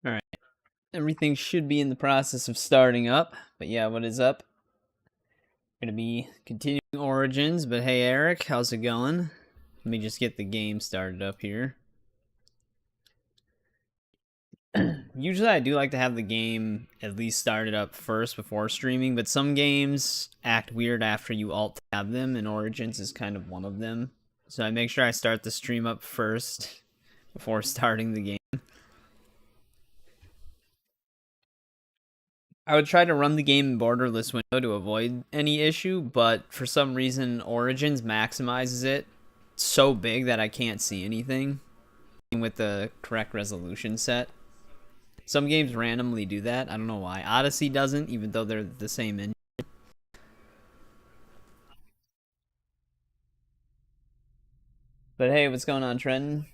Alright, everything should be in the process of starting up, but yeah, what is up? Gonna be continuing Origins, but hey Eric, how's it going? Let me just get the game started up here. Usually I do like to have the game at least started up first before streaming, but some games act weird after you alt-tab them, and Origins is kind of one of them. So I make sure I start the stream up first before starting the game. I would try to run the game in borderless window to avoid any issue, but for some reason Origins maximizes it so big that I can't see anything with the correct resolution set. Some games randomly do that. I don't know why. Odyssey doesn't, even though they're the same engine. But hey, what's going on, Trenton?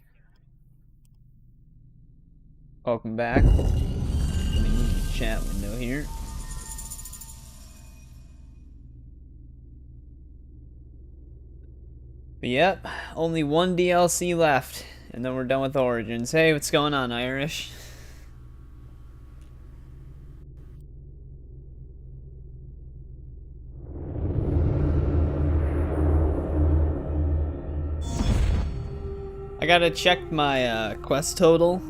Welcome back. Let me move the chat window here. But yep, only one DLC left, and then we're done with Origins. Hey, what's going on, Irish? I gotta check my quest total.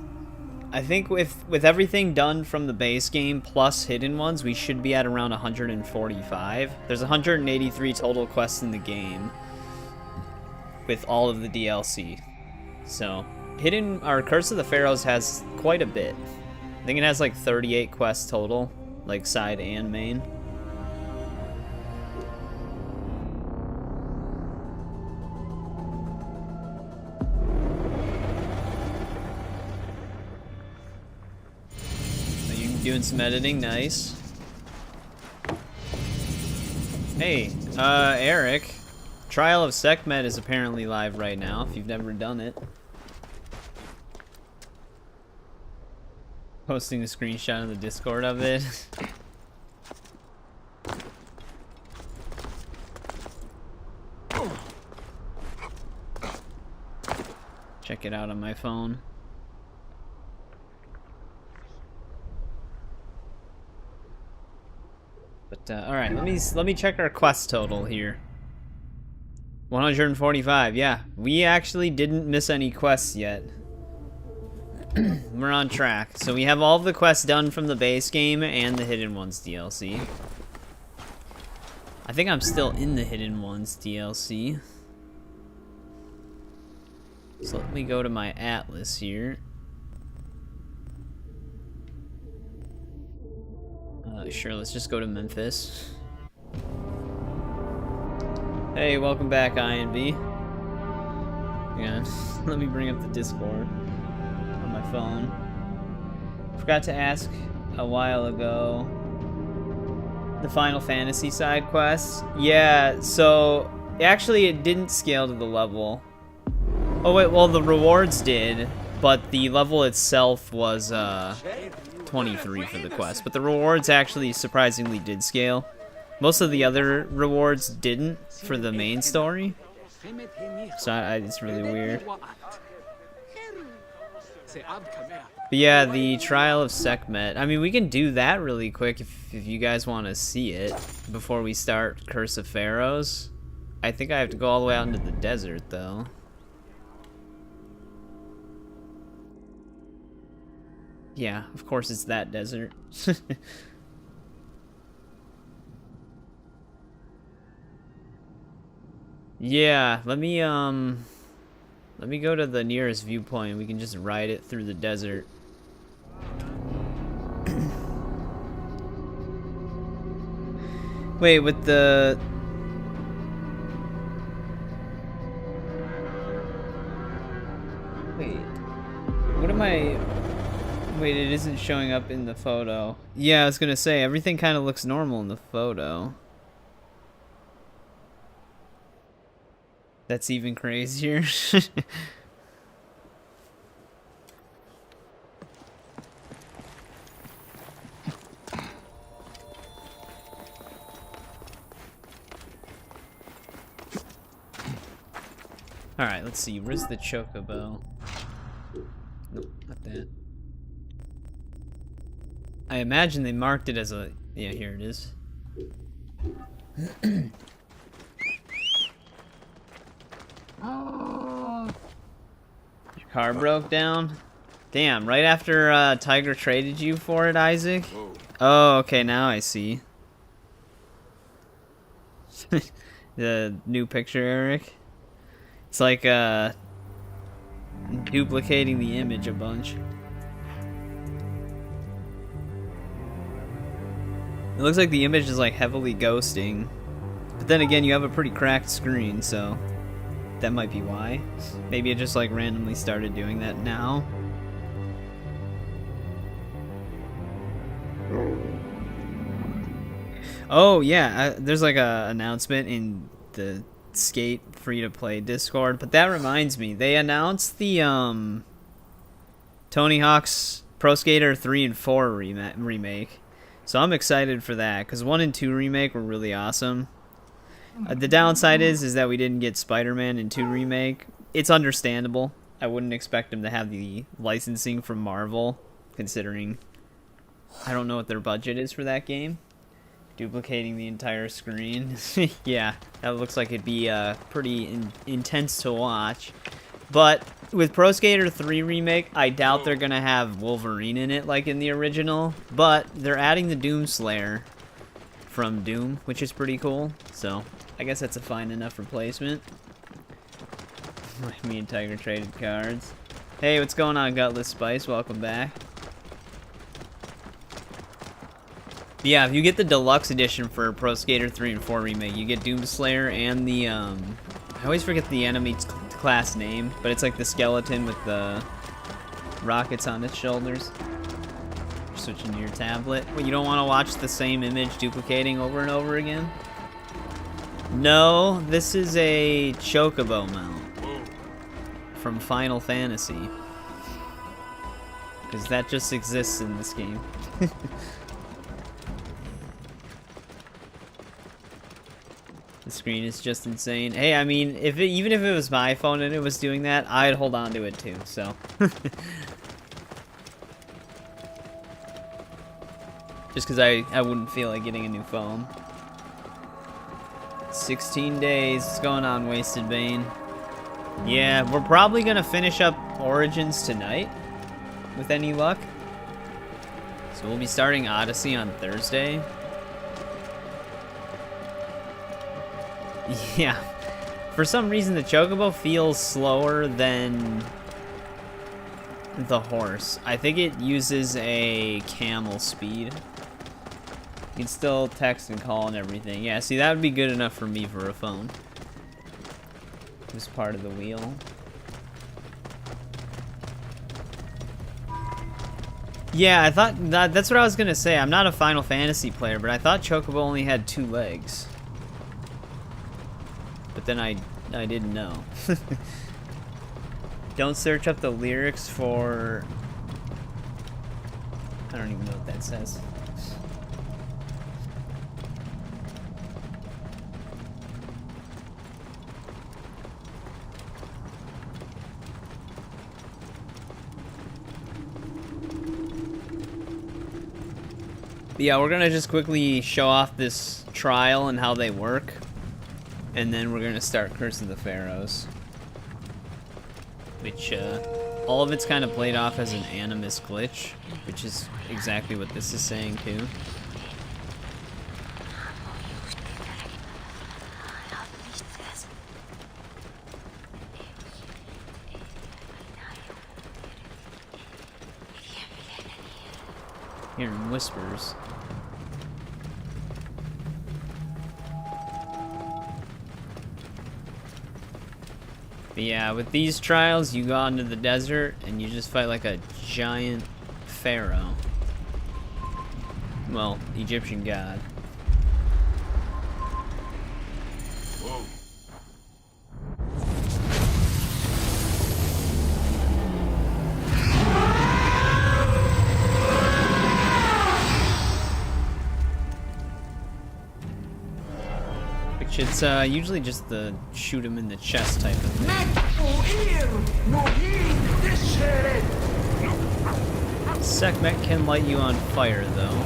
I think with everything done from the base game plus hidden ones, we should be at around 145. There's 183 total quests in the game with all of the DLC. So, hidden, or Curse of the Pharaohs has quite a bit. I think it has like 38 quests total, like side and main. Doing some editing, nice. Hey, Eric, Trial of Sekhmet is apparently live right now, if you've never done it. Posting a screenshot of the Discord of it. Check it out on my phone. But all right, let me check our quest total here. 145. Yeah, we actually didn't miss any quests yet. We're on track. So we have all of the quests done from the base game and the Hidden Ones DLC. I think I'm still in the Hidden Ones DLC. So let me go to my atlas here. Sure, let's just go to Memphis. Hey, welcome back, INB. Yeah, let me bring up the Discord on my phone. Forgot to ask a while ago. The Final Fantasy side quest. Yeah, so actually it didn't scale to the level. Oh wait, well the rewards did, but the level itself was 23 for the quest, but the rewards actually surprisingly did scale. Most of the other rewards didn't for the main story, so it's really weird. But yeah, the Trial of Sekhmet. I mean, we can do that really quick if you guys want to see it before we start Curse of Pharaohs. I think I have to go all the way out into the desert though. Yeah, of course it's that desert. Yeah, let me go to the nearest viewpoint. We can just ride it through the desert. Wait, with the Wait. What am I Wait, it isn't showing up in the photo. Yeah, I was gonna say, everything kind of looks normal in the photo. That's even crazier. Alright, let's see. Where's the chocobo? Nope, not that. I imagine they marked it as a... Yeah, here it is. Your car broke down? Damn, right after Tiger traded you for it, Isaac? Oh, okay, now I see. The new picture, Eric. It's like duplicating the image a bunch. It looks like the image is like heavily ghosting. But then again, you have a pretty cracked screen, so that might be why. Maybe it just like randomly started doing that now. Oh yeah, there's like a announcement in the Skate free-to-play Discord, but that reminds me, they announced the Tony Hawk's Pro Skater 3 and 4 remake. So I'm excited for that, because 1 and 2 remake were really awesome. The downside is that we didn't get Spider-Man in 2 remake. It's understandable. I wouldn't expect them to have the licensing from Marvel, considering I don't know what their budget is for that game. Duplicating the entire screen. Yeah, that looks like it'd be pretty intense to watch. But with Pro Skater 3 remake, I doubt they're gonna have Wolverine in it like in the original. But they're adding the Doomslayer from Doom, which is pretty cool. So I guess that's a fine enough replacement. Me and Tiger traded cards. Hey, what's going on, Gutless Spice? Welcome back. Yeah, if you get the deluxe edition for Pro Skater 3 and 4 remake, you get Doomslayer and the I always forget the enemy class name, but it's like the skeleton with the rockets on its shoulders. You're switching to your tablet. Well, you don't want to watch the same image duplicating over and over again? No, this is a Chocobo mount from Final Fantasy. Because that just exists in this game. The screen is just insane. Hey, I mean, even if it was my phone and it was doing that, I'd hold on to it too, so. Just because I wouldn't feel like getting a new phone. 16 days. What's going on, Wasted Bane? Yeah, we're probably going to finish up Origins tonight, with any luck. So we'll be starting Odyssey on Thursday. Yeah, for some reason the Chocobo feels slower than the horse. I think it uses a camel speed. You can still text and call and everything. Yeah, see, that would be good enough for me for a phone. This part of the wheel. Yeah, I thought that's what I was gonna say. I'm not a Final Fantasy player, but I thought Chocobo only had 2 legs. But then I didn't know. Don't search up the lyrics for... I don't even know what that says. But yeah, we're gonna just quickly show off this trial and how they work. And then we're gonna start Curse of the Pharaohs. Which, all of it's kind of played off as an animus glitch, which is exactly what this is saying too. Hearing whispers. But yeah, with these trials, you go out into the desert and you just fight like a giant pharaoh. Well, Egyptian god. Whoa. Which it's usually just the shoot him in the chest type of thing. Sekhmet can light you on fire, though.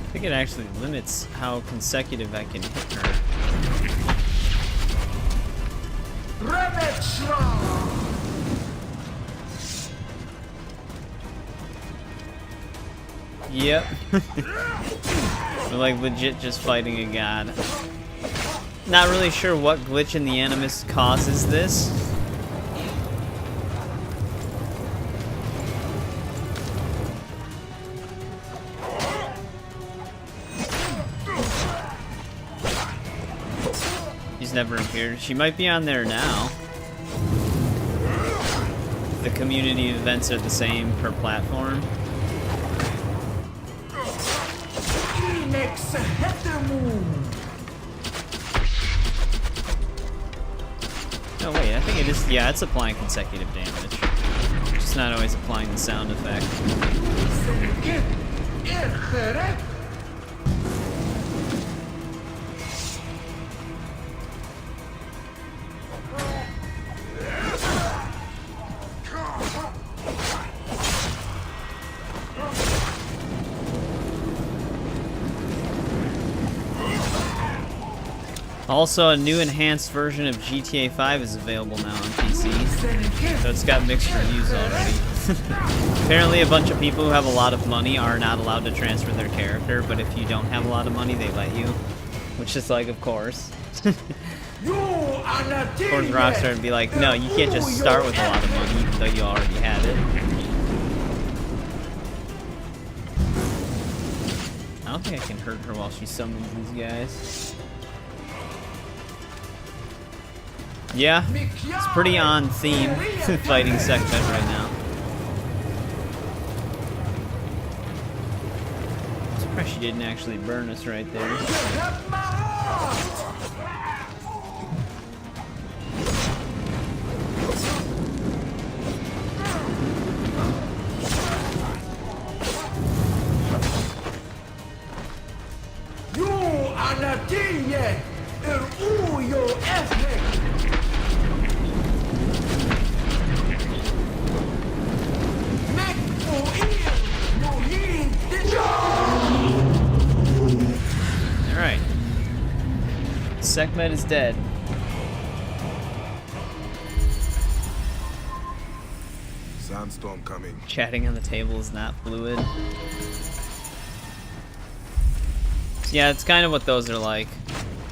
I think it actually limits how consecutive I can hit her. Yep. We're like legit just fighting a god. Not really sure what glitch in the Animus causes this. Never appeared. She might be on there now. The community events are the same per platform. Oh wait, I think it is. Yeah, it's applying consecutive damage. Just not always applying the sound effect. Also, a new enhanced version of GTA 5 is available now on PC, so it's got mixed reviews already. Apparently a bunch of people who have a lot of money are not allowed to transfer their character, but if you don't have a lot of money, they let you. Which is like, of course. Of course, Rockstar would be like, no, you can't just start with a lot of money, even though you already had it. I don't think I can hurt her while she summons these guys. Yeah, it's pretty on theme, fighting Sekhmet right now. I'm surprised she didn't actually burn us right there. You are not dead yet. Alright. Sekhmet is dead. Sandstorm coming. Chatting on the table is not fluid. Yeah, it's kind of what those are like.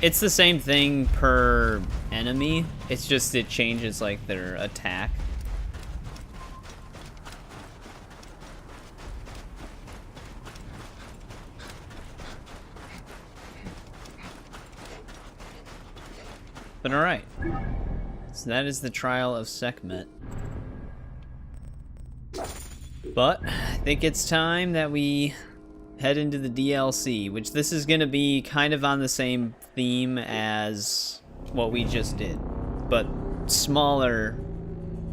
It's the same thing per enemy. It's just it changes like their attack. But alright. So that is the trial of Sekhmet. But I think it's time that we head into the DLC, which this is going to be kind of on the same theme as what we just did, but smaller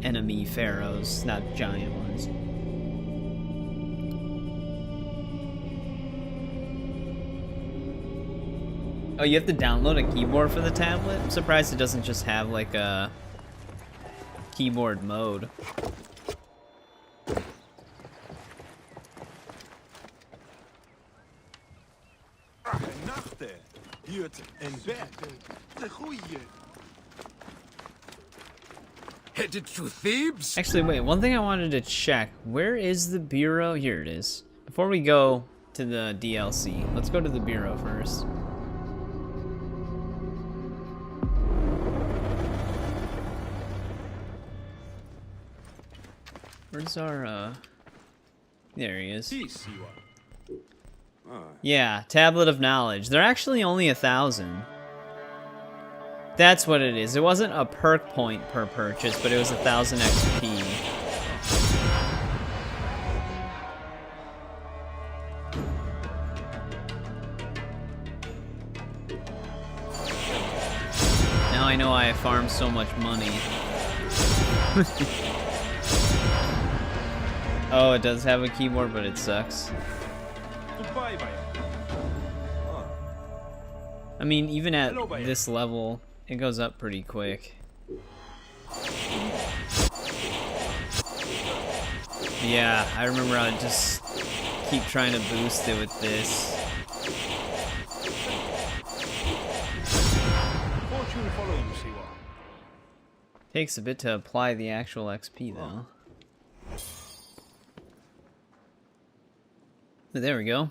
enemy pharaohs, not giant ones. Oh, you have to download a keyboard for the tablet? I'm surprised it doesn't just have like a keyboard mode. Headed to Thebes? Actually, wait, one thing I wanted to check. Where is the bureau? Here it is. Before we go to the DLC, let's go to the bureau first. Where's our, there he is. Yeah, Tablet of Knowledge. They're actually only 1,000. That's what it is. It wasn't a perk point per purchase, but it was 1,000 XP. I know I farmed so much money. Oh, it does have a keyboard, but it sucks. Goodbye, Bayek. I mean, even at Hello, Bayek. this level, it goes up pretty quick. Yeah, I remember I would just keep trying to boost it with this. Fortune follow you, Siwa. Takes a bit to apply the actual XP, though. There we go.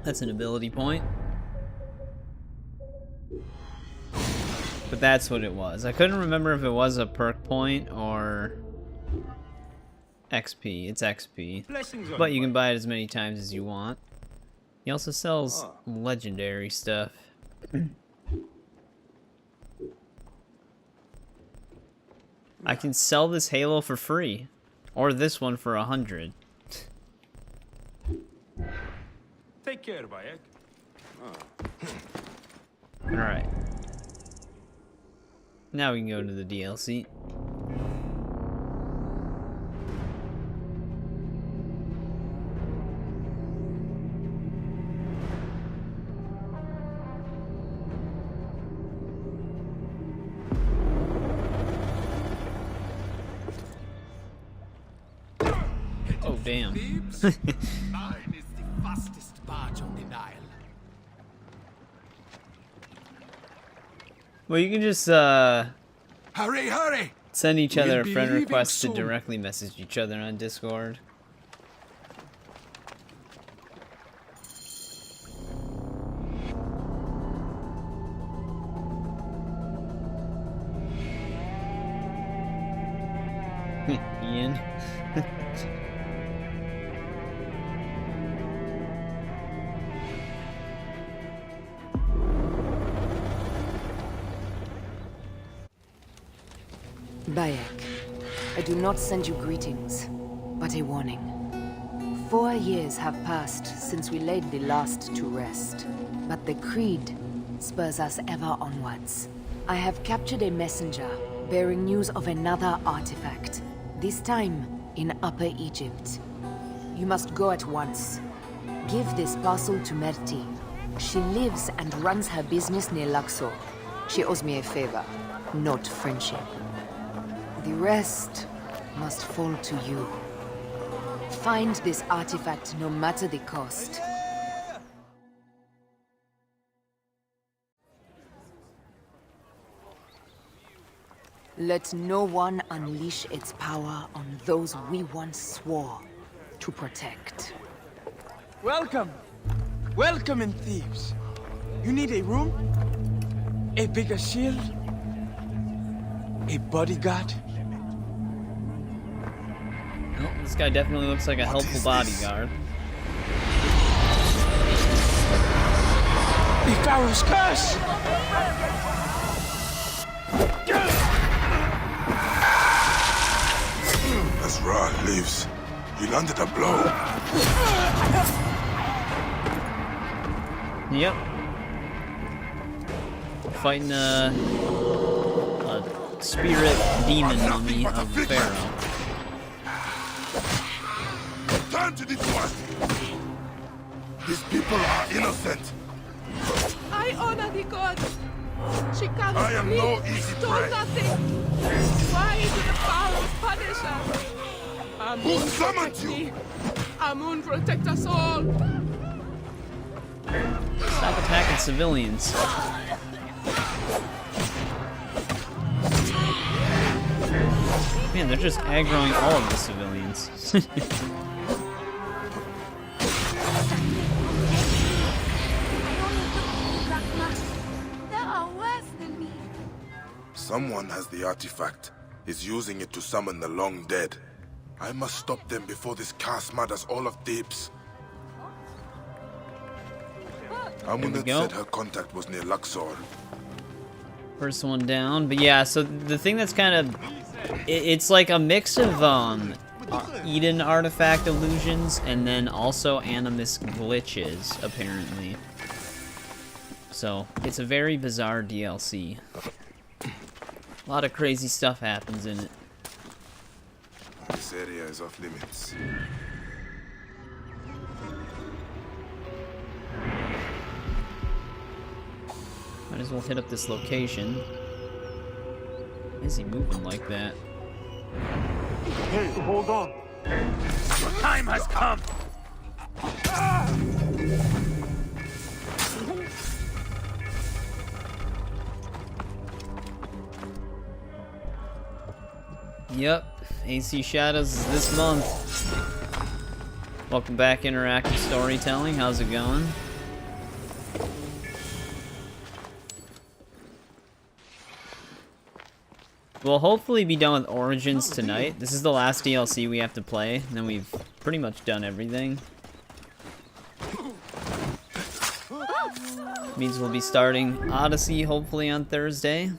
That's an ability point. But that's what it was. I couldn't remember if it was a perk point or XP. It's XP. Blessings on But you Bayek. can buy it as many times as you want. He also sells legendary stuff. I can sell this Halo for free. Or this one for 100. Take care, Bayek. Alright. Now we can go to the DLC. Oh, damn. Thebes? Mine is the fastest barge on the Nile. Well, you can just, Hurry, hurry! send each other We'll a be friend leaving request to soon. directly message each other on Discord. Ian. Bayek, I do not send you greetings, but a warning. 4 years have passed since we laid the last to rest, but the Creed spurs us ever onwards. I have captured a messenger bearing news of another artifact, this time in Upper Egypt. You must go at once. Give this parcel to Merti. She lives and runs her business near Luxor. She owes me a favor, not friendship. The rest must fall to you. Find this artifact no matter the cost. Let no one unleash its power on those we once swore to protect. Welcome! Welcome in Thebes. You need a room? A bigger shield? A bodyguard? Well, this guy definitely looks like a helpful bodyguard. The Pharaoh's curse! As Ra lives, he landed a blow. Yep. Fighting a spirit demon mummy of Pharaoh. Turn to this one. These people are innocent. I honor the gods. She comes I am to me, no easy stole prey. nothing. Why do the Pharaohs punish us? Who summoned protect you? me. Amun, protect us all. Stop attacking civilians. Man, they're just aggroing all of the civilians. They are worse than me. Someone has the artifact. Is using it to summon the long dead. I must stop them before this cast murders all of Thebes. Amunet go. said her contact was near Luxor. First one down. But yeah, so the thing that's kind of... It's like a mix of Eden artifact illusions and then also Animus glitches, apparently. So, it's a very bizarre DLC. A lot of crazy stuff happens in it. This area is off limits. Might as well hit up this location. Why is he moving like that? Hey, hold on. Your time has come. Yep, AC Shadows is this month. Welcome back, Interactive Storytelling. How's it going? We'll hopefully be done with Origins tonight. This is the last DLC we have to play, and then we've pretty much done everything. Means we'll be starting Odyssey hopefully on Thursday.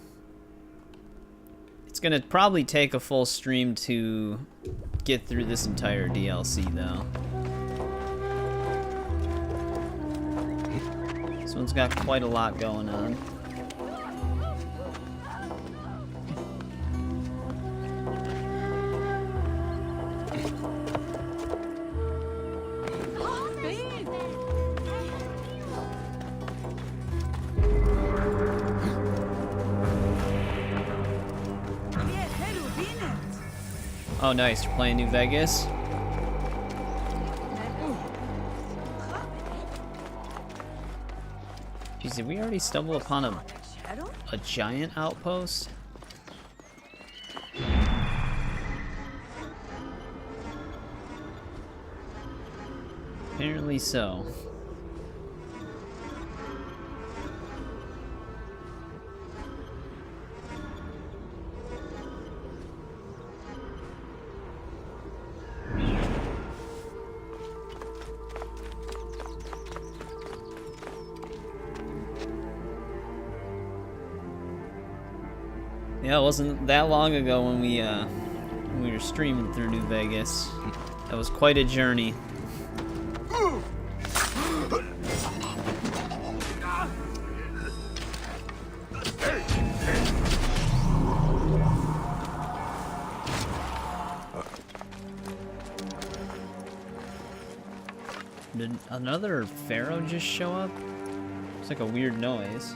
It's gonna probably take a full stream to get through this entire DLC though. This one's got quite a lot going on. Oh, nice. You're playing New Vegas? Jeez, did we already stumble upon a giant outpost? Apparently so. Yeah, it wasn't that long ago when we were streaming through New Vegas. That was quite a journey. Did another Pharaoh just show up? It's like a weird noise.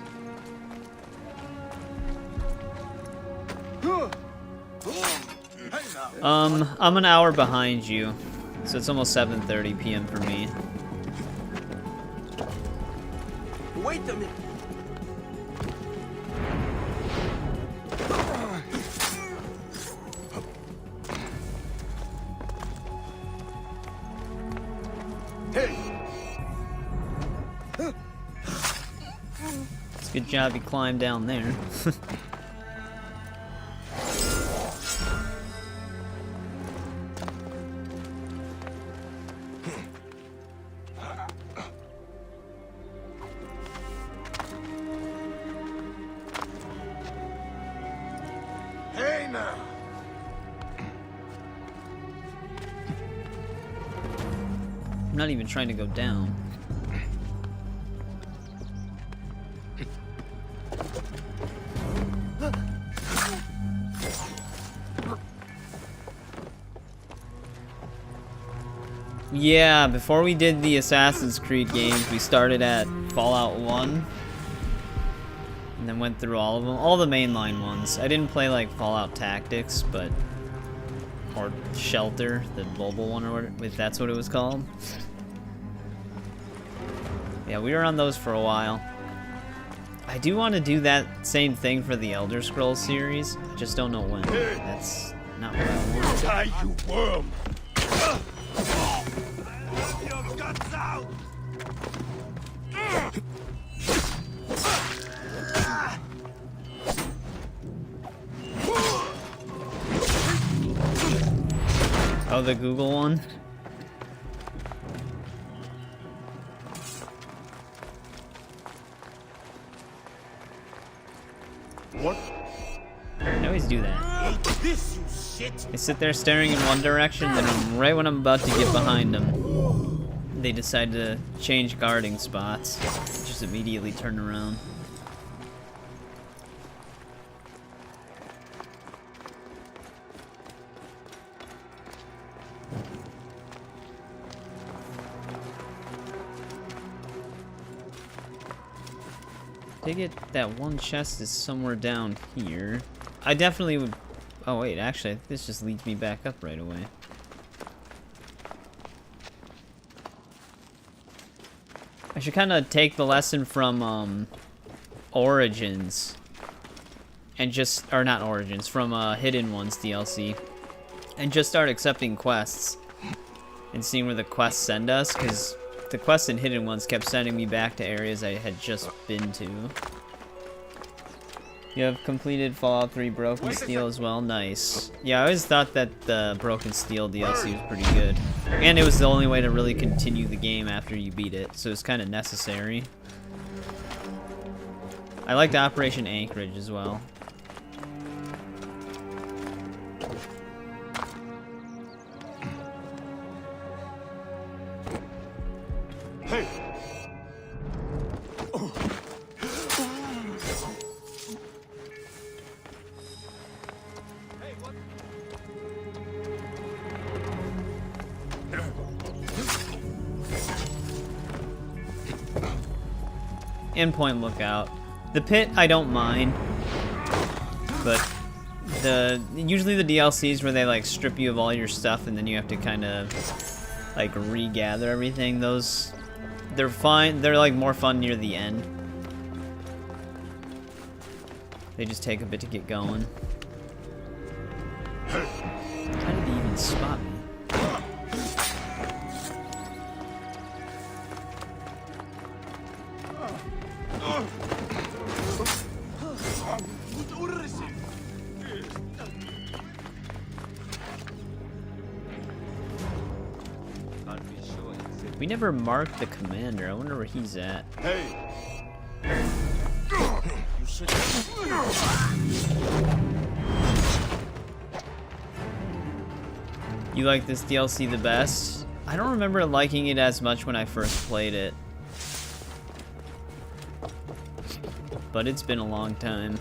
I'm an hour behind you, so it's almost 7:30 p.m. for me. Wait a minute. Hey. It's a good job you climbed down there. I'm not even trying to go down. Yeah, before we did the Assassin's Creed games, we started at Fallout 1. And then went through all of them. All the mainline ones. I didn't play like Fallout Tactics, but... or Shelter, the mobile one, or if that's what it was called. Yeah, we were on those for a while. I do want to do that same thing for the Elder Scrolls series. I just don't know when. That's not what I want. Die, you worm! Your guts out! Oh, the Google one? What? I always do that. This, you shit! They sit there staring in one direction, then right when I'm about to get behind them, they decide to change guarding spots. Just just immediately turn around. Take it that one chest is somewhere down here. I definitely would... Oh wait, actually, this just leads me back up right away. I should kind of take the lesson from Origins and just... Or not Origins, from Hidden Ones DLC. And just start accepting quests and seeing where the quests send us, because the quests in Hidden Ones kept sending me back to areas I had just been to. You have completed Fallout 3 Broken Steel as well. Nice. Yeah, I always thought that the Broken Steel DLC was pretty good. And it was the only way to really continue the game after you beat it, so it's kind of necessary. I liked Operation Anchorage as well. Hey! Endpoint Lookout. The pit I don't mind, but usually the DLCs where they like strip you of all your stuff and then you have to kind of like regather everything, they're fine. They're like more fun near the end. They just take a bit to get going. How did he even spot me? We never marked the commander. I wonder where he's at. Hey! You like this DLC the best? I don't remember liking it as much when I first played it. But it's been a long time.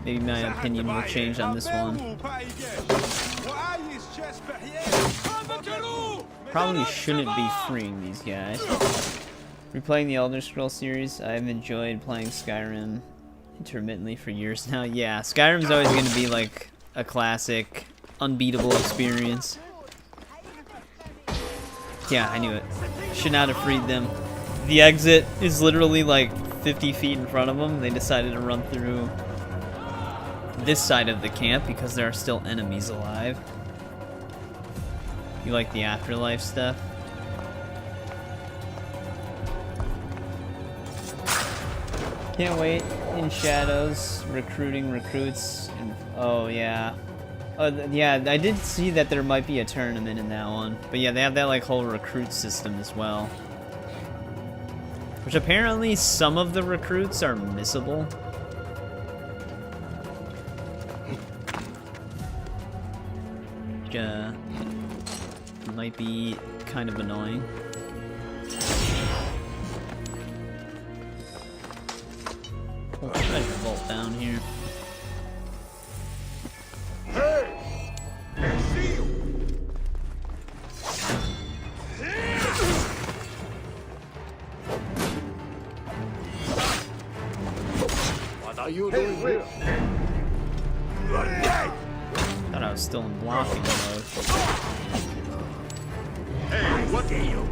Maybe my opinion will change on this one. Probably shouldn't be freeing these guys. Replaying the Elder Scrolls series, I've enjoyed playing Skyrim intermittently for years now. Yeah, Skyrim's always going to be like a classic, unbeatable experience. Yeah, I knew it. Should not have freed them. The exit is literally like 50 feet in front of them. They decided to run through this side of the camp because there are still enemies alive. You like the afterlife stuff? Can't wait. In Shadows, recruiting recruits. And, oh, yeah. Yeah, I did see that there might be a tournament in that one. But yeah, they have that like whole recruit system as well. Which apparently some of the recruits are missable. Might be kind of annoying. Oh, treasure vault down here. Hey! See you! What are you doing here? Thought I was still in blocking mode. Hey, what are you?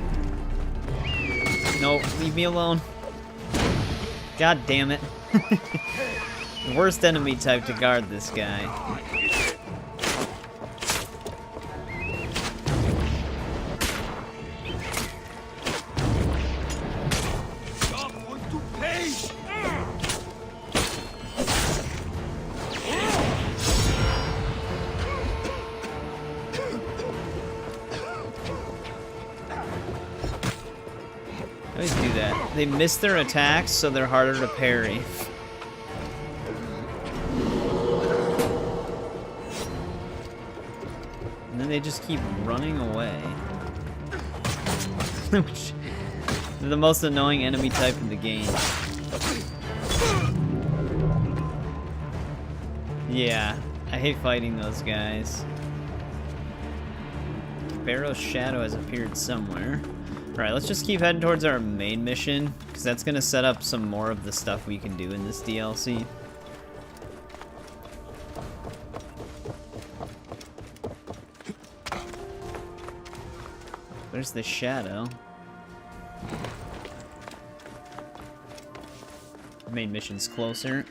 No, leave me alone. God damn it. The worst enemy type to guard this guy. They always do that. They miss their attacks, so they're harder to parry. And then they just keep running away. Which They're the most annoying enemy type in the game. Yeah, I hate fighting those guys. Pharaoh's shadow has appeared somewhere. Alright, let's just keep heading towards our main mission, because that's going to set up some more of the stuff we can do in this DLC. There's the shadow. Main mission's closer.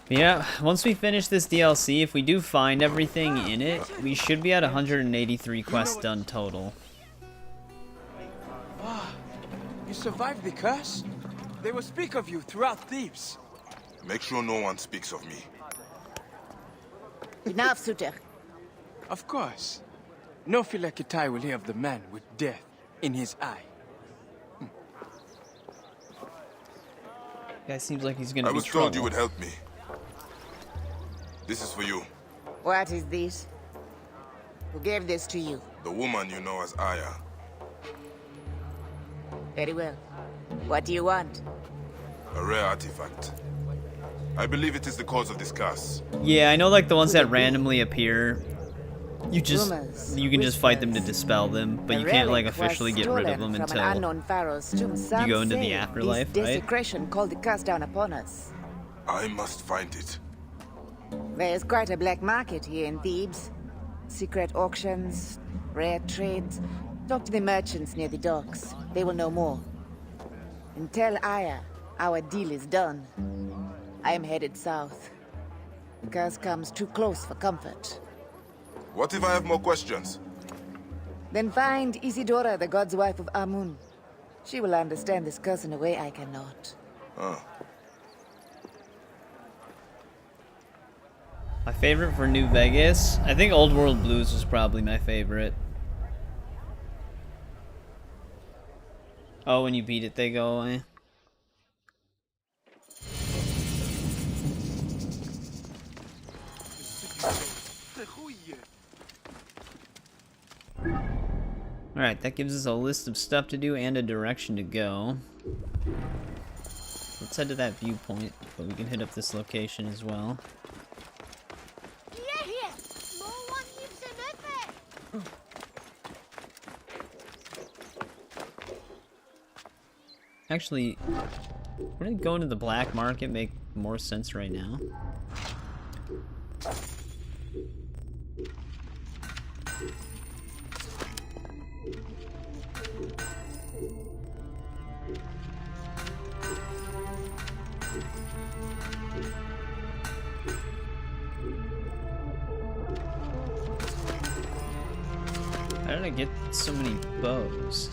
Yeah, once we finish this DLC, if we do find everything in it, we should be at 183 quests done total. You survived the curse? They will speak of you throughout Thebes. Make sure no one speaks of me. Enough, Suter. Of course. No flclafi will hear of the man with death in his eye. Guy seems like he's gonna I be was trouble. told you would help me. This is for you. What is this? Who gave this to you? The woman you know as Aya. Very well. What do you want? A rare artifact. I believe it is the cause of this curse. Yeah, I know, like the ones that randomly appear. You Rumors, can just fight them to whispers. dispel them, but The you can't like relic officially was get rid of stolen them from an until unknown pharaoh's tomb. Some go into the say afterlife, this right? desecration called the curse down upon us. I must find it. There's quite a black market here in Thebes. Secret auctions, rare trades. Talk to the merchants near the docks. They will know more. And tell Aya our deal is done. I am headed south. The curse comes too close for comfort. What if I have more questions? Then find Isidora, the god's wife of Amun. She will understand this curse in a way I cannot. my favorite for New Vegas. I think Old World Blues was probably my favorite. Oh, when you beat it, they go away. Alright, that gives us a list of stuff to do and a direction to go. Let's head to that viewpoint, but we can hit up this location as well. Actually, wouldn't going to the black market make more sense right now? How did I get so many bows?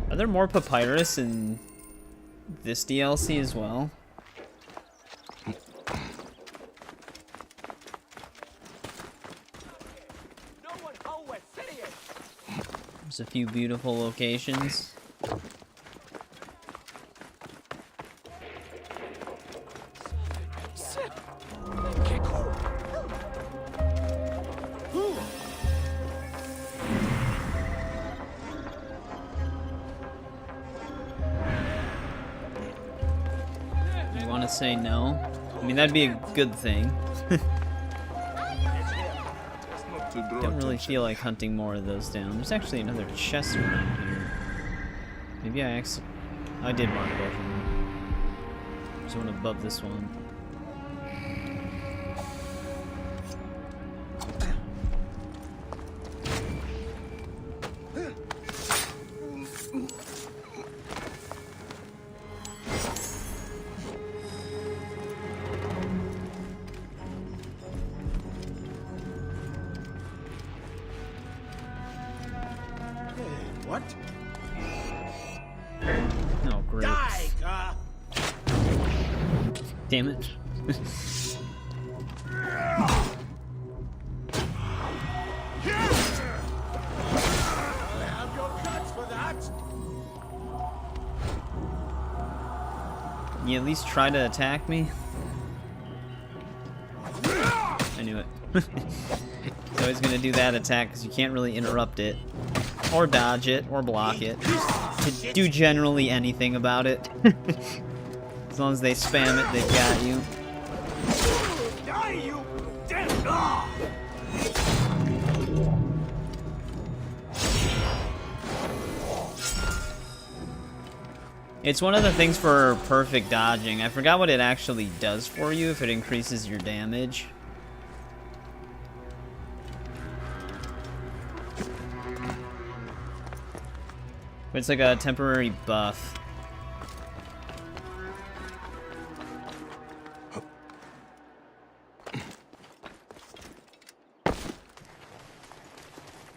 Are there more papyrus in this DLC as well? There's a few beautiful locations. You want to say no? I mean, that'd be a good thing. Don't really feel like hunting more of those down. There's actually another chest around here. Maybe I did mark both of them. There's one above this one. What? Oh, great. Die, Damn it. I have your guts for that. Can you at least try to attack me? I knew it. It's always gonna do that attack because you can't really interrupt it, or dodge it, or block it. Just to do generally anything about it. As long as they spam it, they've got you. Die, you dead dog! It's one of the things for perfect dodging. I forgot what it actually does for you if it increases your damage. But it's like a temporary buff.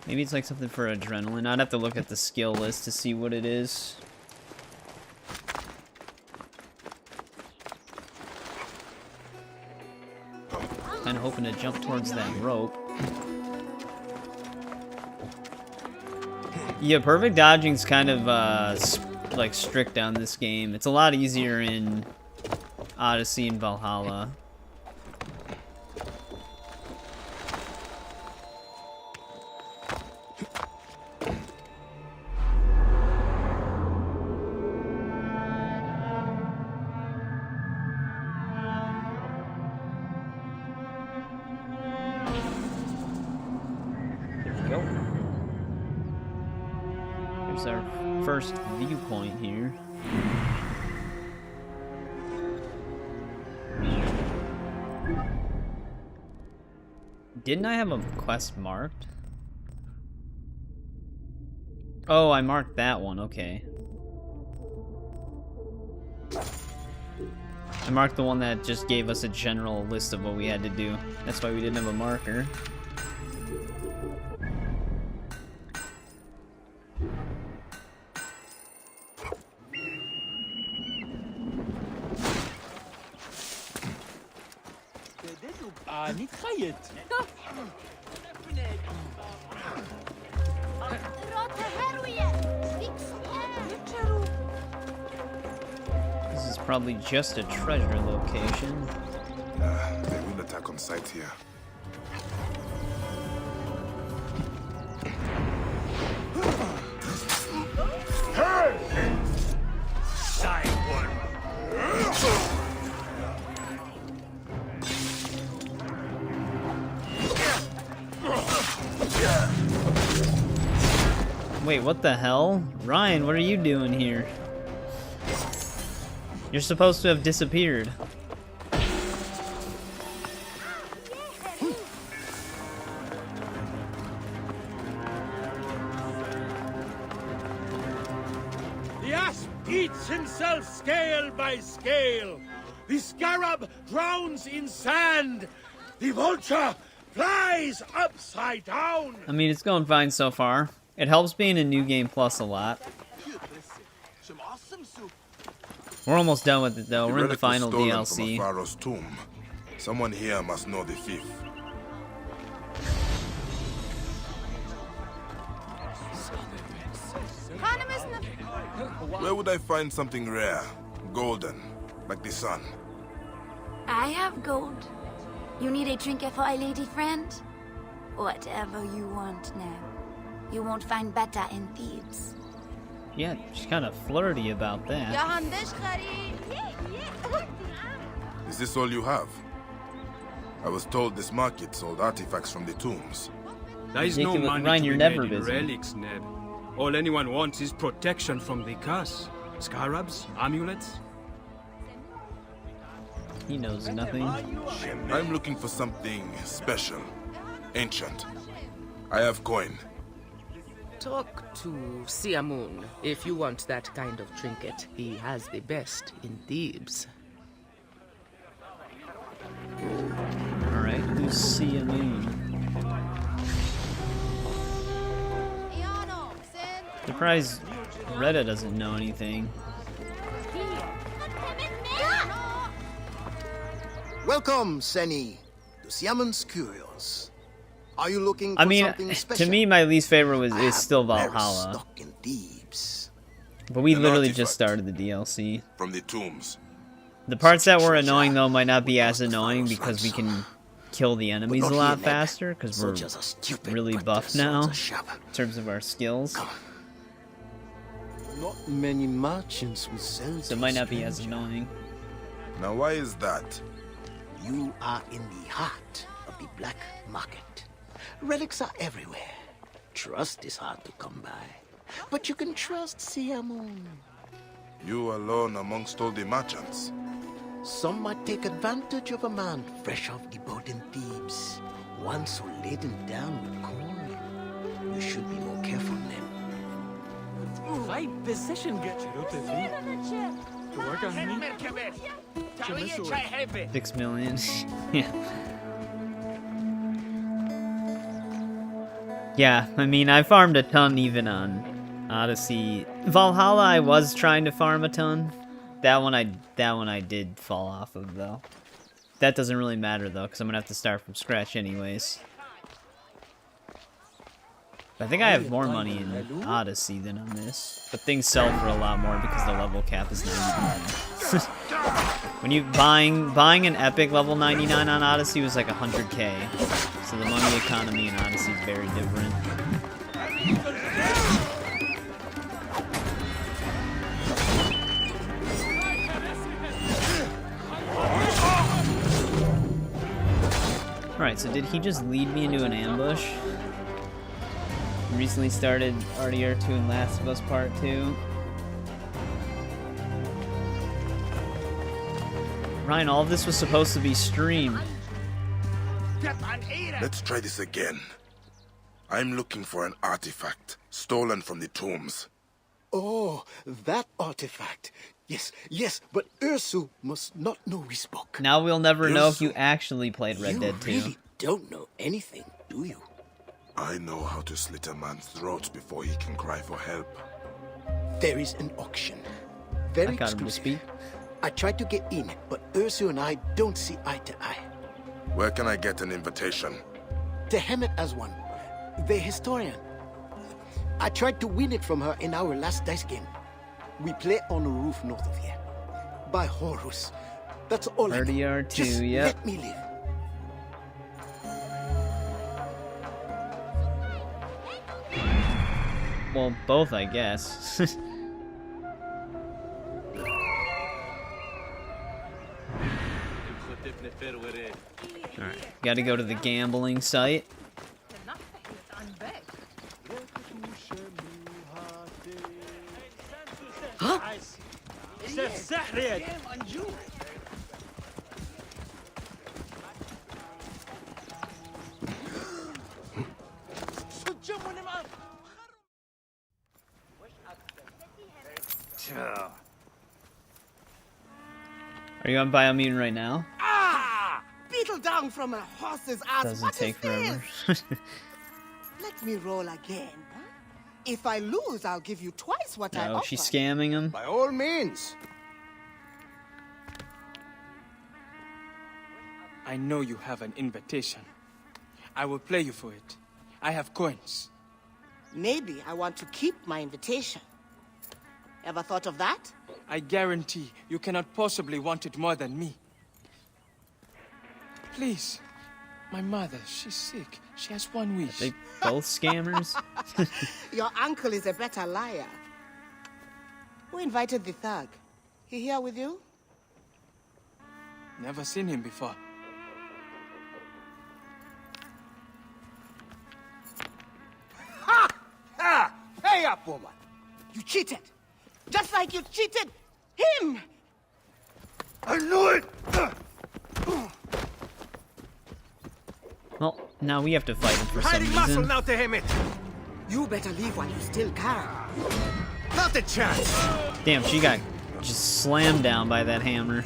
Maybe it's like something for adrenaline. I'd have to look at the skill list to see what it is. Kind of hoping to jump towards that rope. Yeah, perfect dodging's kind of like strict on this game. It's a lot easier in Odyssey and Valhalla. Here's our first viewpoint here. Didn't I have a quest marked? Oh, I marked that one, okay. I marked the one that just gave us a general list of what we had to do. That's why we didn't have a marker. This is probably just a treasure location. They will attack on sight here. Wait, what the hell? Ryan, what are you doing here? You're supposed to have disappeared. The asp eats himself scale by scale. The scarab drowns in sand. The vulture flies upside down. I mean, it's going fine so far. It helps being in New Game Plus a lot. We're almost done with it though. We're in the relic was final stolen DLC. From a Pharaoh's tomb. Someone here must know the thief. Where would I find something rare? Golden, like the sun. I have gold. You need a trinket for a lady friend? Whatever you want now. You won't find better in Thebes. Yeah, she's kind of flirty about that. Is this all you have? I was told this market sold artifacts from the tombs. There is no Ridiculous. money Ryan, to you're be never made in busy. relics, Ned. All anyone wants is protection from the curse. Scarabs, amulets. He knows nothing. I'm looking for something special, ancient. I have coin. Talk to Siamun if you want that kind of trinket. He has the best in Thebes. Alright, who's Siamun? Surprised Retta doesn't know anything. Welcome, Seni, to Siamun's Curios. Are you looking for I mean, something special? to me, my least favorite I is have still rare Valhalla. stock in Thebes. But we An literally just artifact. started the DLC. From the tombs. The parts that were annoying, though, might not be as annoying because we can kill the enemies a not lot here, Ned. faster because we're Soldiers are stupid, really but buff their now swords are sharp. in terms of our skills. Not many merchants will sell So it to might not be as stranger. annoying. Now why is that? You are in the heart of the black market. Relics are everywhere. Trust is hard to come by. But you can trust Siamun. You alone amongst all the merchants. Some might take advantage of a man fresh off the boat in Thebes. One so laden down with coin. You should be more careful, Ned. Fine position get you out of To work on me. 6 million. Yeah. Yeah, I mean, I farmed a ton even on Odyssey. Valhalla, I was trying to farm a ton. That one I did fall off of though. That doesn't really matter though, because I'm gonna have to start from scratch anyways. I think I have more money in Odyssey than on this, but things sell for a lot more because the level cap is 99. When you buying an epic level 99 on Odyssey was like 100k, so the money economy in Odyssey is very different. Alright, so did he just lead me into an ambush? Recently started RDR2 and Last of Us Part 2. Ryan, all of this was supposed to be streamed. Let's try this again. I'm looking for an artifact stolen from the tombs. Oh, that artifact. Yes, yes, but Ursu must not know we spoke. Now we'll never know if you actually played Red Dead 2. You really don't know anything, do you? I know how to slit a man's throat before he can cry for help. There is an auction. Very I got him to exclusive. speak. I tried to get in, but Ursu and I don't see eye to eye. Where can I get an invitation? To Hemet as one, the historian. I tried to win it from her in our last dice game. We play on a roof north of here. By Horus. That's all I know. RDR2, Just yep. let me live. Well, both, I guess. Alright, gotta go to the gambling site. Huh? Are you on Biomutant right now? Ah! Beetle down from a horse's ass. Doesn't What take is this? forever. Let me roll again. Huh? If I lose, I'll give you twice what I No, offer. she's scamming him. By all means. I know you have an invitation. I will play you for it. I have coins. Maybe I want to keep my invitation. Ever thought of that? I guarantee you cannot possibly want it more than me. Please. My mother, she's sick. She has one wish. They both scammers? Your uncle is a better liar. Who invited the thug? He here with you? Never seen him before. Ha! Ha! Pay up, woman! You cheated! Just like you cheated him! I knew it! Well, now we have to fight him for some Hiding muscle reason. now to him it! You better leave while you still can. Not a chance! Damn, she got just slammed down by that hammer.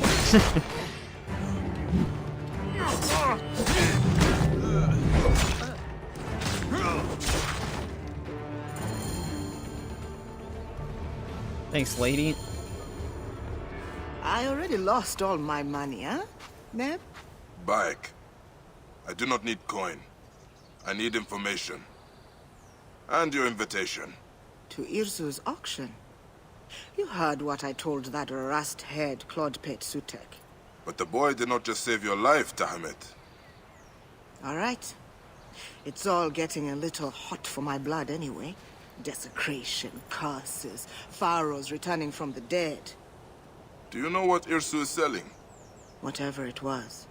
Thanks, lady. I already lost all my money, huh? Neb? Bayek. I do not need coin. I need information. And your invitation. To Irzu's auction. You heard what I told that rust-haired Claude Pet Sutek. But the boy did not just save your life, Tahamet. All right. It's all getting a little hot for my blood anyway. Desecration, curses, pharaohs returning from the dead. Do you know what Irsu is selling? Whatever it was,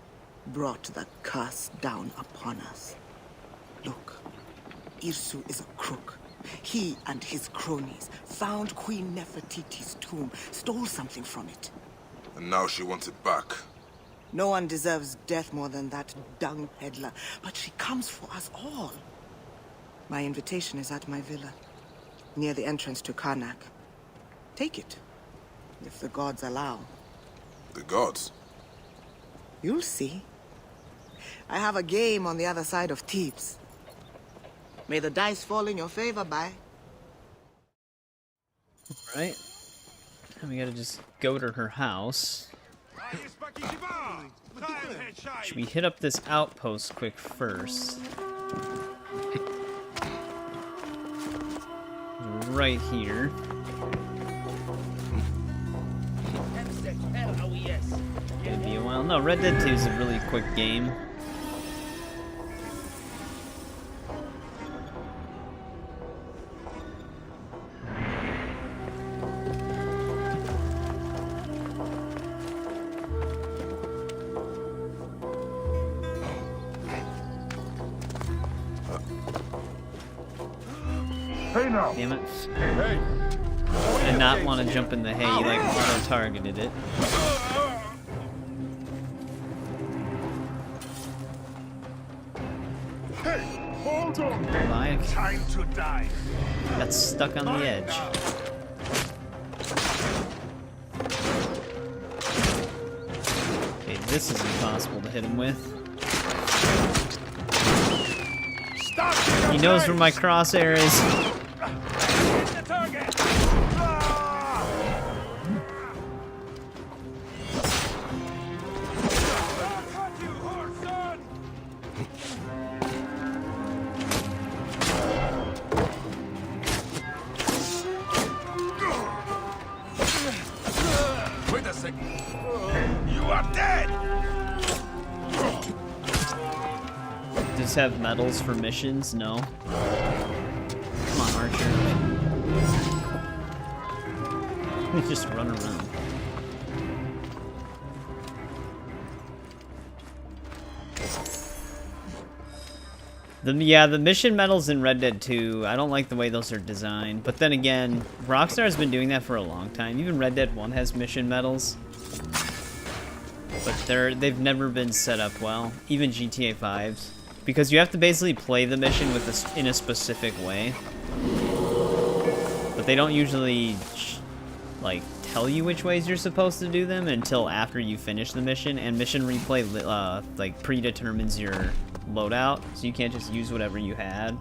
brought the curse down upon us. Look, Irsu is a crook. He and his cronies found Queen Nefertiti's tomb, stole something from it. And now she wants it back. No one deserves death more than that dung peddler, but she comes for us all. My invitation is at my villa, near the entrance to Karnak. Take it, if the gods allow. The gods? You'll see. I have a game on the other side of Thebes. May the dice fall in your favor, Bayek. Right. And we gotta just go to her house. Should we hit up this outpost quick first? Right here. Gonna be a while. No, Red Dead 2 is a really quick game. Damn it. I did not want to jump in the hay, you like auto-targeted it. Hey, hold on! Bayek Time to die. got stuck on the edge. Okay, this is impossible to hit him with. He knows where my crosshair is. Wait a second. You are dead! Does have medals for missions? No. Come on, Archer. Just run around. The mission medals in Red Dead 2, I don't like the way those are designed. But then again, Rockstar has been doing that for a long time. Even Red Dead 1 has mission medals. But they've never been set up well. Even GTA 5's. Because you have to basically play the mission in a specific way. But they don't usually, like, tell you which ways you're supposed to do them until after you finish the mission. And mission replay, like, predetermines your loadout, so you can't just use whatever you had.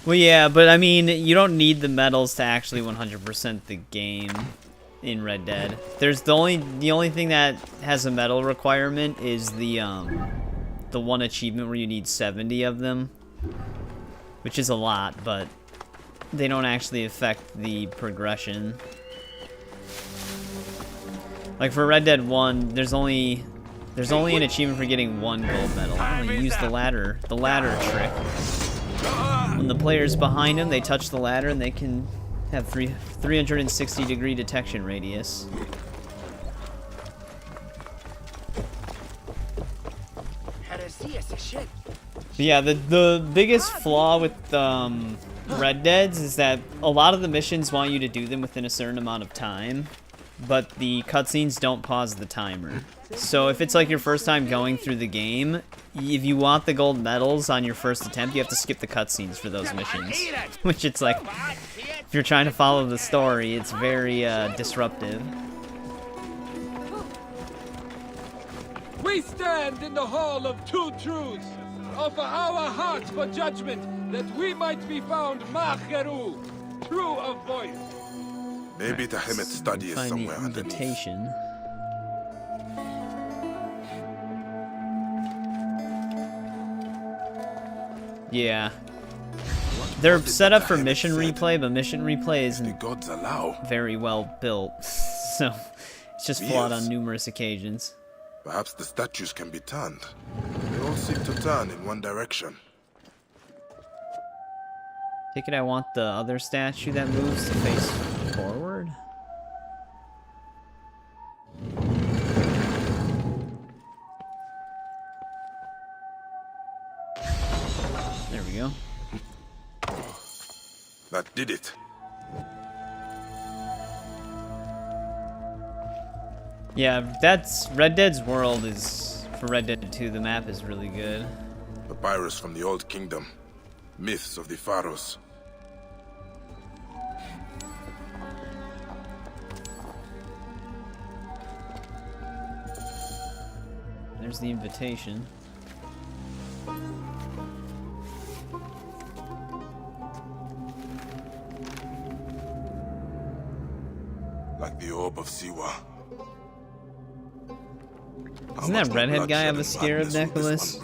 Well, yeah, but I mean, you don't need the medals to actually 100% the game in Red Dead. There's the only thing that has a medal requirement is the one achievement where you need 70 of them, which is a lot, but they don't actually affect the progression. Like for Red Dead 1, there's only an achievement for getting 1 gold medal. I'm gonna use the ladder trick. When the player's behind him, they touch the ladder and they can have 360-degree detection radius. But yeah, the biggest flaw with Red Dead's is that a lot of the missions want you to do them within a certain amount of time, but the cutscenes don't pause the timer. So if it's like your first time going through the game, if you want the gold medals on your first attempt, you have to skip the cutscenes for those missions. Which it's like, if you're trying to follow the story, it's very disruptive. We stand in the hall of 2 truths. Offer our hearts for judgment, that we might be found Macheru, true of voice. Maybe the Hemet study is somewhere underneath. Invitation. Yeah. They're set up for mission replay, but mission replay isn't gods allow. very well built, so it's just flawed on numerous occasions. Perhaps the statues can be turned. They all seem to turn in one direction. Take it I want the other statue that moves to face forward. There we go. That did it. Yeah, that's Red Dead's world is for Red Dead 2. The map is really good. Papyrus from the Old Kingdom. Myths of the Pharaohs. There's the invitation. Like the orb of Siwa. Doesn't that redhead guy have a scarab necklace?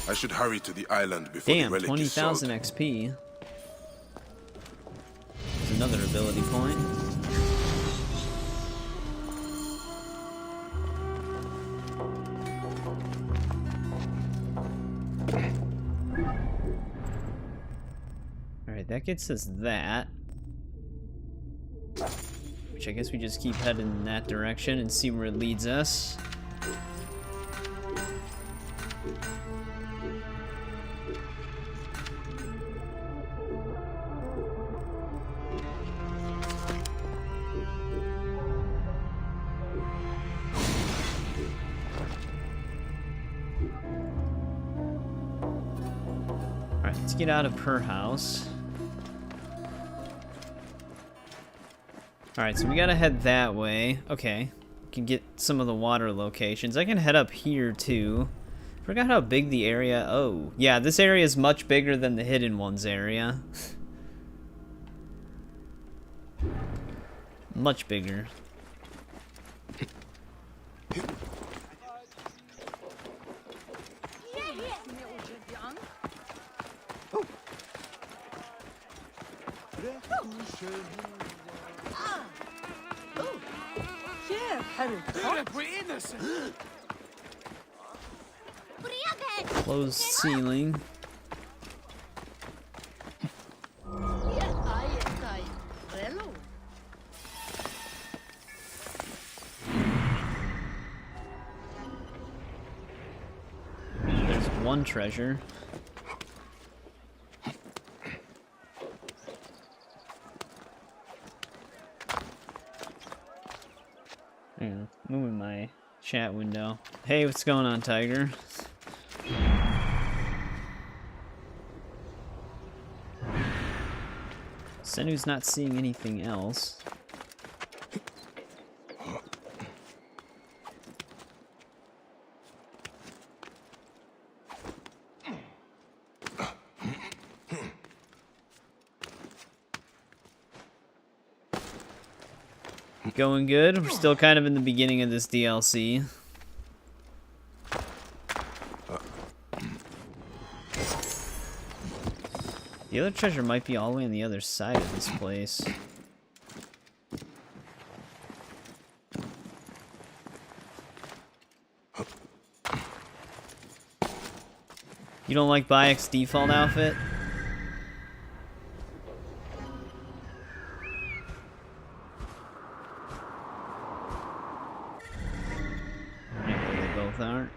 I should hurry to the island before the Damn, relic is sold. 20,000 XP. There's another ability point. Alright, that gets us that. Which I guess we just keep heading in that direction and see where it leads us. Alright, let's get out of her house. Alright, so we gotta head that way. Okay. We can get some of the water locations. I can head up here too. Forgot how big the area... Oh, yeah, this area is much bigger than the Hidden Ones area. Much bigger. Closed ceiling. There's one treasure. Hang on, moving my chat window. Hey, what's going on, Tiger? Senu's not seeing anything else. Going good. We're still kind of in the beginning of this DLC. The other treasure might be all the way on the other side of this place. You don't like Bayek's default outfit? Yeah, they both aren't.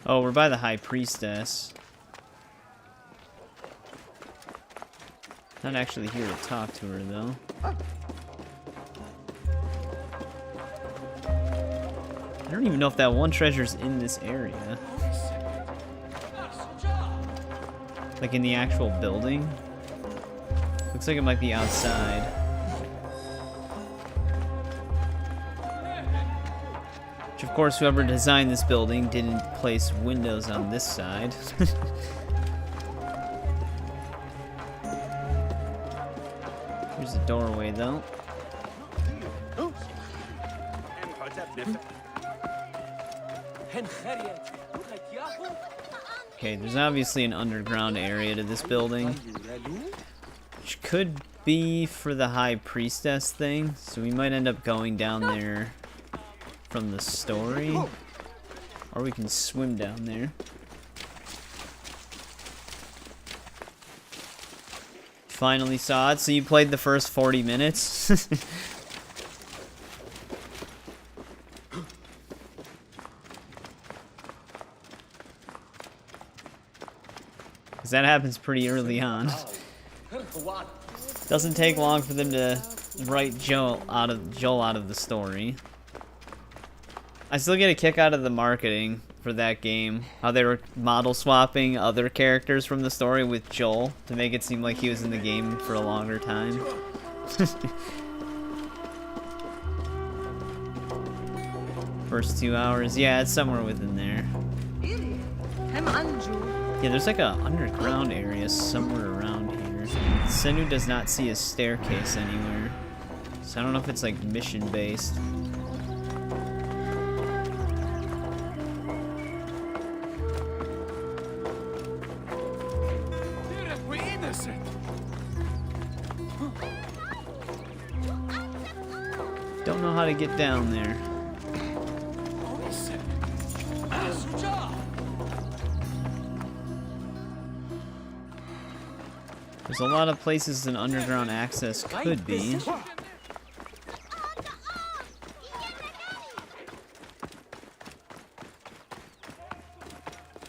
Oh, we're by the High Priestess. Not actually here to talk to her, though. I don't even know if that one treasure's in this area. Like in the actual building. Looks like it might be outside. Which, of Of course, whoever designed this building didn't place windows on this side. Here's the doorway, though. Okay, there's obviously an underground area to this building, which could be for the High Priestess thing, so we might end up going down there from the story, or we can swim down there. Finally saw it, so you played the first 40 minutes? Because that happens pretty early on. Doesn't take long for them to write Joel out of the story. I still get a kick out of the marketing for that game. How they were model swapping other characters from the story with Joel to make it seem like he was in the game for a longer time. First 2 hours, yeah, it's somewhere within there. Yeah, there's like a underground area somewhere around here. Senu does not see a staircase anywhere, so I don't know if it's like mission based. Don't know how to get down there. There's a lot of places an underground access could be.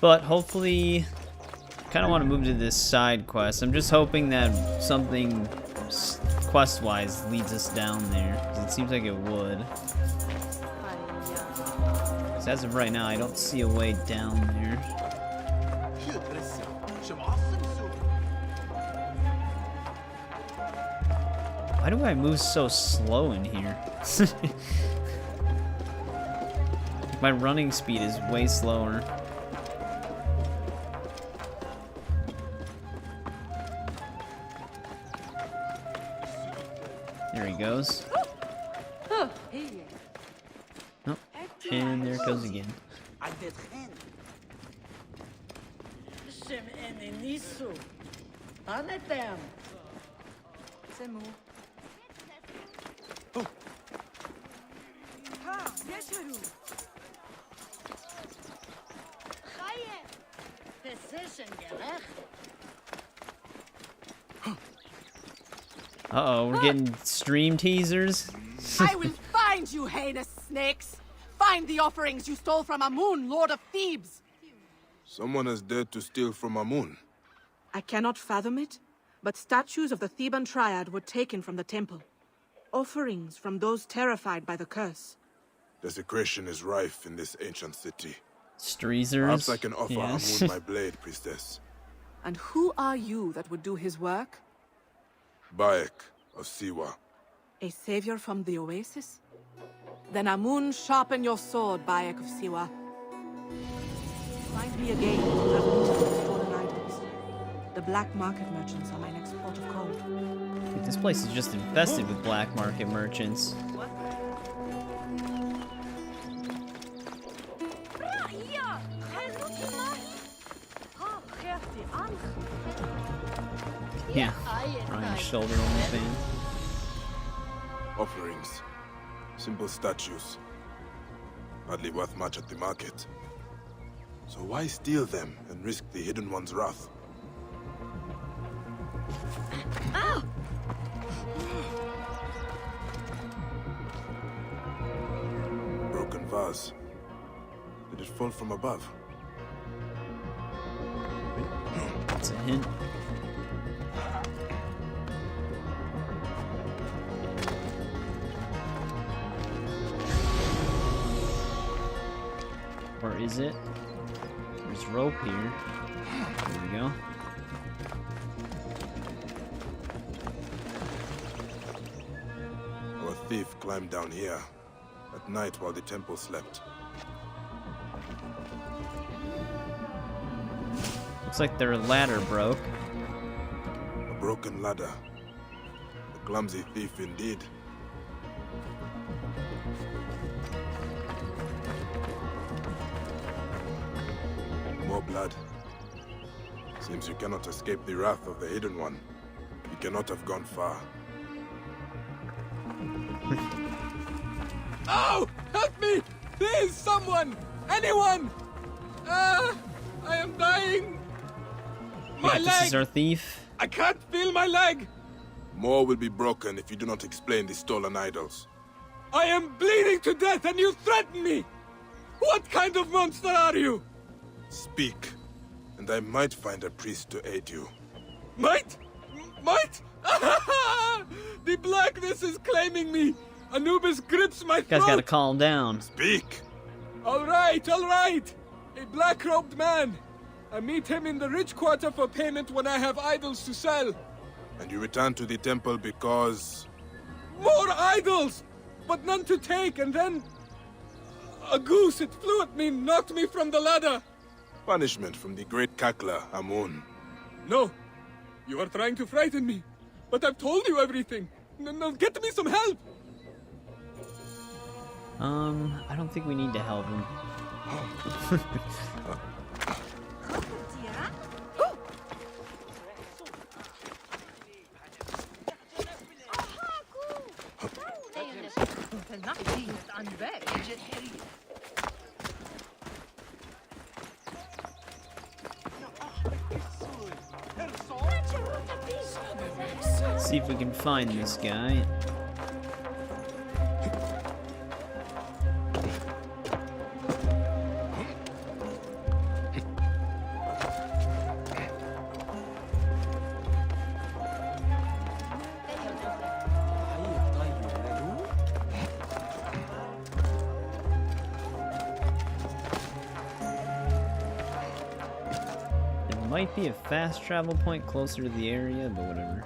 But hopefully, I kind of want to move to this side quest. I'm just hoping that something quest-wise leads us down there, because it seems like it would. 'Cause as of right now, I don't see a way down there. Why do I move so slow in here? My running speed is way slower. There he goes. Oh, and there it goes again. Uh-oh, we're getting stream teasers. I will find you, heinous snakes! Find the offerings you stole from Amun, Lord of Thebes! Someone has dared to steal from Amun. I cannot fathom it, but statues of the Theban triad were taken from the temple. Offerings from those terrified by the curse. Desecration is rife in this ancient city. Streezers. Perhaps I can offer Amun my blade, priestess. And who are you that would do his work? Bayek of Siwa. A savior from the oasis? Then Amun, sharpen your sword, Bayek of Siwa. Find me again to have news of the stolen items. The black market merchants are my next port of call. This place is just infested with black market merchants. Yeah, Ryan's shoulder only fan. Offerings. Simple statues. Hardly worth much at the market. So why steal them and risk the Hidden One's wrath? Broken vase. Did it fall from above? That's a hint. Or is it? There's rope here. There we go. Our thief climbed down here at night while the temple slept. Looks like their ladder broke. A broken ladder. A clumsy thief indeed. More blood. Seems you cannot escape the wrath of the Hidden One. You cannot have gone far. Oh! Help me! Please, someone! Anyone! I am dying! My leg! This is our thief. I can't feel my leg! More will be broken if you do not explain the stolen idols. I am bleeding to death and you threaten me! What kind of monster are you? Speak, and I might find a priest to aid you. Might? Might? The blackness is claiming me! Anubis grips my throat! You guys gotta calm down. Speak! Alright, alright! A black-robed man! I meet him in the rich quarter for payment when I have idols to sell. And you return to the temple because... More idols! But none to take, and then... A goose, it flew at me, knocked me from the ladder! Punishment from the great cackler, Amun. No, you are trying to frighten me. But I've told you everything. No, get me some help! I don't think we need to help him. See if we can find this guy. Might be a fast travel point closer to the area, but whatever.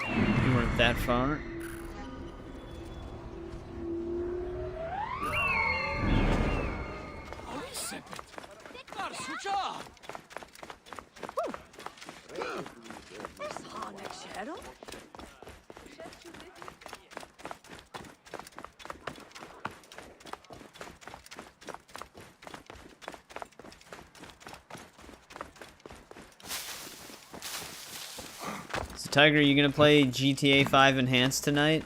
You weren't that far. Tiger, are you gonna play GTA 5 Enhanced tonight?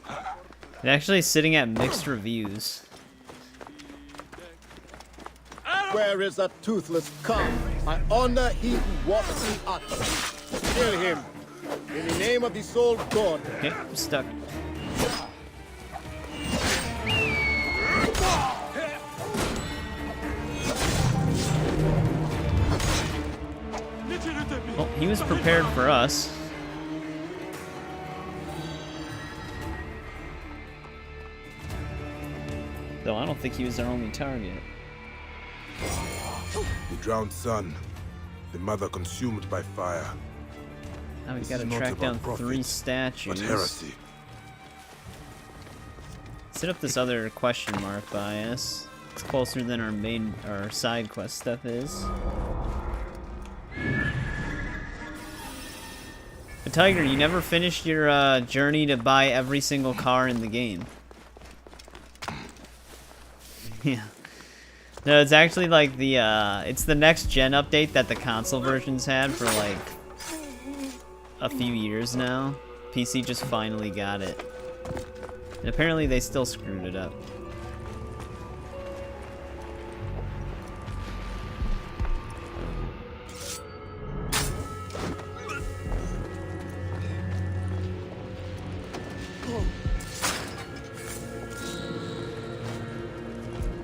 It's actually sitting at mixed reviews. Where is that toothless cub? I honor he who walks the earth. Kill him. In the name of the sole God. Okay, I'm stuck. Well, he was prepared for us. Though I don't think he was our only target. The drowned son. The mother consumed by fire. Now we've got to track down 3 statues. But heresy. Set up this other question mark by us. It's closer than our side quest stuff is. But Tiger, you never finished your journey to buy every single car in the game. Yeah. No, it's actually like the it's the next gen update that the console versions had for like a few years now. PC just finally got it. And apparently they still screwed it up.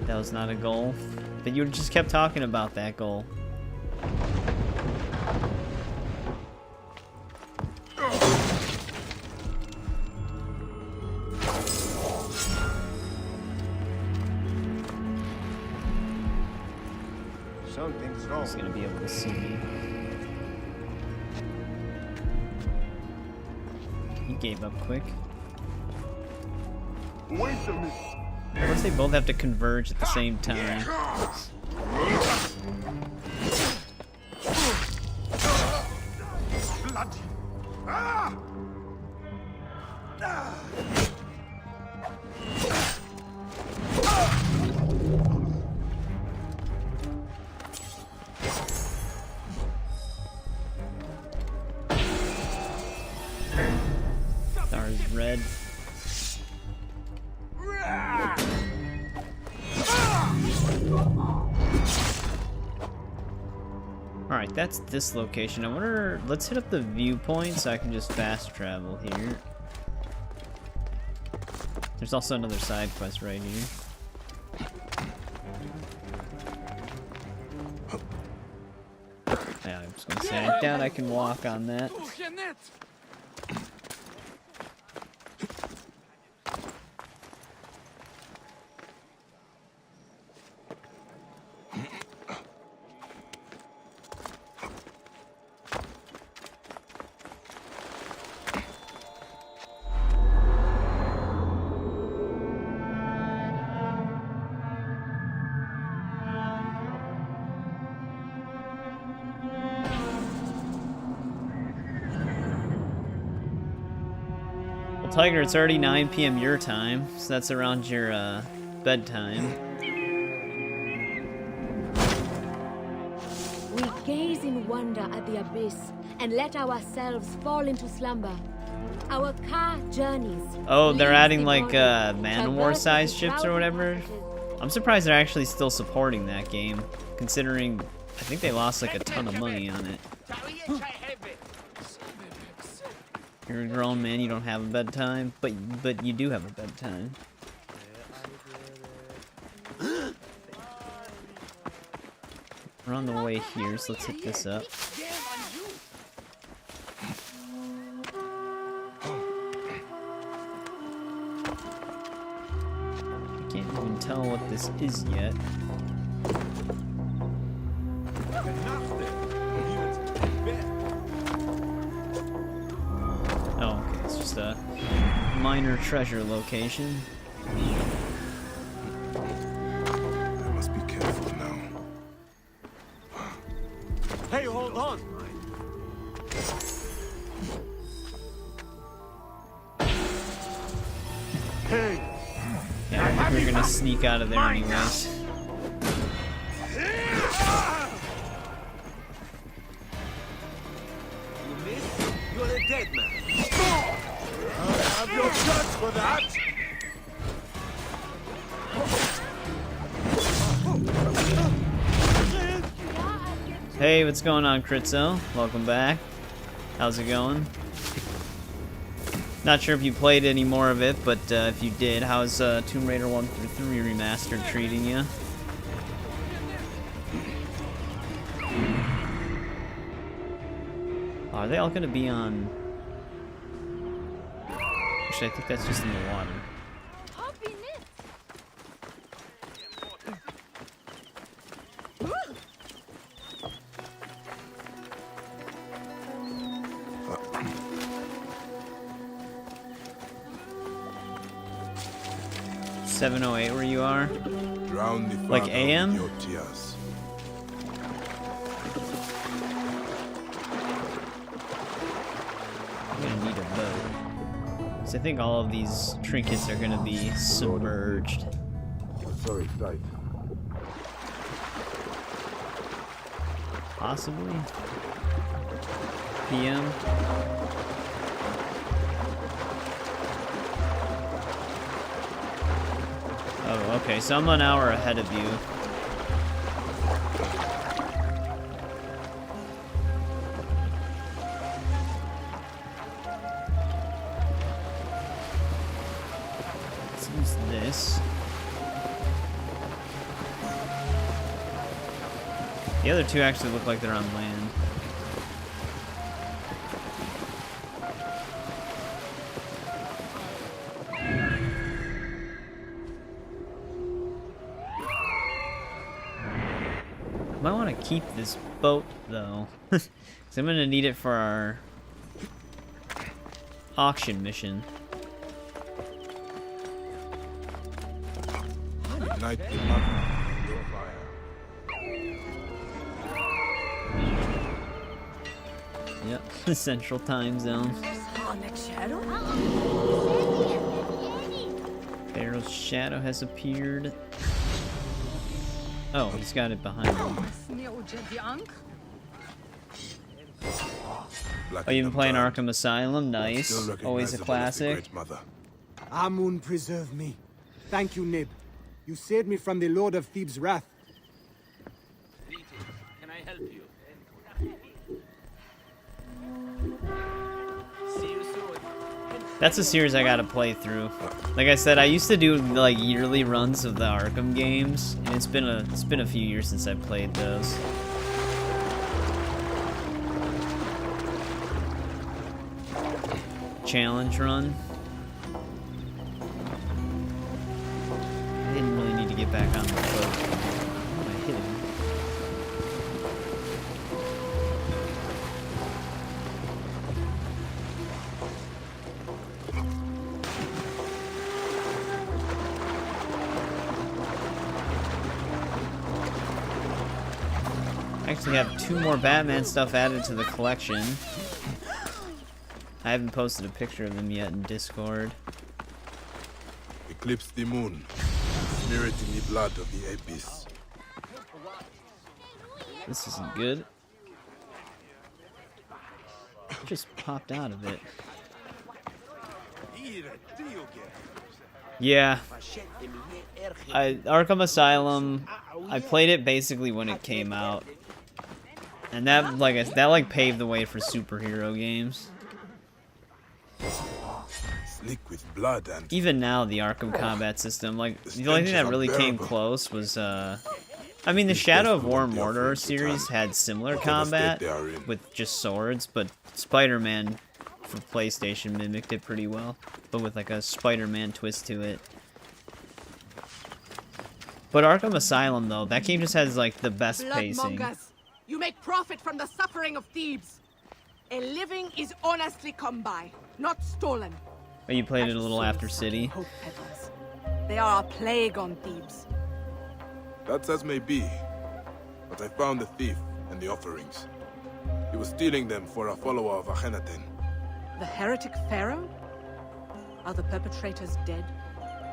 That was not a goal, but you just kept talking about that goal. Something's wrong. He's gonna be able to see me. He gave up quick. Wait a minute. Of course, they both have to converge at the same time. Bloody. Ah! Star's red. Alright, that's this location. I wonder, let's hit up the viewpoint so I can just fast travel here. There's also another side quest right here. Yeah, I was gonna say, I doubt I can walk on that. Tiger, it's already 9 p.m. your time, so that's around your bedtime. We gaze in wonder at the abyss and let ourselves fall into slumber. Our car journeys. Oh, they're adding like Man-of-War-sized ships or whatever. I'm surprised they're actually still supporting that game, considering I think they lost like a ton of money on it. You're a grown man, you don't have a bedtime, but you do have a bedtime. We're on the way here, so let's hit this up. I can't even tell what this is yet. Oh, okay, it's just a minor treasure location. I must be careful now. Hey, hold on. Hey. Yeah, I think we're gonna sneak out of there anyways. You miss? You're a dead man. I'll have your guts for that. Hey, what's going on, Critzo? Welcome back. How's it going? Not sure if you played any more of it, but if you did, how's Tomb Raider 1 through 3 Remastered treating you? Are they all gonna be on... Actually, I think that's just in the water. 7:08 where you are? Drown the Like father AM? with your tears. I'm gonna need a boat. So I think all of these trinkets are gonna be submerged. Sorry, tight. Possibly. PM. Oh, okay, so I'm an hour ahead of you. Let's use this. The other two actually look like they're on land. Might want to keep this boat though, because I'm gonna need it for our auction mission. Ignite the magma in your fire. Yep, the Central Time Zone. Pharaoh's shadow has appeared. Oh, he's got it behind him. Oh, you've been playing Arkham Asylum? Nice. Always a classic. Amun preserve me. Thank you, Nib. You saved me from the Lord of Thebes' wrath. Can I help you? That's a series I gotta play through. Like I said, I used to do like yearly runs of the Arkham games, and it's been a few years since I played those. Challenge run. I didn't really need to get back on the boat. I hit him. I actually have 2 more Batman stuff added to the collection. I haven't posted a picture of them yet in Discord. Eclipse the moon. Smear it in the blood of the abyss. This isn't good. It just popped out of it. Yeah. Arkham Asylum, I played it basically when it came out. And that like paved the way for superhero games. Slick with blood and even now, the Arkham combat system, like the only thing that really came close was I mean, the Shadow of War and Mordor series had similar combat with just swords, but Spider-Man for PlayStation mimicked it pretty well, but with like a Spider-Man twist to it. But Arkham Asylum, though, that game just has like the best pacing. Bloodmongers, you make profit from the suffering of Thebes. A living is honestly come by, not stolen. Oh, you played it a little after City. Hope peddlers. They are a plague on Thebes. that's as may be. But I found the thief and the offerings. He was stealing them for a follower of Akhenaten. The heretic pharaoh? Are the perpetrators dead?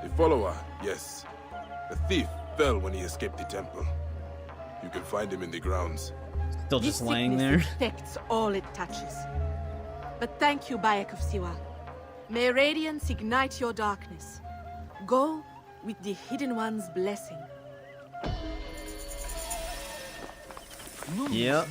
The follower, yes. The thief fell when he escaped the temple. You can find him in the grounds. Still just This laying sickness there. infects all it touches. But thank you, Bayek of Siwa. May radiance ignite your darkness. Go with the Hidden One's blessing. Yep.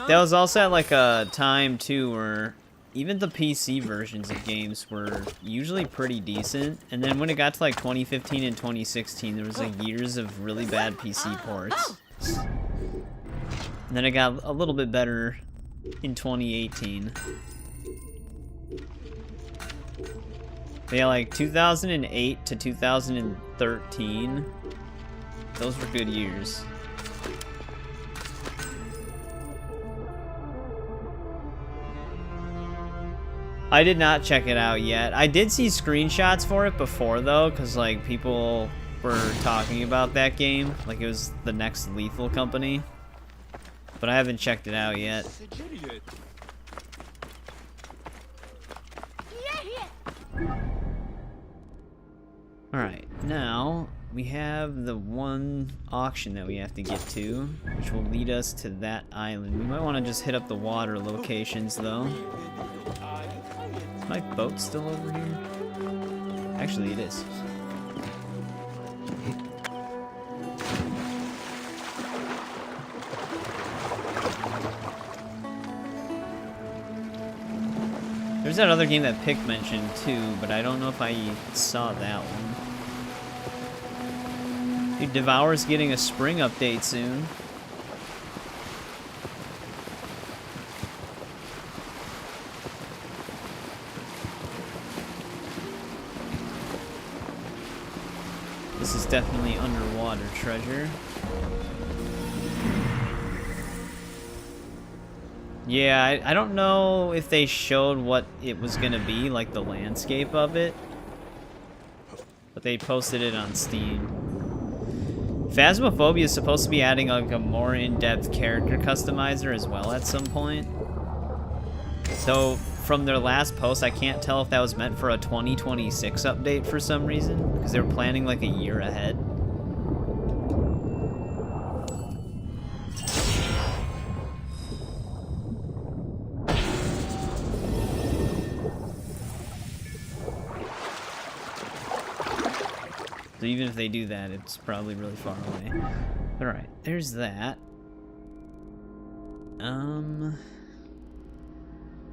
That was also at like a time too where even the PC versions of games were usually pretty decent, and then when it got to like 2015 and 2016, there was like years of really bad PC ports. And then it got a little bit better in 2018. But yeah, like 2008 to 2013, those were good years. I did not check it out yet. I did see screenshots for it before though, because like people were talking about that game, like it was the next Lethal Company. But I haven't checked it out yet. Alright, now we have the one auction that we have to get to, which will lead us to that island. We might want to just hit up the water locations though. Is my boat still over here? Actually, it is. There's that other game that Pick mentioned too, but I don't know if I saw that one. Dude, Devour's getting a spring update soon. This is definitely underwater treasure. Yeah, I don't know if they showed what it was gonna be, like the landscape of it. But they posted it on Steam. Phasmophobia is supposed to be adding like a more in-depth character customizer as well at some point. So from their last post, I can't tell if that was meant for a 2026 update for some reason, because they were planning like a year ahead. So even if they do that, it's probably really far away. Alright, there's that.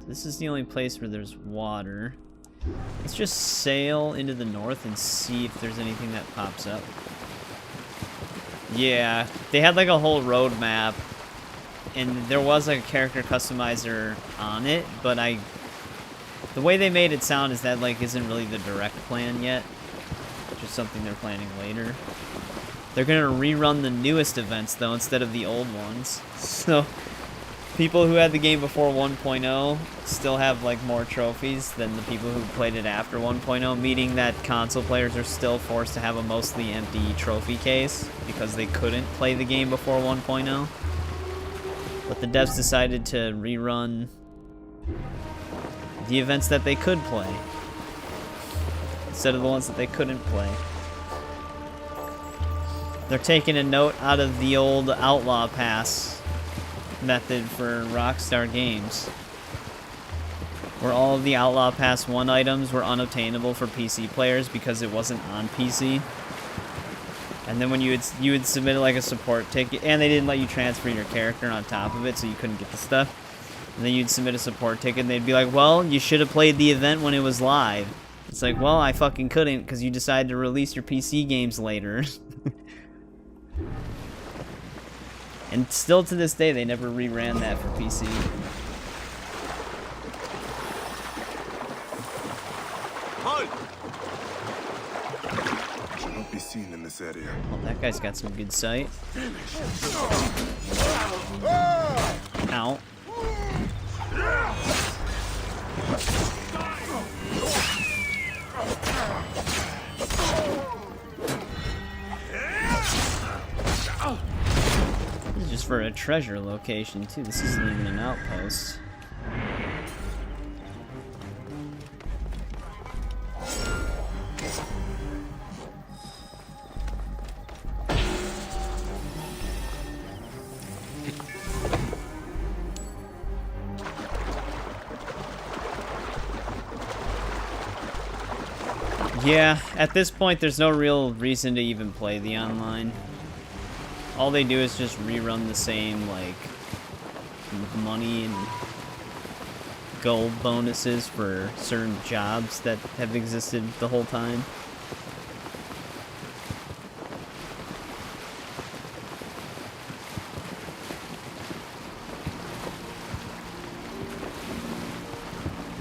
This is the only place where there's water. Let's just sail into the north and see if there's anything that pops up. Yeah, they had like a whole road map, and there was like a character customizer on it, but the way they made it sound is that like isn't really the direct plan yet. Just something they're planning later. They're gonna rerun the newest events though instead of the old ones. So people who had the game before 1.0 still have like more trophies than the people who played it after 1.0, meaning that console players are still forced to have a mostly empty trophy case because they couldn't play the game before 1.0. But the devs decided to rerun the events that they could play instead of the ones that they couldn't play. They're taking a note out of the old Outlaw Pass method for Rockstar Games, where all of the Outlaw Pass 1 items were unobtainable for PC players because it wasn't on PC. And then when you would submit like a support ticket, and they didn't let you transfer your character on top of it, so you couldn't get the stuff. And then you'd submit a support ticket, and they'd be like, well, you should have played the event when it was live. It's like, well, I fucking couldn't because you decided to release your PC games later. And still to this day, they never reran that for PC. Should not be seen in this area. Well, that guy's got some good sight. Ow. This is just for a treasure location, too. This isn't even an outpost. Yeah, at this point, there's no real reason to even play the online. All they do is just rerun the same, like, money and gold bonuses for certain jobs that have existed the whole time.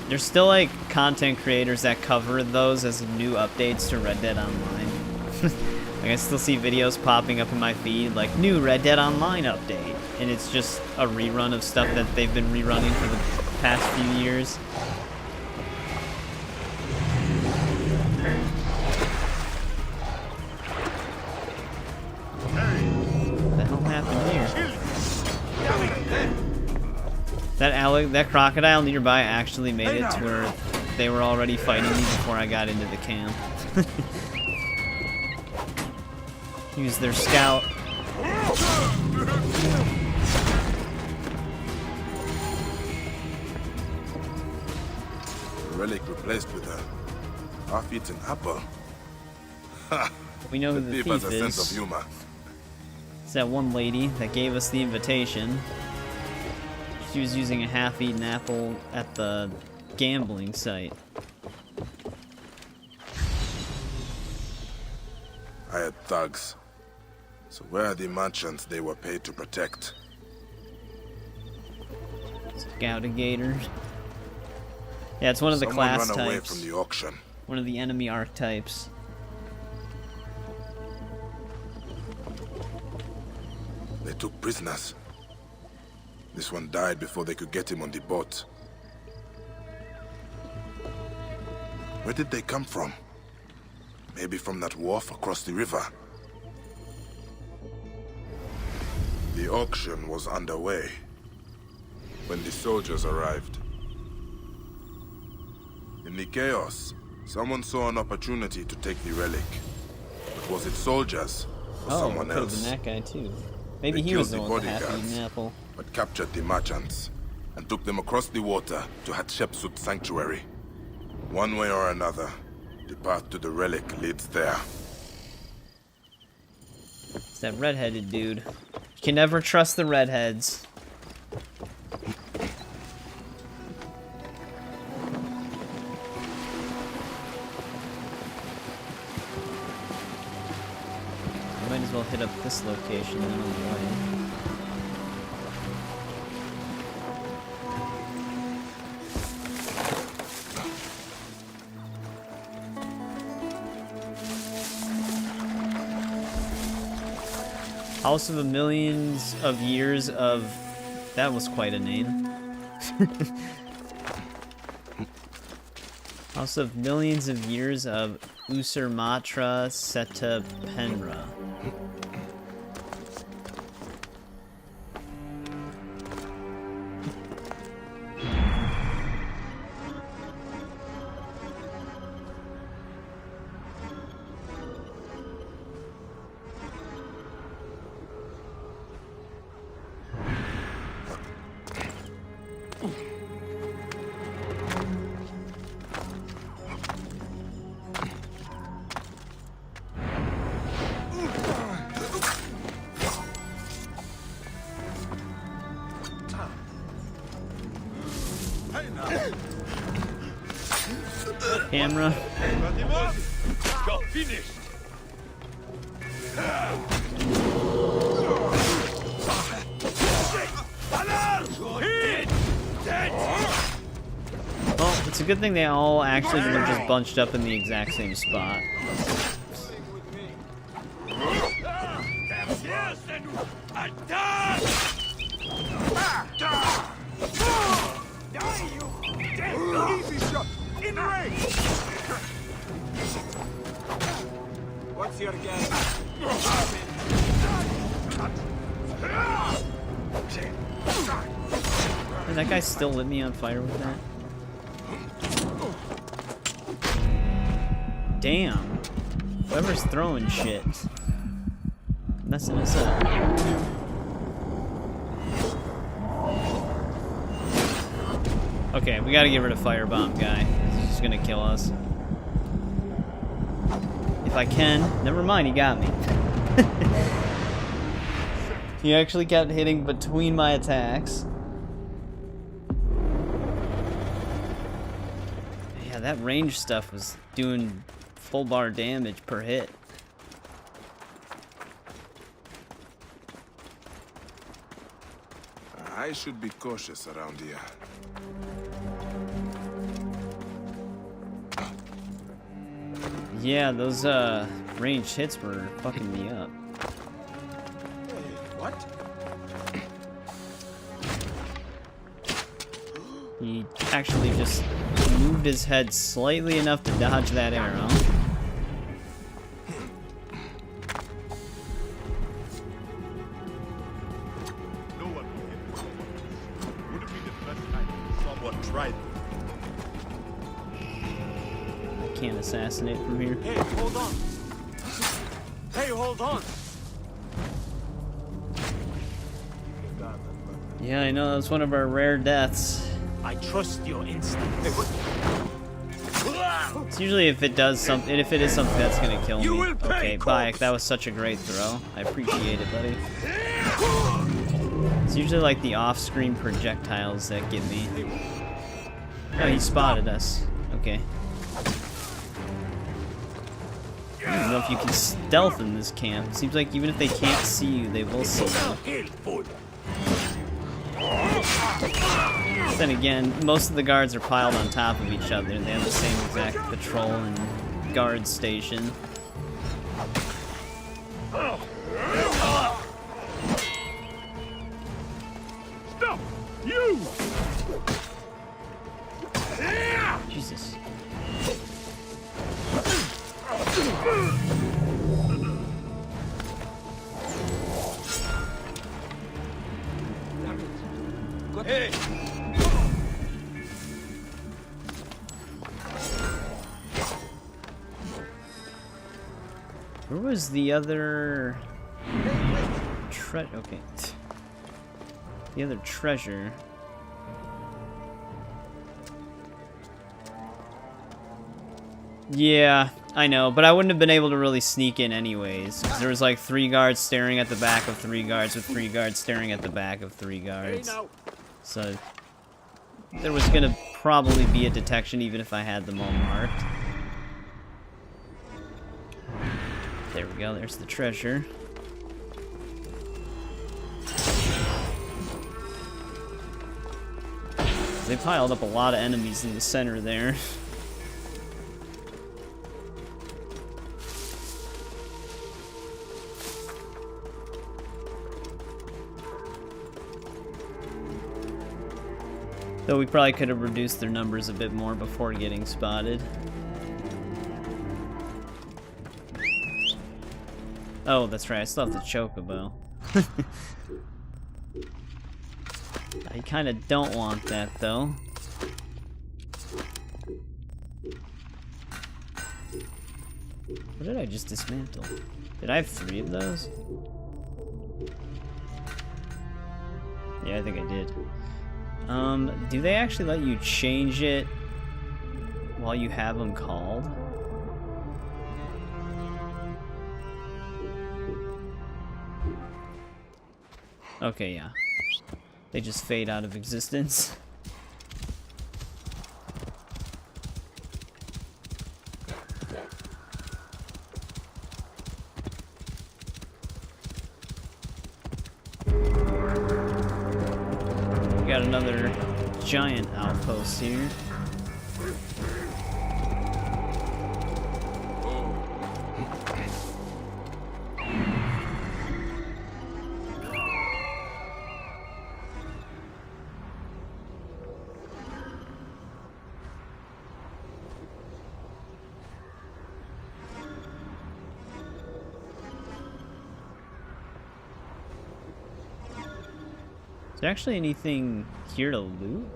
There's still, like, content creators that cover those as new updates to Red Dead Online. Like, I still see videos popping up in my feed, like, new Red Dead Online update. And it's just a rerun of stuff that they've been rerunning for the past few years. What the hell happened here? That crocodile nearby actually made it to where they were already fighting me before I got into the camp. He was their scout. A relic replaced with a half-eaten apple. Ha! We know who the thief has a is. sense of humor. It's that one lady that gave us the invitation. She was using a half-eaten apple at the gambling site. I had thugs. So where are the merchants they were paid to protect? Scoutigators. Yeah, it's one of the Someone class ran away types. from the auction. One of the enemy archetypes. They took prisoners. This one died before they could get him on the boat. Where did they come from? Maybe from that wharf across the river. The auction was underway when the soldiers arrived. In the chaos, someone saw an opportunity to take the relic. But was it soldiers or someone it could have else? been that guy too. Maybe They he was killed the the one with the bodyguards. half-eaten apple. But captured the merchants and took them across the water to Hatshepsut Sanctuary. One way or another, the path to the relic leads there. It's that redheaded dude. You can never trust the redheads. I might as well hit up this location then on the way. House of a Millions of Years of... That was quite a name. House of Millions of Years of Usurmatra Seta Penra. Camera. Got finished. Well, it's a good thing they all actually were just bunched up in the exact same spot. In range. What's your game? Is that guy still lit me on fire with that? Damn. Whoever's throwing shit. Messing us up. Okay, we gotta get rid of Firebomb guy. He's just gonna kill us. If I can. Never mind, he got me. He actually kept hitting between my attacks. Yeah, that range stuff was doing full bar damage per hit. I should be cautious around here. Yeah, those ranged hits were fucking me up. What? He actually just moved his head slightly enough to dodge that arrow. No one will hit me. Would it be the first time someone tried? I can't assassinate from here. Hey, hold on. Hey, hold on. Yeah, I know, that's one of our rare deaths. I trust your instinct. It's usually if it does something, if it is something that's gonna kill me. You will pay, Okay, Bayek, that was such a great throw. I appreciate it, buddy. It's usually like the off-screen projectiles that get me. Oh, he spotted us. Okay. I don't know if you can stealth in this camp. It seems like even if they can't see you, they will see you. Then again, most of the guards are piled on top of each other. They have the same exact patrol and guard station. Stop! You! Jesus. Where was the other... Okay. The other treasure. Yeah, I know, but I wouldn't have been able to really sneak in anyways. Because there was like 3 guards staring at the back of 3 guards with 3 guards staring at the back of 3 guards. So there was gonna probably be a detection even if I had them all marked. There we go, there's the treasure. They piled up a lot of enemies in the center there. Though we probably could have reduced their numbers a bit more before getting spotted. Oh, that's right, I still have the chocobo. I kind of don't want that, though. What did I just dismantle? Did I have 3 of those? Yeah, I think I did. Do they actually let you change it while you have them called? Okay, yeah. They just fade out of existence. We got another giant outpost here. Is there actually anything here to loot?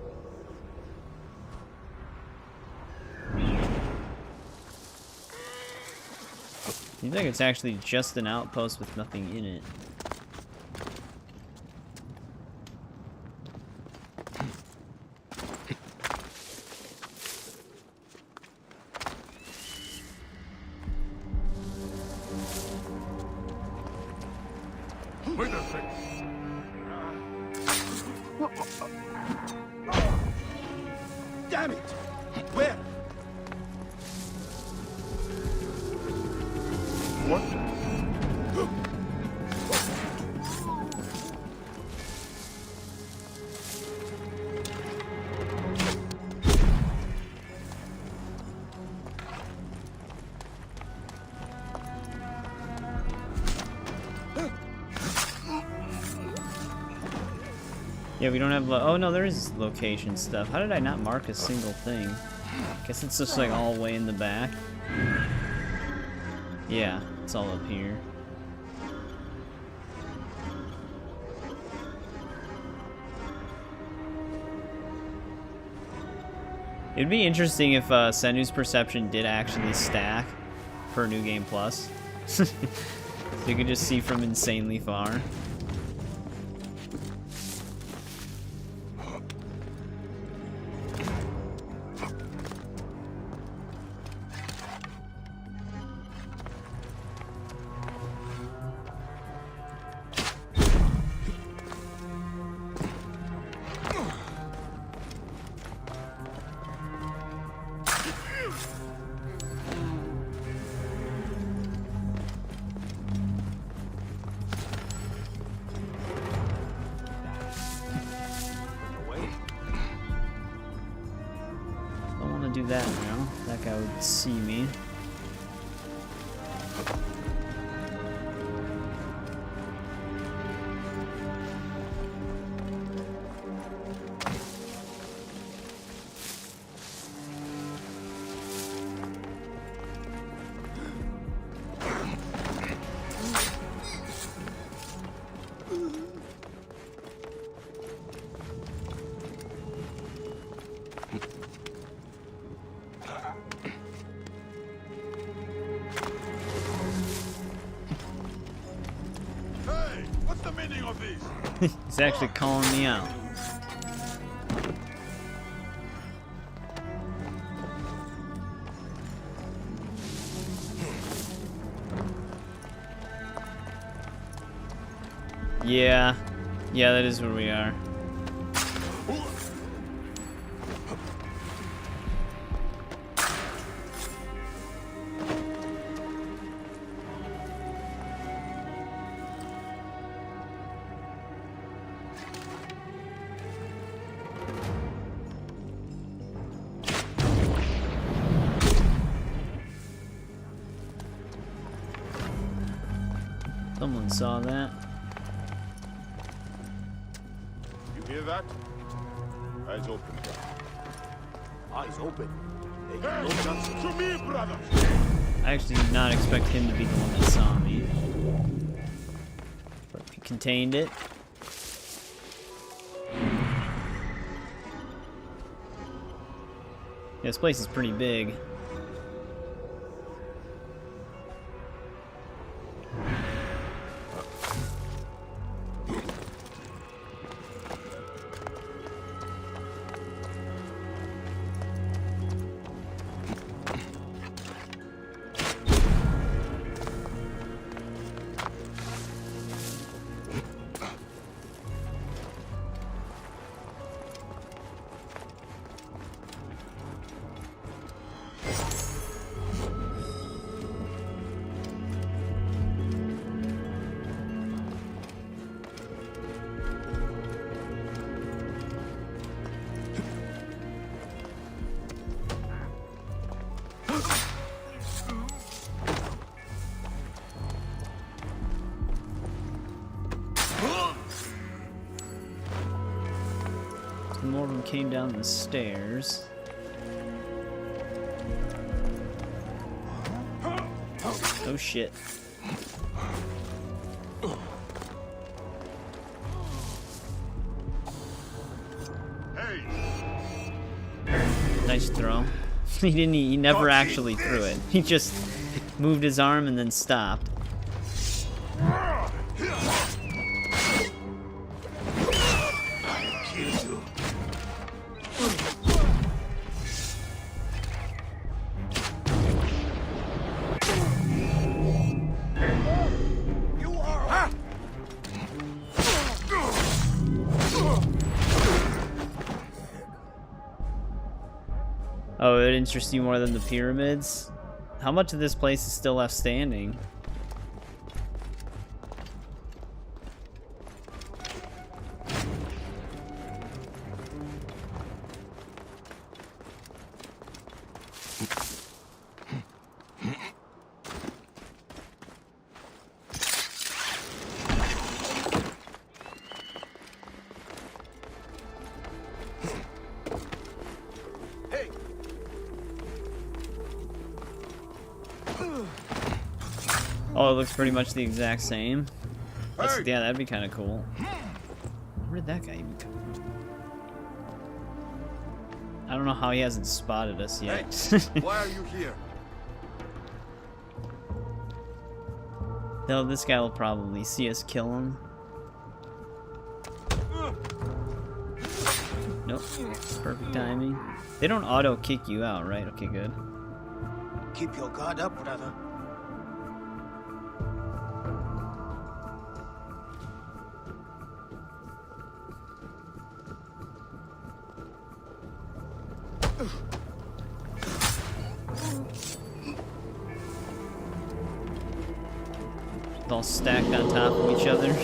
Seems like it's actually just an outpost with nothing in it. Wait a second. Damn it! Where? What? Yeah, we don't have... oh, no, there is location stuff. How did I not mark a single thing? Guess it's just, like, all the way in the back. Yeah, it's all up here. It'd be interesting if Senu's perception did actually stack for New Game Plus. So you could just see from insanely far. Do that now. That guy would see me. He's actually calling me out. Yeah. Yeah, that is where we are. Someone saw that. You hear that? Eyes open. Eyes open. Hey, no chance to me, brother. I actually did not expect him to be the one that saw me. But he contained it. Yeah, this place is pretty big. More of them came down the stairs. Oh shit. Nice throw. He never actually threw it. He just moved his arm and then stopped. Oh, it interests you more than the pyramids? How much of this place is still left standing? Oh, it looks pretty much the exact same. Yeah, that'd be kind of cool. Where did that guy even come from? I don't know how he hasn't spotted us yet. Hey, why are you here? No, this guy will probably see us kill him. Nope. Perfect timing. They don't auto kick you out, right? Okay, good. Keep your guard up, brother. All stacked on top of each other.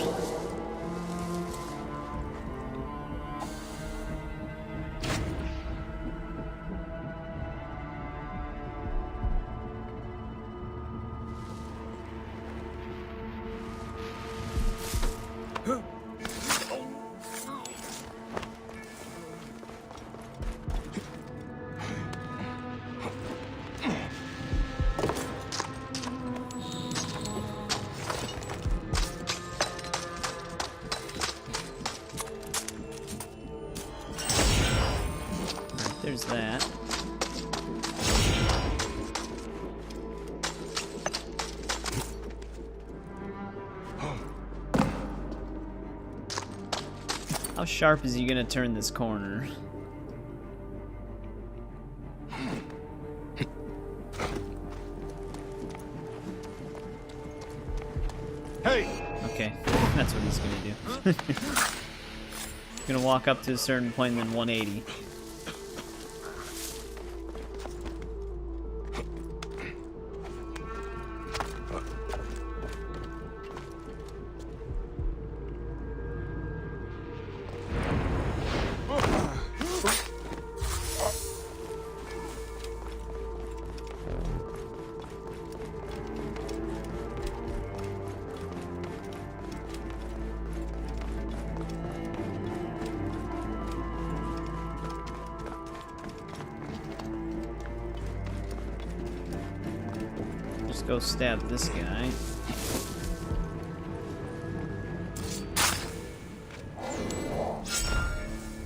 There's that. How sharp is he gonna turn this corner? Hey! Okay, that's what he's gonna do. Gonna walk up to a certain point and then 180. Just go stab this guy.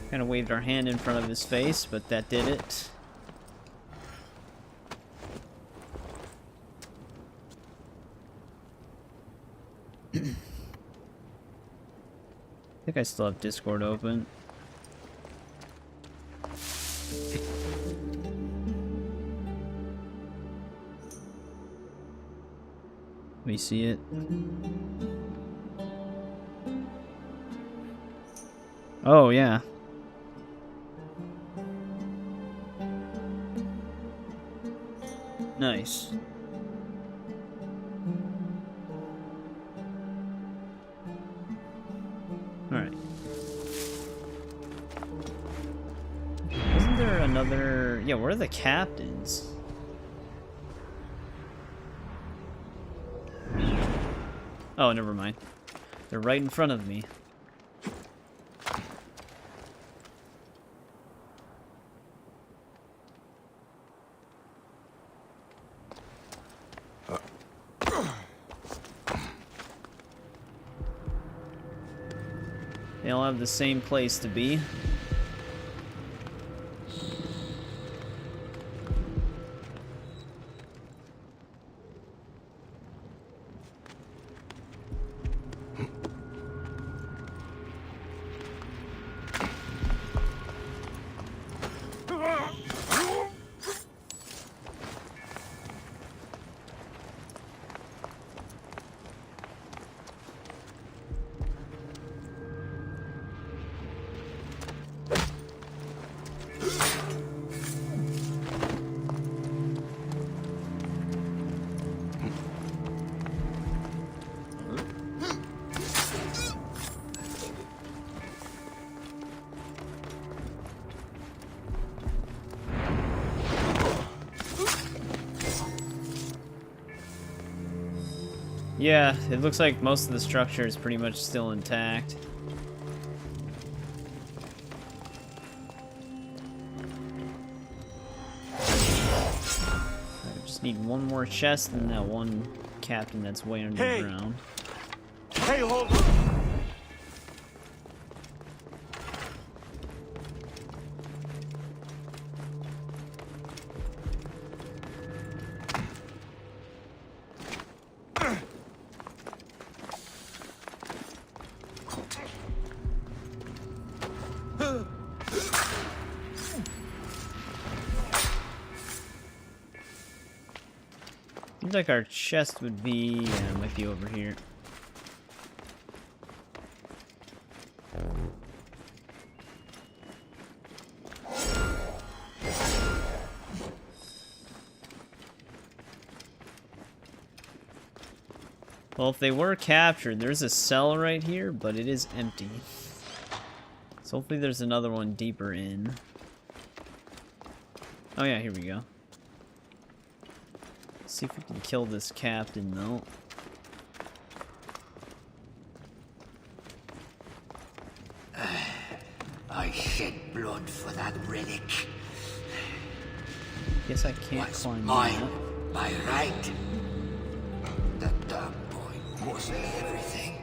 Kind of waved our hand in front of his face, but that did it. I think I still have Discord open. Let me see it. Oh, yeah. Nice. Alright. Isn't there another... Yeah, where are the captains? Oh, never mind. They're right in front of me. They all have the same place to be. Yeah, it looks like most of the structure is pretty much still intact. I just need one more chest and that one captain that's way underground. Hey, hold Seems like our chest would be, yeah, it might be over here. Well, if they were captured, there's a cell right here, but it is empty. So hopefully there's another one deeper in. Oh yeah, here we go. Let's see if we can kill this captain, though. I shed blood for that relic. Guess I can't climb mine, that. by right. The dark boy was everything.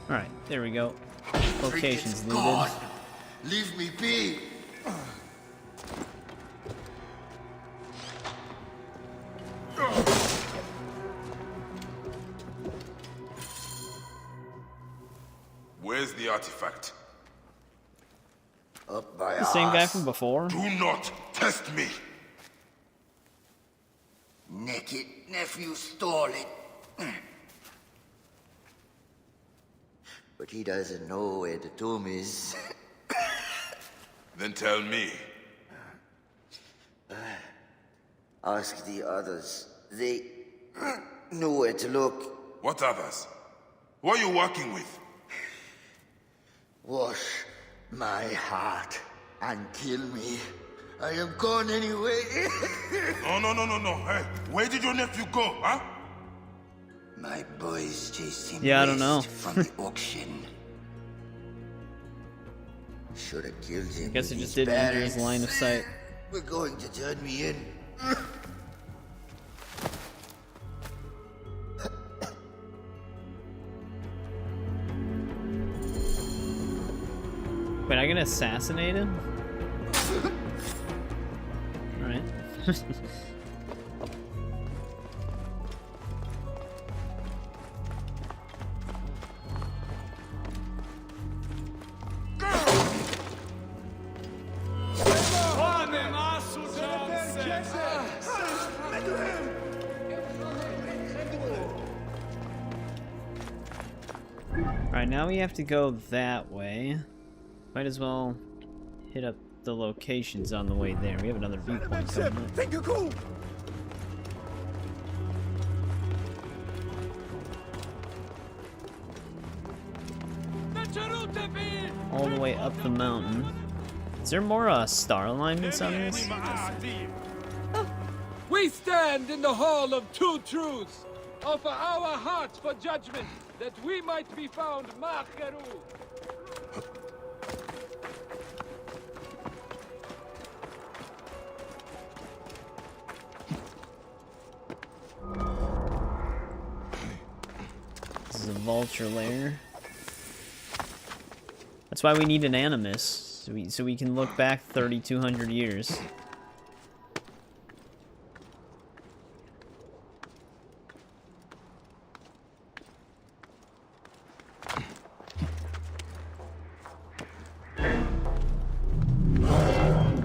Alright, there we go. Locations needed. God, leave me be. Where's the artifact? Up by The same guy us. from before? Do not test me! Naked nephew stole it. But he doesn't know where the tomb is. Then tell me. Ask the others. They know where to look. What others? Who are you working with? Wash my heart and kill me. I am gone anyway. No. Hey, where did your nephew go, huh? My boys chased him Yeah, I don't know. west from the auction. Should have killed him. I guess with it just his didn't enter his parents. line of sight. We're going to turn me in. Wait, I can assassinate him? Alright. Alright, now we have to go that way. Might as well hit up the locations on the way there. We have another viewpoint coming up. Think you're cool? All the way up the mountain. Is there more star alignments on this? We stand in the hall of two truths. Offer our hearts for judgment, that we might be found Macheru. This is a vulture lair. That's why we need an animus, so we can look back 3,200 years.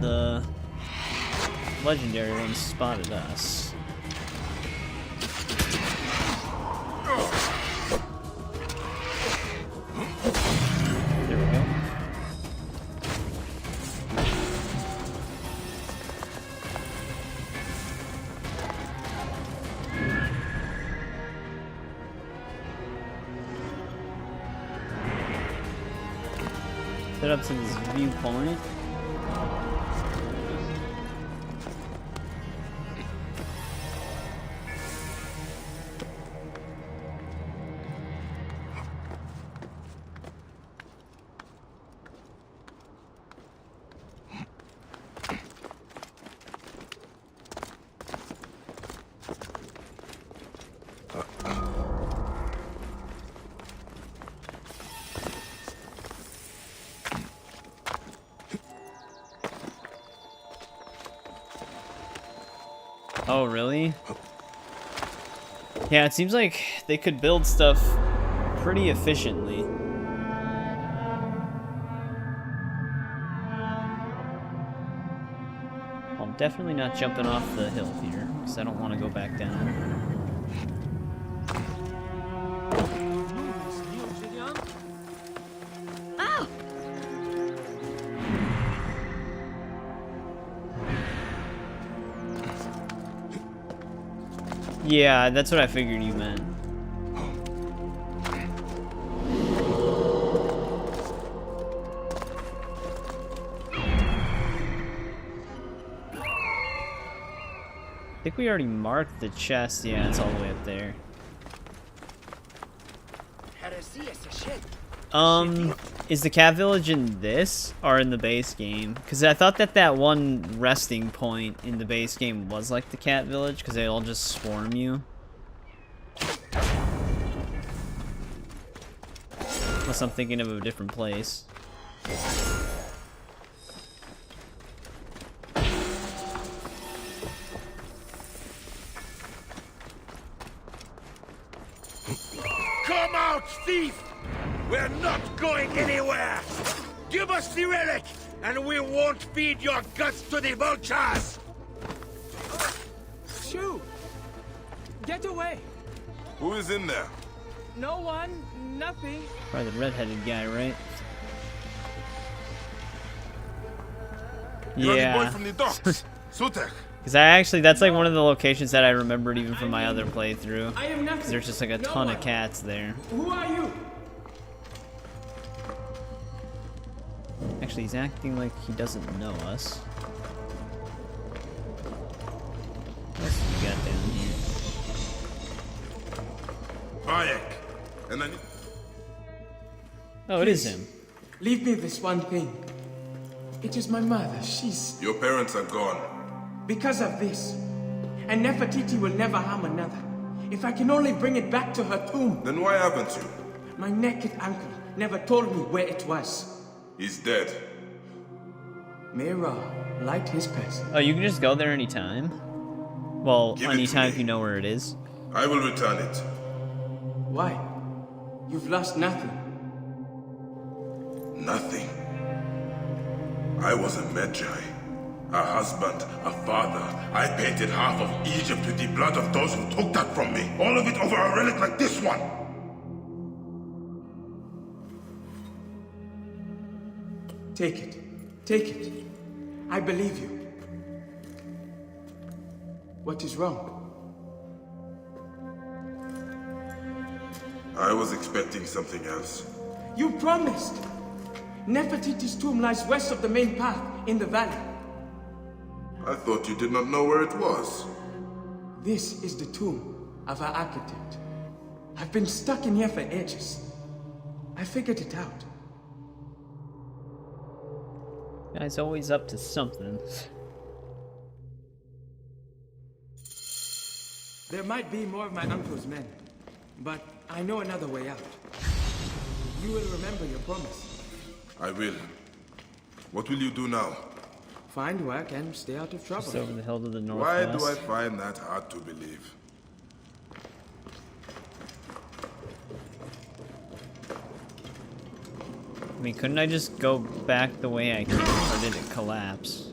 The legendary one spotted us. There we go. Set up to this viewpoint. Oh, really? Yeah, it seems like they could build stuff pretty efficiently. Well, I'm definitely not jumping off the hill here, because I don't want to go back down. Oh! Yeah, that's what I figured you meant. I think we already marked the chest. Yeah, it's all the way up there. Is the cat village in this or in the base game? Because I thought that one resting point in the base game was like the cat village, because they all just swarm you. Unless I'm thinking of a different place. Come out, thief! We're not going anywhere! Give us the relic, and we won't feed your guts to the vultures! Shoo! Get away! Who is in there? No one, nothing. Probably the redheaded guy, right? You're the boy Yeah. from the docks. Sutek. Because that's like one of the locations that I remembered even from my other playthrough. I am nothing. Because there's just like a ton of cats there. Who are you? Actually, he's acting like he doesn't know us. What else do we got down here? Bayek. And then... Oh, it is him. Leave me this one thing. It is my mother. She's... Your parents are gone. Because of this. And Nefertiti will never harm another. If I can only bring it back to her tomb. Then why haven't you? My naked uncle never told me where it was. He's dead. May Ra light his path. Oh, you can just go there anytime? Well, Give it to anytime me. if you know where it is. I will return it. Why? You've lost nothing. Nothing. I was a Magi. A husband, a father. I painted half of Egypt with the blood of those who took that from me. All of it over a relic like this one. Take it. Take it. I believe you. What is wrong? I was expecting something else. You promised! Nefertiti's tomb lies west of the main path, in the valley. I thought you did not know where it was. This is the tomb of our architect. I've been stuck in here for ages. I figured it out. Guy's always up to something. There might be more of my uncle's men, but I know another way out. You will remember your promise. I will. What will you do now? Find work and stay out of trouble. Just over the hill to the Why northwest. do I find that hard to believe? I mean, couldn't I just go back the way I came, or did it collapse?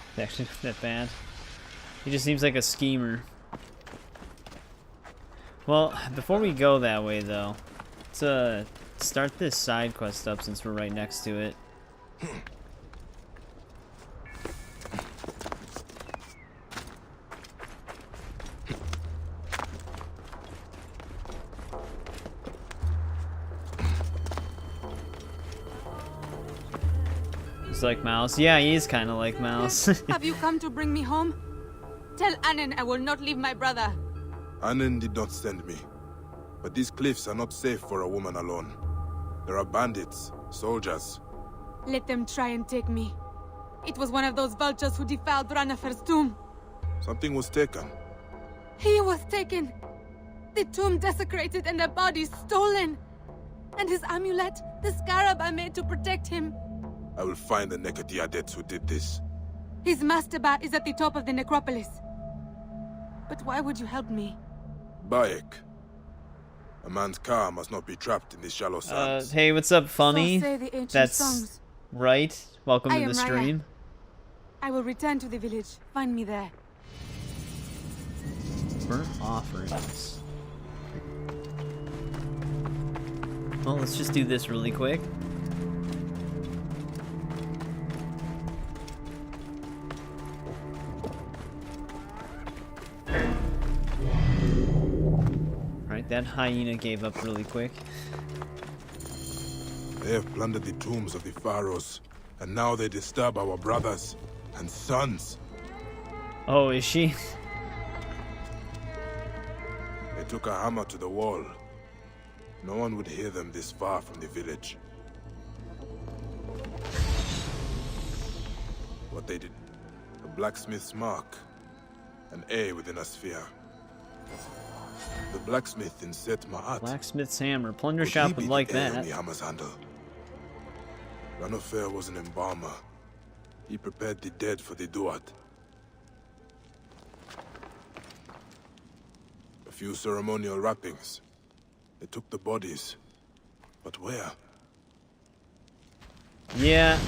It's actually not that bad. He just seems like a schemer. Well, before we go that way, though, let's start this side quest up since we're right next to it. He's like Mouse. Yeah, he is kind of like Mouse. Have you come to bring me home? Tell Annen I will not leave my brother. Annen did not send me. But these cliffs are not safe for a woman alone. There are bandits, soldiers. Let them try and take me. It was one of those vultures who defiled Ranafer's tomb. Something was taken. He was taken. The tomb desecrated and the body stolen. And his amulet, the scarab I made to protect him. I will find the Nekati adepts who did this. His mastaba is at the top of the necropolis. But why would you help me? Bayek. A man's car must not be trapped in these shallow sands. Hey, what's up, funny? So say the ancient That's songs. right. Welcome I to am the Raya. stream. I will return to the village. Find me there. Burnt offerings. Well, let's just do this really quick. Alright, that hyena gave up really quick. They have plundered the tombs of the Pharaohs, and now they disturb our brothers and sons. Oh, is she? They took a hammer to the wall. No one would hear them this far from the village. What they did, a blacksmith's mark, an A within a sphere. The blacksmith in Set Ma'at. Blacksmith's hammer. Plunder shop would like that. On the hammer's handle. Ranofer was an embalmer. He prepared the dead for the Duat. A few ceremonial wrappings. They took the bodies. But where? Yeah.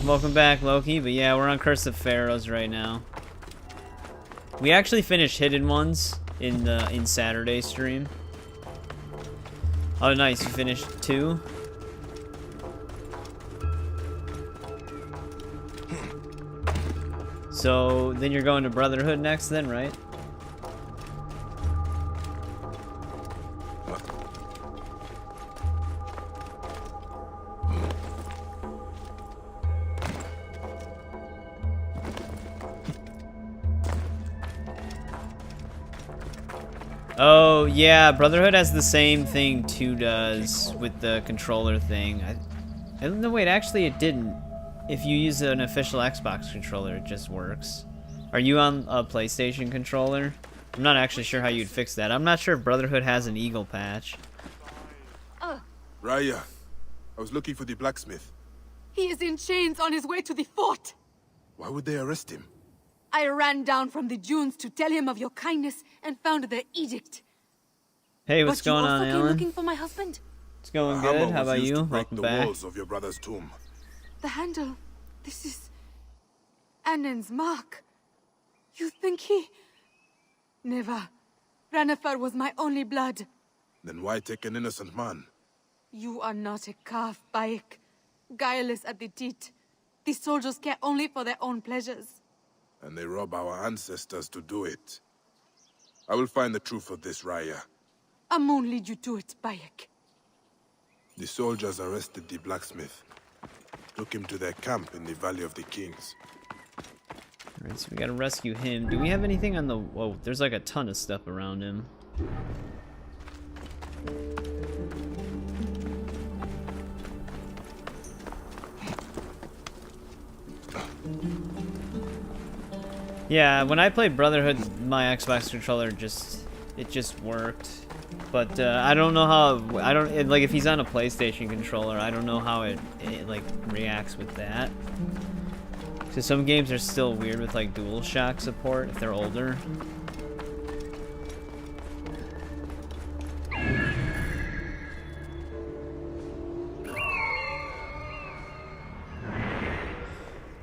Welcome back, Loki. But yeah, we're on Curse of Pharaohs right now. We actually finished Hidden Ones in Saturday's stream. Oh, nice. You finished 2? So then you're going to Brotherhood next then, right? Oh, yeah, Brotherhood has the same thing 2 does with the controller thing. I don't know, wait, actually it didn't. If you use an official Xbox controller, it just works. Are you on a PlayStation controller? I'm not actually sure how you'd fix that. I'm not sure if Brotherhood has an Eagle patch. Raya, I was looking for the blacksmith. He is in chains on his way to the fort. Why would they arrest him? I ran down from the dunes to tell him of your kindness and found the edict. Hey, what's going on, But you also Alan? came looking for my husband? It's going The hammer good. How was about used you? to break Welcome the back. walls of your brother's tomb. The handle. This is Annen's mark. You think he... Never. Ranifer was my only blood. Then why take an innocent man? You are not a calf, Bayek. Guileless at the teeth. These soldiers care only for their own pleasures. And they rob our ancestors to do it. I will find the truth of this, Raya. Amun lead you to it, Bayek. The soldiers arrested the blacksmith. Took him to their camp in the Valley of the Kings. Alright, so we gotta rescue him. Do we have anything on the... Whoa, there's like a ton of stuff around him. Yeah, when I played Brotherhood, my Xbox controller it just worked. But I don't know how, like if he's on a PlayStation controller, I don't know how it like reacts with that. So some games are still weird with like DualShock support if they're older.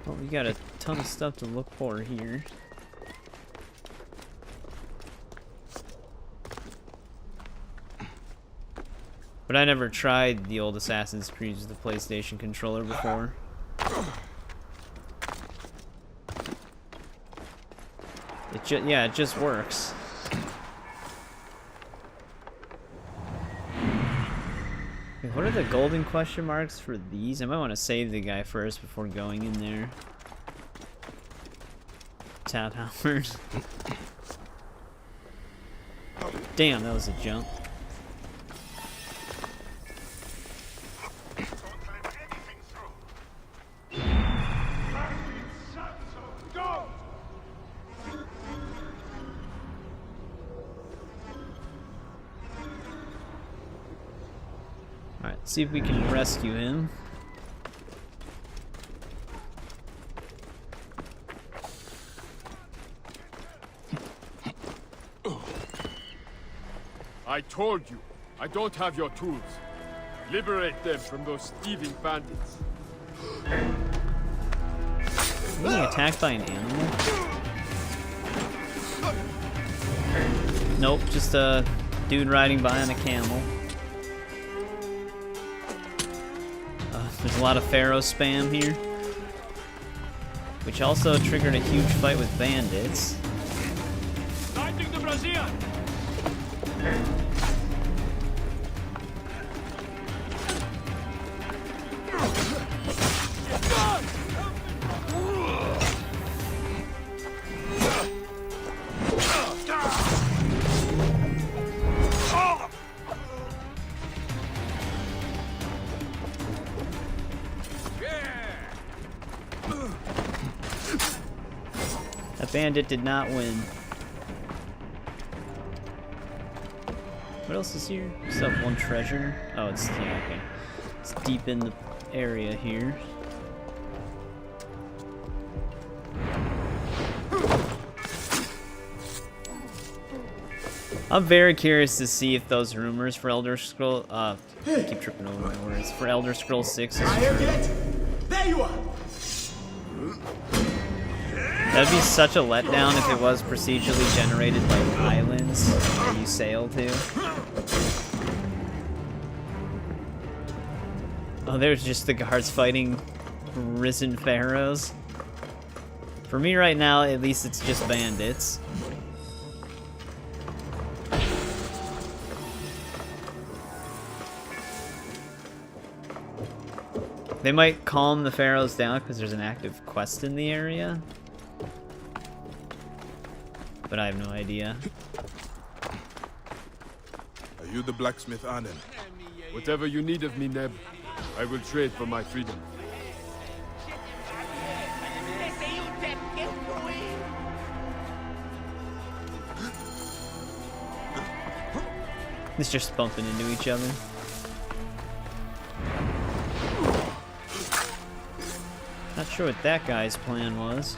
Well, we got a ton of stuff to look for here. But I never tried the old Assassin's Creed with the PlayStation controller before. Yeah, it just works. Wait, what are the golden question marks for these? I might want to save the guy first before going in there. Tad Howard. Damn, that was a jump. Alright, see if we can rescue him. I told you, I don't have your tools. Liberate them from those thieving bandits. Being attacked by an animal? Nope, just a dude riding by on a camel. There's a lot of Pharaoh spam here, which also triggered a huge fight with bandits. Lighting the Brazilian! That bandit did not win. What else is here? Still have one treasure. Oh, it's yeah, okay. It's deep in the area here. I'm very curious to see if those rumors for Elder Scroll I keep tripping over my words. For Elder Scrolls 6 is true. There you are. That'd be such a letdown if it was procedurally generated like islands that you sail to. Oh, there's just the guards fighting risen pharaohs. For me right now, at least it's just bandits. They might calm the pharaohs down because there's an active quest in the area. But I have no idea. Are you the blacksmith Arnen? Whatever you need of me, Neb, I will trade for my freedom. It's just bumping into each other. Not sure what that guy's plan was.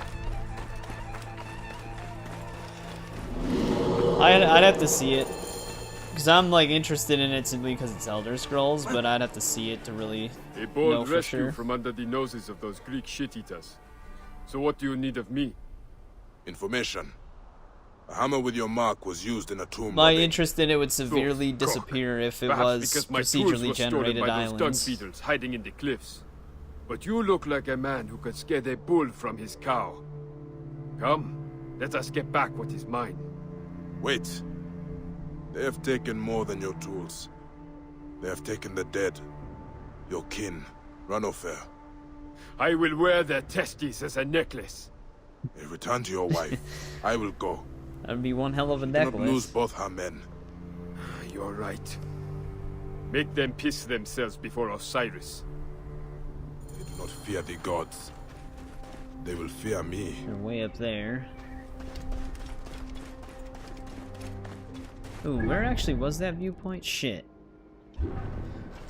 I'd have to see it. Because I'm like interested in it simply because it's Elder Scrolls, but I'd have to see it to really A know bold for rescue sure. from under the noses of those Greek shit-eaters. So what do you need of me? Information. A hammer with your mark was used in a tomb. My robbing. interest in it would severely disappear if it was because my tools procedurally were stolen generated by those dung islands. beetles hiding in the cliffs. But you look like a man who could scare the bull from his cow. Come, let us get back what is mine. Wait. They have taken more than your tools. They have taken the dead. Your kin. Ranofair. I will wear their testes as a necklace. Return to your wife. I will go. That'd be one hell of a Do not necklace. lose both her men. You're right. Make them piss themselves before Osiris. They do not fear the gods. They will fear me. They're way up there. Ooh, where actually was that viewpoint? Shit.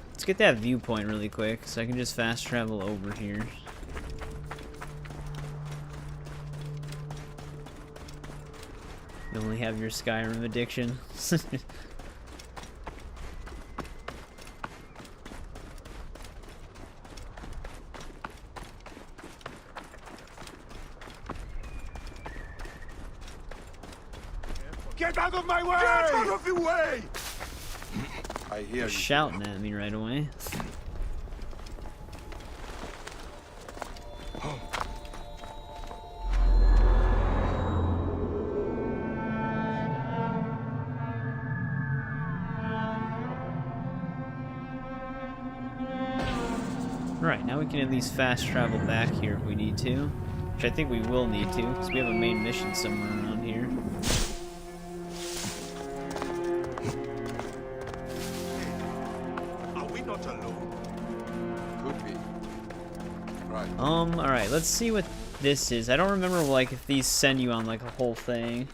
Let's get that viewpoint really quick, so I can just fast travel over here. You only have your Skyrim addiction. Get out of my way! Get out of the way! I hear You're you. shouting at me right away. Right, now we can at least fast travel back here if we need to. Which I think we will need to, because we have a main mission somewhere around here. Are we not alone? Could be. Right. Alright, let's see what this is. I don't remember, like, if these send you on, like, a whole thing.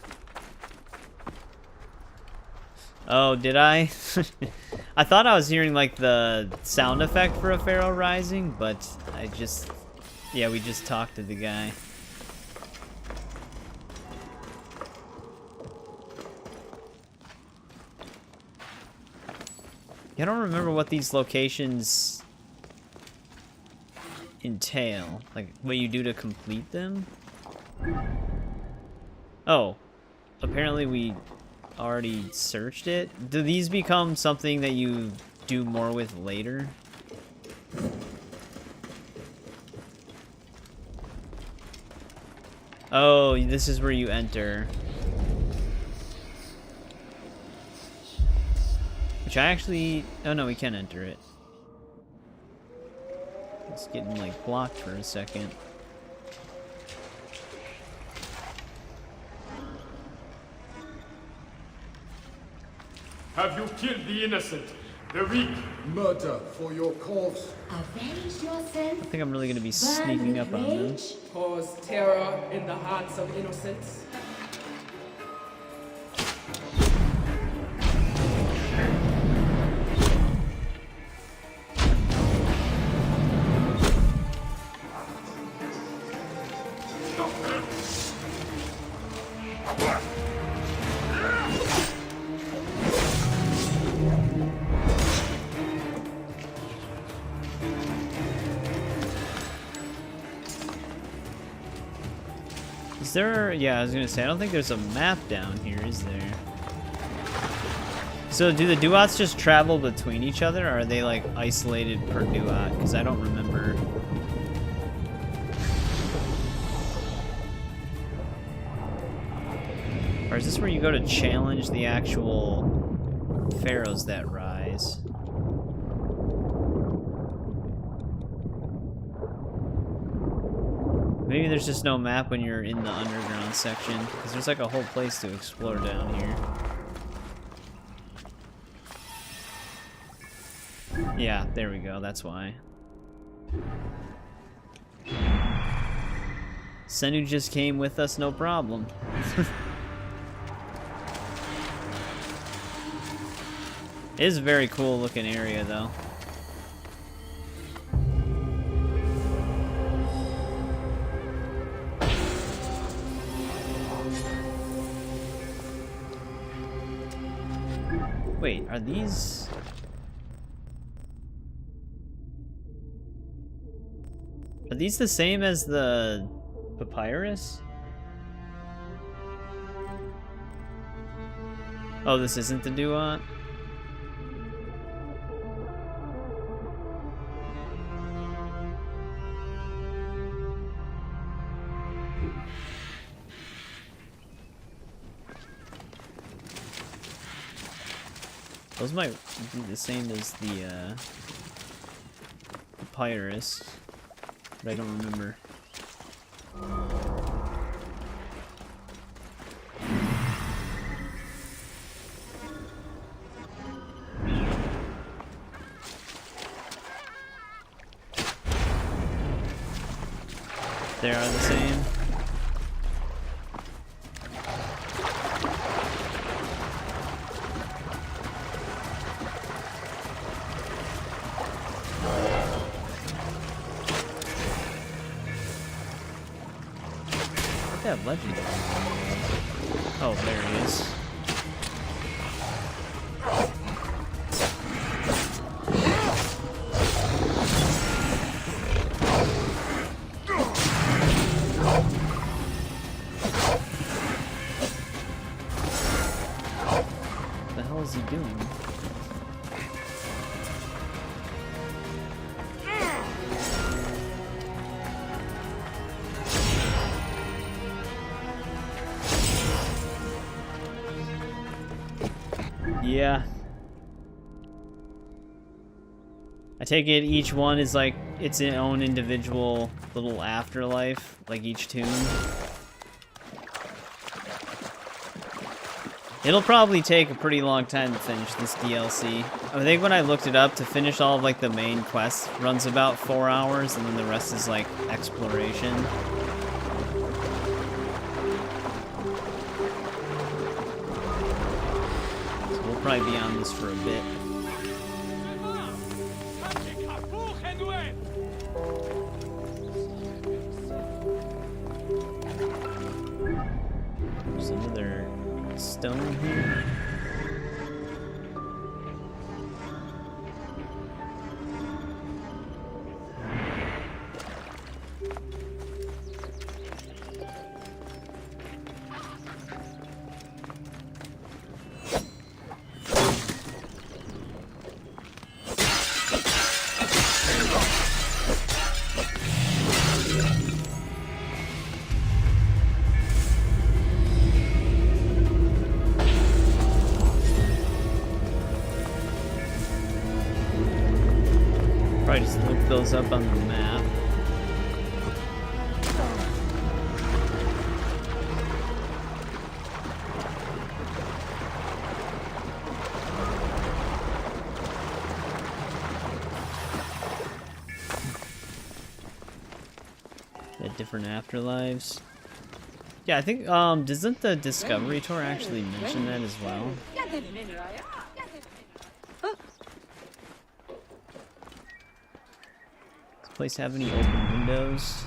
Oh, did I? I thought I was hearing, like, the sound effect for a Pharaoh Rising, but I just... Yeah, we just talked to the guy. I don't remember what these locations entail. Like, what you do to complete them? Oh. Apparently we already searched it. Do these become something that you do more with later? Oh, this is where you enter. Which I actually... Oh no, we can enter it. It's getting, like, blocked for a second. Have you killed the innocent, the weak? Murder for your cause. Avenge I yourself. don't think I'm really going to be sneaking up on them. Cause terror in the hearts of innocents. Is there... Yeah, I was gonna say, I don't think there's a map down here, is there? So do the duats just travel between each other, or are they like isolated per duat? Because I don't remember. Or is this where you go to challenge the actual pharaohs that rise? Maybe there's just no map when you're in the underground section, because there's like a whole place to explore down here. Yeah, there we go, that's why. Senu just came with us, no problem. It is a very cool looking area though. Wait, are these... Are these the same as the papyrus? Oh, this isn't the duat? Those might be the same as the papyrus, but I don't remember. They are the same. That legendary. Oh, there he is. What the hell is he doing? Yeah. I take it each one is like its own individual little afterlife, like each tomb. It'll probably take a pretty long time to finish this DLC. I think when I looked it up, to finish all of like the main quests runs about 4 hours, and then the rest is like exploration. Probably be on this for a bit. There's another stone here. Probably just look those up on the map. The different afterlives. Yeah, I think, doesn't the Discovery Tour actually mention that as well? Place have any open windows?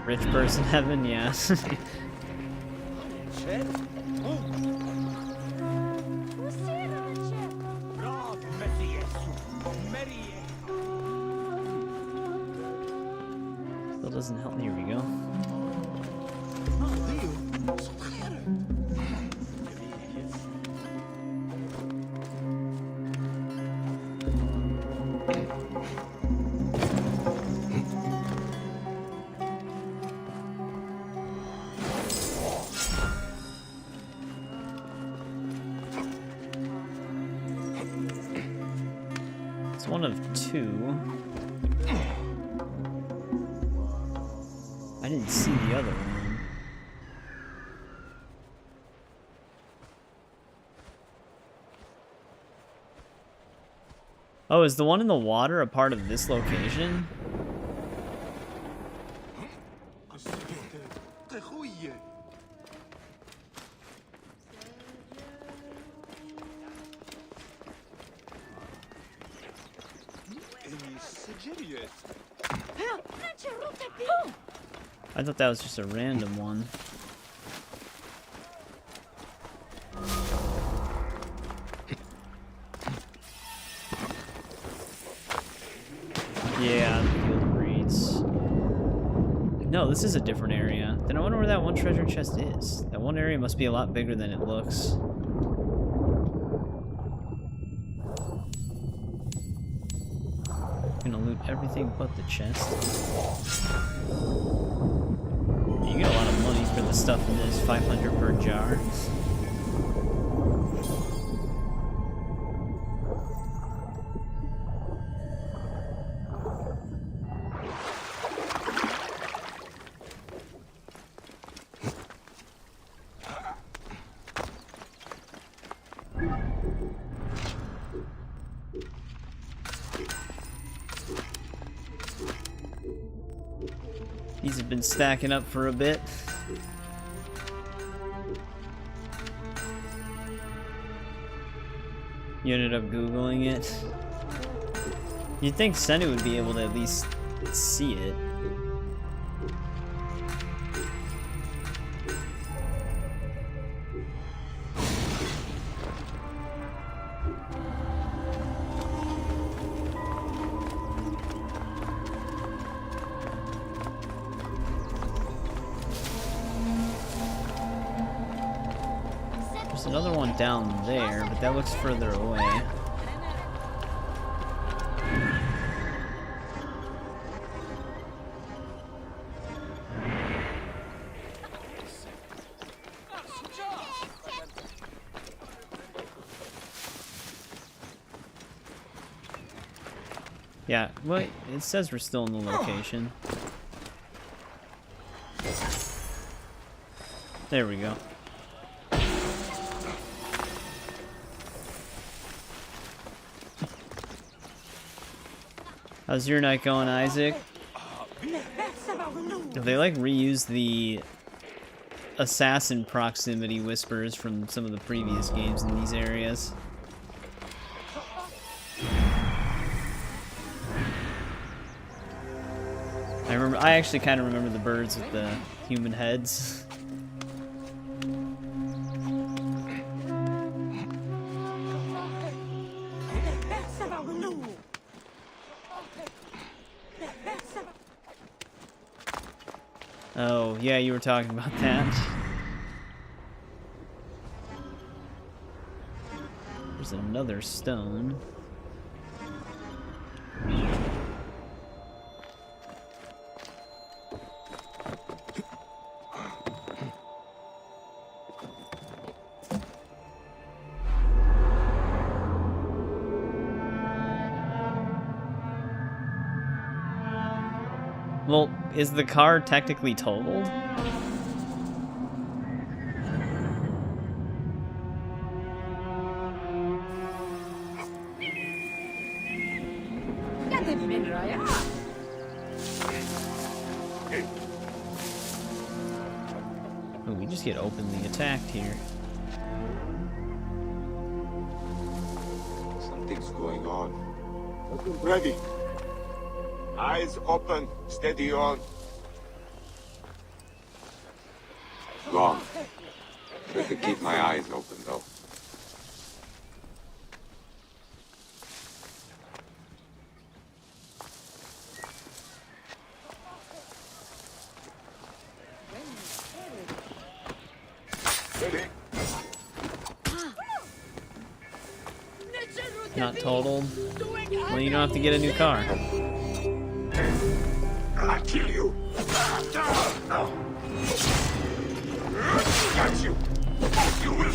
Rich person heaven, yeah. doesn't help. Here we go. It's one of two. I didn't see the other one. Oh, is the one in the water a part of this location? I thought that was just a random one. Yeah, the field breeds. No, this is a different area. Then I wonder where that one treasure chest is. That one area must be a lot bigger than it looks. Gonna loot everything but the chest. You get a lot of money for the stuff in this, 500 per jar. These have been stacking up for a bit. You ended up Googling it. You'd think Senna would be able to at least see it. There's another one down there, but that looks further away. Yeah, well, it says we're still in the location. There we go. How's your night going, Isaac? They like reuse the assassin proximity whispers from some of the previous games in these areas. I actually kind of remember the birds with the human heads. Oh, yeah, you were talking about that. There's another stone. Well, is the car technically totaled? Oh, we just get openly attacked here. Something's going on. Ready. Eyes open, steady on. Gone. Better keep my eyes open, though. Not totaled. Well, you don't have to get a new car. I'll kill you. No. Got you. You will.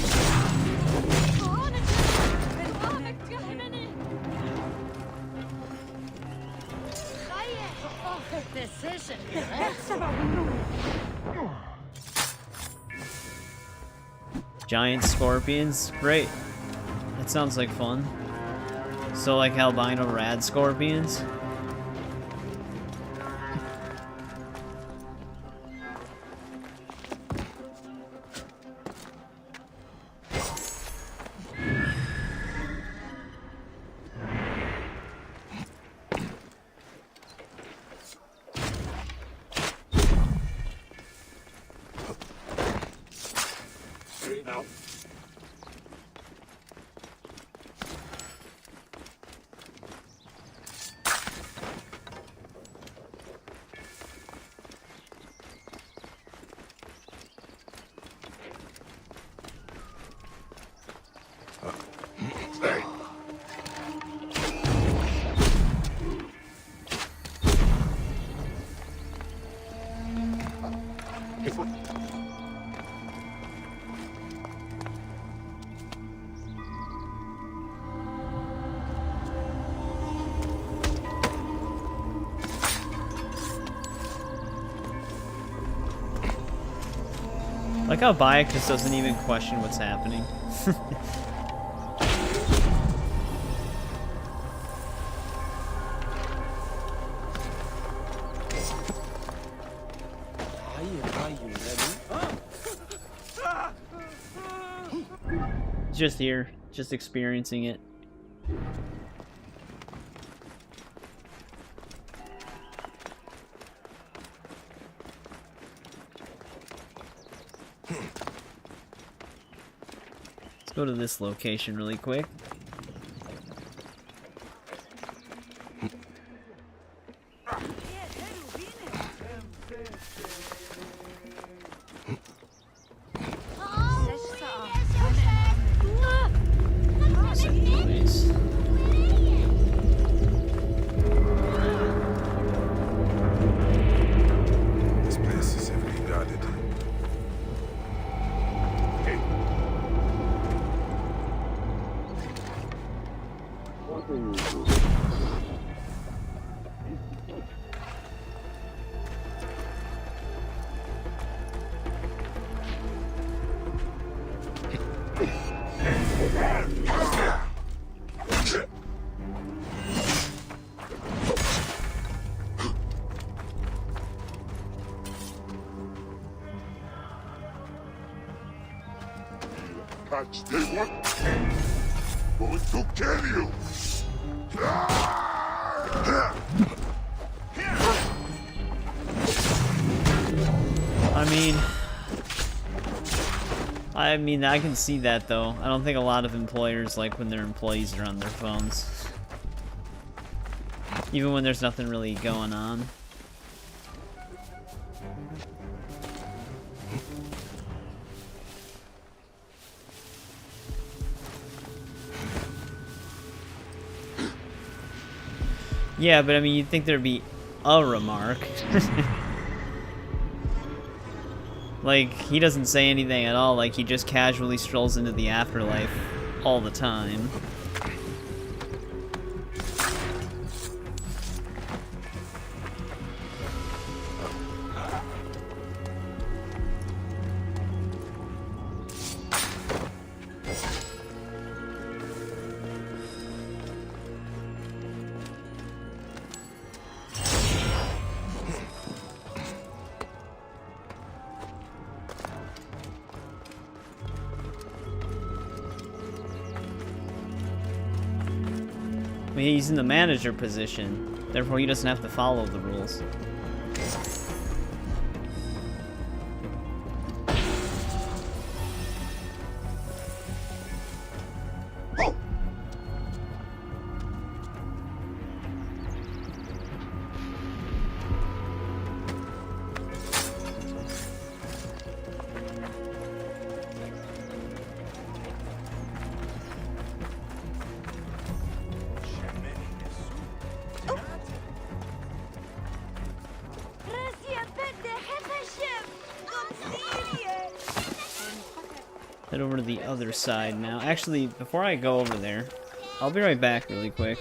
Giant scorpions? Great. That sounds like fun. So like albino rad scorpions? Like how Bayek just doesn't even question what's happening. Just here, just experiencing it. Let's go to this location really quick. This place is heavily guarded. Catch, they want going to kill you. I mean, I can see that though. I don't think a lot of employers like when their employees are on their phones. Even when there's nothing really going on. Yeah, but I mean, you'd think there'd be a remark. Like, he doesn't say anything at all, like he just casually strolls into the afterlife all the time. I mean, he's in the manager position, therefore he doesn't have to follow the rules. Head over to the other side now. Actually, before I go over there, I'll be right back really quick.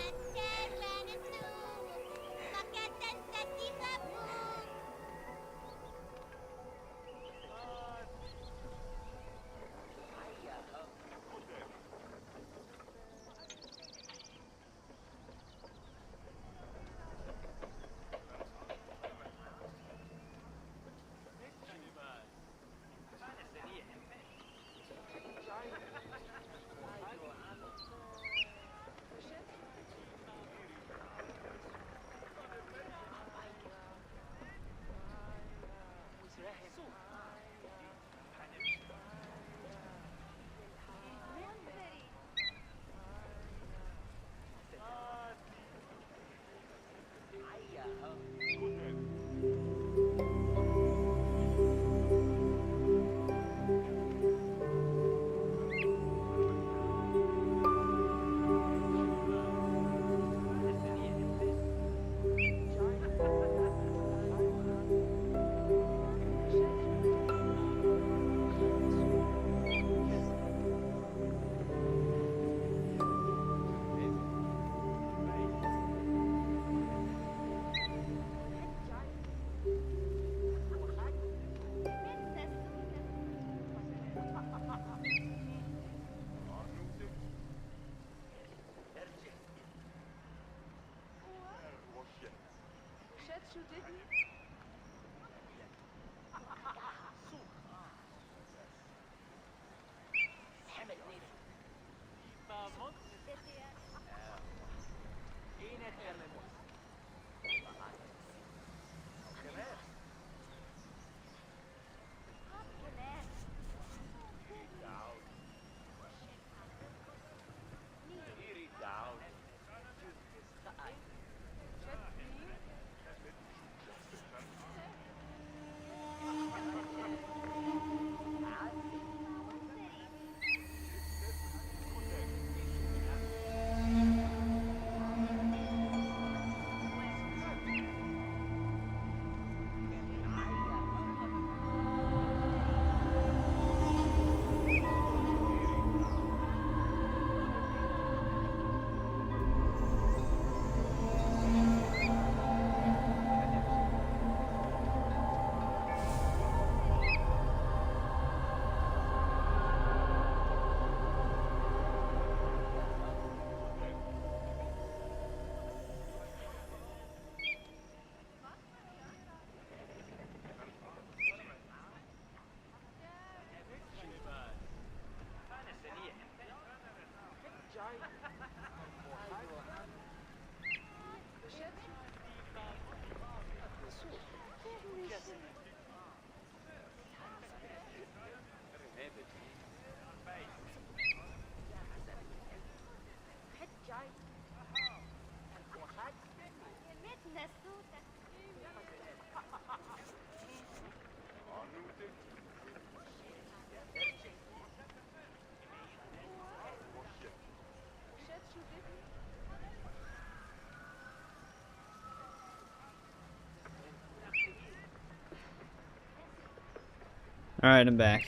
Alright, I'm back.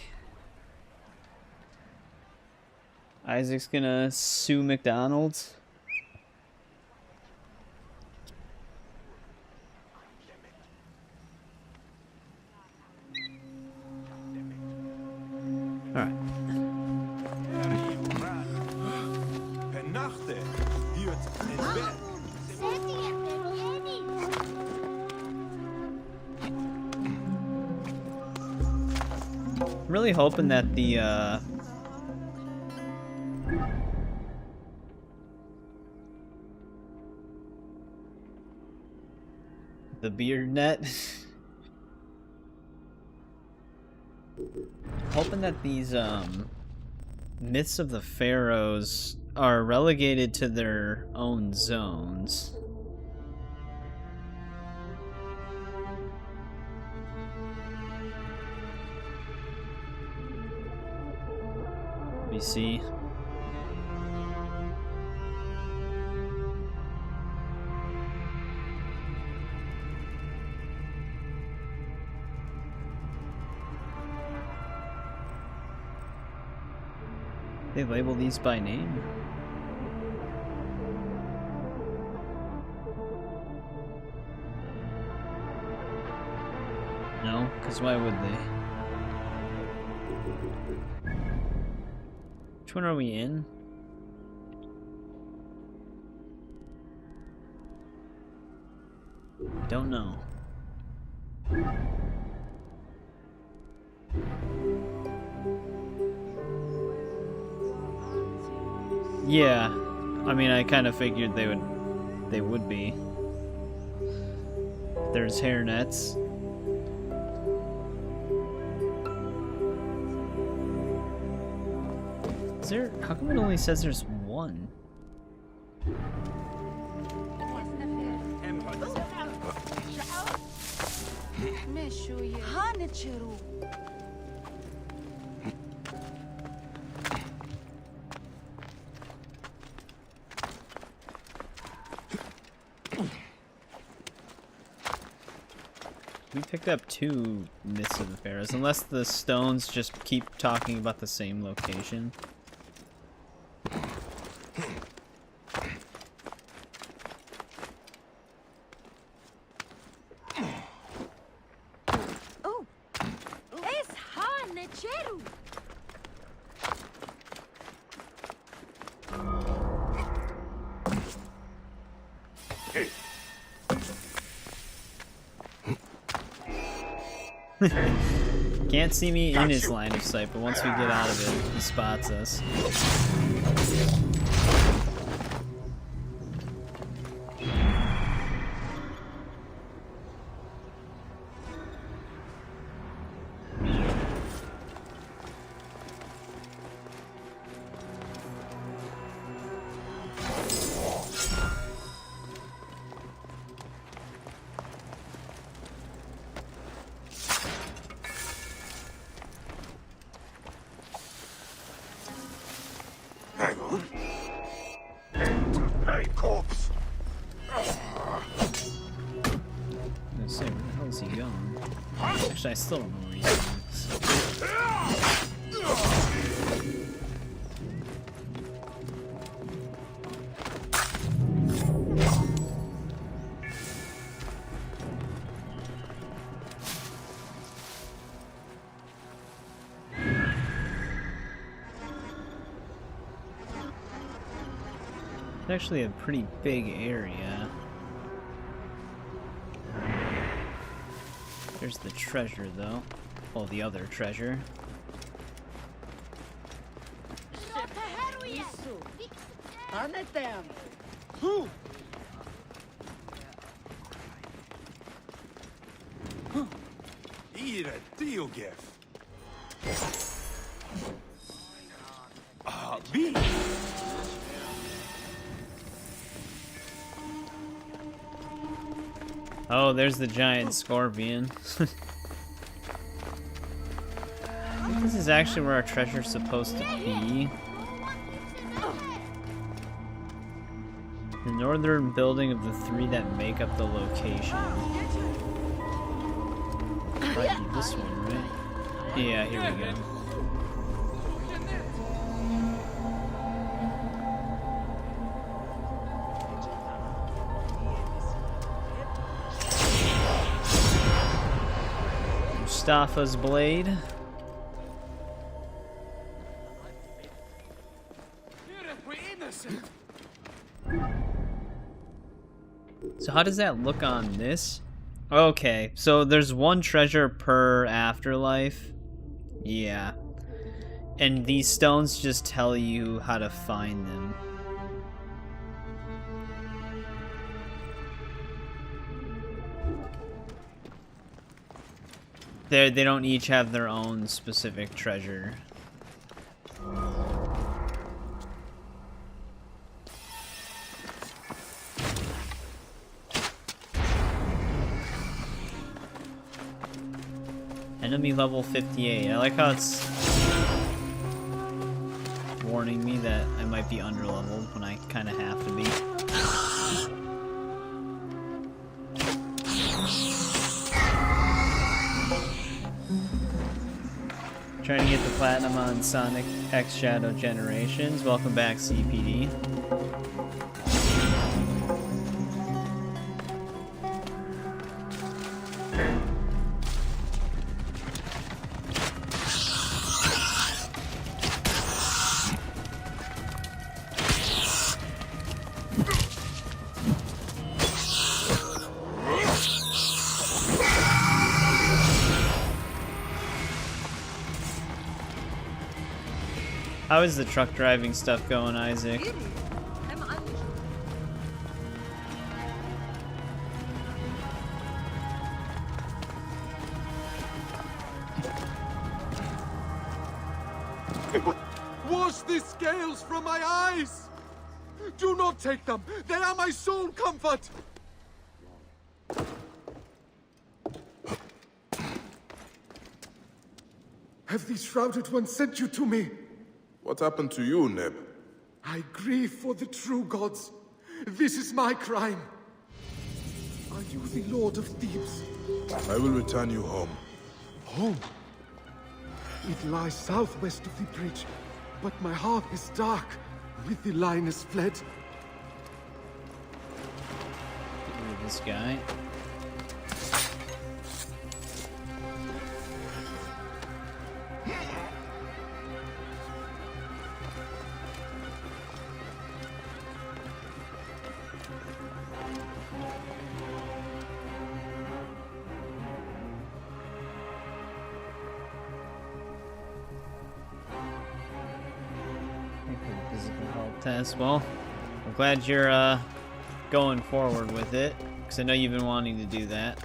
Isaac's gonna sue McDonald's. Alright. I'm really hoping that the beard net hoping that these myths of the Pharaohs are relegated to their own zones. BC. They label these by name? No, because why would they? Which one are we in? Don't know. Yeah, I mean, I kind of figured they would be. There's hairnets. Is there? How come it only says there's one? We picked up 2 Myths of the Pharaohs, unless the stones just keep talking about the same location. Can't see me in his line of sight, but once we get out of it, he spots us. I still don't know where he's It's actually a pretty big area. There's the treasure, though. Well, the other treasure. Oh, there's the giant scorpion. I think this is actually where our treasure's supposed to be. The northern building of the 3 that make up the location. Probably this one, right? Yeah, here we go. Mustafa's blade. So how does that look on this? Okay, so there's 1 treasure per afterlife. Yeah. And these stones just tell you how to find them. They don't each have their own specific treasure. Enemy level 58. I like how it's warning me that I might be underleveled when I kind of have to be. Trying to get the platinum on Sonic X Shadow Generations. Welcome back, CPD. How is the truck driving stuff going, Isaac? Wash the scales from my eyes! Do not take them! They are my sole comfort! Have these shrouded ones sent you to me? What happened to you, Neb? I grieve for the true gods. This is my crime. Are you the Lord of Thebes? I will return you home. Home? It lies southwest of the bridge, but my heart is dark with the lioness fled. Get rid of this guy. Physical health test. Well, I'm glad you're going forward with it, because I know you've been wanting to do that.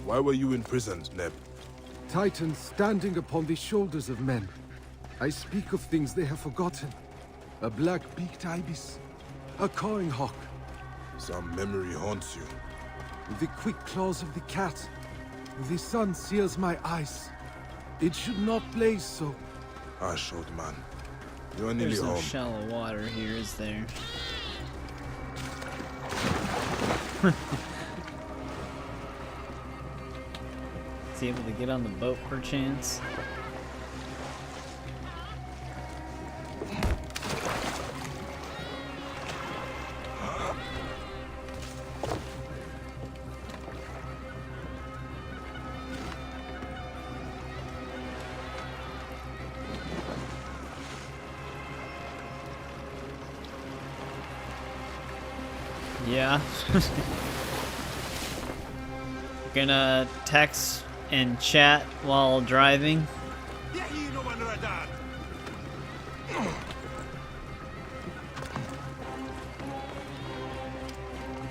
Why were you imprisoned, Neb? Titans standing upon the shoulders of men. I speak of things they have forgotten. A black-beaked ibis. A cawing hawk. Some memory haunts you. The quick claws of the cat. The sun sears my eyes. It should not blaze so. Hush, old man. You are nearly There's no home. shallow water here, is there? Is he able to get on the boat, perchance? Yeah. Gonna text and chat while driving.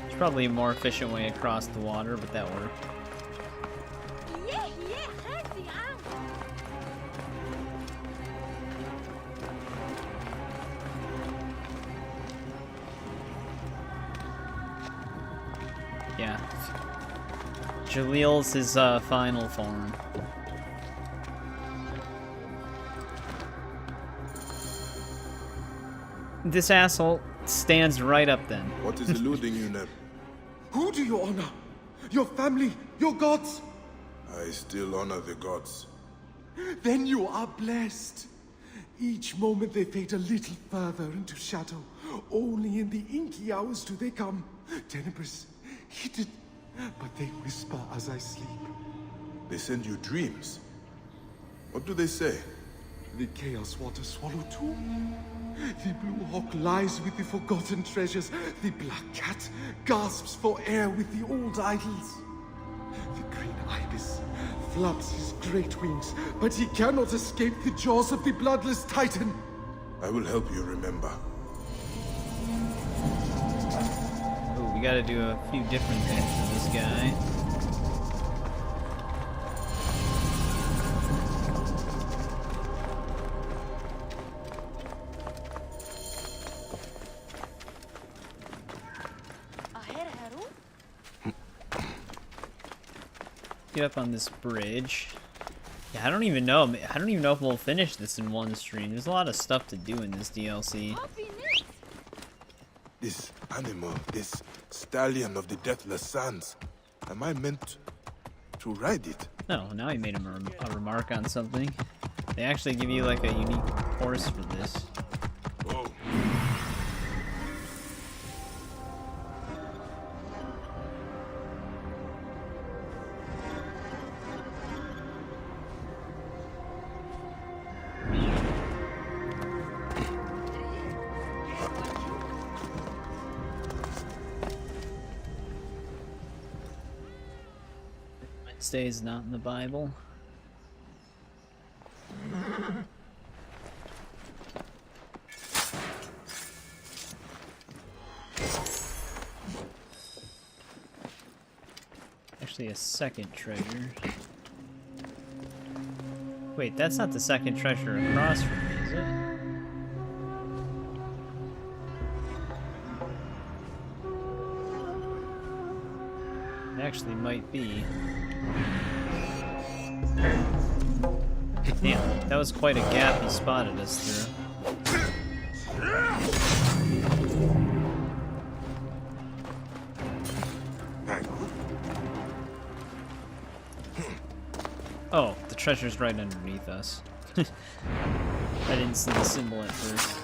It's probably a more efficient way across the water, but that worked. Yeah. Jalil's his final form. This asshole stands right up then. What is eluding you, Neb? Who do you honor? Your family? Your gods? I still honor the gods. Then you are blessed. Each moment they fade a little further into shadow. Only in the inky hours do they come. Tenebrous, hidden, but they whisper as I sleep. They send you dreams. What do they say? The chaos waters swallow too. The blue hawk lies with the forgotten treasures. The black cat gasps for air with the old idols. The green ibis flaps his great wings, but he cannot escape the jaws of the bloodless titan. I will help you remember. Oh, we gotta do a few different things for this guy. Get up on this bridge. Yeah, I don't even know if we'll finish this in one stream. There's a lot of stuff to do in this DLC. This animal, this stallion of the deathless sands. Am I meant to ride it. Oh, now he made a remark on something. They actually give you like a unique horse for this. Oh. Wednesday is not in the Bible. Actually, a second treasure. Wait, that's not the second treasure across from me, is it? It actually might be. Damn, that was quite a gap he spotted us through. Oh, the treasure's right underneath us. I didn't see the symbol at first.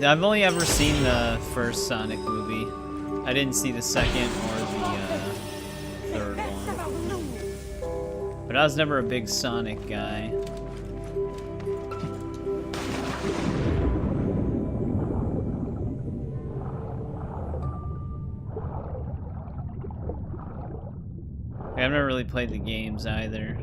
I've only ever seen the first Sonic movie. I didn't see the second or the third one. But I was never a big Sonic guy. I've never really played the games either.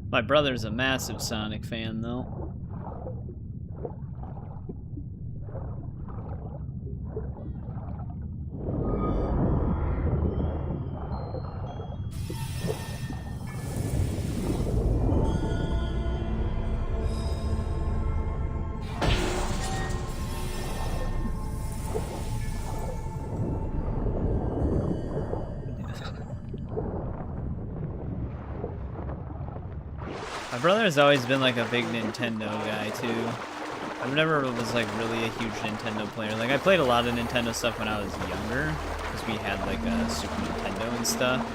My brother's a massive Sonic fan, though. My brother's always been like a big Nintendo guy too. I've never was like really a huge Nintendo player. Like I played a lot of Nintendo stuff when I was younger, because we had like a Super Nintendo and stuff.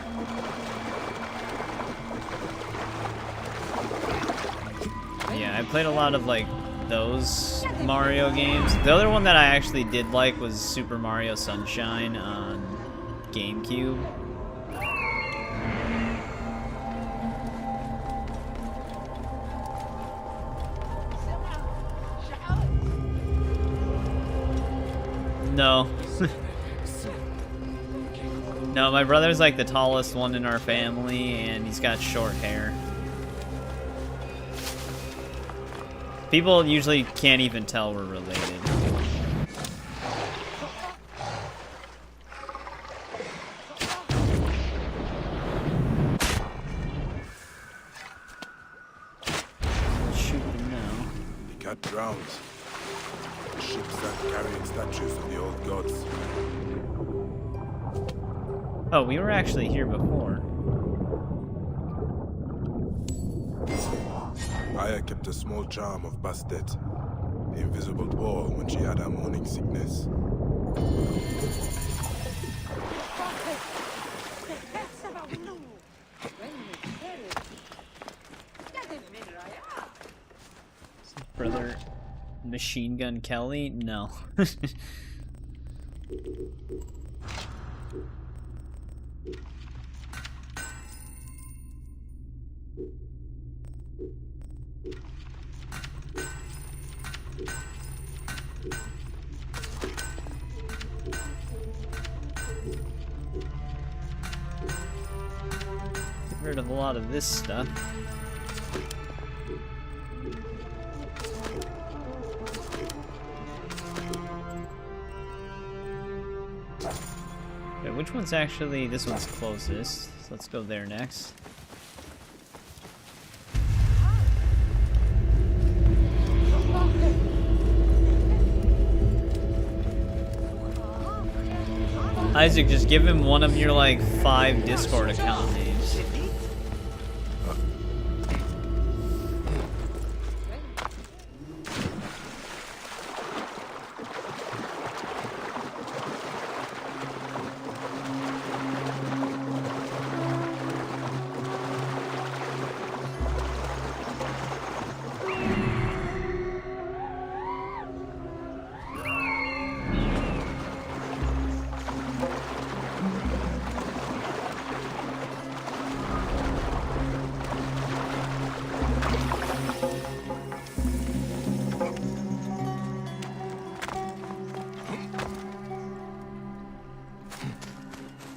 Yeah, I played a lot of like those Mario games. The other one that I actually did like was Super Mario Sunshine on GameCube. No. No, my brother's like the tallest one in our family, and he's got short hair. People usually can't even tell we're related. Shoot them now. The cat drowns. Ships that carrying statues of the old gods. Oh, we were actually here before. Bayek kept a small charm of Bastet, the invisible dwarf when she had her morning sickness. Brother Machine Gun Kelly? No. whole lot of this stuff. Okay, which one's actually... This one's closest. So let's go there next. Isaac, just give him one of your, like, 5 Discord account names.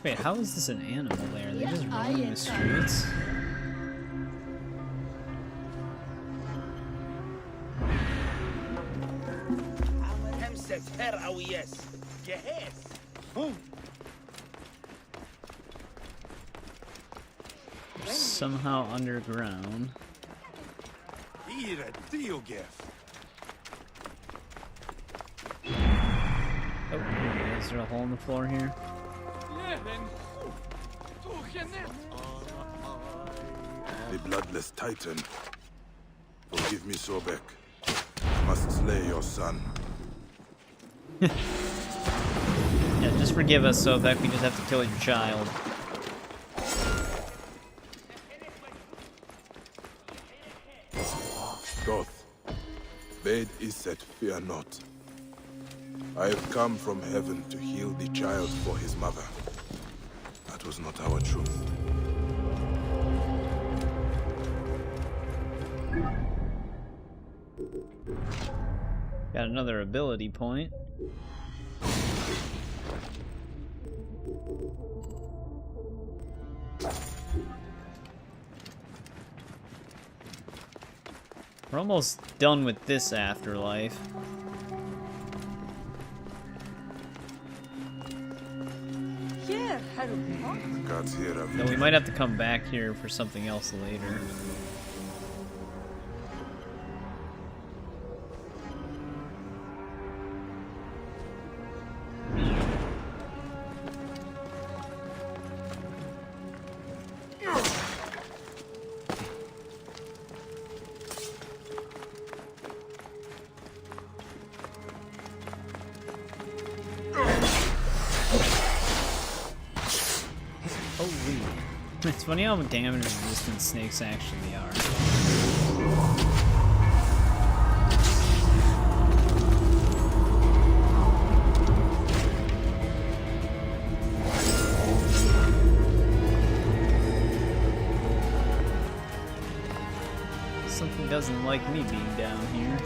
Wait, how is this an animal there? Are they just roaming the streets? They're somehow underground. Oh, is there a hole in the floor here? The bloodless titan. Forgive me, Sobek. I must slay your son. Yeah, just forgive us, Sobek. We just have to kill your child. Doth. Bade Iset, fear not. I have come from heaven to heal the child for his mother. That was not our truth. Got another ability point. We're almost done with this afterlife. No, we might have to come back here for something else later. It's funny how damage resistant snakes actually are. Something doesn't like me being down here.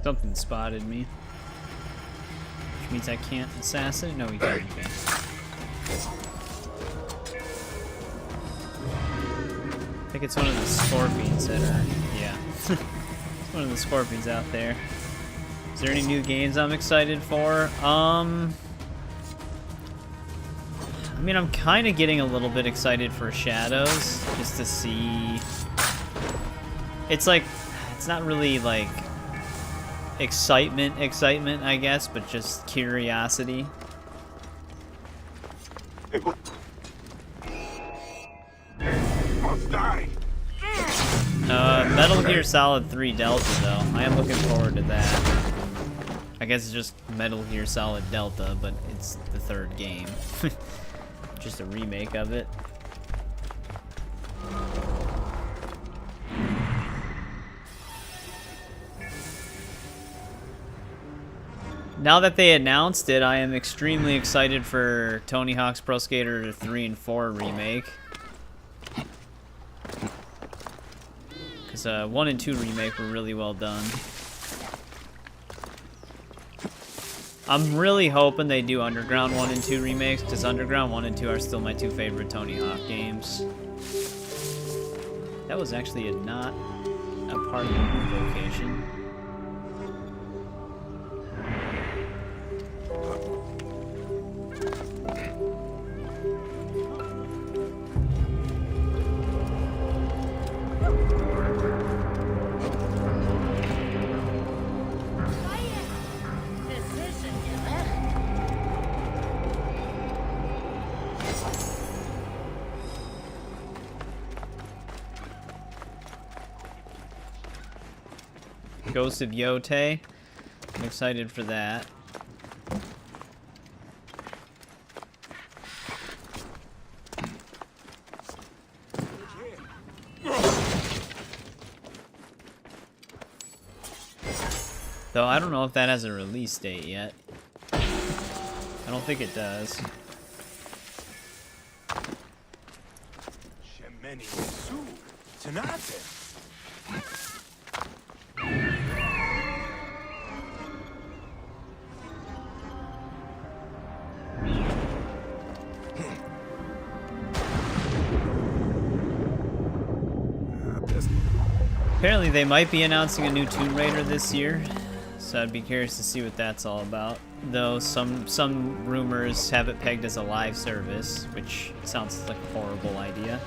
Something spotted me. Which means I can't assassinate? No, we can't. Okay. I think it's one of the scorpions that are... Yeah. It's one of the scorpions out there. Is there any new games I'm excited for? I mean, I'm kind of getting a little bit excited for Shadows, just to see... It's like... It's not really, like... excitement, I guess, but just curiosity. Metal Gear Solid 3 Delta, though. I am looking forward to that. I guess it's just Metal Gear Solid Delta, but it's the 3rd game. Just a remake of it. now that they announced it, I am extremely excited for Tony Hawk's Pro Skater 3 and 4 remake. Because 1 and 2 remake were really well done. I'm really hoping they do Underground 1 and 2 remakes, because Underground 1 and 2 are still my 2 favorite Tony Hawk games. That was actually not a part of the location. Ghost of Yote. I'm excited for that. Though I don't know if that has a release date yet. I don't think it does. Apparently they might be announcing a new Tomb Raider this year, so I'd be curious to see what that's all about. Though some rumors have it pegged as a live service, which sounds like a horrible idea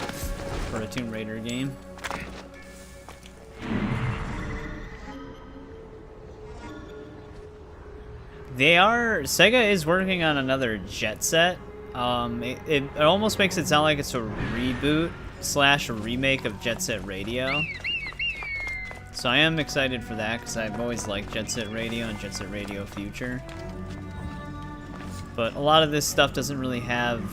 for a Tomb Raider game. Sega is working on another Jet Set. It almost makes it sound like it's a reboot / a remake of Jet Set Radio. So I am excited for that, because I've always liked Jet Set Radio and Jet Set Radio Future. But a lot of this stuff doesn't really have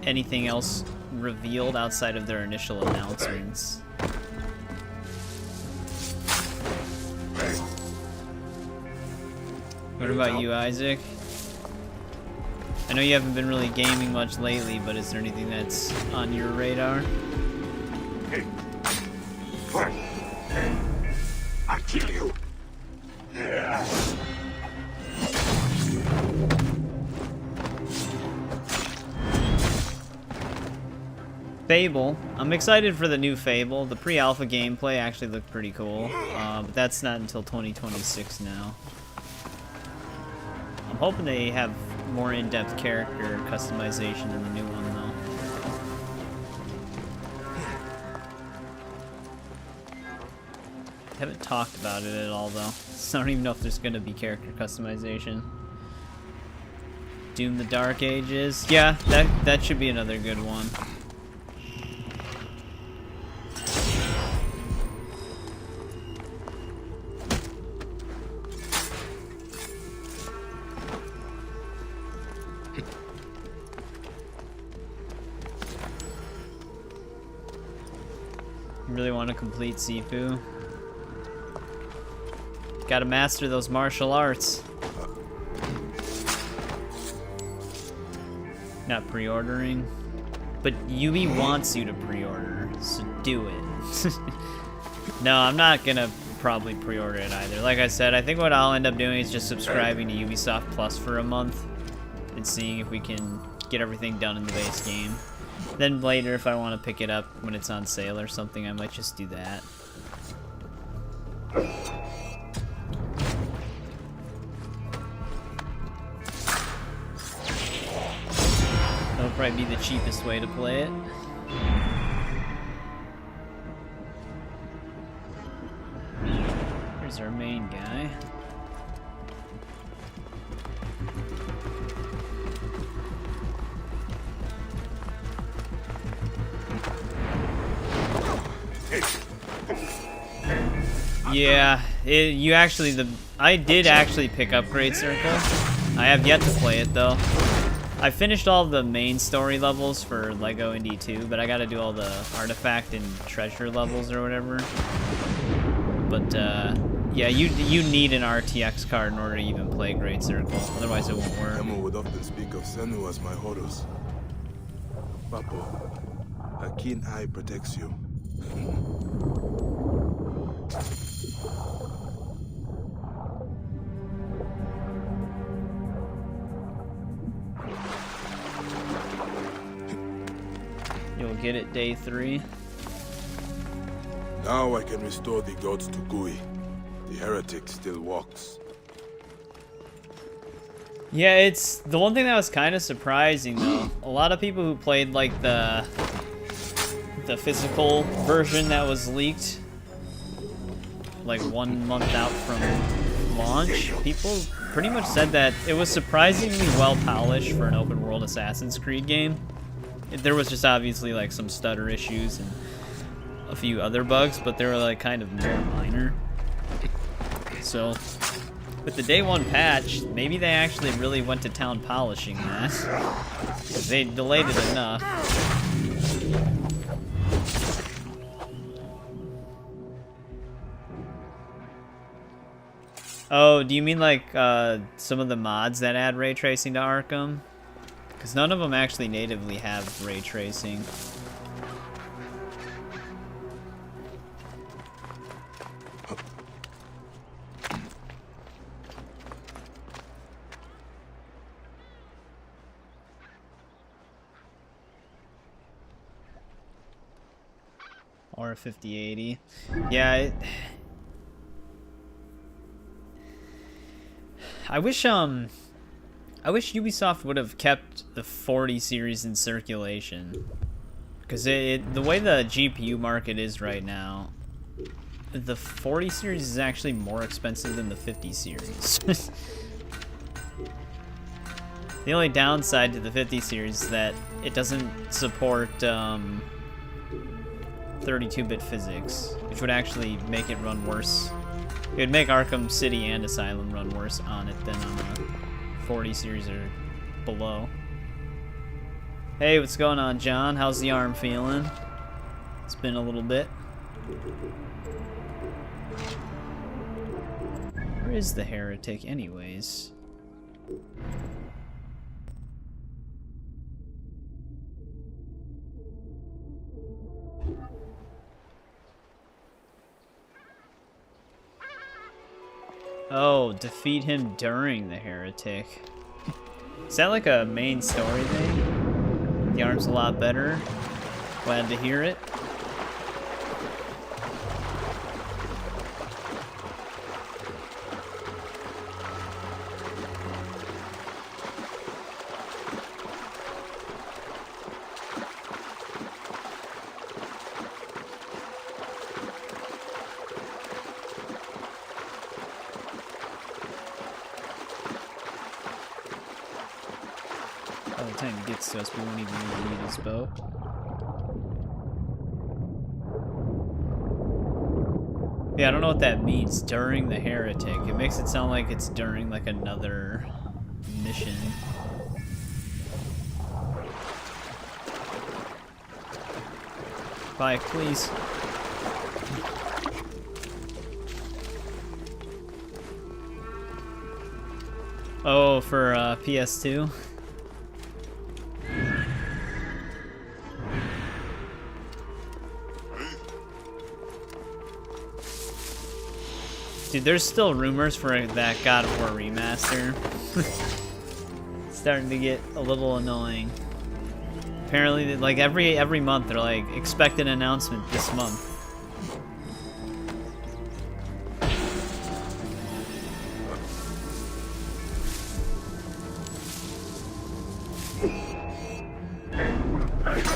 anything else revealed outside of their initial announcements. What about you, Isaac? I know you haven't been really gaming much lately, but is there anything that's on your radar? I'll kill you. Fable. I'm excited for the new Fable. The pre-alpha gameplay actually looked pretty cool, but that's not until 2026 now. I'm hoping they have more in-depth character customization in the new one, though. Haven't talked about it at all, though. So I don't even know if there's gonna be character customization. Doom the Dark Ages. Yeah, that should be another good one. You really want to complete Sifu? Gotta master those martial arts. Not pre-ordering. But Yubi wants you to pre-order, so do it. No, I'm not gonna probably pre-order it either. Like I said, I think what I'll end up doing is just subscribing to Ubisoft Plus for a month and seeing if we can get everything done in the base game. Then later, if I want to pick it up when it's on sale or something, I might just do that. That'll probably be the cheapest way to play it. Here's our main guy. Yeah, I did actually pick up Great Circle. I have yet to play it though. I finished all the main story levels for Lego Indy 2, but I gotta do all the artifact and treasure levels or whatever. But Yeah, you need an RTX card in order to even play Great Circle. Otherwise, it won't work. Emma would often speak of Senu as my Horus. Papo, a keen eye protects you. You'll get it day 3. Now I can restore the gods to Gui. The heretic still walks. Yeah, it's the one thing that was kind of surprising though. A lot of people who played like the physical version that was leaked like 1 month out from launch, people pretty much said that it was surprisingly well polished for an open world Assassin's Creed game. There was just obviously like some stutter issues and a few other bugs, but they were like kind of more minor. So with the day 1 patch, maybe they actually really went to town polishing that. 'Cause they delayed it enough. Oh, do you mean like some of the mods that add ray tracing to Arkham? Because none of them actually natively have ray tracing. Or a 5080. Yeah, I wish Ubisoft would have kept the 40 series in circulation. Because the way the GPU market is right now, the 40 series is actually more expensive than the 50 series. The only downside to the 50 series is that it doesn't support 32-bit physics, which would actually make it run worse. It would make Arkham City and Asylum run worse on it than on the 40 series or below. Hey, what's going on, John? How's the arm feeling? It's been a little bit. Where is the heretic anyways? Oh, defeat him during the heretic. Is that like a main story thing? The arm's a lot better. Glad to hear it. By the time he gets to us, we won't even need his bow. Yeah, I don't know what that means, during the heretic. It makes it sound like it's during like another mission. Bayek, please. Oh, for PS2? Dude, there's still rumors for that God of War remaster. Starting to get a little annoying. Apparently, like every month, they're like, expect an announcement this month.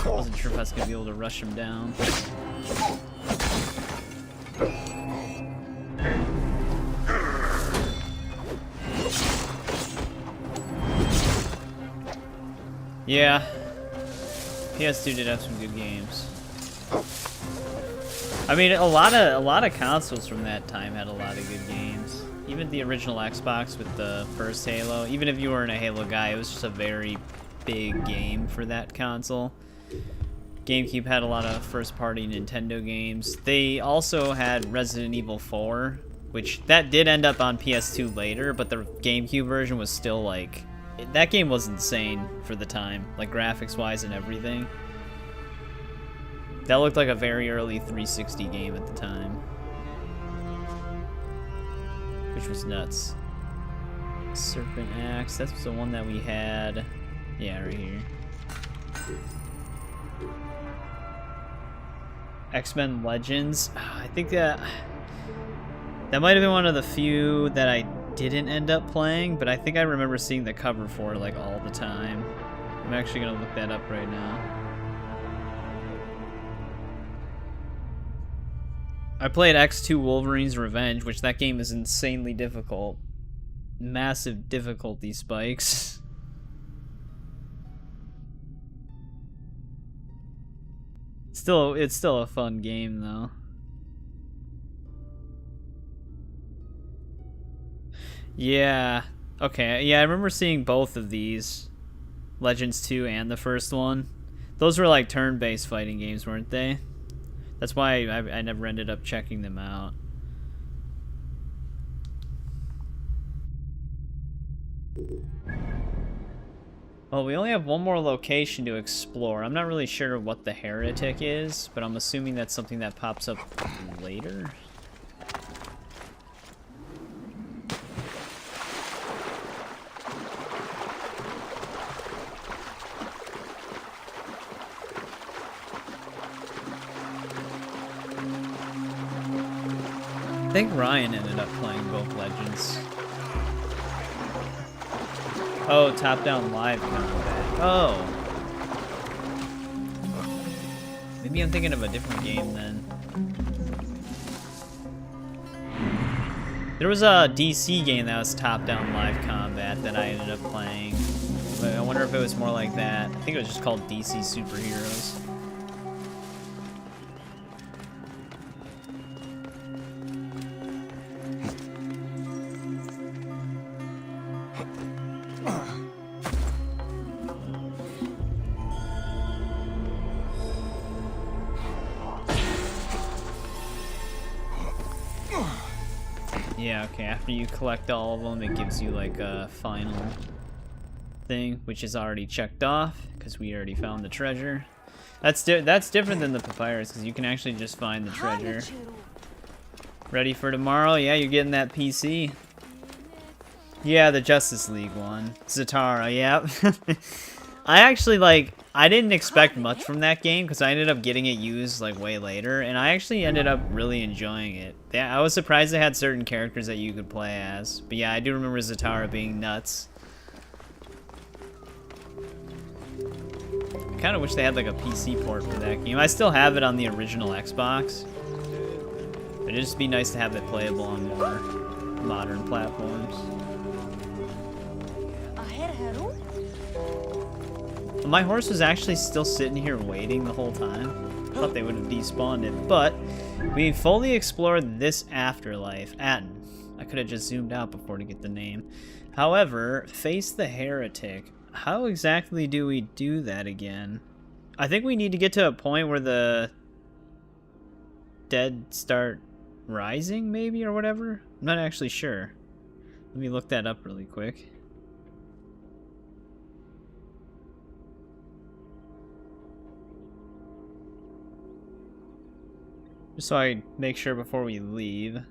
Wasn't sure if I was gonna be able to rush him down. Yeah, PS2 did have some good games. I mean, a lot of consoles from that time had a lot of good games. Even the original Xbox with the first Halo. Even if you weren't a Halo guy, it was just a very big game for that console. GameCube had a lot of first-party Nintendo games. They also had Resident Evil 4 which that did end up on PS2 later, but the GameCube version was still like, that game was insane for the time, like graphics wise and everything. That looked like a very early 360 game at the time, which was nuts. Serpent Axe, that's the one that we had. Yeah, right here. X-Men Legends. I think that might have been one of the few that I didn't end up playing, but I think I remember seeing the cover for it like all the time. I'm actually gonna look that up right now. I played X2 Wolverine's Revenge, which that game is insanely difficult. Massive difficulty spikes. It's still a fun game though. Yeah. Okay. Yeah, I remember seeing both of these, Legends 2 and the first one. Those were like turn-based fighting games, weren't they? That's why I never ended up checking them out. Well, we only have one more location to explore. I'm not really sure what the Heretic is, but I'm assuming that's something that pops up later. I think Ryan ended up playing both Legends. Oh, top-down live combat. Oh. Maybe I'm thinking of a different game then. There was a DC game that was top-down live combat that I ended up playing. But I wonder if it was more like that. I think it was just called DC Superheroes. Yeah, okay, after you collect all of them, it gives you like a final thing, which is already checked off, because we already found the treasure. That's different than the Papyrus, because you can actually just find the treasure. Ready for tomorrow? Yeah, you're getting that PC. Yeah, the Justice League one. Zatara, yeah. I actually, I didn't expect much from that game because I ended up getting it used way later, and I actually ended up really enjoying it. Yeah, I was surprised they had certain characters that you could play as. But yeah, I do remember Zatara being nuts. I kind of wish they had a PC port for that game. I still have it on the original Xbox. But it'd just be nice to have it playable on more modern platforms. My horse was actually still sitting here waiting the whole time. I thought they would have despawned it, but we fully explored this afterlife. Atten. I could have just zoomed out before to get the name. However, face the heretic. How exactly do we do that again? I think we need to get to a point where the dead start rising, maybe, or whatever? I'm not actually sure. Let me look that up really quick. Just so I make sure before we leave.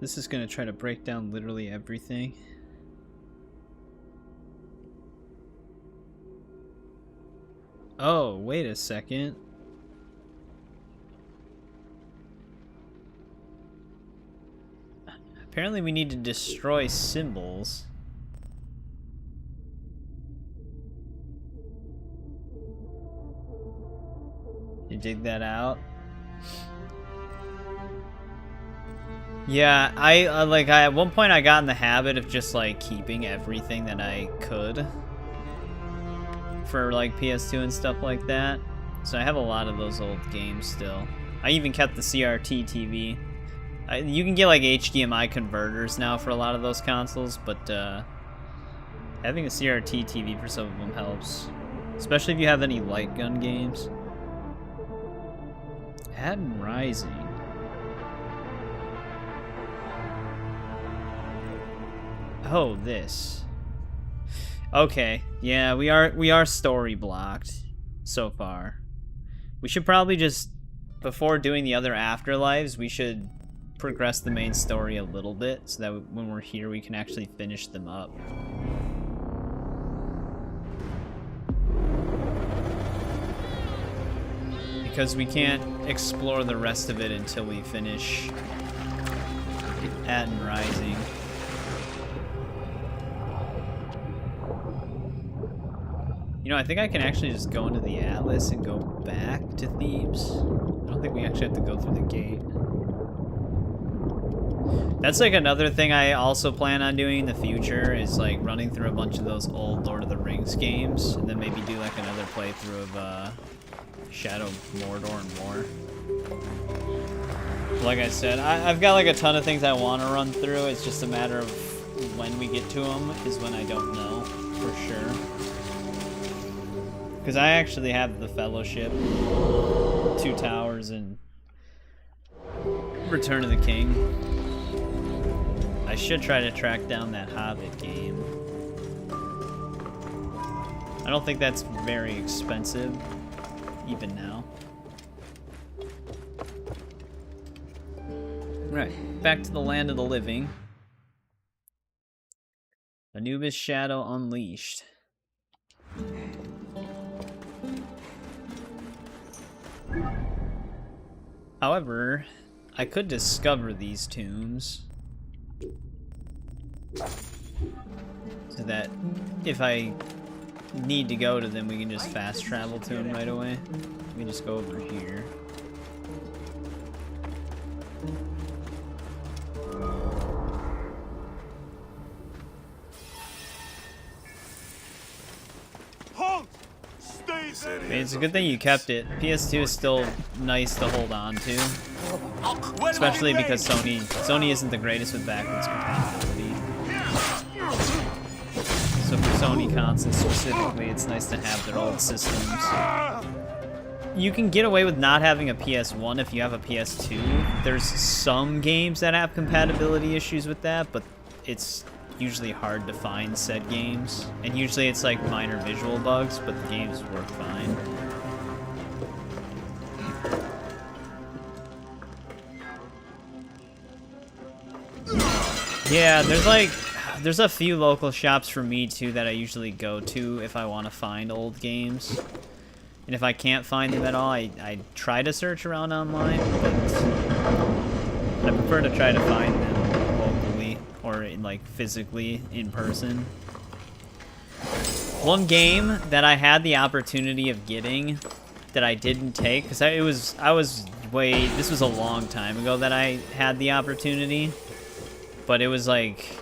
This is going to try to break down literally everything. Oh, wait a second. Apparently we need to destroy symbols. You dig that out? Yeah, I at one point I got in the habit of just keeping everything that I could for PS2 and stuff like that. So I have a lot of those old games still. I even kept the CRT TV. You can get like HDMI converters now for a lot of those consoles, but having a CRT TV for some of them helps. Especially if you have any light gun games. Add Rising. Oh, this. Okay, yeah, we are story blocked so far. We should probably just, before doing the other afterlives, we should progress the main story a little bit so that when we're here we can actually finish them up. Because we can't explore the rest of it until we finish Atten Rising. You know, I think I can actually just go into the Atlas and go back to Thebes. I don't think we actually have to go through the gate. That's like another thing I also plan on doing in the future is like running through a bunch of those old Lord of the Rings games and then maybe do like another playthrough of Shadow of Mordor and more. Like I said, I've got like a ton of things I want to run through. It's just a matter of when we get to them is when I don't know for sure. Because I actually have the Fellowship, Two Towers, and Return of the King. I should try to track down that Hobbit game. I don't think that's very expensive, even now. Right, back to the land of the living. Anubis Shadow Unleashed. However, I could discover these tombs so that if I need to go to them, we can just fast travel to them right away. Let me just go over here. I mean, it's a good thing you kept it. PS2 is still nice to hold on to, especially because Sony isn't the greatest with backwards compatibility. So for Sony consoles specifically, it's nice to have their old systems. You can get away with not having a PS1 if you have a PS2. There's some games that have compatibility issues with that, but it's usually hard to find said games, and usually it's like minor visual bugs, but the games work fine. Yeah, there's a few local shops for me too that I usually go to if I want to find old games, and if I can't find them at all, I try to search around online, but I prefer to try to find them or like physically in person. One game that I had the opportunity of getting that I didn't take because this was a long time ago that I had the opportunity, but it was like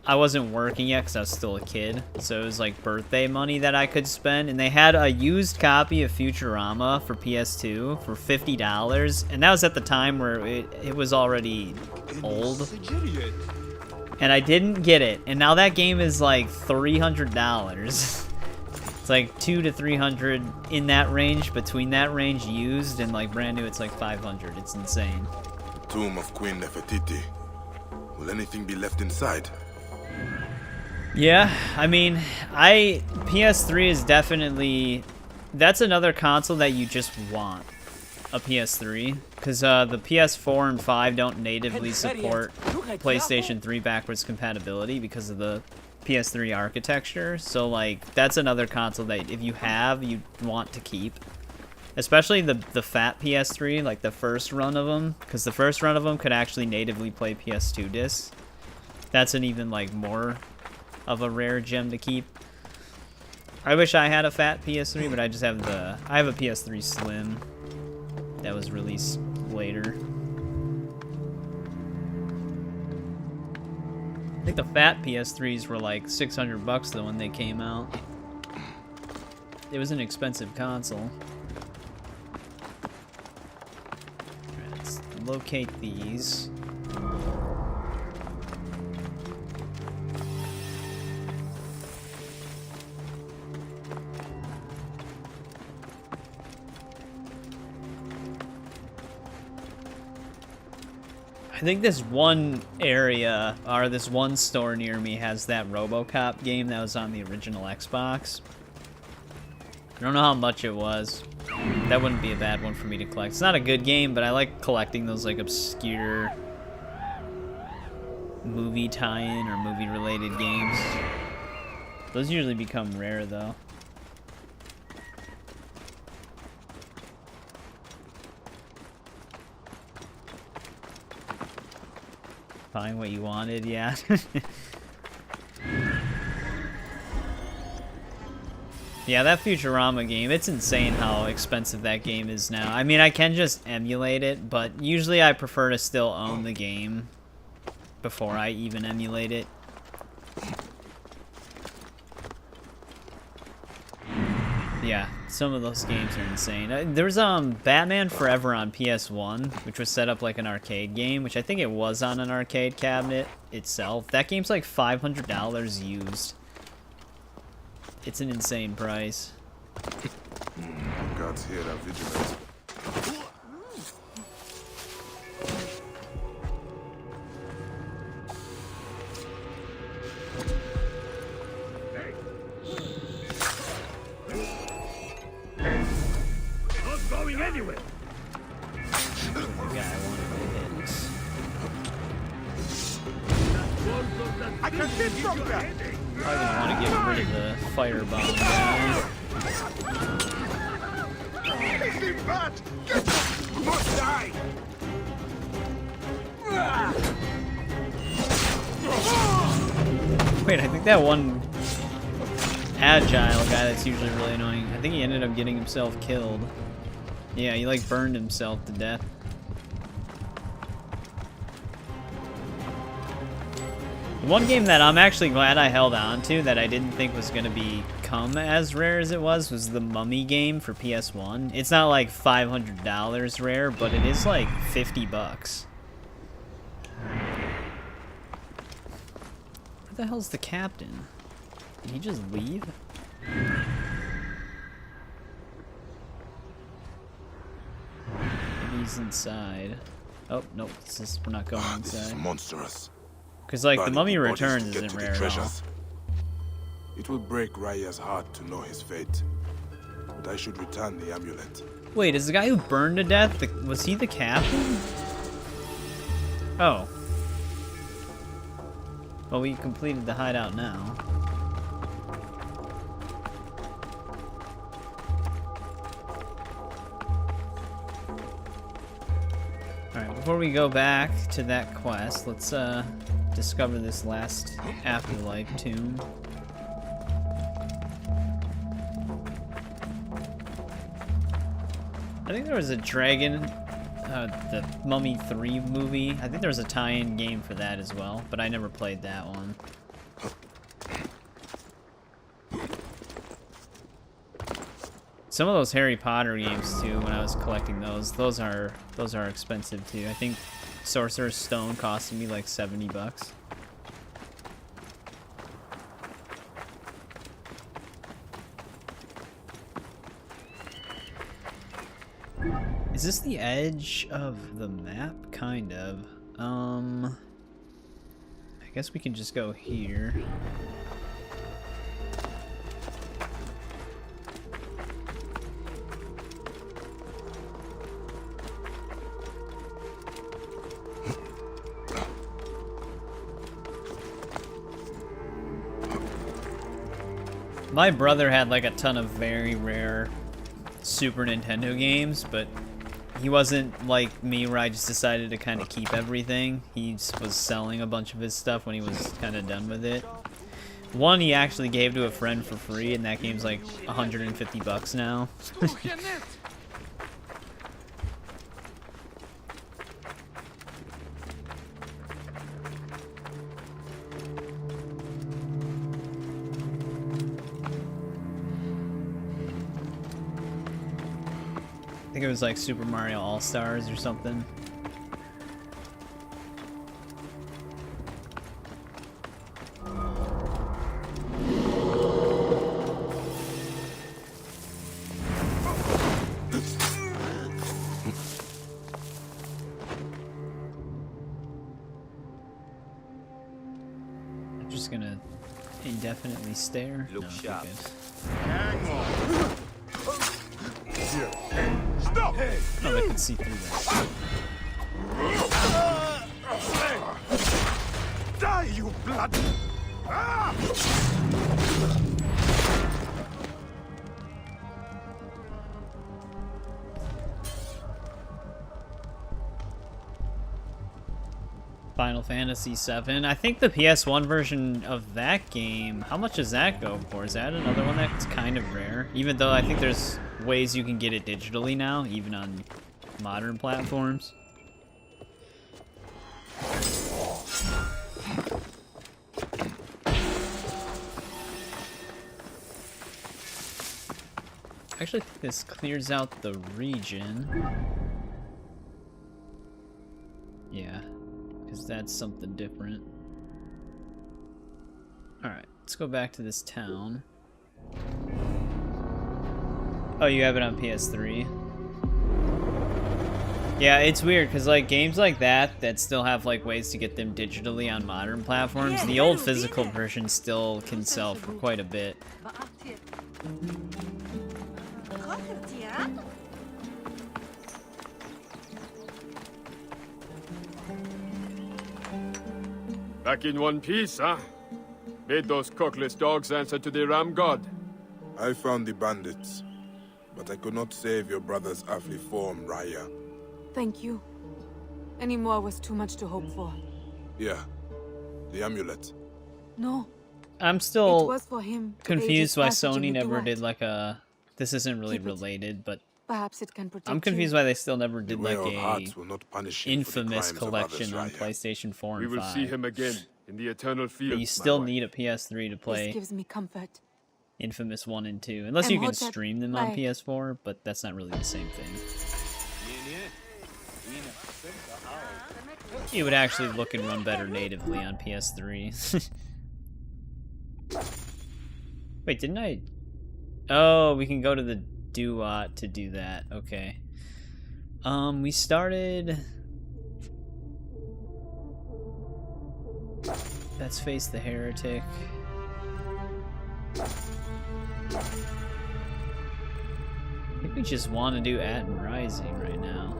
I wasn't working yet because I was still a kid, so it was like birthday money that I could spend, and they had a used copy of Futurama for PS2 for $50, and that was at the time where it was already old, and I didn't get it, and now that game is like $300. It's like $200 to $300 in that range, between that range used, and like brand new it's like $500. It's insane. Tomb of Queen Nefertiti. Will anything be left inside? Yeah, I mean, PS3 is definitely, that's another console that you just want, a PS3, because the PS4 and 5 don't natively support PlayStation 3 backwards compatibility because of the PS3 architecture, so like, that's another console that if you have, you want to keep. Especially the fat PS3, like the first run of them, because the first run of them could actually natively play PS2 discs. That's an even like more of a rare gem to keep. I wish I had a fat PS3, but I just have I have a PS3 Slim that was released later. I think the fat PS3s were like $600 though when they came out. it was an expensive console. Alright, let's locate these. I think this one area, or this one store near me, has that RoboCop game that was on the original Xbox. I don't know how much it was. That wouldn't be a bad one for me to collect. It's not a good game, but I like collecting those like obscure movie tie-in or movie-related games. Those usually become rare, though. Find what you wanted, yeah. Yeah, that Futurama game, it's insane how expensive that game is now. I mean, I can just emulate it, but usually I prefer to still own the game before I even emulate it. Yeah, some of those games are insane. There's Batman Forever on PS1, which was set up like an arcade game, which I think it was on an arcade cabinet itself. That game's like $500 used. It's an insane price. Gods here are vigilant. Not going anywhere. I can hit something. Probably gonna want to get rid of the firebomb guy. Must die. Wait, I think that one agile guy that's usually really annoying, I think he ended up getting himself killed. Yeah, he like burned himself to death. One game that I'm actually glad I held on to that I didn't think was going to become as rare as it was the Mummy game for PS1. It's not like $500 rare, but it is like $50. Where the hell's the captain? Did he just leave? Maybe he's inside. Oh, nope, we're not going inside. This is monstrous. Because, like, the Mummy Returns isn't rare at all. It will break Raya's heart to know his fate. But I should return the amulet. Wait, is the guy who burned to death, was he the captain? Oh. Well, we completed the hideout now. Alright, before we go back to that quest, let's, discover this last afterlife tomb. I think there was a dragon, the Mummy 3 movie. I think there was a tie-in game for that as well, but I never played that one. Some of those Harry Potter games too, when I was collecting those are expensive too. I think Sorcerer's Stone costed me like $70. Is this the edge of the map? Kind of. I guess we can just go here. My brother had like a ton of very rare Super Nintendo games, but he wasn't like me where I just decided to kind of keep everything. He just was selling a bunch of his stuff when he was kind of done with it. One he actually gave to a friend for free, and that game's like $150 now. think it was like Super Mario All-Stars or something. I'm just gonna indefinitely stare. Look No, sharp. okay. Hang on. Stop! Oh, they can see through that. Die, you blood! Ah! Final Fantasy VII. I think the PS1 version of that game, how much does that go for? Is that another one that's kind of rare? Even though I think there's ways you can get it digitally now, even on modern platforms. I actually think this clears out the region. Yeah. Because that's something different. Alright, let's go back to this town. Oh, you have it on PS3? Yeah, it's weird, because like games like that still have like ways to get them digitally on modern platforms, the old physical version still can sell for quite a bit. Back in one piece, huh? Made those cockless dogs answer to the Ram God. I found the bandits, but I could not save your brother's earthly form, Raya. Thank you. Any more was too much to hope for. Yeah, the amulet. No. I'm It still was for him to aid confused his why passage in Sony the never Duat. did like a... This isn't really Keep it. related, but Perhaps it can protect I'm confused why they still never did Beware like of a hearts will not punish him for the infamous crimes of others, collection on Raya. PlayStation 4 We and will 5. see him again in the eternal field. But you still need a PS3 to This play gives me comfort. Infamous 1 and 2. Unless you can Imhotep, stream them on like- PS4, but that's not really the same thing. It would actually look and run better natively on PS3. Wait, didn't I... Oh, we can go to the Duat to do that. Okay. We started... Let's face the heretic. I think we just want to do Atten Rising right now.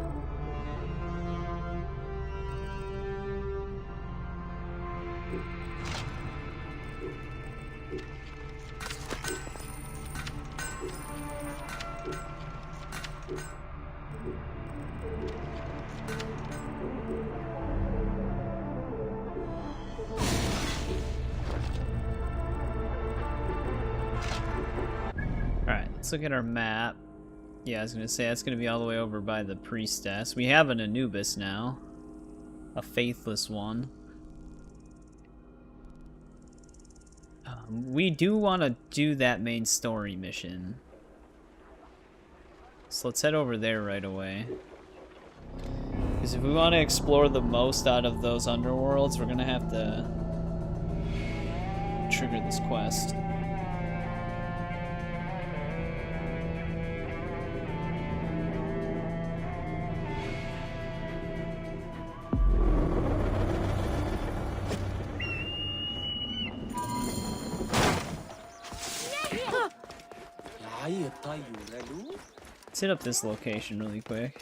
Alright, let's look at our map. Yeah, I was gonna say that's gonna be all the way over by the priestess. We have an Anubis now. A faithless one. We do want to do that main story mission. So let's head over there right away. Because if we want to explore the most out of those underworlds, we're gonna have to trigger this quest. Let's hit up this location really quick.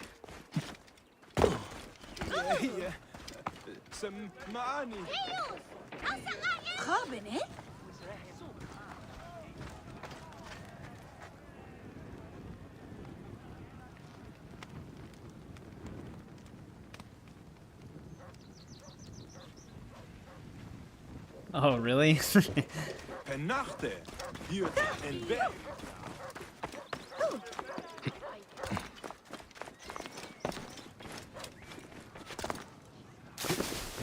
Oh, really?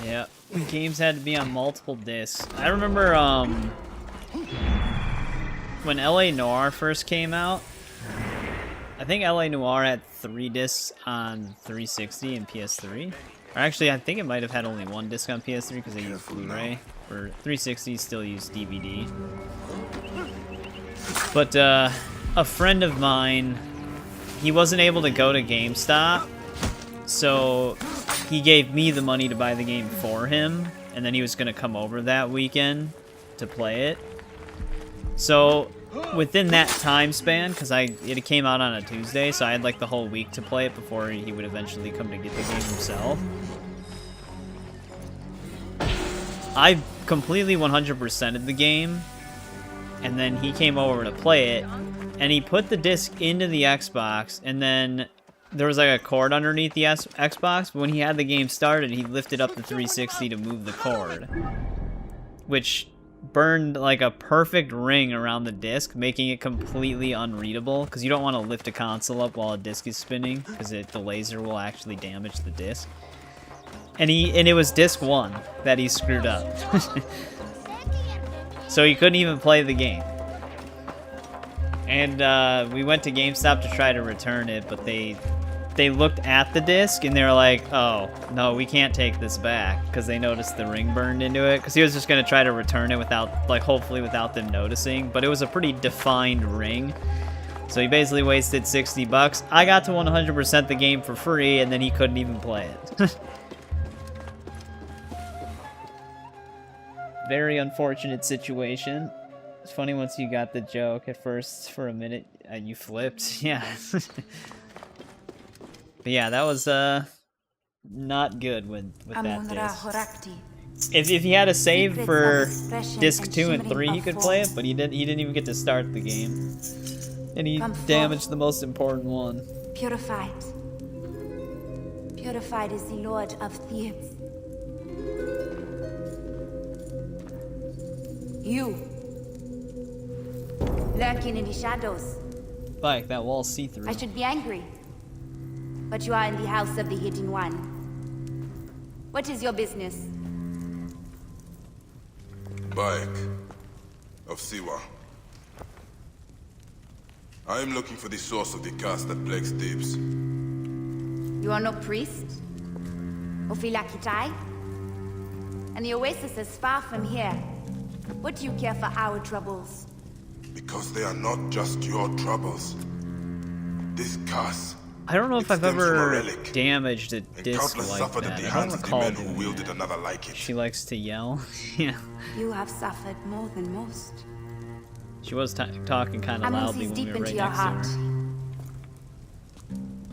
Yeah, games had to be on multiple discs. I remember when LA Noire first came out, I think LA Noire had 3 discs on 360 and PS3. Or actually, I think it might have had only 1 disc on PS3 because they used Blu-ray. For 360, still used DVD. But a friend of mine, he wasn't able to go to GameStop, so he gave me the money to buy the game for him, and then he was going to come over that weekend to play it. So within that time span, because it came out on a Tuesday, so I had like the whole week to play it before he would eventually come to get the game himself. I completely 100%ed the game, and then he came over to play it, and he put the disc into the Xbox, and then there was like a cord underneath the Xbox, but when he had the game started, he lifted up the 360 to move the cord, which burned like a perfect ring around the disc, making it completely unreadable, because you don't want to lift a console up while a disc is spinning, because the laser will actually damage the disc. And it was disc 1 that he screwed up. So he couldn't even play the game. And we went to GameStop to try to return it, but they looked at the disc and they were like, oh, no, we can't take this back, because they noticed the ring burned into it, because he was just going to try to return it without, like, hopefully without them noticing, but it was a pretty defined ring. So he basically wasted 60 bucks. I got to 100% the game for free, and then he couldn't even play it. Very unfortunate situation. It's funny once you got the joke. At first, for a minute, you flipped. Yeah. But yeah, that was not good with that disc. If he had a save for disc 2 and 3, he could play it, but he didn't even get to start the game. And he damaged the most important one. Purified. Purified is the Lord of Thebes. You, lurking in the shadows. Bayek, that wall's see-through. I should be angry, but you are in the house of the Hidden One. What is your business? Bayek of Siwa. I am looking for the source of the curse that plagues Thebes. You are no priest? Or flclafi? And the oasis is far from here. What do you care for our troubles? Because they are not just your troubles. This curse. I don't know if I've ever damaged a and disc countless like suffered that. at the I hands don't of the recall men who doing wielded that. another like it. She likes to yell. Yeah. You have suffered more than most. She was talking kind of loudly when we were right next to her.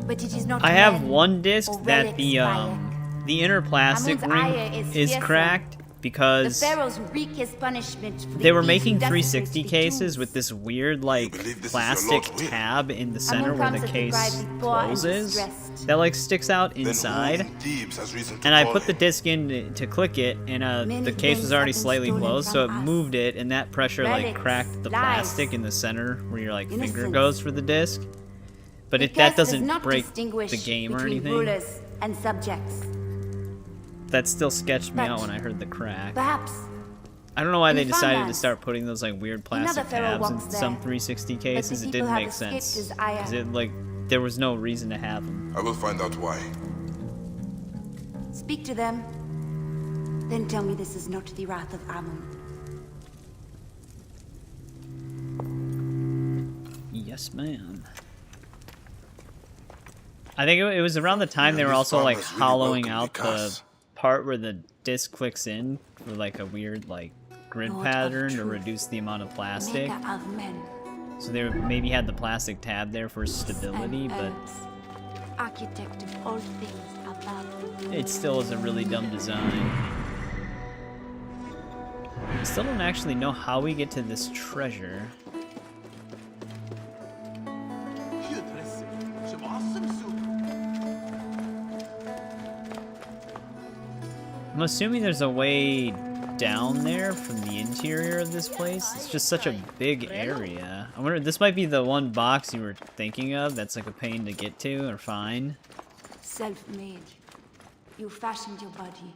But it is not I have men one disc or that relics, the inner plastic Amun's ire ring is is fearsome. cracked because The Pharaohs wreak his punishment for the they were thieves making who desecrate 360 the cases tombs. with this weird like plastic tab in the center Amun where comes the to bribe case the poor and closes distressed. that like sticks out inside. And I put the disc in to click it, and the case was already slightly closed, so it moved it, and that pressure like Relics, cracked the lies, plastic in the center where your like finger innocence. goes for the disc. But The that curse does doesn't not break distinguish the game or between anything. rulers and subjects. That still sketched me But out when I heard the crack. Perhaps I don't know why in they the decided to farmlands, start putting those like weird another plastic pharaoh tabs in walks some there. 360 But cases. the It people didn't have make escaped sense his ire. because it like there was no reason to have them. I will find out why. speak to them. Then tell me this is not the wrath of Amun. Yes, ma'am. I think it was around the time they were also like hollowing out the part where the disc clicks in for like a weird like grid Lord of pattern to truth, reduce the amount of plastic. Maker of men. So they maybe had the plastic tab there for stability, and but earth, architect of all things above. it still is a really dumb design. I still don't actually know how we get to this treasure. I'm assuming there's a way down there from the interior of this place. It's just such a big area. I wonder, this might be the one box you were thinking of that's like a pain to get to or find. Self-made. You fashioned your body.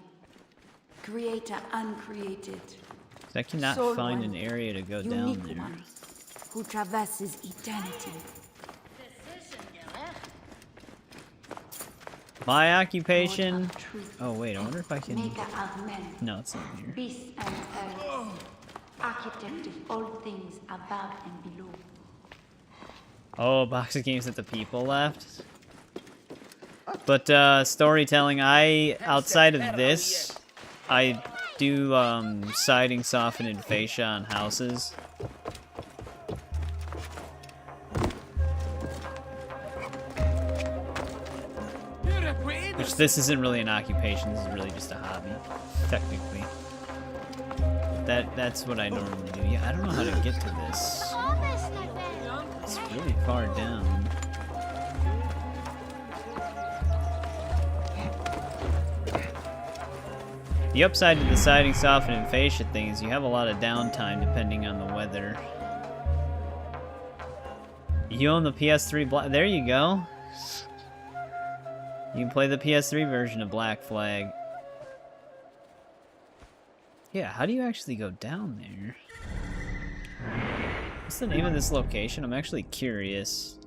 Creator uncreated. So I cannot Soul find one, an area to go unique down there. one, who traverses eternity. My occupation. Oh wait, I wonder if I can. Maker of men, No, it's not here. beasts and earth, architect of all things above and below. Oh, a box of games that the people left. But storytelling, outside of this, I do siding, soften, and fascia on houses. Which this isn't really an occupation, this is really just a hobby, technically. That's what I normally do. Yeah, I don't know how to get to this. It's really far down. The upside to the siding, soften, and fascia thing is you have a lot of downtime depending on the weather. You own the PS3 there you go. You can play the PS3 version of Black Flag. Yeah, how do you actually go down there? What's the name of this location? I'm actually curious.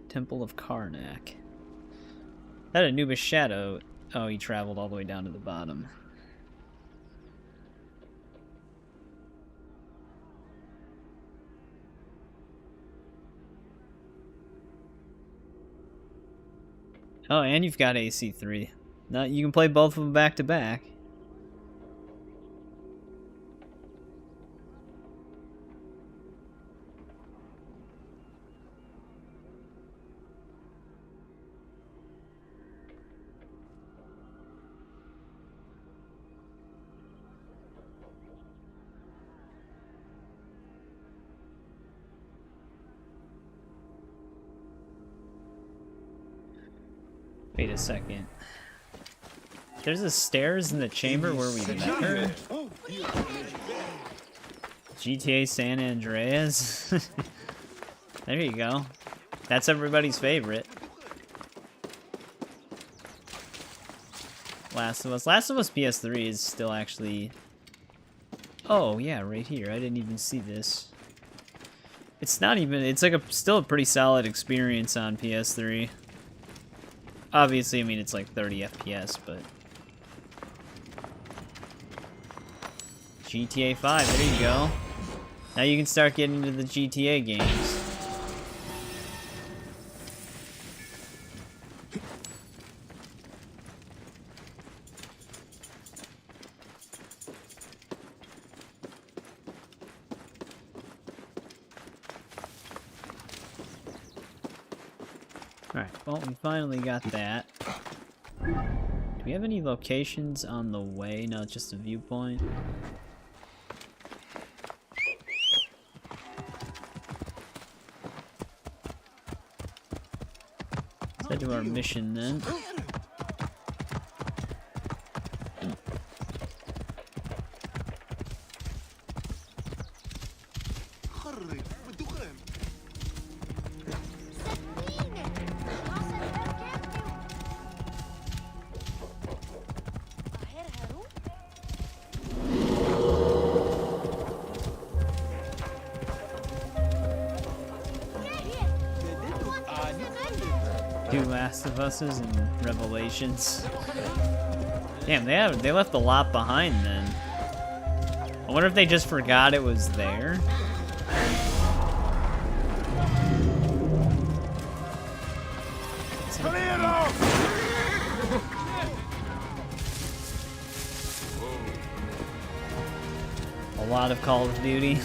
Temple of Karnak. That Anubis Shadow. Oh, he traveled all the way down to the bottom. Oh, and you've got AC3. Now you can play both of them back to back. Wait a second. There's a stairs in the chamber where we met her? GTA San Andreas? There you go. That's everybody's favorite. Last of Us. Last of Us PS3 is still actually... Oh, yeah, right here. I didn't even see this. It's not even... It's like still a pretty solid experience on PS3. Obviously, I mean, it's like 30 FPS, but... GTA 5, there you go. Now you can start getting into the GTA games. Alright, well, we finally got that. Do we have any locations on the way? No, just a viewpoint. Let's head to our mission then. Two Last of Us's and Revelations. Damn, they left a lot behind then. I wonder if they just forgot it was there. A lot of Call of Duty.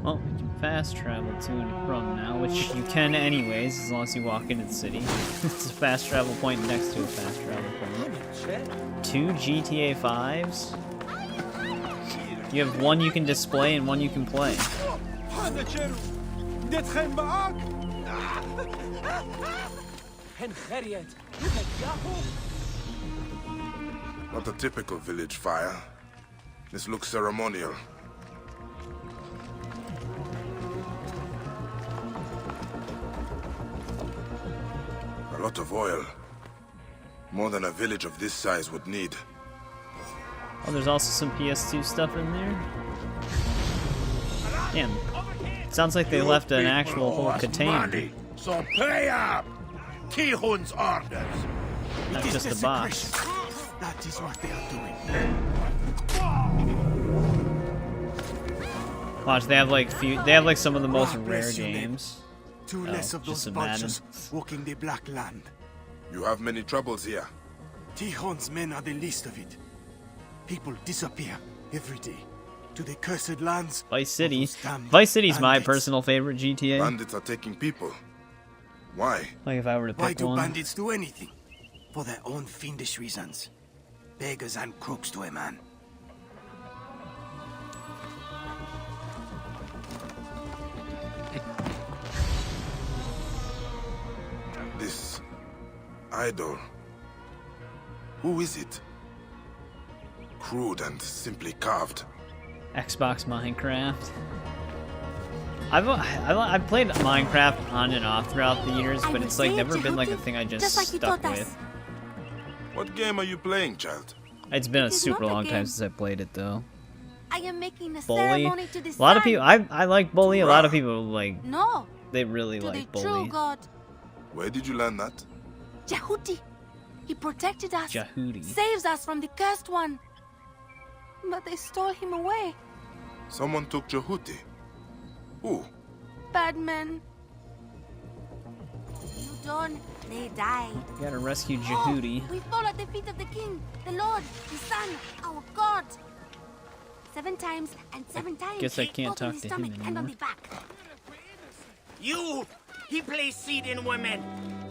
Well, we can fast travel to and from now, which you can anyways, as long as you walk into the city. It's a fast travel point next to a fast travel point. 2 GTA 5s? You have one you can display and one you can play. And Harriet, look at Yahoo! Not a typical village fire. This looks ceremonial. A lot of oil. More than a village of this size would need. Oh, there's also some PS2 stuff in there. Damn. Sounds like they left an actual whole container. So pay up! Tihun's orders. Not just a box. That is what they are doing. Watch, they have like some of the most rare games. Two less of those vultures walking the Black Land. You have many troubles here. Tihon's men are the least of it. People disappear every day to the cursed lands. Vice City. Vice City's my personal favorite GTA. Bandits are taking people. Why? Like if I were to pick Why do one. bandits do anything? For their own fiendish reasons. Beggars and crooks to a man. This idol. Who is it? Crude and simply carved. Xbox Minecraft. I've played Minecraft on and off throughout the years, but it's like never been like a thing I just stuck with. What game are you playing, child? It's been a super long time since I played it though. I am making a Bully. ceremony to the A lot of sun. people. I like Bully. A lot of people like. No. They really To like the true Bully. God. Where did you learn that? Jehuti. He protected us. Jehuti. Saves us from the cursed one. But they stole him away. Someone took Jehuti. Who? Bad men. You don't. They die. You gotta rescue Jehuti. We fall at the feet of the king, the Lord, the Son, our God. 7 times and 7 times. Guess I can't both on talk the to him stomach and on anymore. the back. You! He plays seed in women.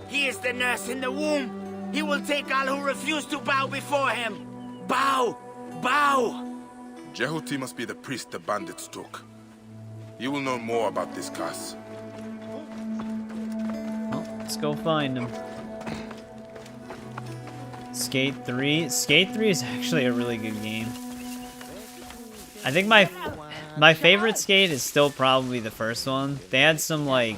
He is the nurse in the womb. He will take all who refuse to bow before him. Bow! Bow! Jehuti must be the priest the bandits took. You will know more about this curse. Well, let's go find him. Skate 3. Skate 3 is actually a really good game. I think my favorite Skate is still probably the first one. They had some like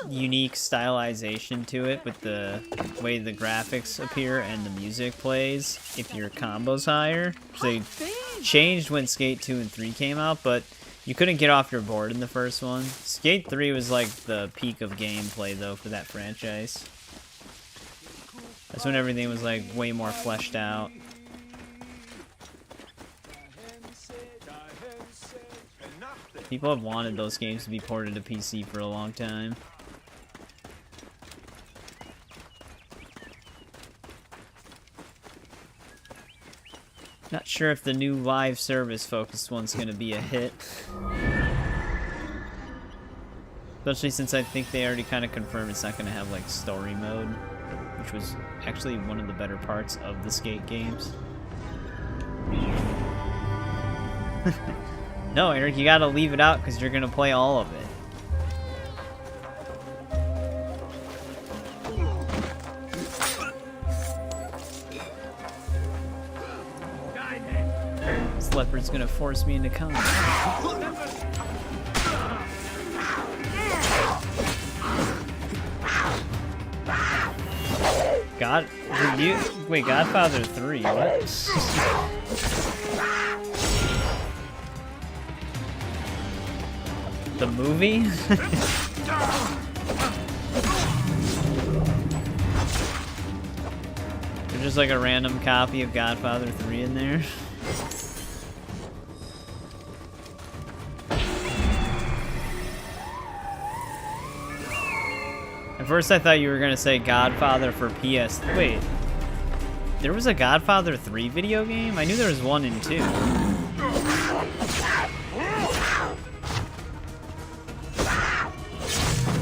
unique stylization to it with the way the graphics appear and the music plays if your combo's higher. So they changed when Skate 2 and 3 came out, but you couldn't get off your board in the first one. Skate 3 was like the peak of gameplay though for that franchise. That's when everything was like way more fleshed out. People have wanted those games to be ported to PC for a long time. Not sure if the new live service focused one's gonna be a hit. Especially since I think they already kind of confirmed it's not gonna have like story mode, which was actually one of the better parts of the Skate games. No, Eric, you gotta leave it out because you're gonna play all of it. This leopard's gonna force me into combat. God, wait, Godfather 3, what? The movie? There's just like a random copy of Godfather 3 in there. At first I thought you were gonna say Godfather for PS. Wait, there was a Godfather 3 video game? I knew there was 1 and 2.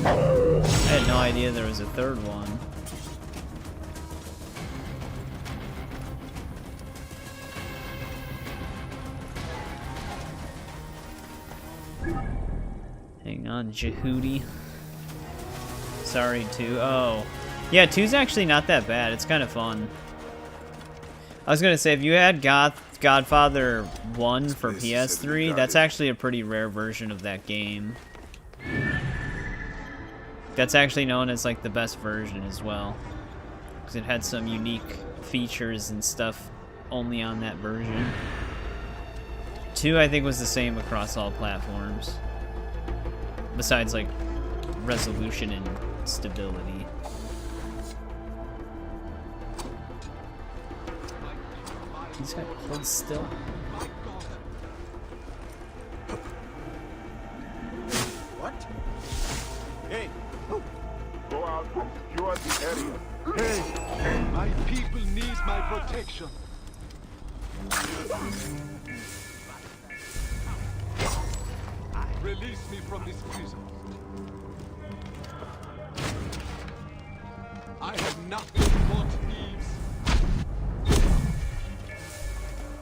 I had no idea there was a third one. Hang on, Jehuti. Sorry, 2. Oh. Yeah, 2's actually not that bad. It's kind of fun. I was gonna say, if you had Godfather 1 for PS3, that's actually a pretty rare version of that game. That's actually known as like the best version as well, because it had some unique features and stuff only on that version. 2, I think, was the same across all platforms, besides like resolution and stability. He's got hold still. What? Hey! Go out and secure the area. Hey! My people need my protection. Release me from this prison. I have nothing but thieves.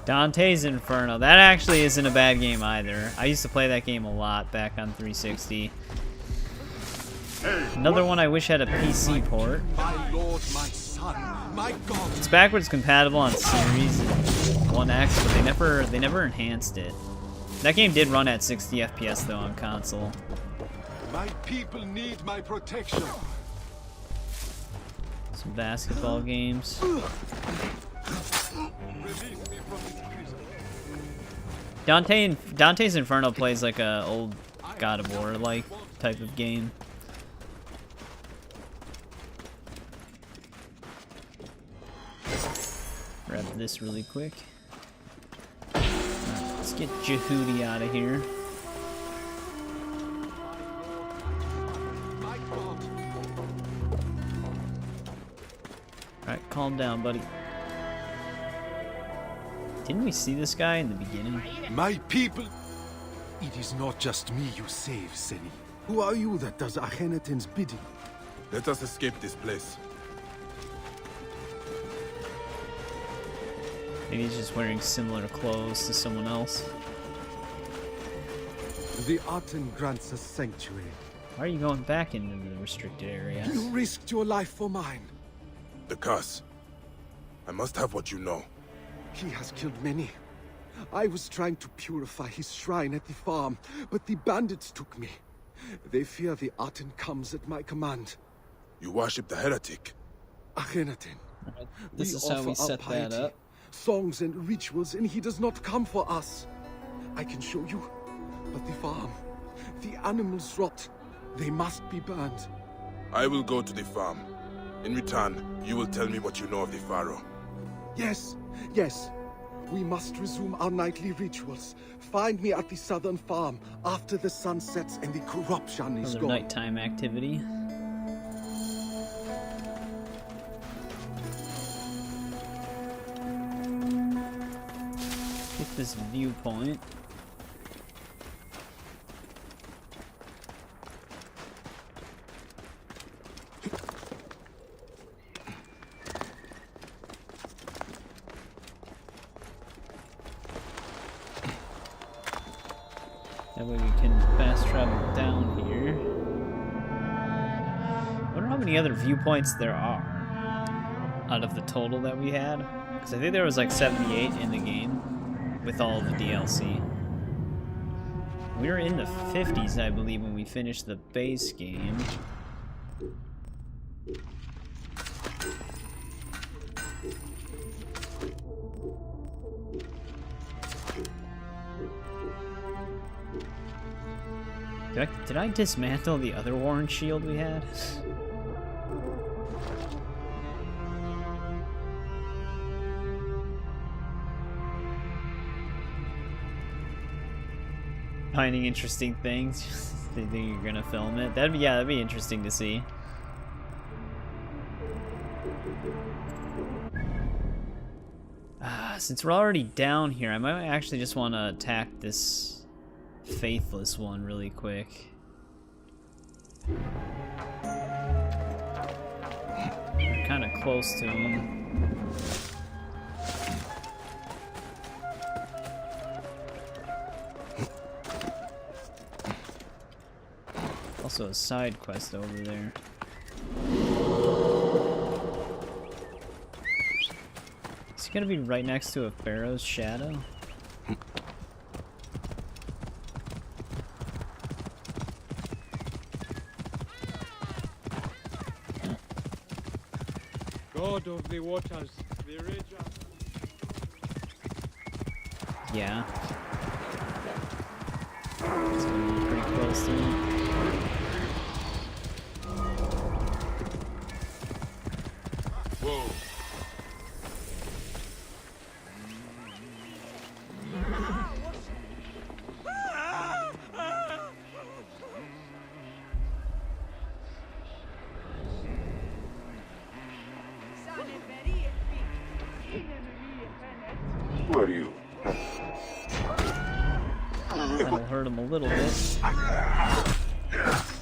Dante's Inferno. That actually isn't a bad game either. I used to play that game a lot back on 360. Another one I wish had a PC port. My lord, my son, my God. It's backwards compatible on Series and 1X, but they never enhanced it. That game did run at 60 FPS though on console. My people need my protection. Some basketball games. Dante's Inferno plays like a old God of War like type of game. Grab this really quick. Let's get Jehudi out of here. Alright, calm down, buddy. Didn't we see this guy in the beginning? My people! It is not just me you save, Seni. Who are you that does Akhenaten's bidding? Let us escape this place. Maybe he's just wearing similar clothes to someone else. The Aten grants us sanctuary. Why are you going back into the restricted area? You risked your life for mine. The curse. I must have what you know. He has killed many. I was trying to purify his shrine at the farm, but the bandits took me. They fear the Aten comes at my command. You worship the heretic? Akhenaten. This is how we set that up. Songs and rituals, and he does not come for us. I can show you, but the farm, the animals rot. They must be burned. I will go to the farm. In return, you will tell me what you know of the Pharaoh. Yes, yes. We must resume our nightly rituals. Find me at the southern farm after the sun sets and the corruption is Another gone. nighttime activity. Get this viewpoint. That way we can fast travel down here. I wonder how many other viewpoints there are out of the total that we had. Because I think there was like 78 in the game with all the DLC. We were in the 50s, I believe, when we finished the base game. Did I dismantle the other Warren shield we had? Finding interesting things. They think you're gonna film it. That'd be interesting to see. Since we're already down here, I might actually just want to attack this faithless one really quick. We're kind of close to him. Also a side quest over there. he gonna be right next to a Pharaoh's shadow? God of the waters, the Raja. Yeah. It's gonna be pretty close to him. Whoa. Who are you? That'll hurt him a little bit.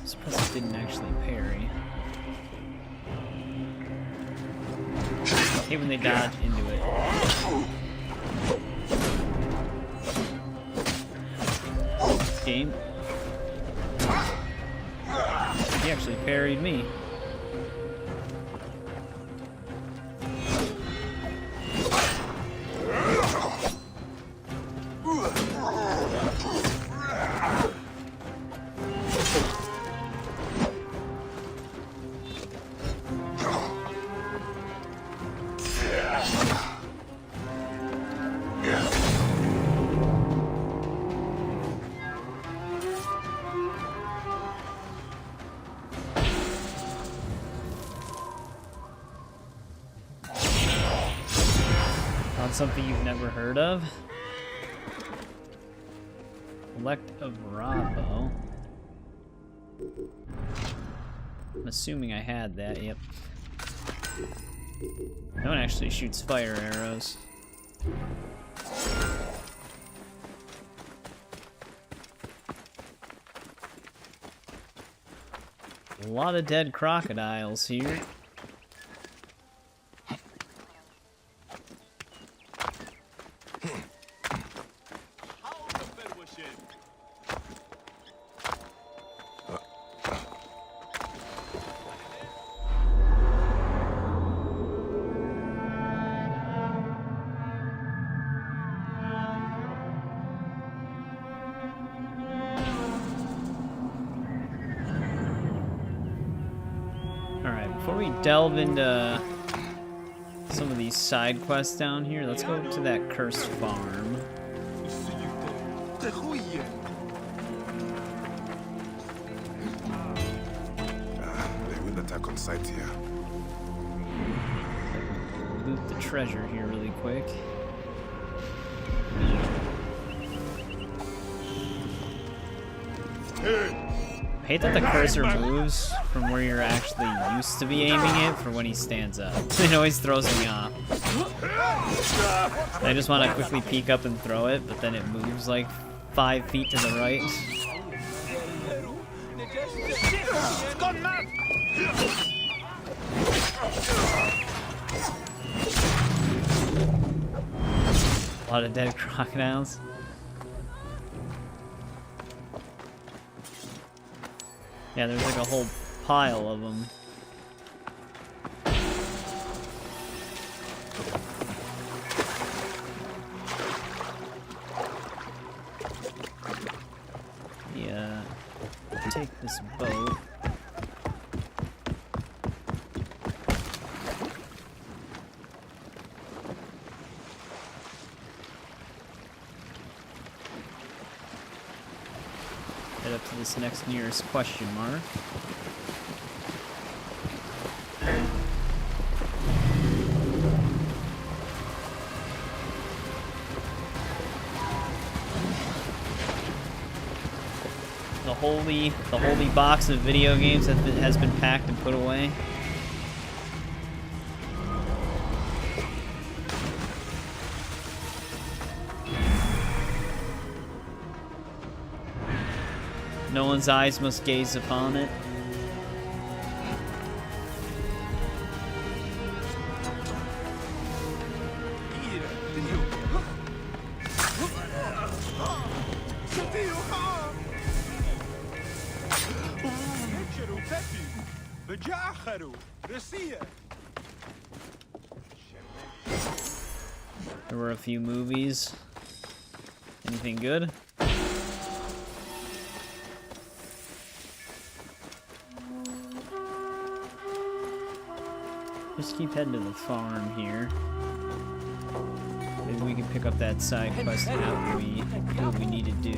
Surprised he didn't actually parry. Hate when they dodge into it. Game. He actually parried me. On something you've never heard of? Collectibles. I'm assuming I had that, yep. No one actually shoots fire arrows. A lot of dead crocodiles here. Before we delve into some of these side quests down here, let's go to that cursed farm. They will attack on sight here. Loot the treasure here really quick. I hate that the cursor moves from where you're actually used to be aiming it for when he stands up. It always throws me off. I just want to quickly peek up and throw it, but then it moves like 5 feet to the right. A lot of dead crocodiles. Yeah, there's like a whole pile of them. Yeah, take this boat. Head up to this next nearest question mark. The holy box of video games has been packed and put away. No one's eyes must gaze upon it. There were a few movies. Anything good? Just keep heading to the farm here. Maybe we can pick up that side quest after we do what we need to do.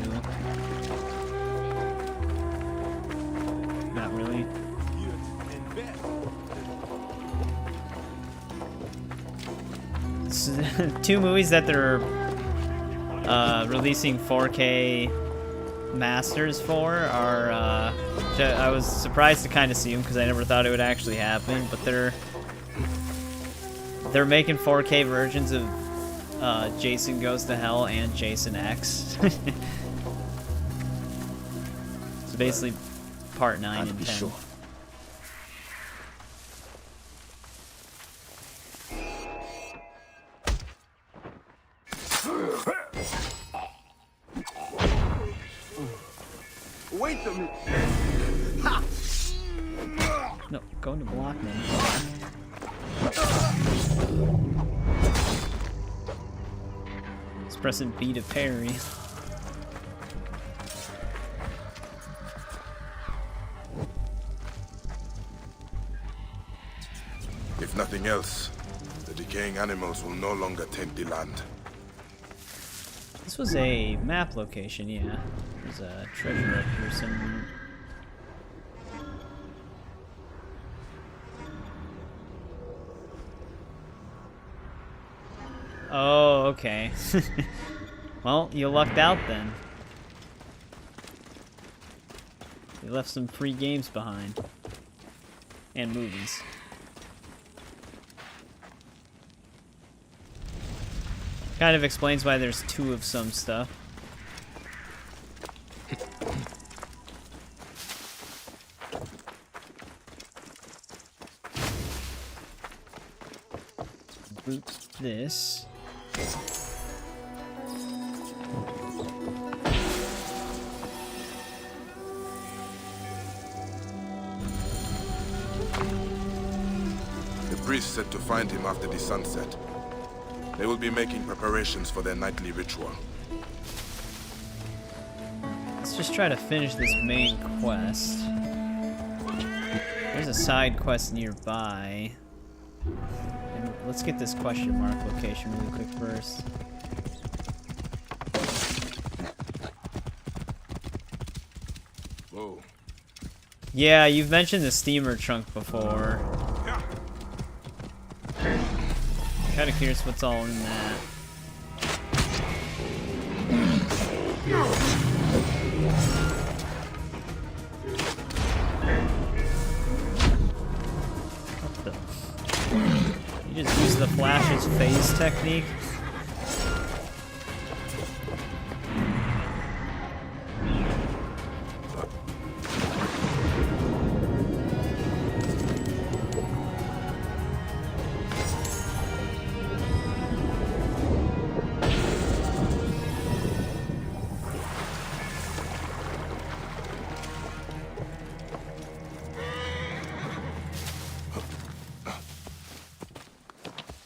Not really. Two movies that they're releasing 4K masters for are I was surprised to kind of see them because I never thought it would actually happen, but they're making 4K versions of Jason Goes to Hell and Jason X. So basically part 9 and 10. Sure. Wait a minute. No, go into block then. It's pressing B to parry. If nothing else, the decaying animals will no longer taint the land. This was a map location, yeah. There's a treasure up here somewhere. Oh, okay. Well, you lucked out then. You left some free games behind. And movies. Kind of explains why there's 2 of some stuff. Boot this. The priest said to find him after the sunset. They will be making preparations for their nightly ritual. Let's just try to finish this main quest. There's a side quest nearby. And let's get this question mark location really quick first. Whoa. Yeah, you've mentioned the steamer trunk before. Kind of curious what's all in that. What the? You just use the Flash's phase technique?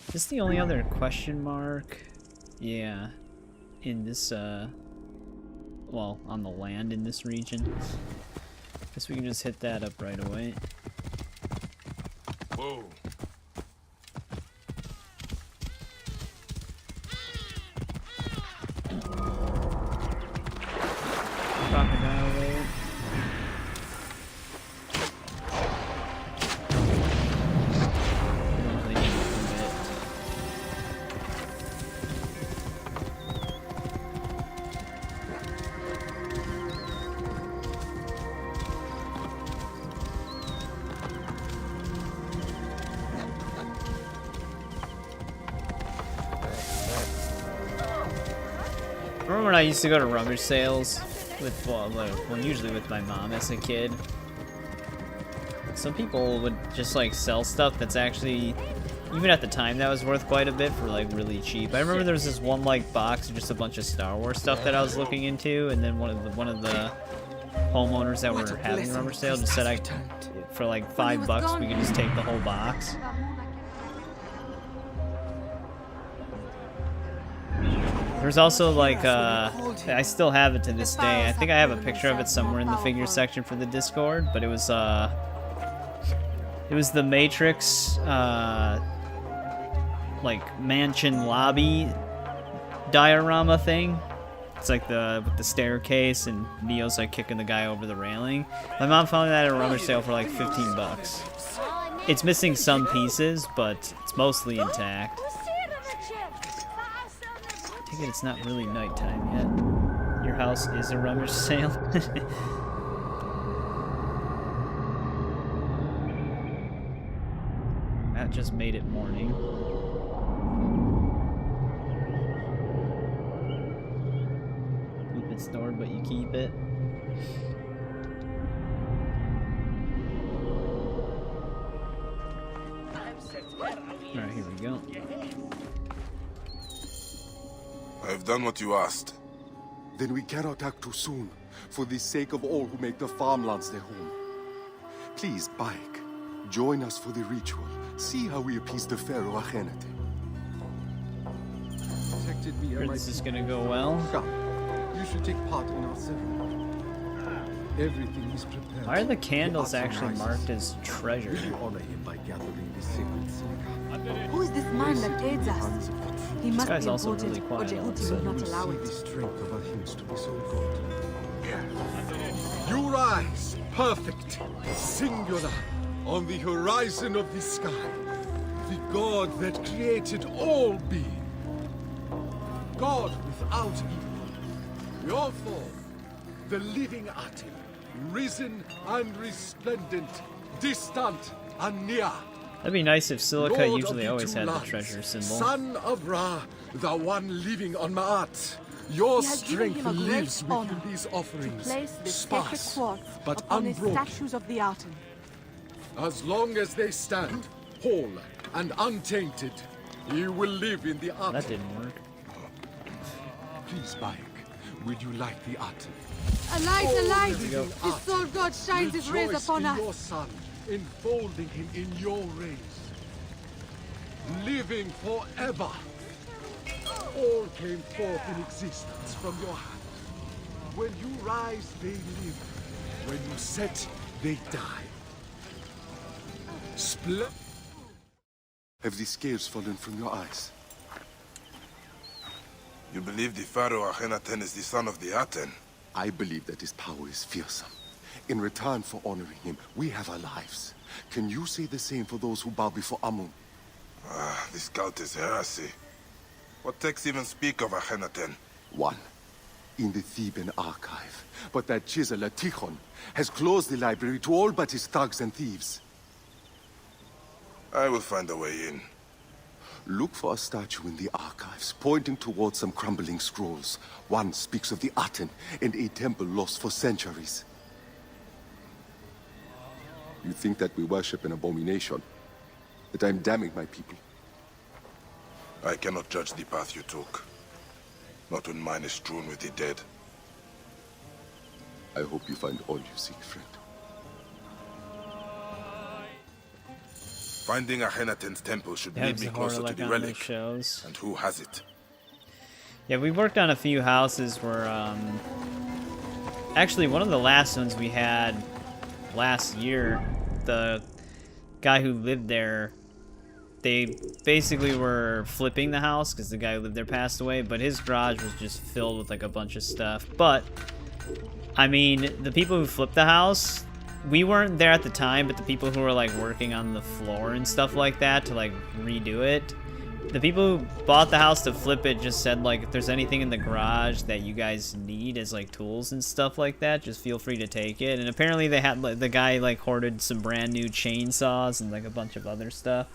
Is this the only other question mark? Yeah. In this, well, on the land in this region. Guess we can just hit that up right away. Whoa. Crocodile lair. Remember when I used to go to rummage sales with, well, usually with my mom as a kid? Some people would just like sell stuff that's actually, even at the time, that was worth quite a bit for like really cheap. I remember there was this one like box of just a bunch of Star Wars stuff that I was looking into, and then one of the homeowners that were having a rummage sale just said for like $5 we could just take the whole box. There's also like I still have it to this day. I think I have a picture of it somewhere in the figure section for the Discord, but it was the Matrix like mansion lobby diorama thing. It's like with the staircase and Neo's like kicking the guy over the railing. My mom found that at a rummage sale for like 15 bucks. It's missing some pieces, but it's mostly intact. I take it it's not really nighttime yet. Your house is a rummage sale. That just made it morning. It's stored, but you keep it. Alright, here we go. I have done what you asked. Then we cannot act too soon, for the sake of all who make the farmlands their home. Please, Bayek, join us for the ritual. See how we appease the Pharaoh Akhenaten. Sure this is gonna go well. Come. You should take part in our ceremony. Everything is prepared. Why are the candles actually marked as treasure? We honor him by gathering the sacred silica. Who is this man that aids us? He must guy's be also important, really quiet or all of a Jehuti will sudden. not allow See it. the strength of our hymns to be so good. You rise, perfect, singular, on the horizon of the sky. The God that created all being. God without equal. Your form, the living Aten, risen and resplendent, distant and near. That'd be nice if Silica Lord usually of the always two had the lands, treasure symbol. Son of Ra, the one living on Ma'at. Your He has given strength him a great lives honor within these offerings. To place the sacred Sparse, quartz but upon the unbroken. statues of the Aten. As long as they stand, whole and untainted, you will live in the Aten. That didn't work. Please, Bayek, will you light the Aten? A light, a light! There we go. The soul God shines his rays Rejoice upon in us. your son, enfolding him in your rays. Living forever. All came forth in existence from your hand. When you rise, they live. When you set, they die. Have the scales fallen from your eyes? You believe the Pharaoh Akhenaten is the son of the Aten? I believe that his power is fearsome. In return for honoring him, we have our lives. Can you say the same for those who bow before Amun? Ah, this cult is heresy. What texts even speak of Akhenaten? One, in the Theban archive. But that chiseler, Tikhon, has closed the library to all but his thugs and thieves. I will find a way in. Look for a statue in the archives, pointing towards some crumbling scrolls. One speaks of the Aten and a temple lost for centuries. You think that we worship an abomination? That I'm damning my people? I cannot judge the path you took. Not when mine is strewn with the dead. I hope you find all you seek, friend. Finding Akhenaten's temple should lead me closer to the relic. Shows. And who has it? Yeah, we worked on a few houses where, actually, one of the last ones we had last year, the guy who lived there, they basically were flipping the house because the guy who lived there passed away, but his garage was just filled with, like, a bunch of stuff. But, I mean, the people who flipped the house, we weren't there at the time, but the people who were, like, working on the floor and stuff like that to, like, redo it, the people who bought the house to flip it just said, like, if there's anything in the garage that you guys need as, like, tools and stuff like that, just feel free to take it. And apparently they had, like, the guy, like, hoarded some brand new chainsaws and, like, a bunch of other stuff.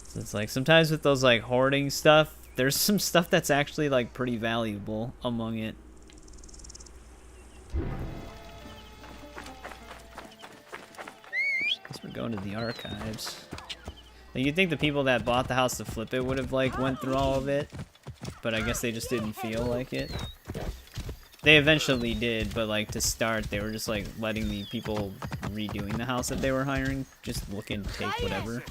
So it's, like, sometimes with those, like, hoarding stuff, there's some stuff that's actually, like, pretty valuable among it. Guess we're going to the archives. Like, you'd think the people that bought the house to flip it would have, like, went through all of it, but I guess they just didn't feel like it. They eventually did, but, like, to start, they were just, like, letting the people redoing the house that they were hiring just look and take whatever.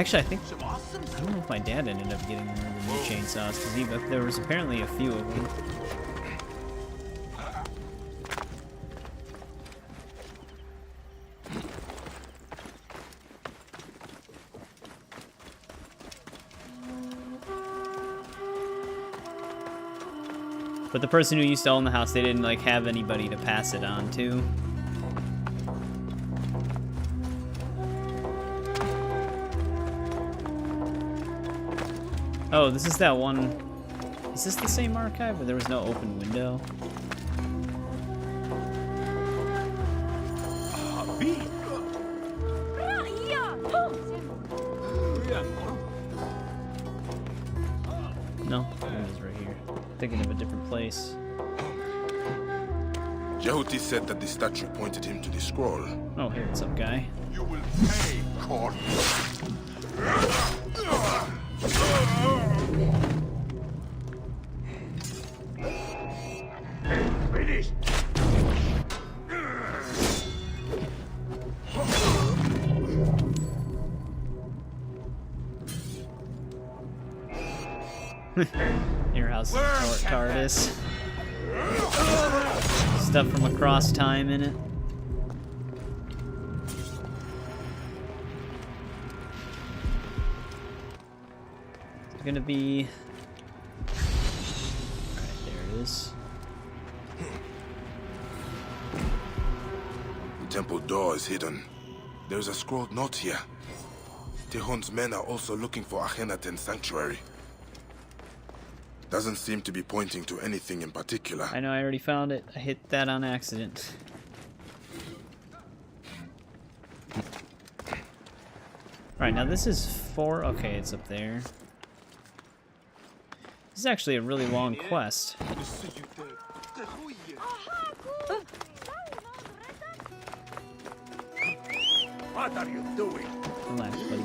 Actually, I don't know if my dad ended up getting one of the new chainsaws, because there was apparently a few of them. But the person who used to own the house, they didn't like have anybody to pass it on to. Oh, this is that one. Is this the same archive where there was no open window? No, it was right here. Thinking of a different place. Jehuti said that the statue pointed him to the scroll. Oh, hey, what's up, guy? You will pay, Corn. Finished. Your house is TARDIS. Stuff from across time in it. It's gonna be... Alright, there it is. The temple door is hidden. There's a scrolled note here. Tehon's men are also looking for Akhenaten's sanctuary. Doesn't seem to be pointing to anything in particular. I know, I already found it. I hit that on accident. Alright, now this is 4... Okay, it's up there. This is actually a really long quest. What are you doing? Relax, buddy.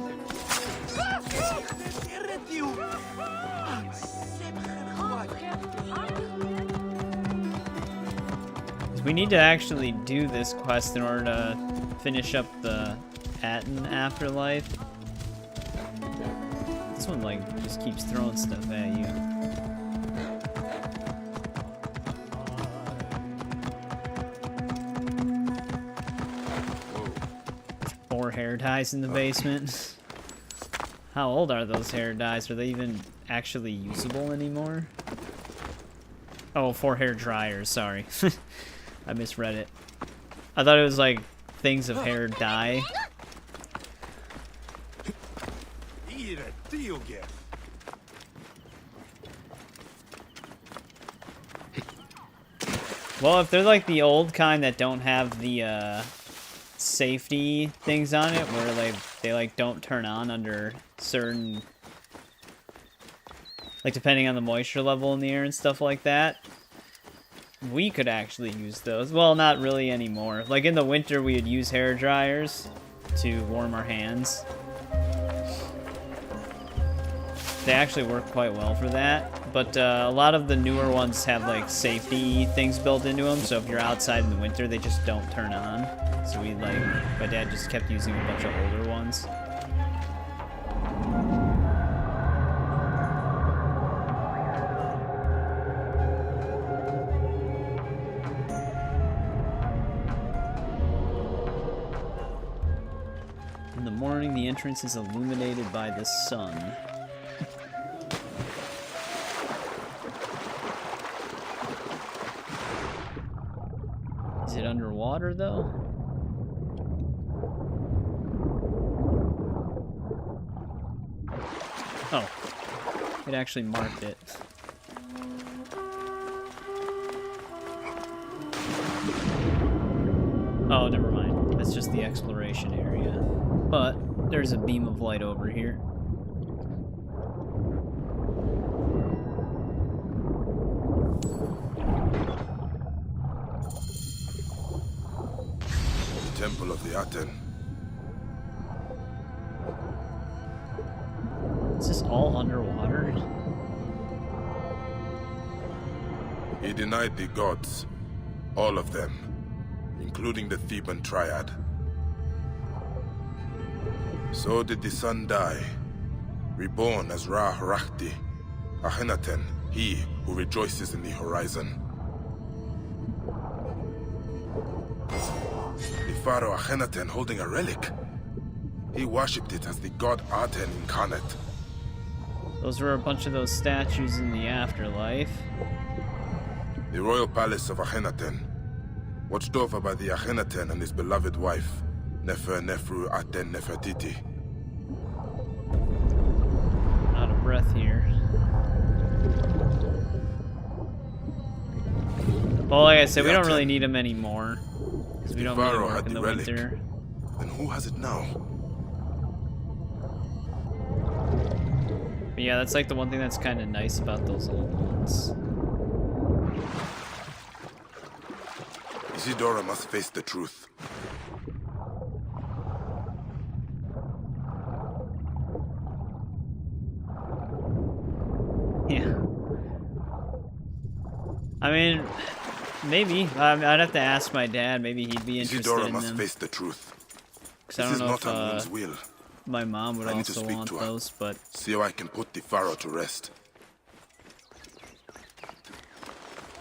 We need to actually do this quest in order to finish up the Aten afterlife. This one, like, just keeps throwing stuff at you. Four hair dyes in the basement. How old are those hair dyes? Are they even actually usable anymore? Oh, 4 hair dryers, sorry. I misread it. I thought it was like things of hair dye. Well, if they're like the old kind that don't have the safety things on it, where they like don't turn on under certain, like depending on the moisture level in the air and stuff like that, we could actually use those. Well, not really anymore. Like in the winter, we would use hair dryers to warm our hands. They actually work quite well for that. But a lot of the newer ones have like safety things built into them. So if you're outside in the winter, they just don't turn on. So my dad just kept using a bunch of older ones. In the morning, the entrance is illuminated by the sun. Is it underwater, though? Oh, it actually marked it. Oh, never mind. That's just the exploration area. But there's a beam of light over here. The Temple of the Aten. Is this all underwater? He denied the gods. All of them. Including the Theban Triad. So did the sun die, reborn as Ra-Rahti, Akhenaten, he who rejoices in the horizon. The Pharaoh Akhenaten holding a relic. He worshipped it as the god Aten incarnate. Those were a bunch of those statues in the afterlife. The royal palace of Akhenaten, watched over by the Akhenaten and his beloved wife, Nefer Nefru Aten Nefertiti. Out of breath here. Well, like I said, we don't really need them anymore. Because we don't really work in the winter. Then who has it now? But yeah, that's like the one thing that's kind of nice about those old ones. Isidora must face the truth. Yeah. I mean, maybe. I'd have to ask my dad. Maybe he'd be interested Isidora in must them. face the truth. Because I don't know if my mom would also want those, but... See how I can put the Pharaoh to rest.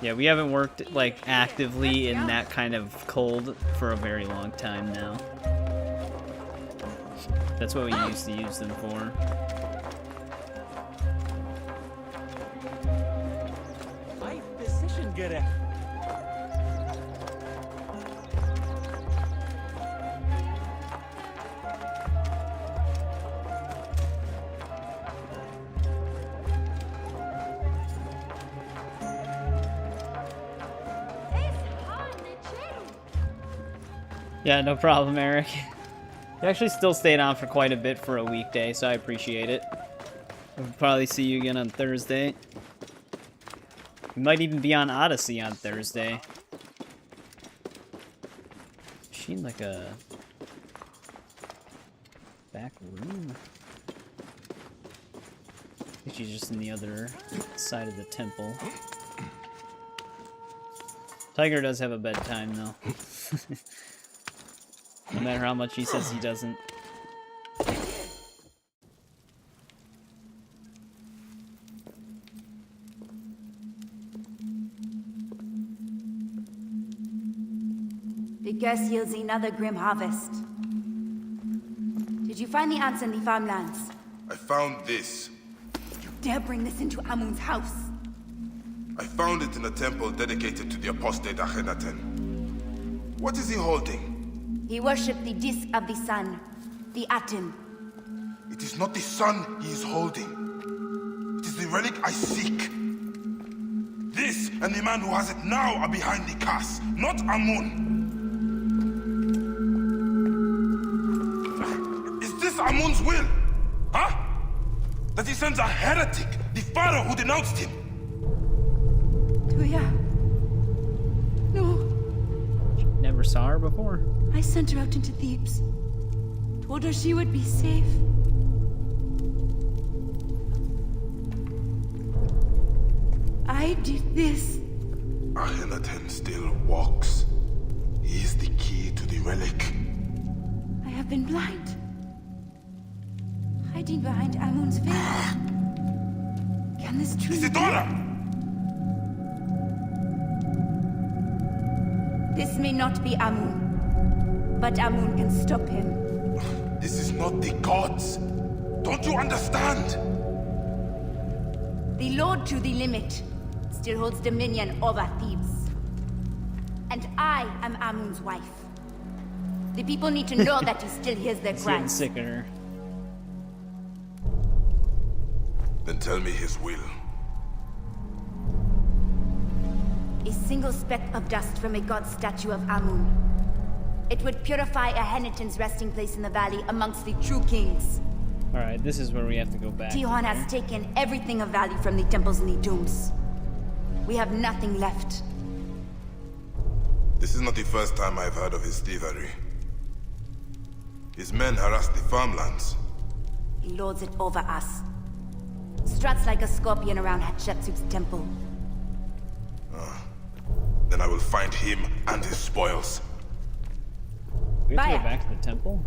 Yeah, we haven't worked, like, actively in that kind of cold for a very long time now. That's what we used to use them for. My decision gerecht. Yeah, no problem, Eric. You actually still stayed on for quite a bit for a weekday, so I appreciate it. We'll probably see you again on Thursday. We might even be on Odyssey on Thursday. Is she in like a back room? I think she's just in the other side of the temple. Tiger does have a bedtime, though. No matter how much he says he doesn't. The curse yields another grim harvest. Did you find the answer in the farmlands? I found this. You dare bring this into Amun's house? I found it in a temple dedicated to the apostate Akhenaten. What is he holding? He worshipped the disk of the sun, the Aten. It is not the sun he is holding. It is the relic I seek. This and the man who has it now are behind the curse, not Amun. Is this Amun's will? Huh? That he sends a heretic, the Pharaoh who denounced him? Tuya. No. Never saw her before. I sent her out into Thebes. Told her she would be safe. I did this. Akhenaten still walks. He is the key to the relic. I have been blind. Hiding behind Amun's veil. Can this truly Isidora! This may not be Amun. But Amun can stop him. This is not the gods. Don't you understand? The Lord to the limit still holds dominion over Thebes. And I am Amun's wife. The people need to know that he still hears their It's getting cries. sick of her. Then tell me his will. A single speck of dust from a god statue of Amun. It would purify Akhenaten's resting place in the valley amongst the true kings. Alright, this is where we have to go back. Tihon has taken everything of value from the temples and the domes. We have nothing left. This is not the first time I've heard of his thievery. His men harass the farmlands. He lords it over us. Struts like a scorpion around Hatshepsut's temple. Then I will find him and his spoils. We have to Bayek. go back to the temple?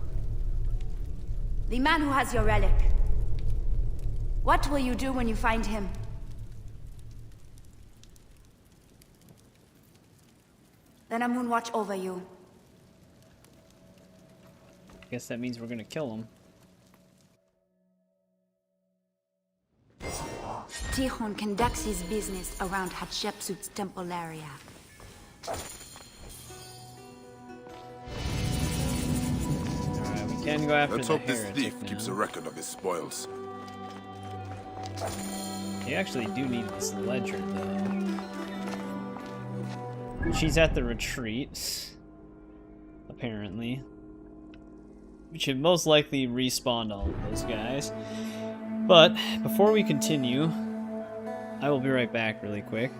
The man who has your relic. What will you do when you find him? Then Amun watch over you. I guess that means we're gonna kill him. Tihon conducts his business around Hatshepsut's temple area. Alright, we can go after Let's the hope this heretic thief now. keeps a record of his spoils. You actually do need this ledger, though. She's at the retreat, apparently. We should most likely respawn all of those guys. But before we continue, I will be right back really quick.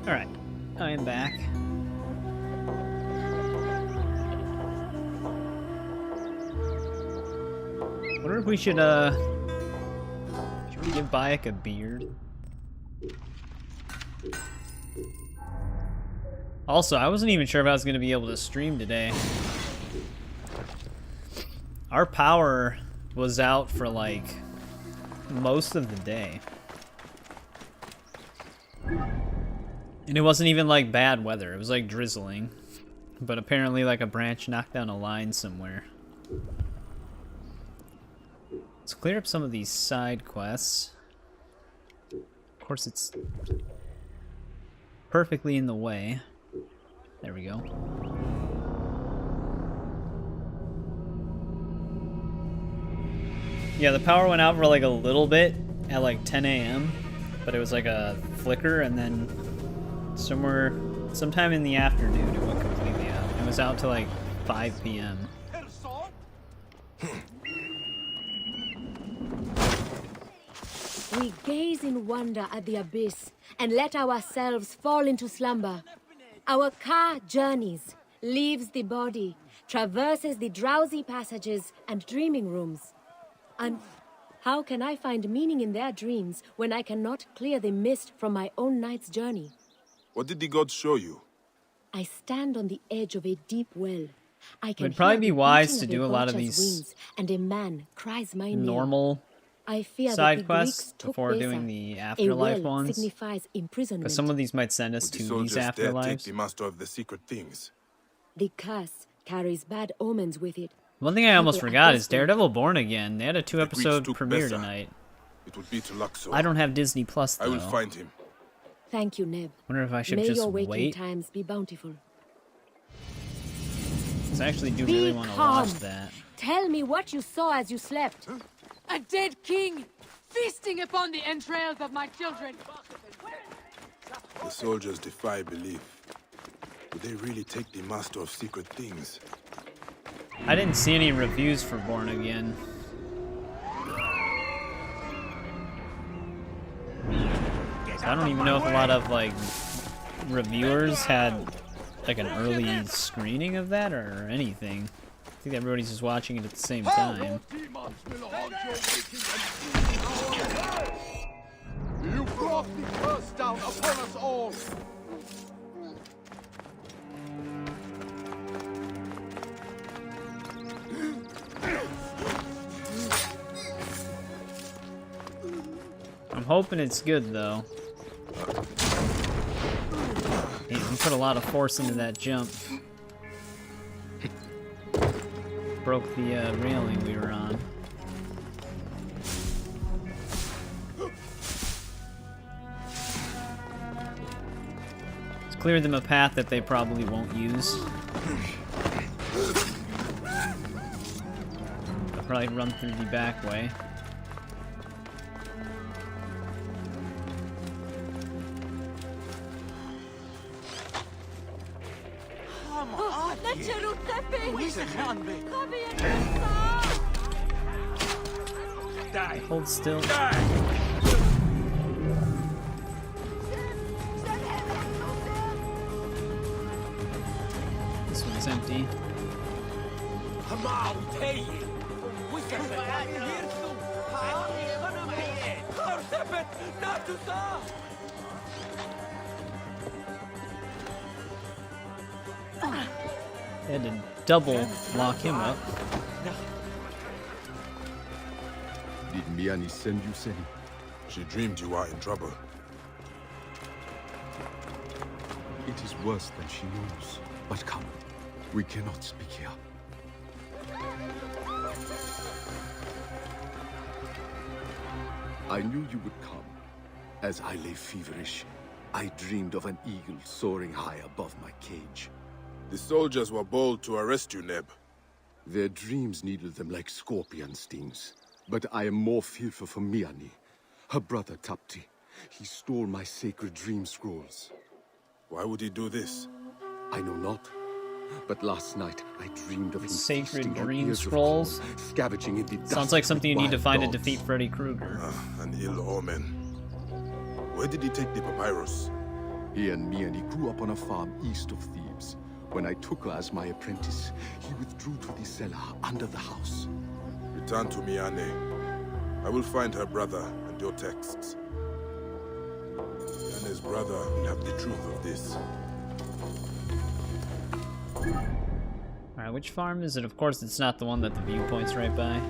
Alright, I am back. Wonder if we should we give Bayek a beard? Also, I wasn't even sure if I was going to be able to stream today. Our power was out for like most of the day. And it wasn't even like bad weather, it was like drizzling. But apparently like a branch knocked down a line somewhere. Let's clear up some of these side quests. Of course it's perfectly in the way. There we go. Yeah, the power went out for like a little bit at like 10 a.m. But it was like a flicker, and then sometime in the afternoon it went completely out. It was out to like 5 p.m. We gaze in wonder at the abyss and let ourselves fall into slumber. Our car journeys, leaves the body, traverses the drowsy passages and dreaming rooms. And how can I find meaning in their dreams when I cannot clear the mist from my own night's journey? What did the gods show you? I stand on the edge of a deep well. I can It'd probably hear be the wise to beating do a of lot of vulture's these wings, and a man cries my name. normal I fear that side the quests Greeks took before Besa. doing the A afterlife well ones. signifies imprisonment. Because some of these might send us Would the to these soldiers dare take afterlives. the master of the secret things? The curse carries bad omens with it. One thing I almost People are forgot is desperate. Daredevil Born Again. They had a The 2-episode Greeks took premiere Besa. tonight. It would be to Luxor. I don't have Disney Plus though. I will find him. Thank you, Neb. Wonder if I should May just your waking wait. times be bountiful. 'Cause I actually do Be really want to calm. watch that. Tell me what you saw as you slept. A dead king, feasting upon the entrails of my children. The soldiers defy belief. Would they really take the master of secret things? I didn't see any reviews for Born Again. So I don't even know if a lot of like reviewers had like an early screening of that or anything. I think everybody's just watching it at the same time. You brought the curse down upon us all. I'm hoping it's good though. He put a lot of force into that jump. Broke the railing we were on. It's cleared them a path that they probably won't use. They'll probably run through the back way. Hold still. This one's empty. They had to double lock him up. Did Miani send you, Sen? She dreamed you are in trouble. It is worse than she knows. But come, we cannot speak here. I knew you would come. As I lay feverish, I dreamed of an eagle soaring high above my cage. The soldiers were bold to arrest you, Neb. Their dreams needle them like scorpion stings. But I am more fearful for Miani, her brother Tapti. He stole my sacred dream scrolls. Why would he do this? I know not. But last night, I dreamed of him Sacred feasting on dream ears of scrolls? corn, scavenging in the dust Sounds like with something you need to wild find to dogs. defeat Freddy Krueger. An ill omen. Where did he take the papyrus? He and Miani grew up on a farm east of Thebes. When I took her as my apprentice, he withdrew to the cellar under the house. Return to Miane. I will find her brother and your texts. Miane's brother will have the truth of this. Alright, which farm is it? Of course, it's not the one that the viewpoint's right by.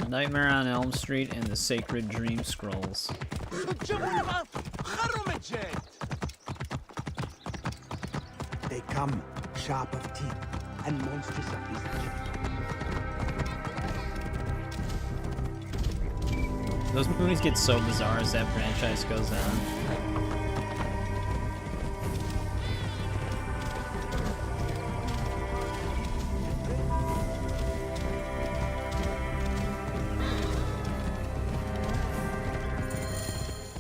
Nightmare on Elm Street and the Sacred Dream Scrolls. They come, sharp of teeth and monstrous of visage. Those movies get so bizarre as that franchise goes on.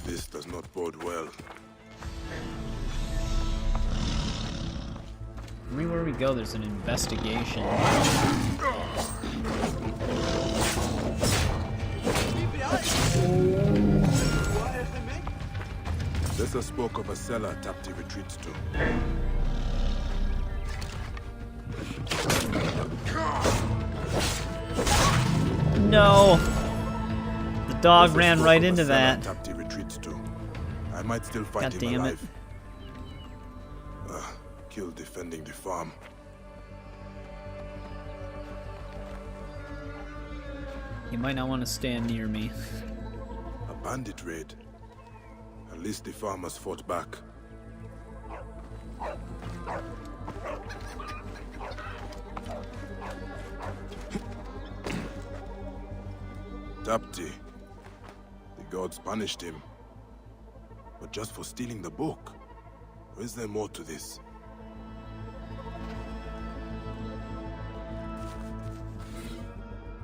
This does not bode well. Everywhere we go, there's an investigation. Lessa spoke of a cellar Tapti retreats to. No! The dog ran right into that. Tapti retreats to. I might still find God him damn alive. Killed defending the farm. You might not want to stand near me. A bandit raid. At least the farmers fought back. Tapti. The gods punished him. But just for stealing the book. Or is there more to this?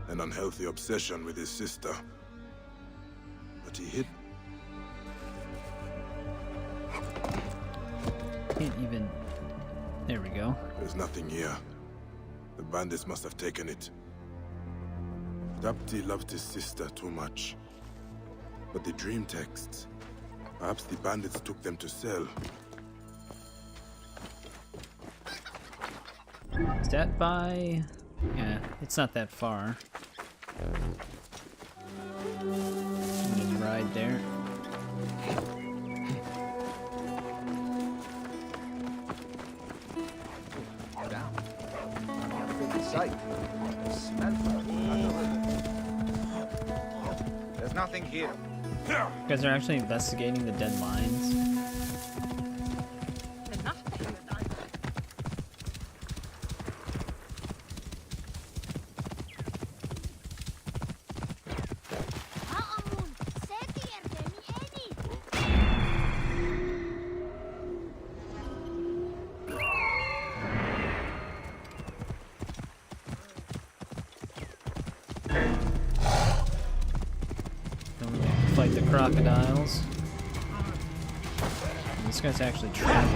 An unhealthy obsession with his sister. But he hid. Can't even... There we go. There's nothing here. The bandits must have taken it. Tapti loved his sister too much. But the dream texts... Perhaps the bandits took them to sell. Is that by... Yeah, it's not that far. Just ride there. There's nothing here. You guys are actually investigating the dead lions. Fight the crocodiles. This guy's actually trapped.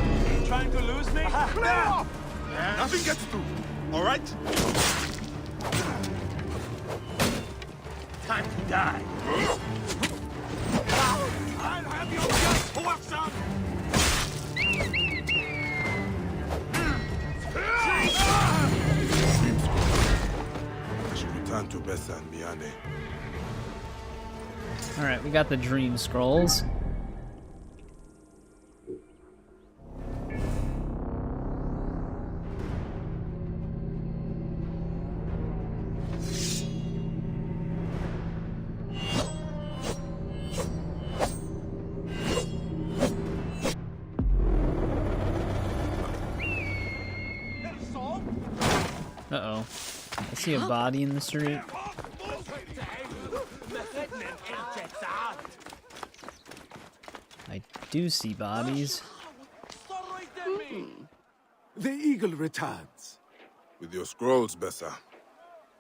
Trying to lose me? Nothing gets through. All right? Time to die. I'll have your just work, son. I should return to Bessa and Miane. Alright, we got the dream scrolls. Uh-oh. I see a body in the street. I do see bodies. The eagle returns. With your scrolls, Bessa.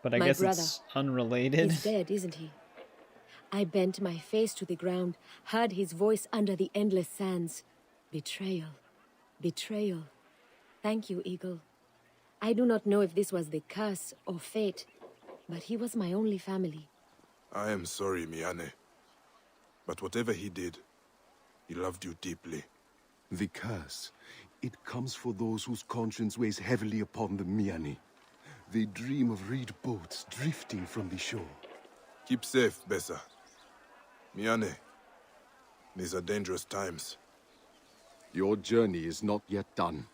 But I guess it's unrelated. He's dead, isn't he? I bent my face to the ground, heard his voice under the endless sands. Betrayal. Betrayal. Thank you, Eagle. I do not know if this was the curse or fate, but he was my only family. I am sorry, Miane. But whatever he did, he loved you deeply. The curse, it comes for those whose conscience weighs heavily upon them, Miane. They dream of reed boats drifting from the shore. Keep safe, Bessa. Miane, these are dangerous times. Your journey is not yet done.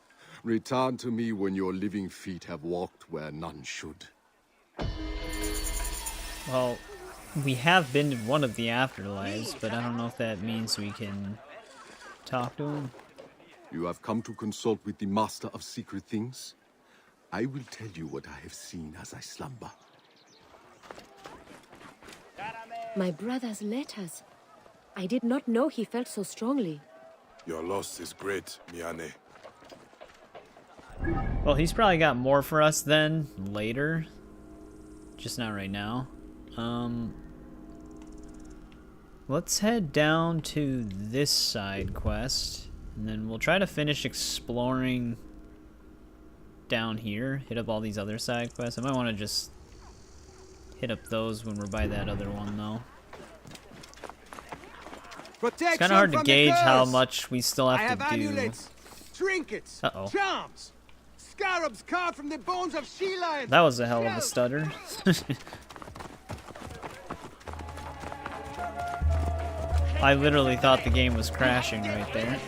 Return to me when your living feet have walked where none should. Well, we have been in one of the afterlives, but I don't know if that means we can talk to him. You have come to consult with the Master of Secret Things? I will tell you what I have seen as I slumber. My brother's letters. I did not know he felt so strongly. Your loss is great, Miane. Well, he's probably got more for us then, later. Just not right now. Let's head down to this side quest, and then we'll try to finish exploring down here. Hit up all these other side quests. I might want to just hit up those when we're by that other one, though. It's kind of hard to gauge how much we still have to do. Amulets, trinkets, Uh-oh. charms, scarabs carved from the bones of sea lions. That was a hell of a stutter. I literally thought the game was crashing right there.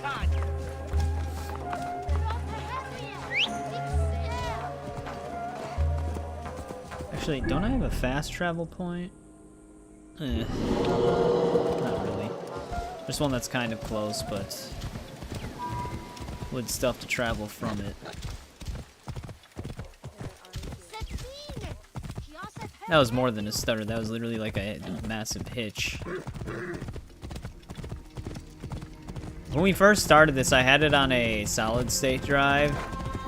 Actually, don't I have a fast travel point? Not really. There's one that's kind of close, but wood stuff to travel from it. That was more than a stutter. That was literally like a massive hitch. When we first started this, I had it on a solid state drive,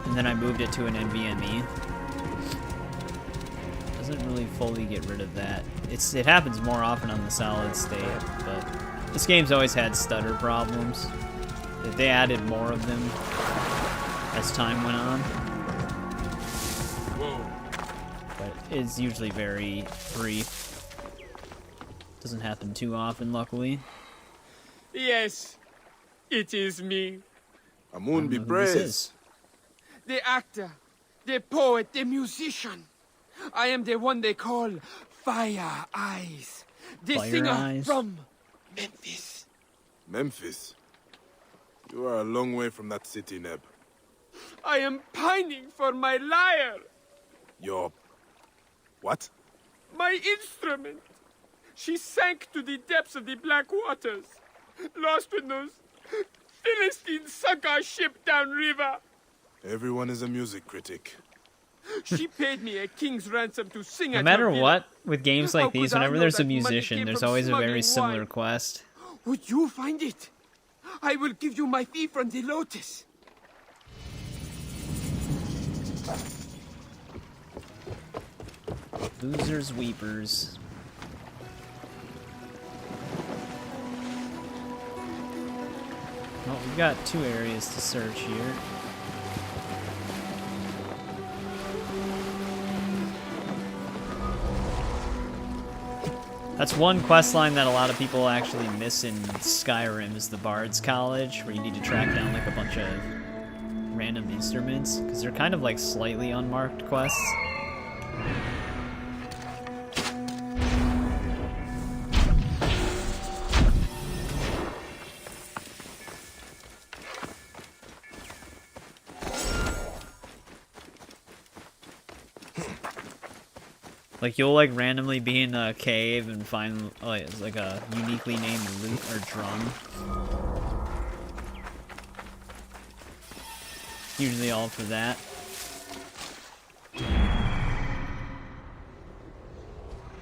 and then I moved it to an NVMe. Doesn't really fully get rid of that. It happens more often on the solid state, but this game's always had stutter problems. They added more of them as time went on. But it's usually very brief. Doesn't happen too often, luckily. Yes, it is me. Amun be praised. The actor, the poet, the musician. I am the one they call Fire Eyes. The Fire singer Eyes? from Memphis. Memphis? You are a long way from that city, Neb. I am pining for my lyre. Your... what? My instrument. She sank to the depths of the black waters. Lost when those Philistines sunk our ship downriver. Everyone is a music critic. She paid me a king's ransom to sing No at matter her villa. what, with games How like these, could I whenever know there's a that money musician, came there's from always a very smuggling similar wine? quest. Would you find it? I will give you my fee from the Lotus. Losers, weepers. Well, we've got 2 areas to search here. That's one quest line that a lot of people actually miss in Skyrim is the Bard's College, where you need to track down like a bunch of random instruments, because they're kind of like slightly unmarked quests. Like, you'll, like, randomly be in a cave and find, like a uniquely named lute or drum. Usually all for that.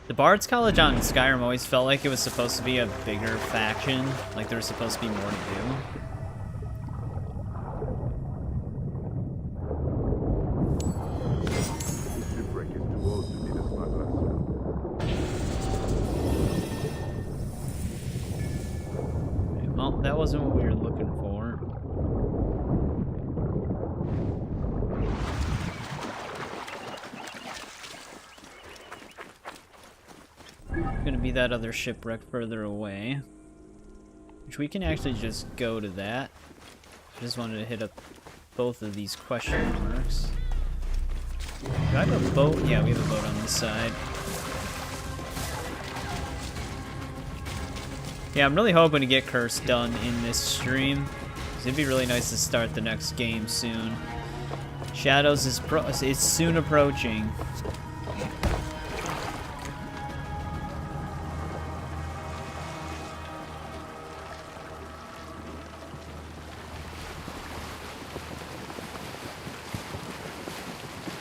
The Bard's College on Skyrim always felt like it was supposed to be a bigger faction. Like, there was supposed to be more to do. that wasn't what we were looking for. Gonna be that other shipwreck further away, which we can actually just go to that. I just wanted to hit up both of these question marks. Do I have a boat? Yeah, we have a boat on this side. Yeah, I'm really hoping to get Curse done in this stream. It'd be really nice to start the next game soon. Shadows is soon approaching.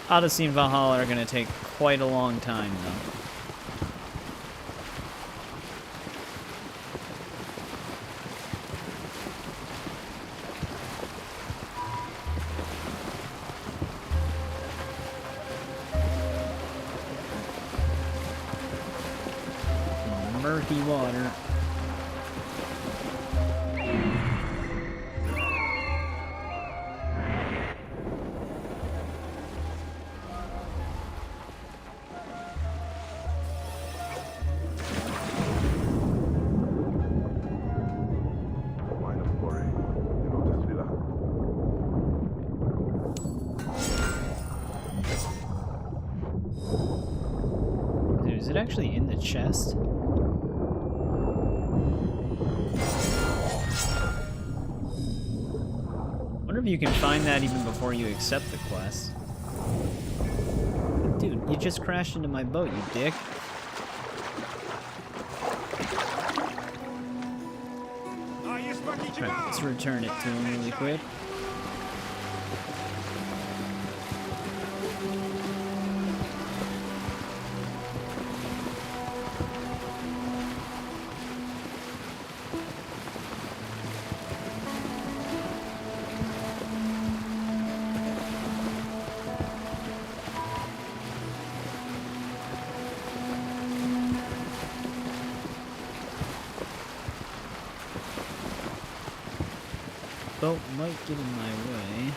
Odyssey and Valhalla are going to take quite a long time, though. Murky water. Dude, is it actually in the chest? Wonder if you can find that even before you accept the quest. Dude, you just crashed into my boat, you dick. Alright, let's return it to him really quick. Boat might get in my way.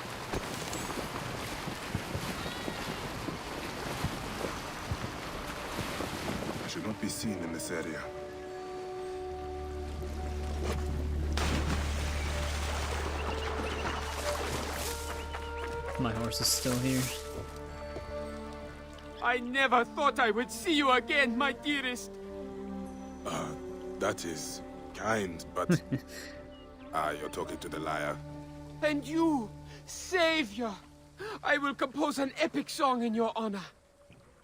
I should not be seen in this area. My horse is still here. I never thought I would see you again, my dearest. That is kind, but... you're talking to the liar. And you, Savior, I will compose an epic song in your honor.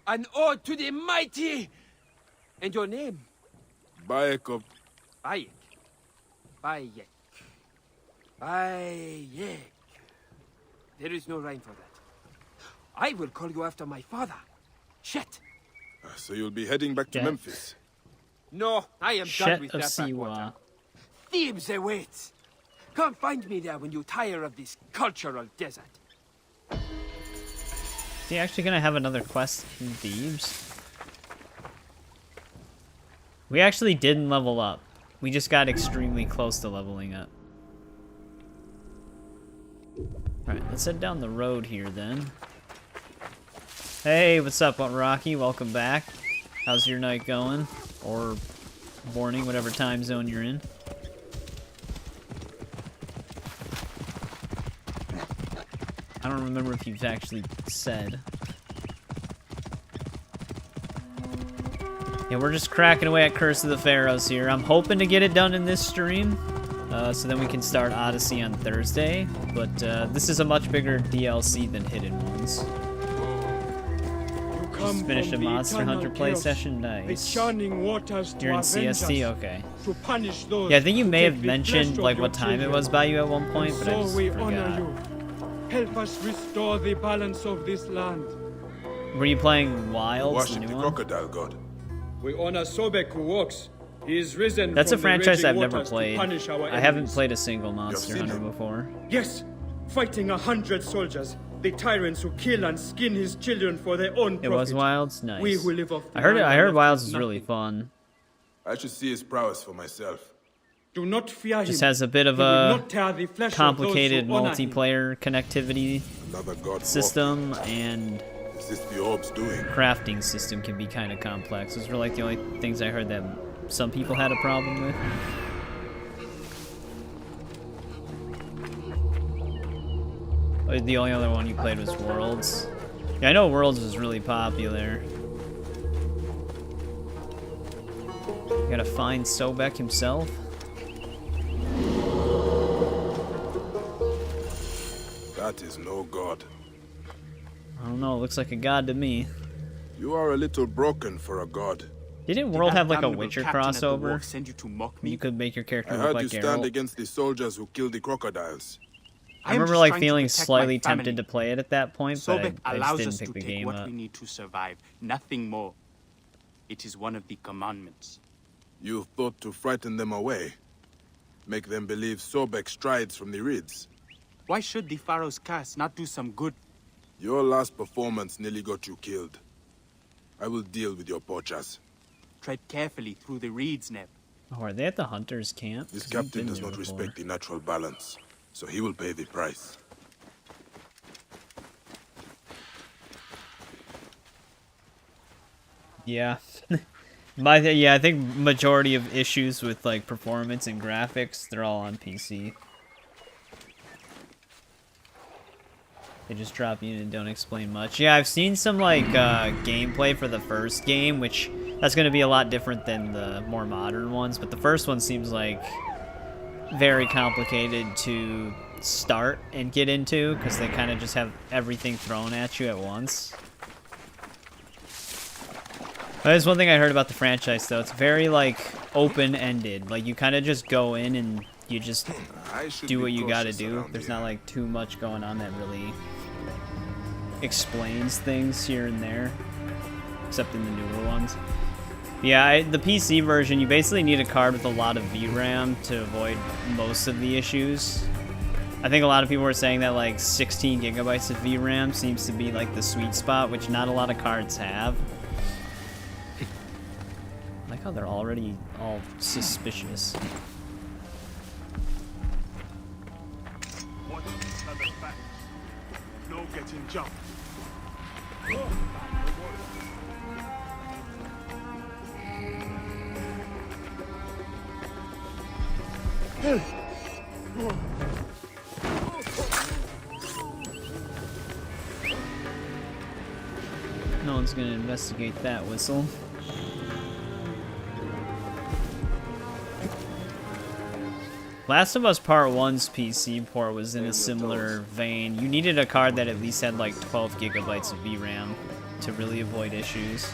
An ode to the mighty. And your name? Bayek of... Bayek. Bayek. Bayek. There is no rhyme for that. I will call you after my father, Shet. So you'll be heading back to Memphis? No, I am done with that backwater. Thebes awaits. Come find me there when you tire of this cultural desert. Is he actually gonna have another quest in Thebes? We actually didn't level up. We just got extremely close to leveling up. Alright, let's head down the road here then. Hey, what's up, Rocky? Welcome back. How's your night going? Or morning, whatever time zone you're in. I don't remember if you've actually said. Yeah, we're just cracking away at Curse of the Pharaohs here. I'm hoping to get it done in this stream, so then we can start Odyssey on Thursday. But this is a much bigger DLC than Hidden Ones. Just finished a Monster Hunter play session. Nice. You're in CST? Okay. Yeah, I think you may have mentioned like what time it was by you at one point, but I just forgot. Help us restore the balance of this land. Were you playing Wilds, Worship the new the one? crocodile god. We honor Sobek who walks. He is risen. That's a from the franchise raging I've never waters to played. punish our I haven't enemies. played a single Monster Hunter before. Yes, fighting 100 soldiers, the tyrants who kill and skin his children for their own profit. It was Wilds? Nice. We who live off the I heard land Wilds was really fun. I should see his prowess for myself. Do not fear him. Just has a bit of He will a not tear the flesh of complicated those who honor him. multiplayer connectivity system, and Is this the orb's doing? crafting system can be kind of complex. Those were like the only things I heard that some people had a problem with. The only other one you played was Worlds. Yeah, I know Worlds was really popular. You gotta find Sobek himself. That is no god. I don't know, it looks like a god to me. You are a little broken for a god. Didn't World have like a Witcher crossover? Send you to mock me? You could make your character I look heard like you stand Geralt. against the soldiers who killed the crocodiles. I remember like feeling slightly tempted to play it at that point, but Sobek I just allows didn't us pick to the take game what up. we need to survive, nothing more. It is one of the commandments. You thought to frighten them away. Make them believe Sobek strides from the reeds. Why should the Pharaohs curse not do some good? Your last performance nearly got you killed. I will deal with your poachers. Tread carefully through the reeds, Neb. Oh, are they at the hunter's camp? This 'Cause we've captain been does there not before. respect the natural balance, so he will pay the price. Yeah. Yeah, I think majority of issues with like performance and graphics, they're all on PC. They just drop you in and don't explain much. Yeah, I've seen some like gameplay for the first game, which that's going to be a lot different than the more modern ones, but the first one seems like very complicated to start and get into because they kind of just have everything thrown at you at once. There's one thing I heard about the franchise though, it's very like open-ended. Like you kind of just go in and you just do what you gotta do. There's not like too much going on that really explains things here and there, except in the newer ones. Yeah, the PC version, you basically need a card with a lot of VRAM to avoid most of the issues. I think a lot of people were saying that like 16 gigabytes of VRAM seems to be like the sweet spot, which not a lot of cards have. I like how they're already all suspicious. What are the facts? No getting jumped. No one's gonna investigate that whistle. Last of Us Part 1's PC port was in a similar vein. You needed a card that at least had like 12 gigabytes of VRAM to really avoid issues.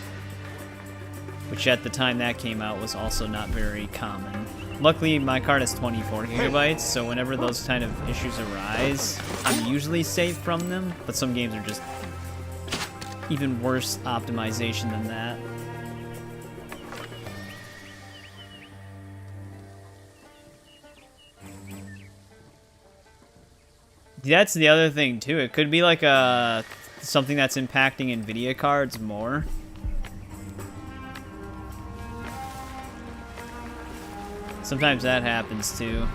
Which at the time that came out was also not very common. Luckily, my card has 24 gigabytes, so whenever those kind of issues arise, I'm usually safe from them, but some games are just even worse optimization than that. That's the other thing too. It could be like something that's impacting NVIDIA cards more. Sometimes that happens too.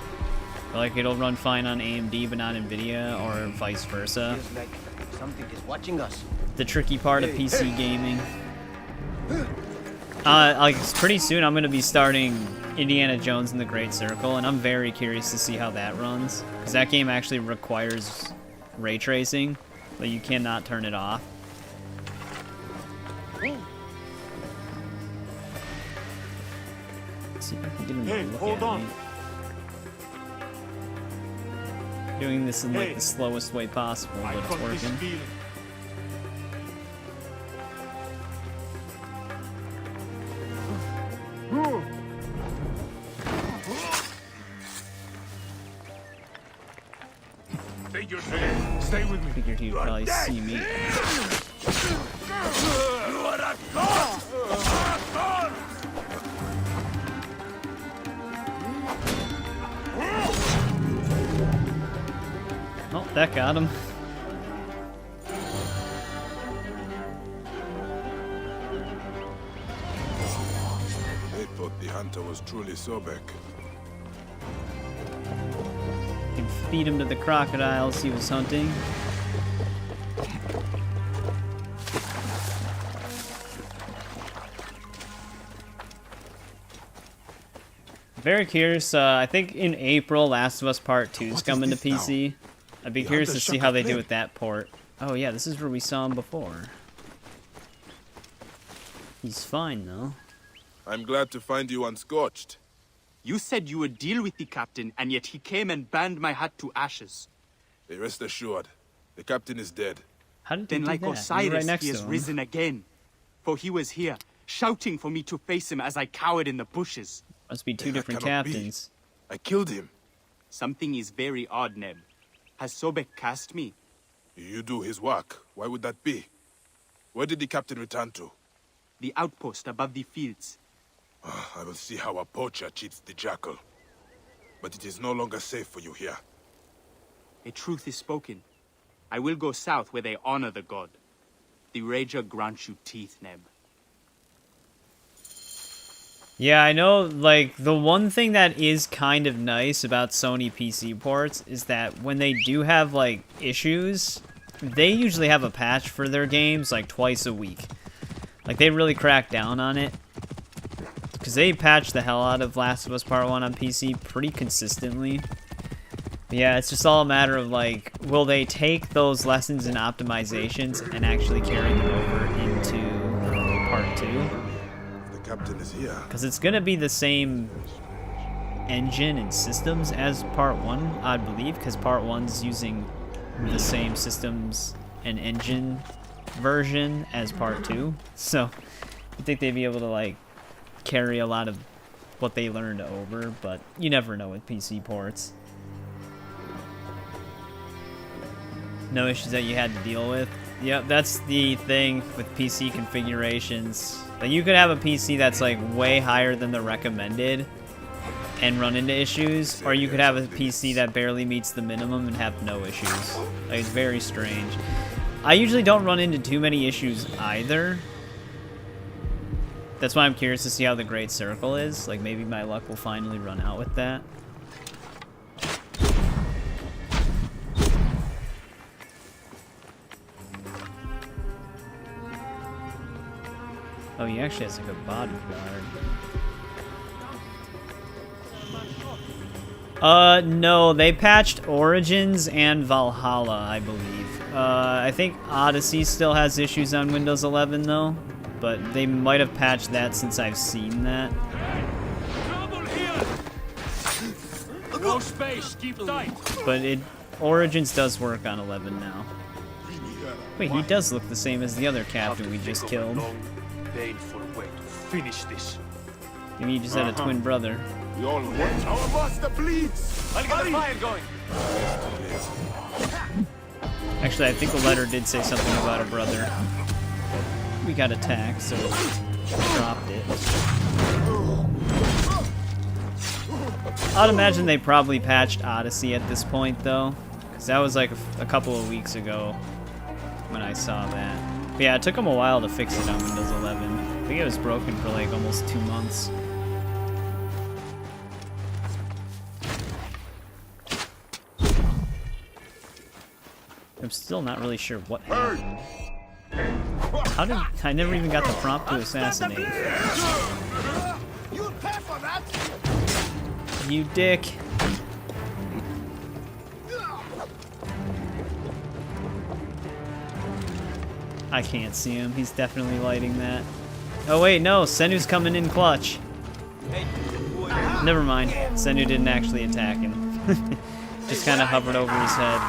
Like it'll run fine on AMD but not NVIDIA, or vice versa. Feels like something is watching us. The tricky part of PC gaming. Like pretty soon I'm gonna be starting Indiana Jones and the Great Circle, and I'm very curious to see how that runs, because that game actually requires ray tracing, but you cannot turn it off. Let's see if I can get him to look hold at on. me. Doing this in like the slowest way possible, but it's working. Take your time. Stay with me. Figured he'd probably see me. You are a god! A god! Oh, that got him. They thought the hunter was truly Sobek. feed him to the crocodiles he was hunting. Very curious. I think in April, Last of Us Part 2 is coming to PC. I'd be curious to see how they do with that port. Oh yeah, this is where we saw him before. He's fine though. I'm glad to find you unscorched. You said you would deal with the captain, and yet he came and burned my hut to ashes. Rest assured, the captain is dead. How did Then, like do that? Osiris, Right next he to has him. risen again. For he was here, shouting for me to face him as I cowered in the bushes. Must be two different captains. I killed him. Something is very odd, Neb. Has Sobek cast me? You do his work. Why would that be? Where did the captain return to? The outpost above the fields. I will see how a poacher cheats the jackal. But it is no longer safe for you here. A truth is spoken. I will go south where they honor the god. The Rager grants you teeth, Neb. Yeah, I know, like, the one thing that is kind of nice about Sony PC ports is that when they do have, like, issues, they usually have a patch for their games, like, twice a week. Like, they really crack down on it. Because they patch the hell out of Last of Us Part 1 on PC pretty consistently. But yeah, it's just all a matter of, like, will they take those lessons and optimizations and actually carry them over into Part 2? Captain is here. Because it's going to be the same engine and systems as Part 1, I believe, because Part 1's using the same systems and engine version as Part 2. So I think they'd be able to, like, carry a lot of what they learned over, but you never know with PC ports. No issues that you had to deal with. Yep, that's the thing with PC configurations. Like, you could have a PC that's like way higher than the recommended and run into issues, or you could have a PC that barely meets the minimum and have no issues. Like, it's very strange. I usually don't run into too many issues either. That's why I'm curious to see how the Great Circle is. Like, maybe my luck will finally run out with that. Oh, he actually has like a bodyguard. No, they patched Origins and Valhalla, I believe. I think Odyssey still has issues on Windows 11 though, but they might have patched that since I've seen that. No space, keep tight. But Origins does work on 11 now. Wait, he does look the same as the other captain we just killed. Painful way to finish this. Maybe you just had a twin brother. We all want our master bleeds. I'll get the fire going. Actually, I think the letter did say something about a brother. We got attacked, so dropped it. I'd imagine they probably patched Odyssey at this point, though, because that was like a couple of weeks ago when I saw that. But yeah, it took them a while to fix it on Windows 11. I think it was broken for like almost 2 months. I'm still not really sure what happened. How did I never even got the prompt to assassinate? You dick. I can't see him. He's definitely lighting that. Oh wait, no. Senu's coming in clutch. Never mind. Senu didn't actually attack him. Just kind of hovered over his head.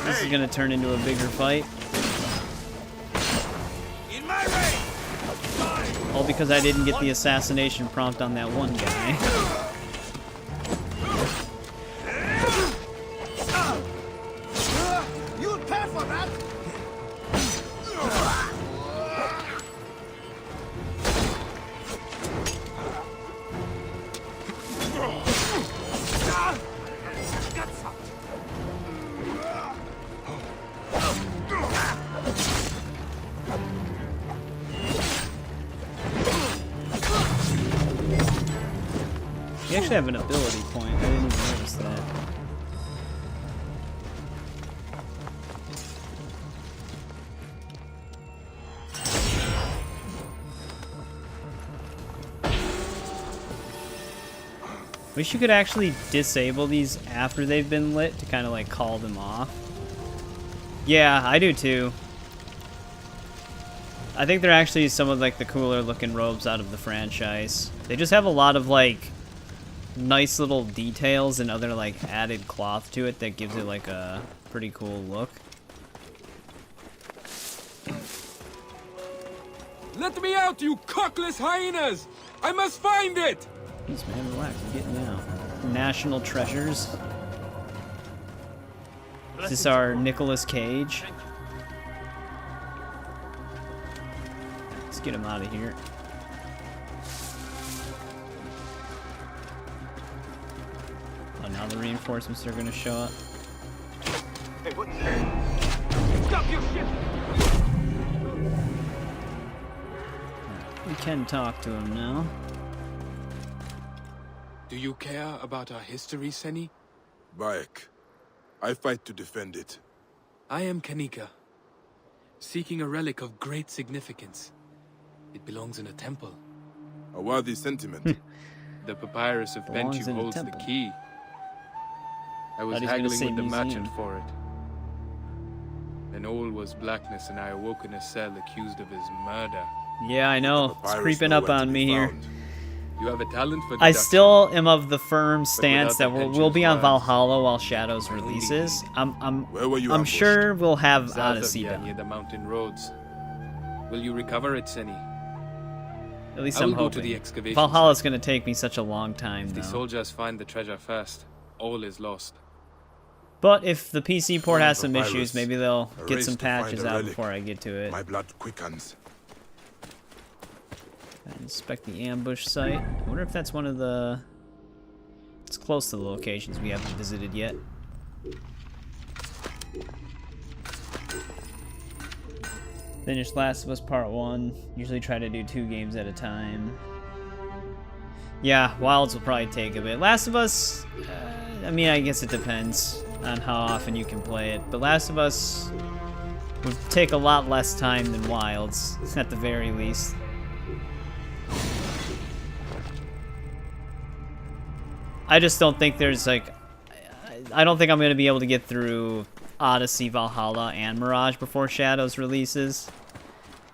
This is gonna turn into a bigger fight. All because I didn't get the assassination prompt on that one guy. You actually have an ability point. I didn't even notice that. Wish you could actually disable these after they've been lit to kind of like call them off. Yeah, I do too. I think they're actually some of like the cooler looking robes out of the franchise. They just have a lot of like nice little details and other like added cloth to it that gives it like a pretty cool look. Let me out, you cockless hyenas! I must find it! Jeez, man, relax. I'm getting out. National treasures. Is this our Nicolas Cage? Let's get him out of here. Oh, now the reinforcements are gonna show up. Hey, what? Stop your shit! We can talk to him now. Do you care about our history, Seni? Bayek, I fight to defend it. I am Kanika, seeking a relic of great significance. It belongs in a temple. A worthy sentiment. The papyrus of Belongs Bentu in a holds the temple. key. I was Thought he was gonna haggling say with the museum. merchant for it. Then all was blackness, and I awoke in a cell accused of his murder. Yeah, I know. It's creeping up on me here. You have a talent for I deduction. still am of the firm stance without that the we'll be on pension's lives, Valhalla while Shadows releases. Where were you I'm ambushed? sure we'll have South of Odyssey here, done. near the mountain roads. Will you recover it, Seni? At least I I'm will go to hoping. the excavation Valhalla's gonna take me such a long time, If the though. soldiers find the treasure first, all is lost. But if the PC port has some Papyrus. issues, maybe they'll A get race some to find patches a out relic. before I get to it. My blood quickens. Inspect the ambush site. I wonder if that's one of the... It's close to the locations we haven't visited yet. Finished Last of Us Part 1. Usually try to do 2 games at a time. Yeah, Wilds will probably take a bit. Last of Us... I mean, I guess it depends on how often you can play it. But Last of Us would take a lot less time than Wilds, at the very least. I just don't think there's like... I don't think I'm going to be able to get through Odyssey, Valhalla, and Mirage before Shadows releases.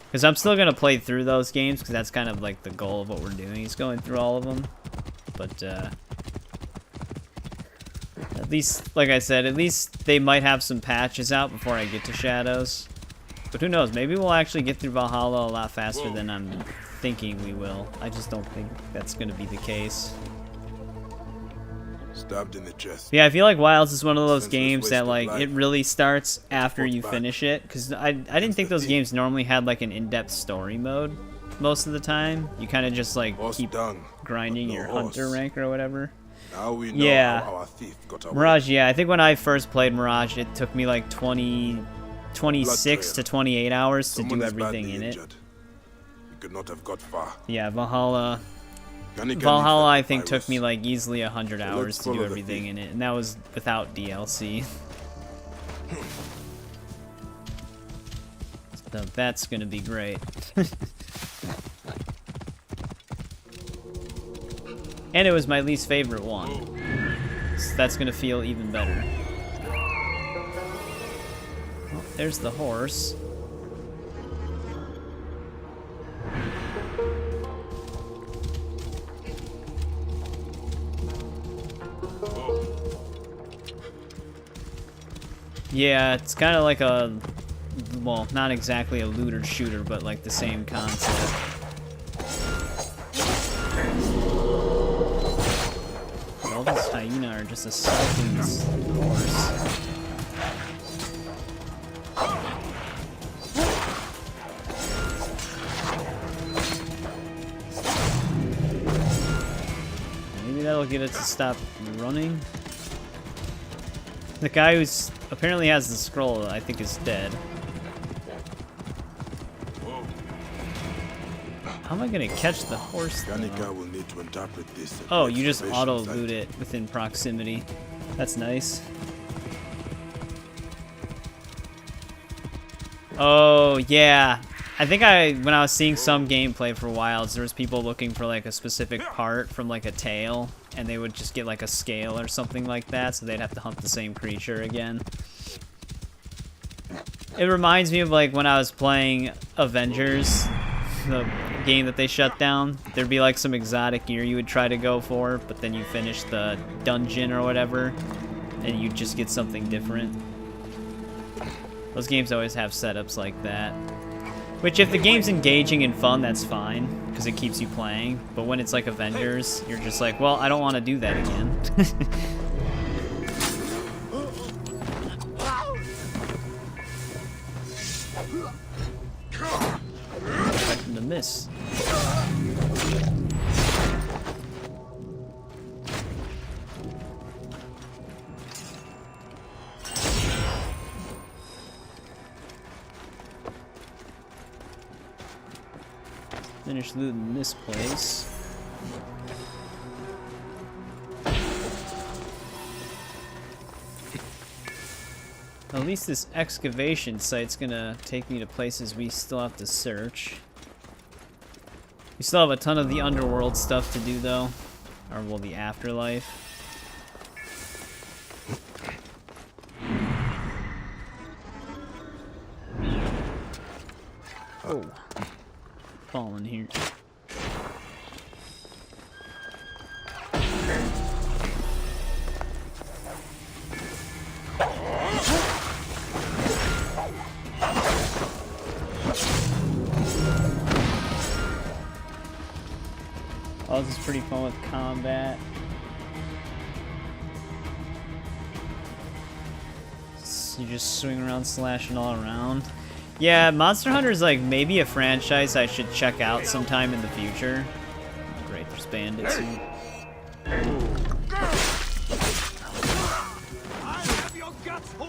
Because I'm still going to play through those games, because that's kind of like the goal of what we're doing, is going through all of them. But, at least, like I said, at least they might have some patches out before I get to Shadows. But who knows, maybe we'll actually get through Valhalla a lot faster than I'm thinking we will. I just don't think that's going to be the case. Stabbed in the chest. Yeah, I feel like Wilds is one of those Senseless games waste that, of like, life. it really starts after Fought you back. finish it. Because I didn't think those games normally had, like, an in-depth story mode most of the time. You kind of just, like, Horse keep dung, grinding but no your horse. hunter rank or whatever. Now we know Yeah. how our thief got away. Mirage, yeah. I think when I first played Mirage, it took me, like, 26 to 28 hours to Someone do is everything badly in it. injured. We could not have got far. Yeah, Valhalla... Kanika Valhalla, I needs that think, took virus. me, like, easily 100 So hours let's to do follow the everything thief. in it. And that was without DLC. So that's gonna be great. And it was my least favorite one. So that's gonna feel even better. Oh, there's the horse. Yeah, it's kind of like a, well, not exactly a looter shooter, but like the same concept. All these hyena are just assaulting this horse. Maybe that'll get it to stop running. The guy who's apparently has the scroll, I think, is dead. How am I gonna catch the horse though? Danica will need to interpret this. Oh, you just excavation auto site. loot it within proximity. That's nice. Oh yeah, I think when I was seeing some gameplay for Wilds, there was people looking for like a specific part from like a tail, and they would just get like a scale or something like that, so they'd have to hunt the same creature again. It reminds me of like when I was playing Avengers, the game that they shut down. There'd be like some exotic gear you would try to go for, but then you finish the dungeon or whatever, and you just get something different. Those games always have setups like that. Which, if the game's engaging and fun, that's fine, because it keeps you playing. But when it's like Avengers, you're just like, well, I don't want to do that again. Expecting to miss. Finish looting this place. At least this excavation site's gonna take me to places we still have to search. We still have a ton of the underworld stuff to do though. Or well, the afterlife. Oh. Falling here. Oh, this is pretty fun with combat. You just swing around, slashing all around. Yeah, Monster Hunter is like maybe a franchise I should check out sometime in the future. Oh, great, there's bandits.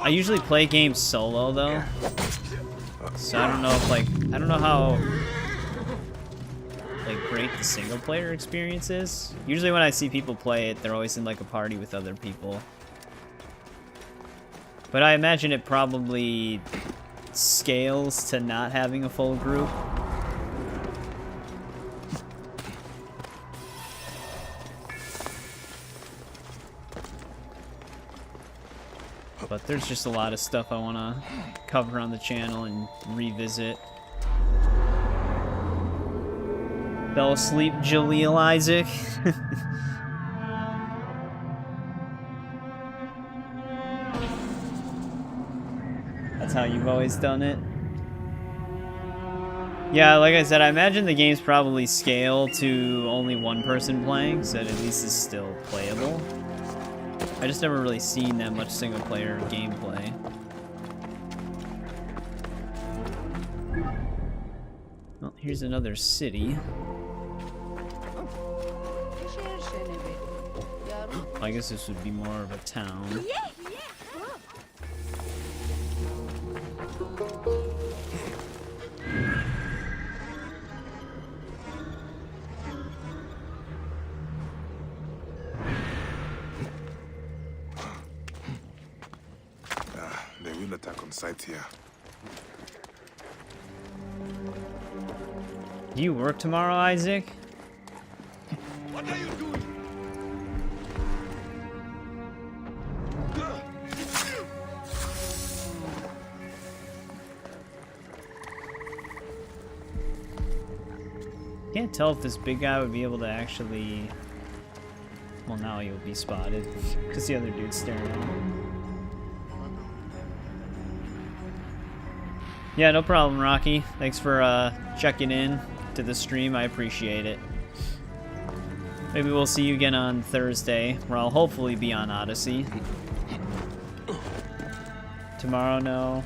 I usually play games solo though, so I don't know if I don't know how like great the single player experience is. Usually when I see people play it, they're always in like a party with other people. But I imagine it probably scales to not having a full group. But there's just a lot of stuff I want to cover on the channel and revisit. Fell asleep, Jaleel Isaac. That's how you've always done it. Yeah, like I said, I imagine the games probably scale to only one person playing, so that at least it's still playable. I just never really seen that much single player gameplay. Well, here's another city. I guess this would be more of a town. They will attack on sight here. Do you work tomorrow, Isaac? What are you doing? Can't tell if this big guy would be able to actually... Well, now he'll be spotted, because the other dude's staring at him. Yeah, no problem, Rocky. Thanks for checking in to the stream. I appreciate it. Maybe we'll see you again on Thursday, where I'll hopefully be on Odyssey. Tomorrow, no.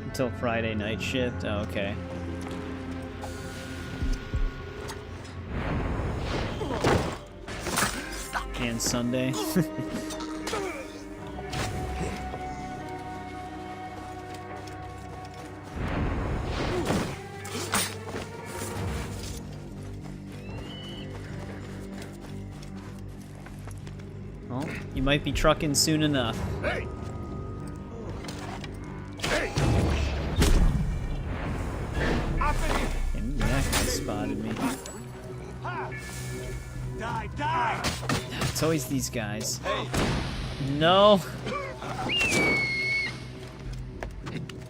Until Friday night shift. Oh, okay. And Sunday. Well, you might be trucking soon enough. Hey! Hey! And that guy spotted me. Die, die! It's always these guys. No.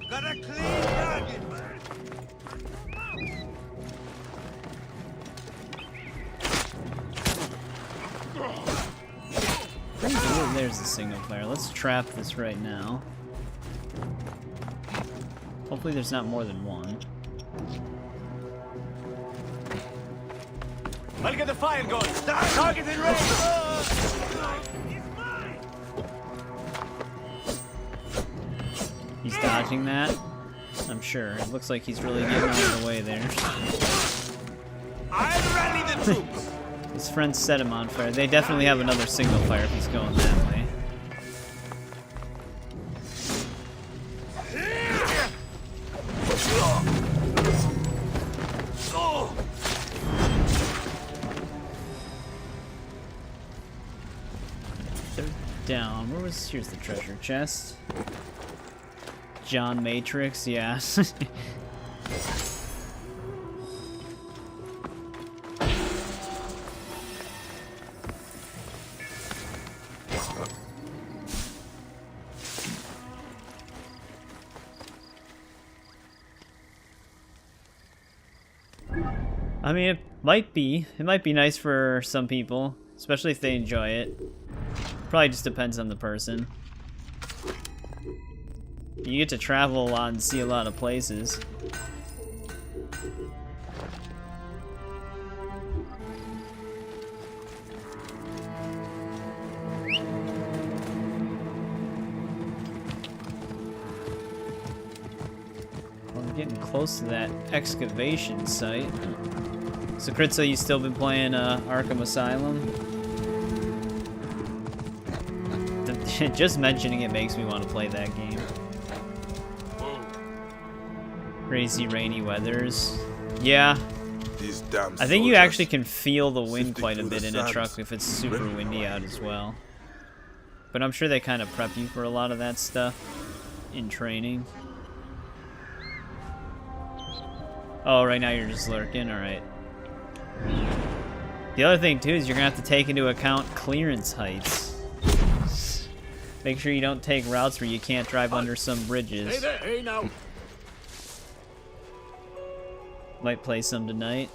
Got a clean target. There's the single player. Let's trap this right now. Hopefully there's not more than one. I'll get the fire going. Target in range. He's dodging that. I'm sure. It looks like he's really getting out of the way there. I'll rally the troops. His friends set him on fire. They definitely have another single fire if he's going that way. They're down. Here's the treasure chest. John Matrix, yeah. I mean, it might be nice for some people, especially if they enjoy it. Probably just depends on the person. You get to travel a lot and see a lot of places. Well, we're getting close to that excavation site. So, Kritza, you still been playing Arkham Asylum? Just mentioning it makes me want to play that game. Crazy rainy weathers. Yeah. These damn I think you soldiers actually can feel the wind sifting quite a through bit the in a sands. truck if it's super windy out as well. But I'm sure they kind of prep you for a lot of that stuff in training. Oh, right now you're just lurking? Alright. The other thing, too, is you're going to have to take into account clearance heights. Make sure you don't take routes where you can't drive under some bridges. Hey there, hey now. Might play some tonight.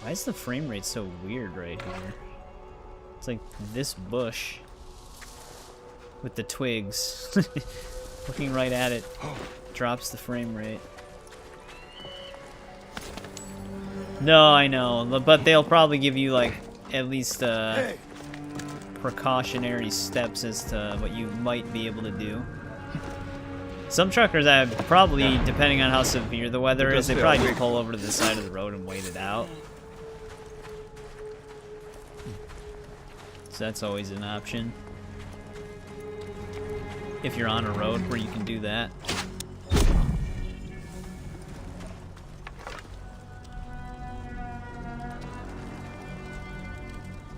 Why is the frame rate so weird right here? It's like this bush with the twigs. Looking right at it drops the frame rate. No, I know, but they'll probably give you like at least precautionary steps as to what you might be able to do. Some truckers have probably, depending on how severe the weather is, they probably just pull over to the side of the road and wait it out. So that's always an option. If you're on a road where you can do that.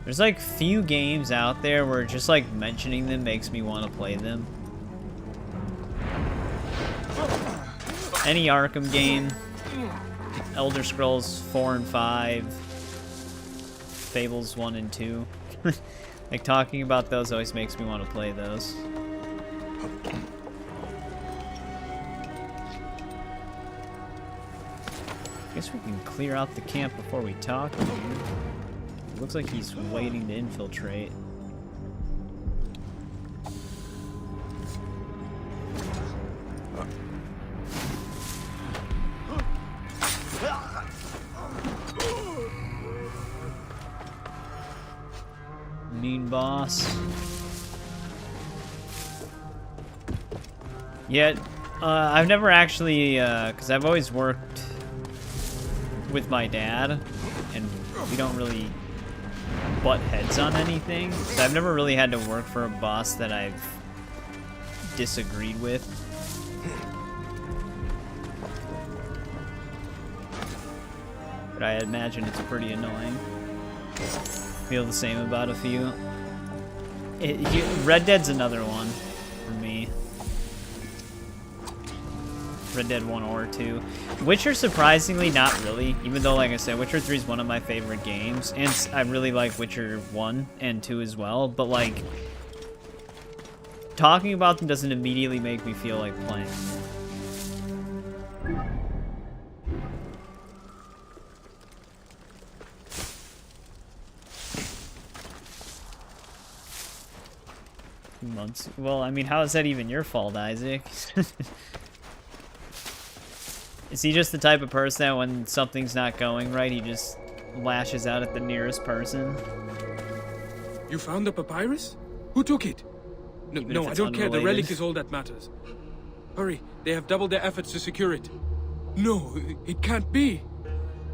There's like few games out there where just like mentioning them makes me want to play them. Any Arkham game, Elder Scrolls 4 and 5, Fables 1 and 2. Like talking about those always makes me want to play those. Guess we can clear out the camp before we talk to him. Looks like he's waiting to infiltrate. Mean boss. Yet, I've never actually, because I've always worked with my dad, and we don't really butt heads on anything, so I've never really had to work for a boss that I've disagreed with. But I imagine it's pretty annoying. feel the same about a few. Red Dead's another one for me. Red Dead 1 or 2. Witcher, surprisingly, not really. Even though, like I said, Witcher 3 is one of my favorite games. And I really like Witcher 1 and 2 as well. But, like, talking about them doesn't immediately make me feel like playing. Months. Well, I mean, how is that even your fault, Isaac? Is he just the type of person that when something's not going right, he just lashes out at the nearest person? You found the papyrus? Who took it? No, I don't care. The relic is all that matters. Hurry, they have doubled their efforts to secure it. No, it can't be.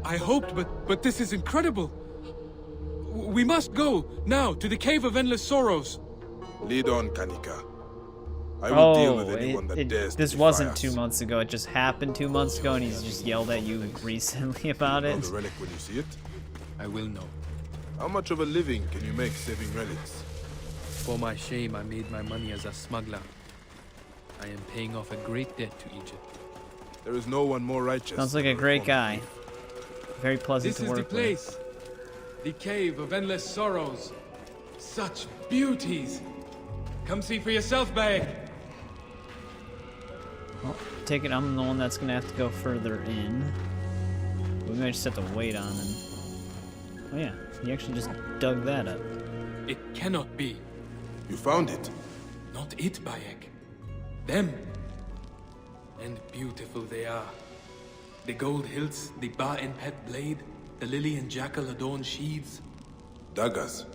I hoped, but this is incredible. We must go, now, to the Cave of Endless Sorrows. Lead on, Kanika. I will deal with anyone that dares this to wasn't defy 2 us. months ago, it just happened 2 months ago, and he's just yelled at you recently about Know it. the relic when you see it? I will know. How much of a living can you make saving relics? For my shame, I made my money as a smuggler. I am paying off a great debt to Egypt. There is no one more righteous. Sounds like a great guy. Very pleasant This to is work the place. The Cave of Endless Sorrows. Such beauties. Come see for yourself, Bayek. Well, take it I'm the one that's gonna have to go further in. We might just have to wait on him. Oh yeah, he actually just dug that up. It cannot be. You found it? Not it, Bayek. Them. And beautiful they are. The gold hilts, the Ba and Pet blade, the lily and jackal adorned sheaths. Daggers.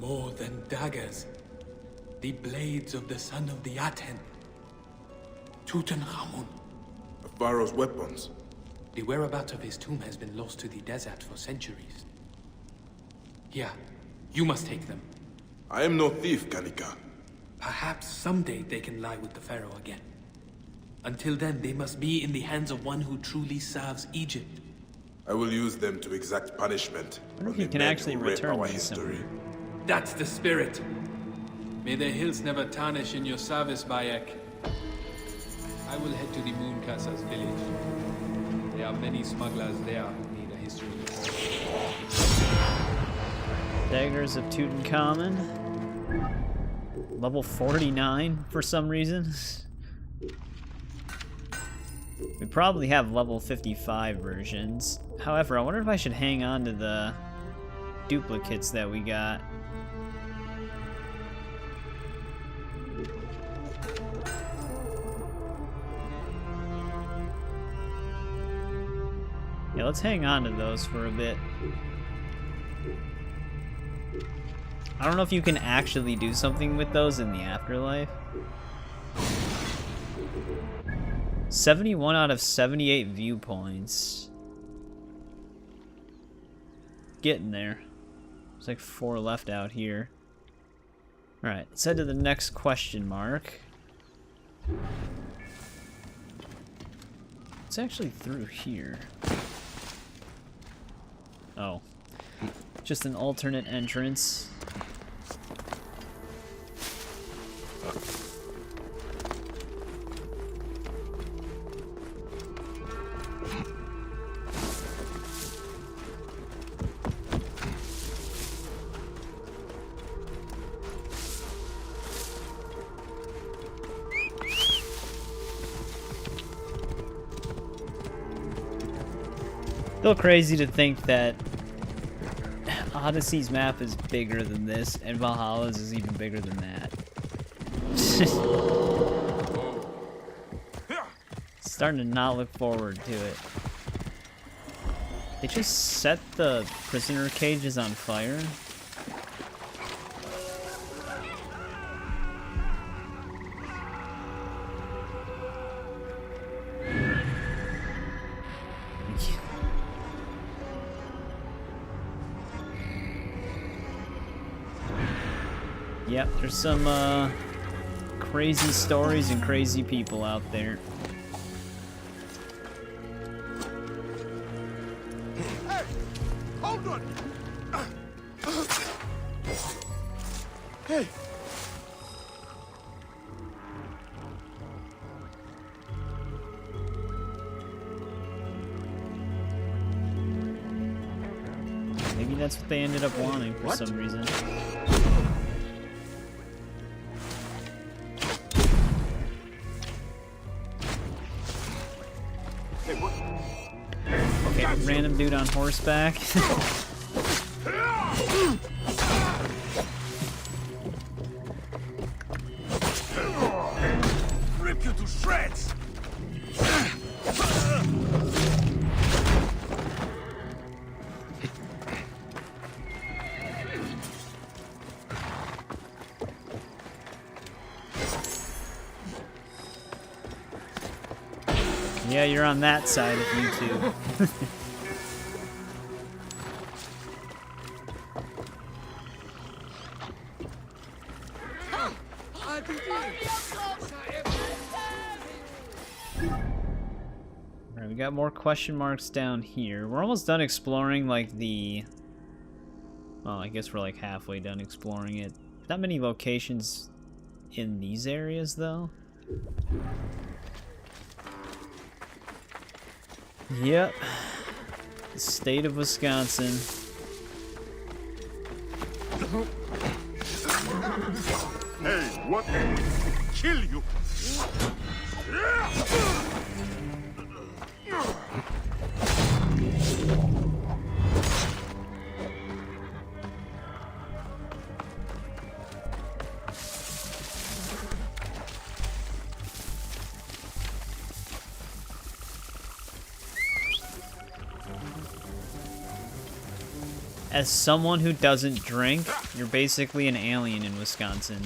More than daggers. The blades of the son of the Aten. Tutankhamun. The Pharaoh's weapons. The whereabouts of his tomb has been lost to the desert for centuries. Here, you must take them. I am no thief, Kanika. Perhaps someday they can lie with the Pharaoh again. Until then, they must be in the hands of one who truly serves Egypt. I will use them to exact punishment. I wonder if you can actually return our these history. That's the spirit. May the hills never tarnish in your service, Bayek. I will head to the Mooncaster's village. There are many smugglers there who need a history. Daggers of Tutankhamun. Level 49 for some reason. We probably have level 55 versions. However, I wonder if I should hang on to the duplicates that we got. Yeah, let's hang on to those for a bit. I don't know if you can actually do something with those in the afterlife. 71 out of 78 viewpoints. Getting there. There's like 4 left out here. Alright, let's head to the next question mark. It's actually through here. Oh. Just an alternate entrance. Still crazy to think that Odyssey's map is bigger than this, and Valhalla's is even bigger than that. Starting to not look forward to it. They just set the prisoner cages on fire. Yep, there's some crazy stories and crazy people out there. Hey! Hold on! Hey! Maybe that's what they ended up wanting for some reason. Okay, random dude on horseback. Rip you to shreds! Yeah, you're on that side of YouTube. Alright, we got more question marks down here. We're almost done exploring, like, the... Well, I guess we're, like, halfway done exploring it. Not many locations in these areas, though. Yep. The state of Wisconsin. Hey, what? Kill you! As someone who doesn't drink, you're basically an alien in Wisconsin.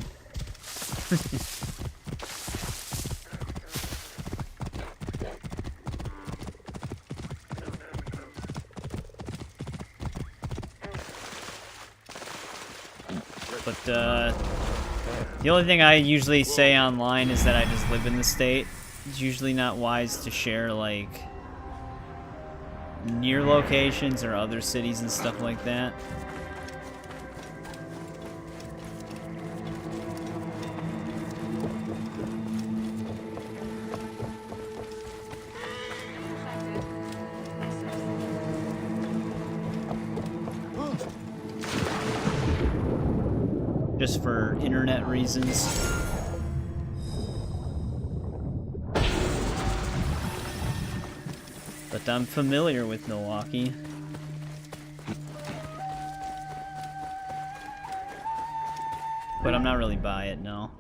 But, the only thing I usually say online is that I just live in the state. It's usually not wise to share, like, near locations or other cities and stuff like that. Just for internet reasons. But I'm familiar with Milwaukee. But I'm not really by it, no.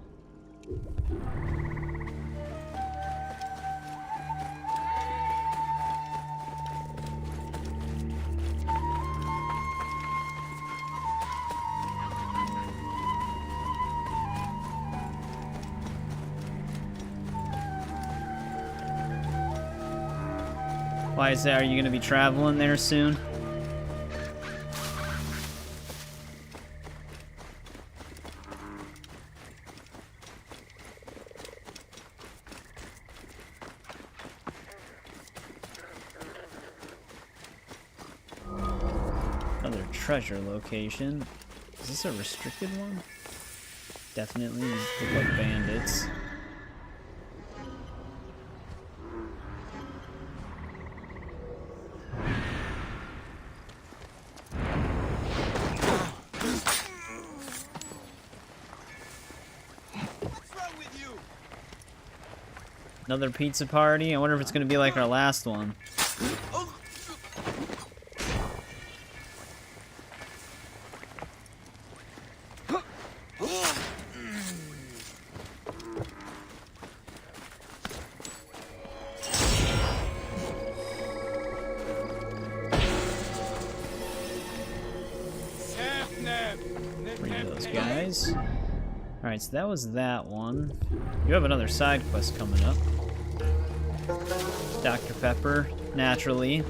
Why is that? Are you going to be traveling there soon? Another treasure location. Is this a restricted one? Definitely. These look like bandits. Another pizza party? I wonder if it's gonna be like our last one. Bring those guys. Alright, so that was that one. You have another side quest coming up. Dr. Pepper, naturally.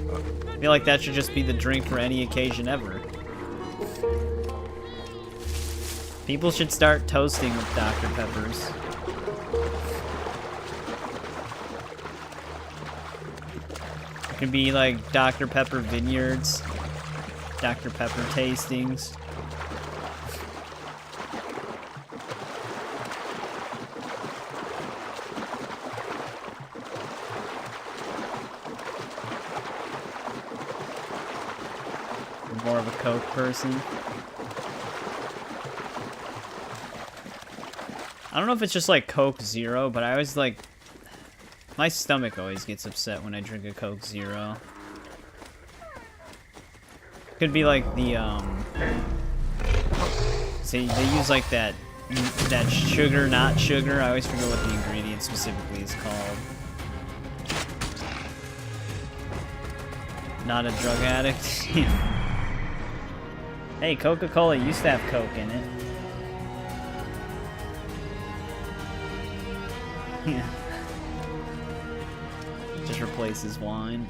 I feel like that should just be the drink for any occasion ever. People should start toasting with Dr. Peppers. It could be like Dr. Pepper vineyards, Dr. Pepper tastings. I'm more of a Coke person. I don't know if it's just like Coke Zero, but I always like... My stomach always gets upset when I drink a Coke Zero. Could be like the, say they use like that sugar, not sugar. I always forget what the ingredient specifically is called. Not a drug addict. Hey, Coca-Cola used to have Coke in it. Yeah. Just replaces wine.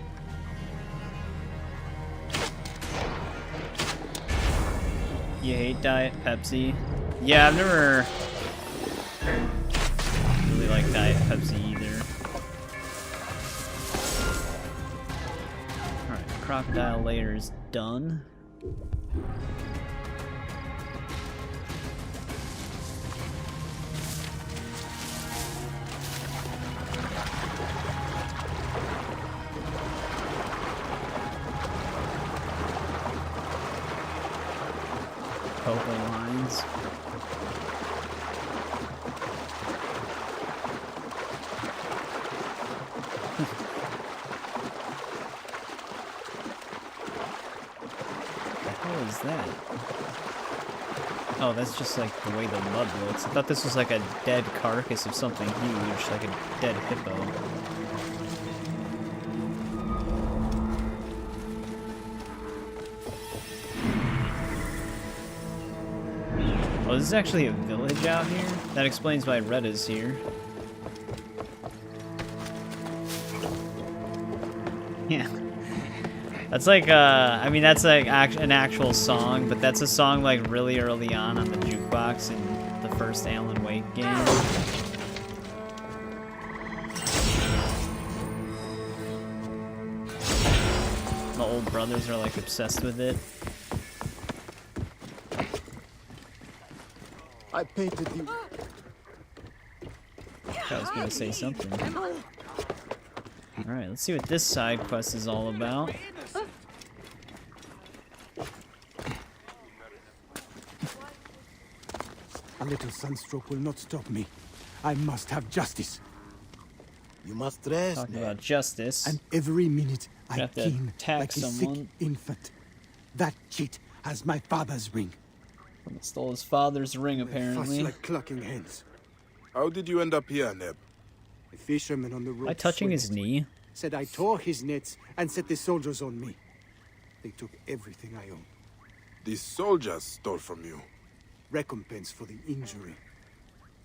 You hate Diet Pepsi? Yeah, I've never really liked Diet Pepsi either. Alright, Crocodile Lair is done. Cocoa lines. What the hell is that? Oh, that's just like the way the mud looks. I thought this was like a dead carcass of something huge, like a dead hippo. Oh, this is actually a village out here? That explains why Red is here. Yeah. That's like, I mean, that's like an actual song, but that's a song like really early on the jukebox in the first Alan Wake game. The old brothers are like obsessed with it. I painted the... I was gonna say something. Alright, let's see what this side quest is all about. A little sunstroke will not stop me. I must have justice. You must rest. Talking about justice. And every minute I have to keen attack like a someone. sick infant. That cheat has my father's ring. Someone stole his father's ring, apparently. Fuss like clucking hens. How did you end up here, Neb? A fisherman on the road. Am I touching his knee? Said I tore his nets and set the soldiers on me. They took everything I owned. These soldiers stole from you. Recompense for the injury.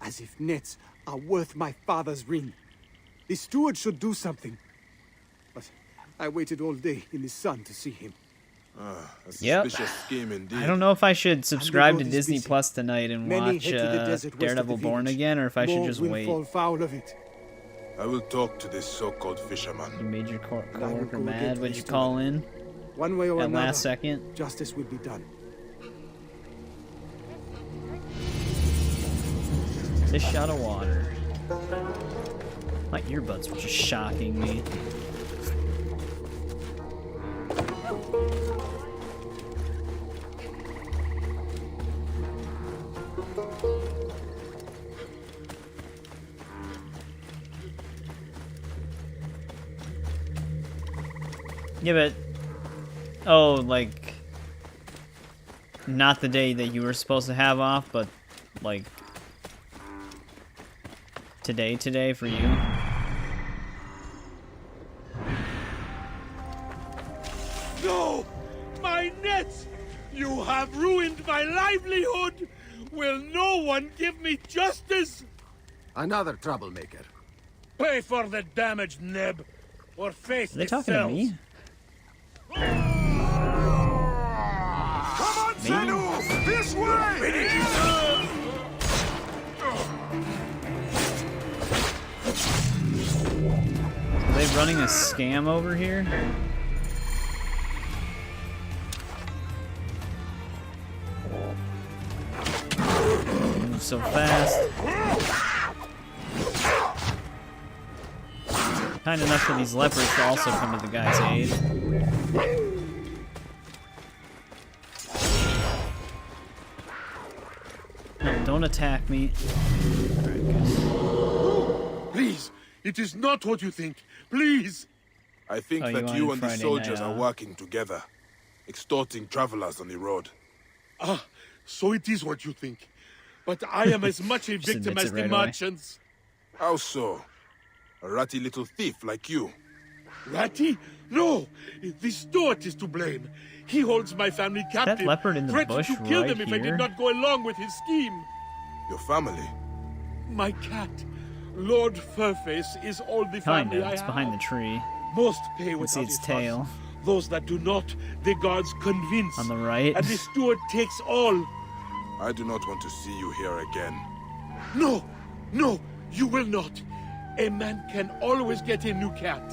As if nets are worth my father's ring. The steward should do something. But I waited all day in the sun to see him. A Yep. suspicious scheme indeed. I don't know if I should subscribe to Disney Plus tonight and Many watch head to the desert west of Daredevil the Born village. Again, or if I should More just will wait. fall foul of it. I will talk to this so-called fisherman. You made your And I will coworker go mad. against What'd the you steward. call in? One way or At another, last second? justice will be done. Fish out of water. My earbuds were just shocking me. Yeah, but... Oh, like... Not the day that you were supposed to have off, but, like... Today for you? No! My nets! You have ruined my livelihood! Will no one give me justice? Another troublemaker. Pay for the damage, Neb, or face Are they the talking to cells. me? Come on, Zenu! This way! Are they running a scam over here? Move so fast. Kind enough for these leopards to also come to the guy's aid. don't attack me. Please, it is not what you think. Please. I think that you and the soldiers are working together, extorting travelers on the road. Ah, so it is what you think. But I am as much a victim as the merchants. How so? A ratty little thief like you. Ratty? No! The Steward is to blame. He holds my family captive. That leopard in the bush threatened to kill right them if I here? did not go along with his scheme. Your family? My cat, Lord Furface, is all the family I it's have. behind the tree. Most pay You can see without its a fuss. tail. Those that do not, the guards convince. On the right. And the Steward takes all. I do not want to see you here again. No! No! You will not! A man can always get a new cat.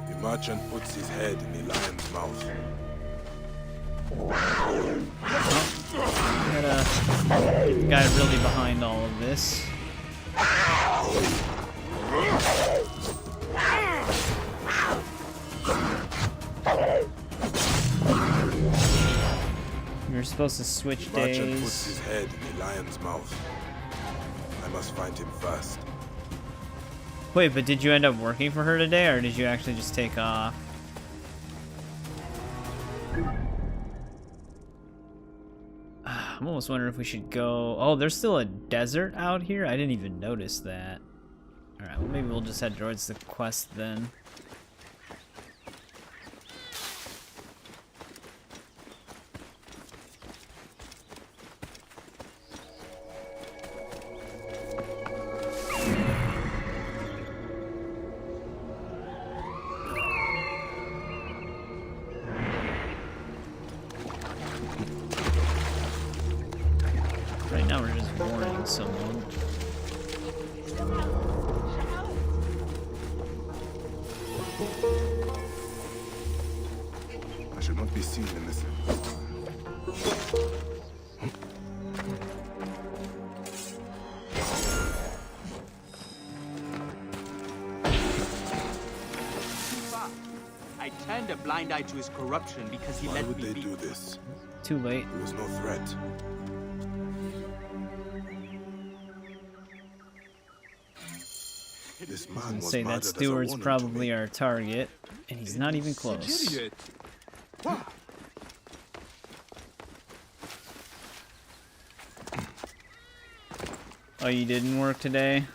The merchant puts his head in the lion's mouth. Got a guy really behind all of this. You're supposed to switch The merchant days. puts his head in the lion's mouth. I must find him first. Wait, but did you end up working for her today, or did you actually just take off? I'm almost wondering if we should go... Oh, there's still a desert out here? I didn't even notice that. Alright, well maybe we'll just head towards the quest then. Right now we're just warning someone. I should not be seen in this. I turned a blind eye to his corruption because he Why let would me they be. do this? Too late. There was no threat. This man was Say that murdered as a steward's warning to probably me. our target, and he's not even close. Oh, you didn't work today?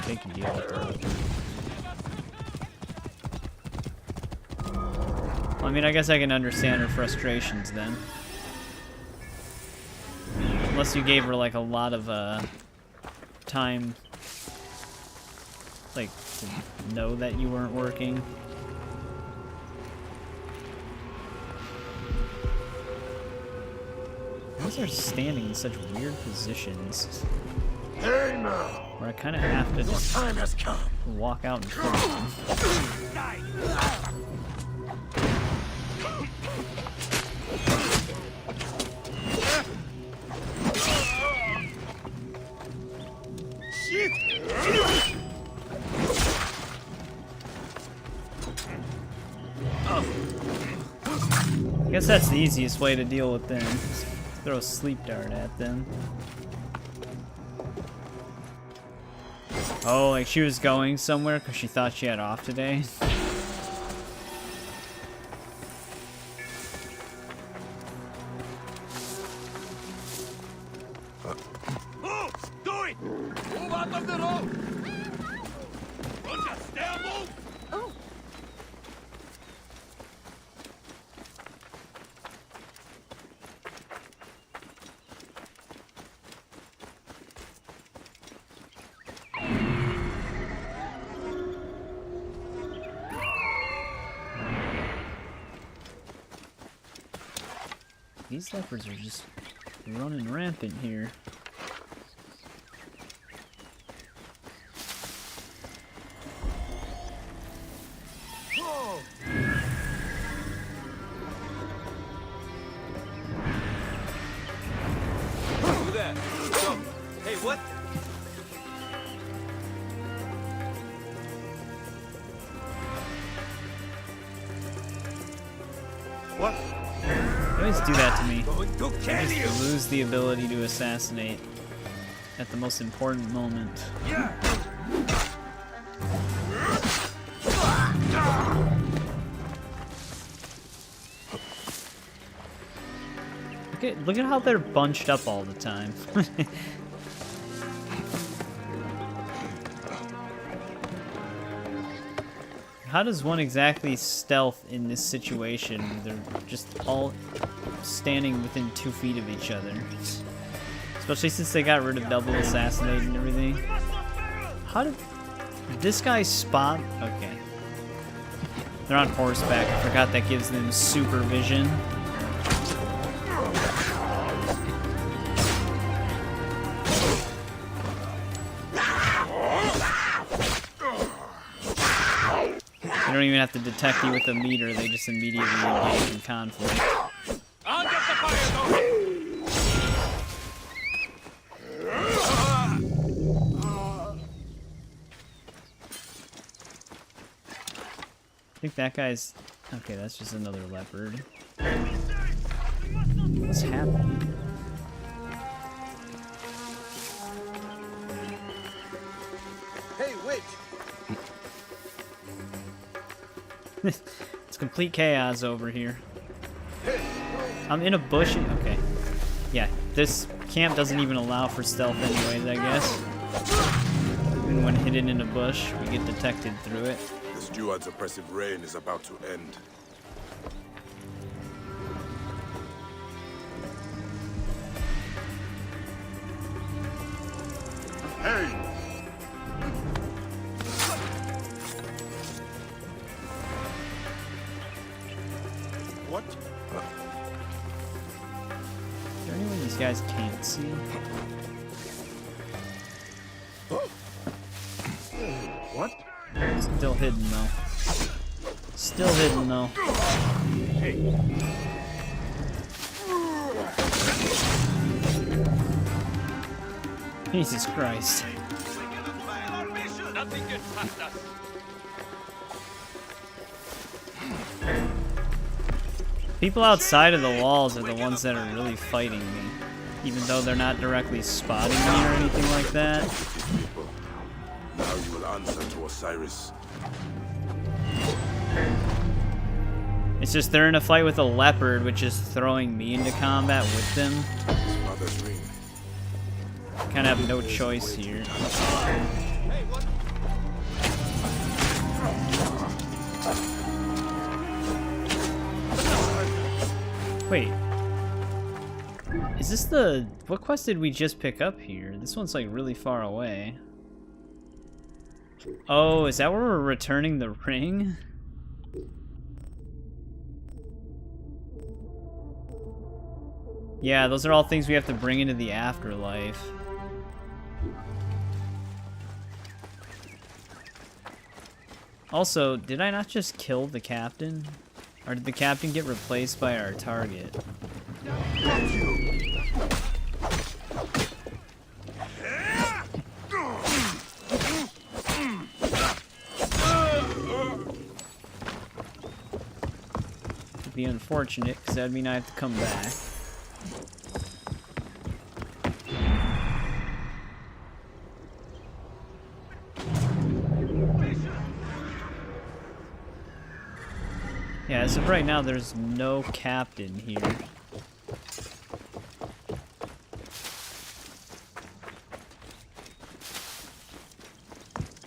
They can deal with it. Well, I mean, I guess I can understand her frustrations then. Unless you gave her like a lot of time, like, to know that you weren't working. Why is there standing in such weird positions? Hey now! Where I kind of have to just time has come. walk out in front of them. I guess that's the easiest way to deal with them. Just throw a sleep dart at them. Oh, like she was going somewhere because she thought she had off today. Move! Do it! Move out of the road! Don't just stay and move! Oh. These leopards are just running rampant here. Oh. Over there. So, hey, what? What? They always do that to me. I just lose the ability to assassinate at the most important moment. Look at how they're bunched up all the time. How does one exactly stealth in this situation? They're just all standing within 2 feet of each other. Especially since they got rid of double assassinate and everything. How did this guy spot? Okay. They're on horseback. I forgot that gives them supervision. They don't even have to detect you with a meter, they just immediately engage in conflict. I'll get the fire going! I think that guy's... Okay, that's just another leopard. What's happening? Hey, wait! It's complete chaos over here. I'm in a bush. Okay. Yeah, this camp doesn't even allow for stealth anyways, I guess. Even when hidden in a bush, we get detected through it. The steward's oppressive reign is about to end. Hey! What? Is there anyone these guys can't see? What? Still hidden though. Still hidden though. Jesus Christ. Nothing gets past us. People outside of the walls are the ones that are really fighting me. Even though they're not directly spotting me or anything like that. Now you will answer to Osiris. It's just they're in a fight with a leopard, which is throwing me into combat with them. Mother's ring. Kind of have no choice here. Wait. Is this the... What quest did we just pick up here? This one's like really far away. Oh, is that where we're returning the ring? Yeah, those are all things we have to bring into the afterlife. Also, did I not just kill the captain? Or did the captain get replaced by our target? It'd be unfortunate, because that'd mean I have to come back. Yeah, as of right now, there's no captain here.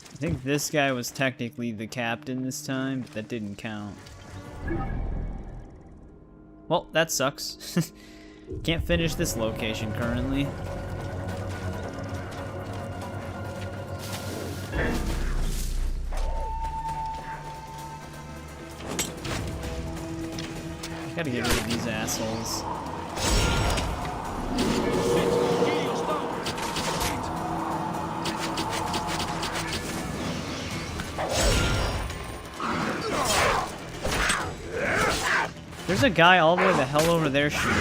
I think this guy was technically the captain this time, but that didn't count. Well, that sucks. Can't finish this location currently. Gotta get rid of these assholes. There's a guy all the way the hell over there shooting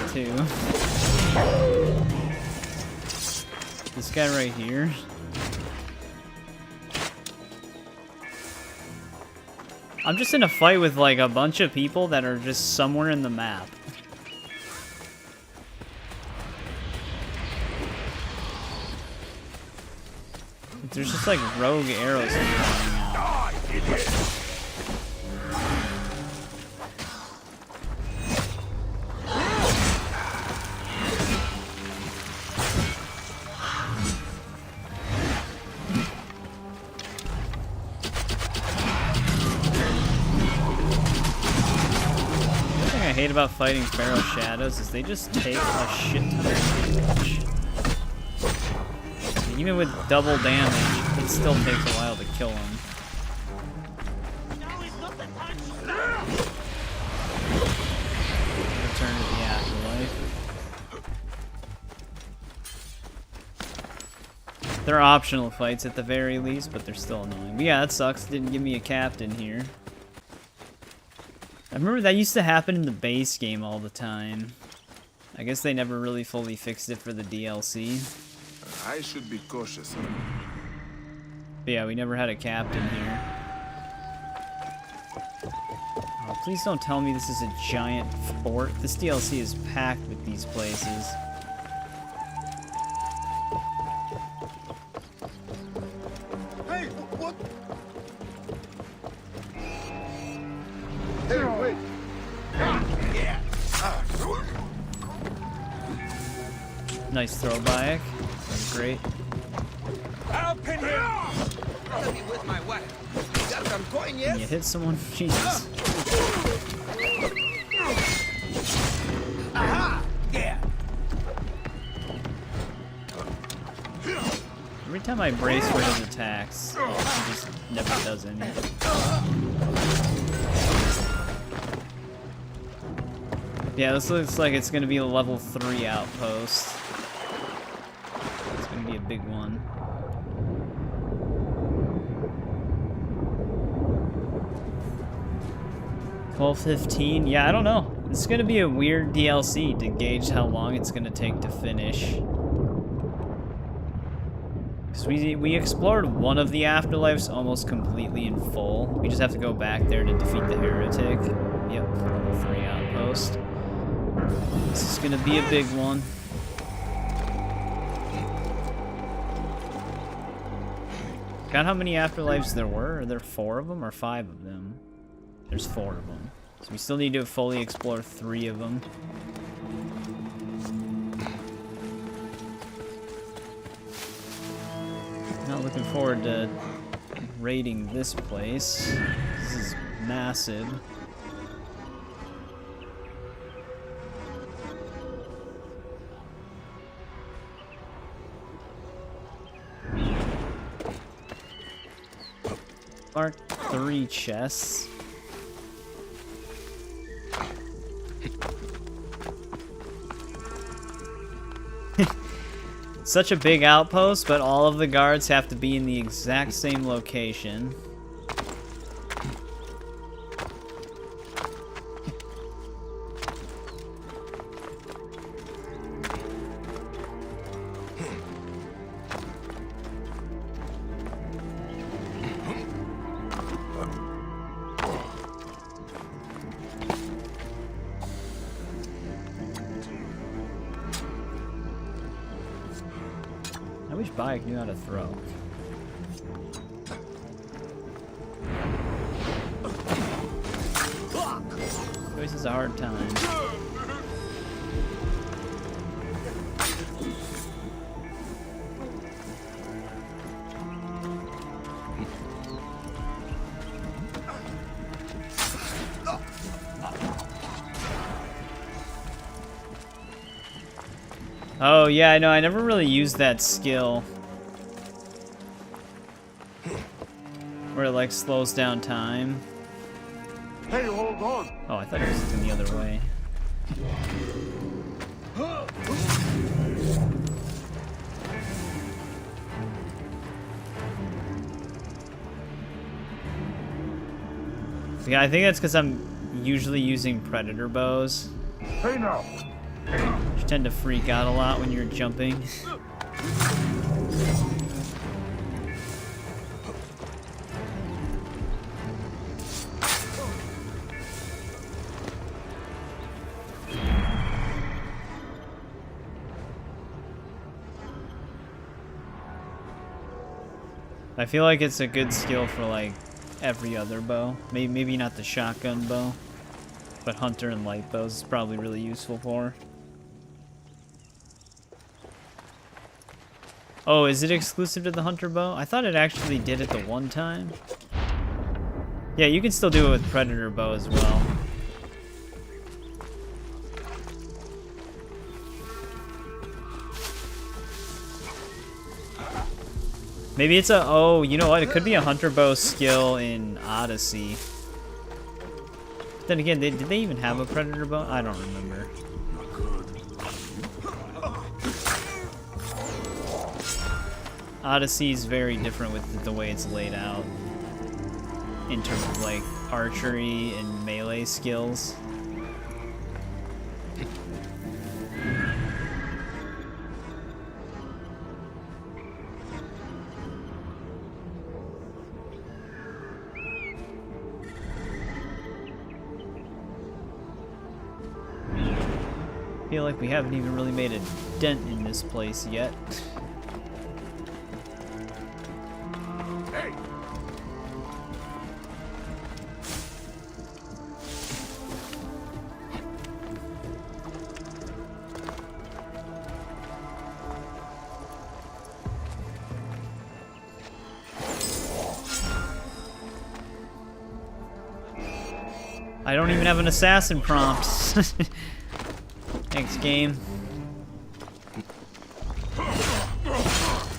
too. This guy right here. I'm just in a fight with like a bunch of people that are just somewhere in the map. There's just like rogue arrows flying out. The thing I hate about fighting Pharaoh Shadows is they just take a shit ton of damage. Even with double damage, it still takes a while to kill him. Return to the afterlife. They're optional fights at the very least, but they're still annoying. But yeah, that sucks. Didn't give me a captain here. I remember that used to happen in the base game all the time. I guess they never really fully fixed it for the DLC. I should be cautious. But yeah, we never had a captain here. Oh, please don't tell me this is a giant fort. This DLC is packed with these places. Hey, what? Hey, wait. Yeah. Nice throw, Bayek. That's great. I'll pin him. Let me with my wife. You got some coin, yes? Can you hit someone? Jesus. Aha! Yeah. Every time I brace for his attacks, he just never does anything. Yeah, this looks like it's gonna be a level 3 outpost. It's gonna be a big one. $12.15? Yeah, I don't know. This is gonna be a weird DLC to gauge how long it's gonna take to finish. Because we explored one of the afterlives almost completely in full. We just have to go back there to defeat the heretic. Yep, level 3 outpost. This is gonna be a big one. Got how many afterlives there were? Are there 4 of them or 5 of them? There's 4 of them. So we still need to fully explore 3 of them. Not looking forward to raiding this place. This is massive. Mark 3 chests. Such a big outpost, but all of the guards have to be in the exact same location. I wish Bayek knew how to throw. Always has a hard time. Oh yeah, I know, I never really used that skill. Where it like slows down time. Hey, hold on. Oh, I thought it was in the other way. Yeah, I think that's because I'm usually using predator bows. Hey now. You tend to freak out a lot when you're jumping. I feel like it's a good skill for like every other bow. Maybe not the shotgun bow, but hunter and light bows is probably really useful for. Oh, is it exclusive to the hunter bow? I thought it actually did it the one time. Yeah, you can still do it with predator bow as well. Maybe it's a, oh, you know what? It could be a hunter bow skill in Odyssey. But then again, did they even have a predator bow? I don't remember. Odyssey is very different with the way it's laid out in terms of like archery and melee skills. I feel like we haven't even really made a dent in this place yet. Hey. I don't even have an assassin prompt. Thanks, game.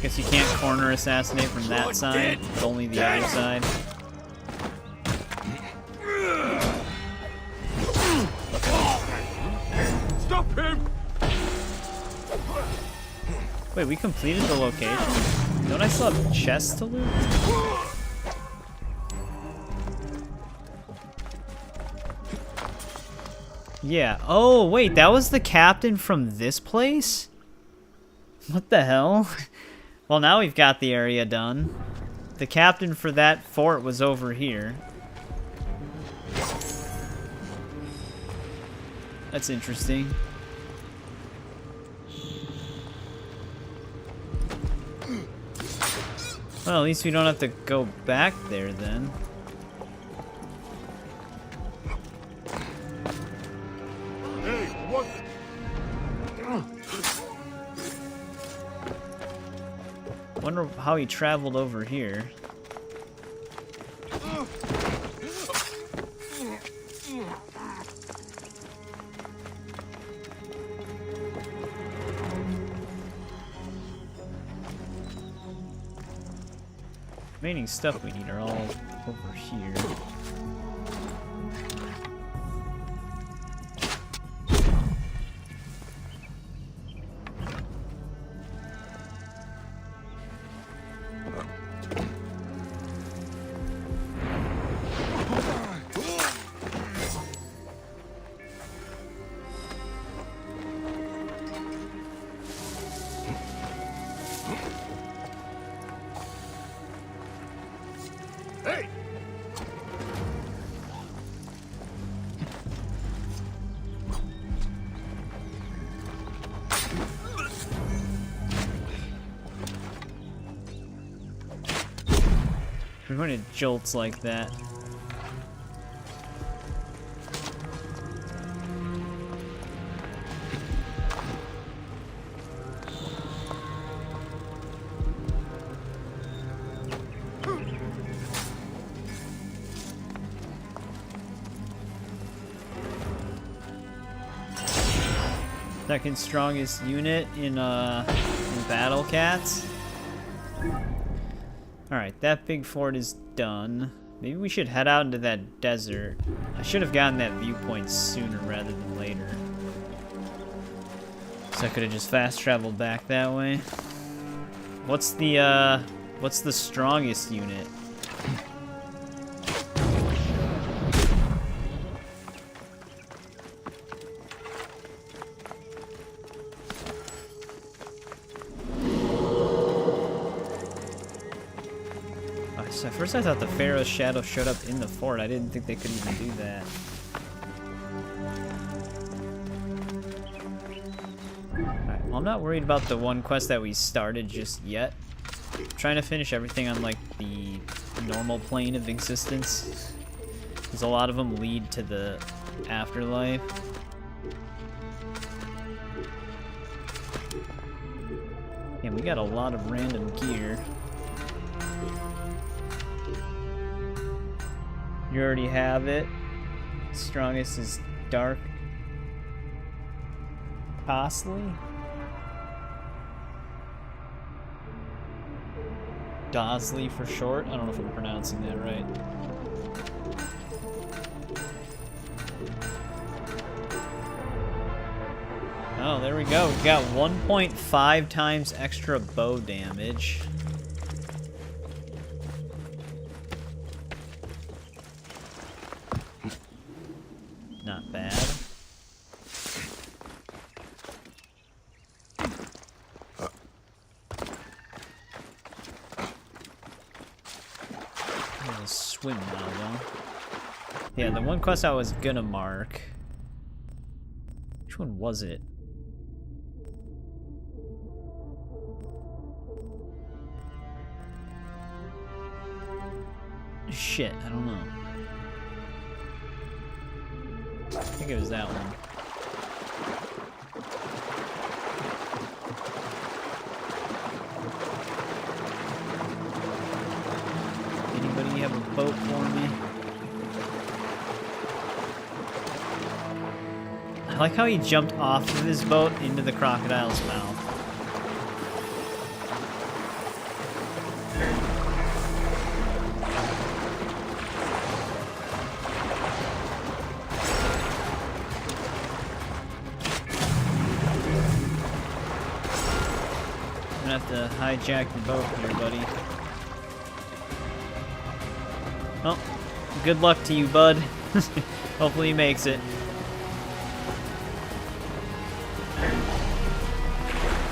Guess you can't corner assassinate from that side, but only the other side. Stop him! Wait, we completed the location? Don't I still have chests to loot? Yeah. Oh, wait, that was the captain from this place? What the hell? Well, now we've got the area done. The captain for that fort was over here. That's interesting. Well, at least we don't have to go back there then. Hey, what? Wonder how he traveled over here. Remaining stuff we need are all over here. Hey! We're going to jolts like that. Second strongest unit in Battle Cats. Alright, that big fort is done. Maybe we should head out into that desert. I should have gotten that viewpoint sooner rather than later. So I could have just fast traveled back that way. What's the strongest unit? At first I thought the Pharaoh's shadow showed up in the fort. I didn't think they could even do that. Alright, well, I'm not worried about the one quest that we started just yet. I'm trying to finish everything on like normal plane of existence. Because a lot of them lead to the afterlife. And we got a lot of random gear. You already have it. Strongest is dark. Costly? Dosley for short. I don't know if I'm pronouncing that right. Oh, there we go. We got 1.5 times extra bow damage. Not bad. I'm gonna swim now, though. Yeah, the one quest I was gonna mark. Which one was it? Shit, I don't know. I think it was that one. Anybody have a boat for me? I like how he jumped off of his boat into the crocodile's mouth. To hijack the boat here, buddy. Well, good luck to you, bud. Hopefully he makes it.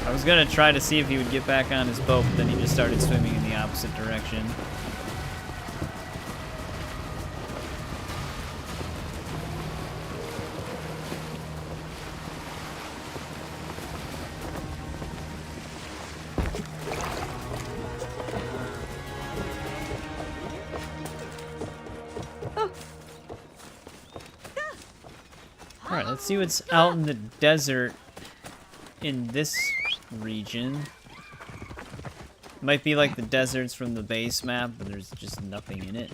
I was gonna try to see if he would get back on his boat, but then he just started swimming in the opposite direction. Alright, let's see what's out in the desert in this region. Might be like the deserts from the base map, but there's just nothing in it.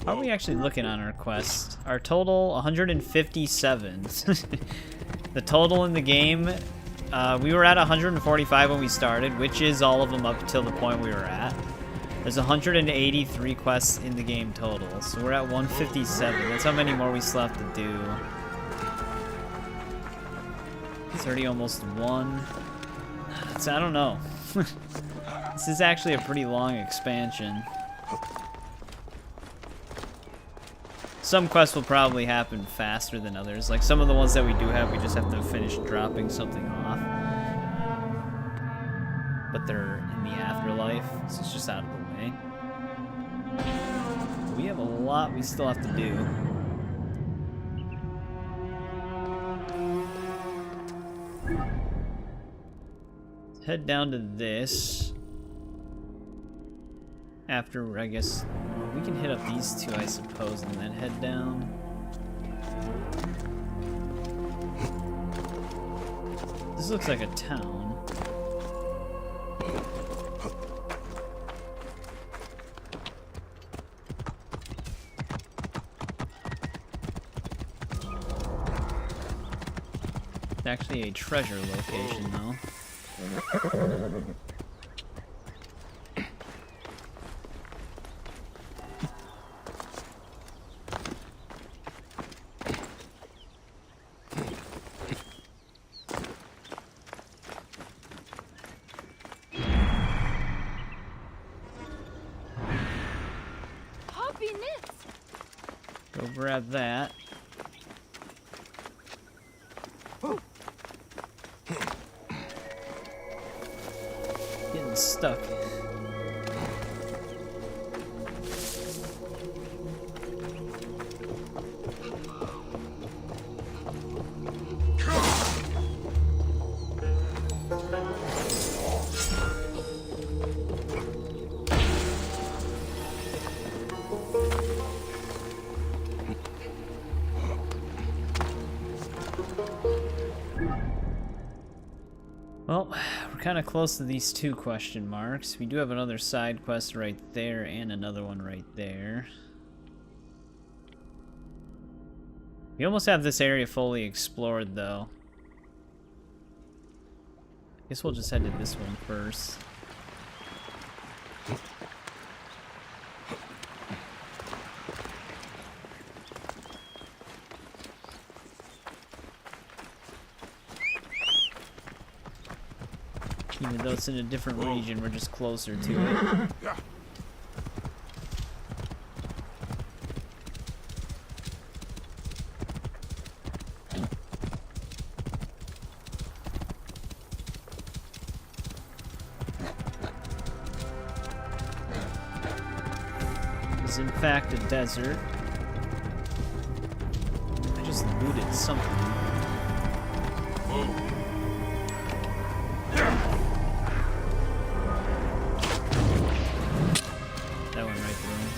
How are we actually looking on our quest? Our total, 157. The total in the game, we were at 145 when we started, which is all of them up till the point we were at. There's 183 quests in the game total, so we're at 157. That's how many more we still have to do. 30 almost one. I don't know. This is actually a pretty long expansion. Some quests will probably happen faster than others. Like some of the ones that we do have, we just have to finish dropping something off. But they're in the afterlife, so it's just out of the way. We have a lot we still have to do. Let's head down to this. After, I guess, we can hit up these two, I suppose, and then head down. This looks like a town. It's actually a treasure location, though. Go grab that. Getting stuck. Well, we're kind of close to these 2 question marks. We do have another side quest right there and another one right there. We almost have this area fully explored, though. Guess we'll just head to this one first. Even though it's in a different region, we're just closer to it. It's in fact a desert. I just looted something. That went right through him.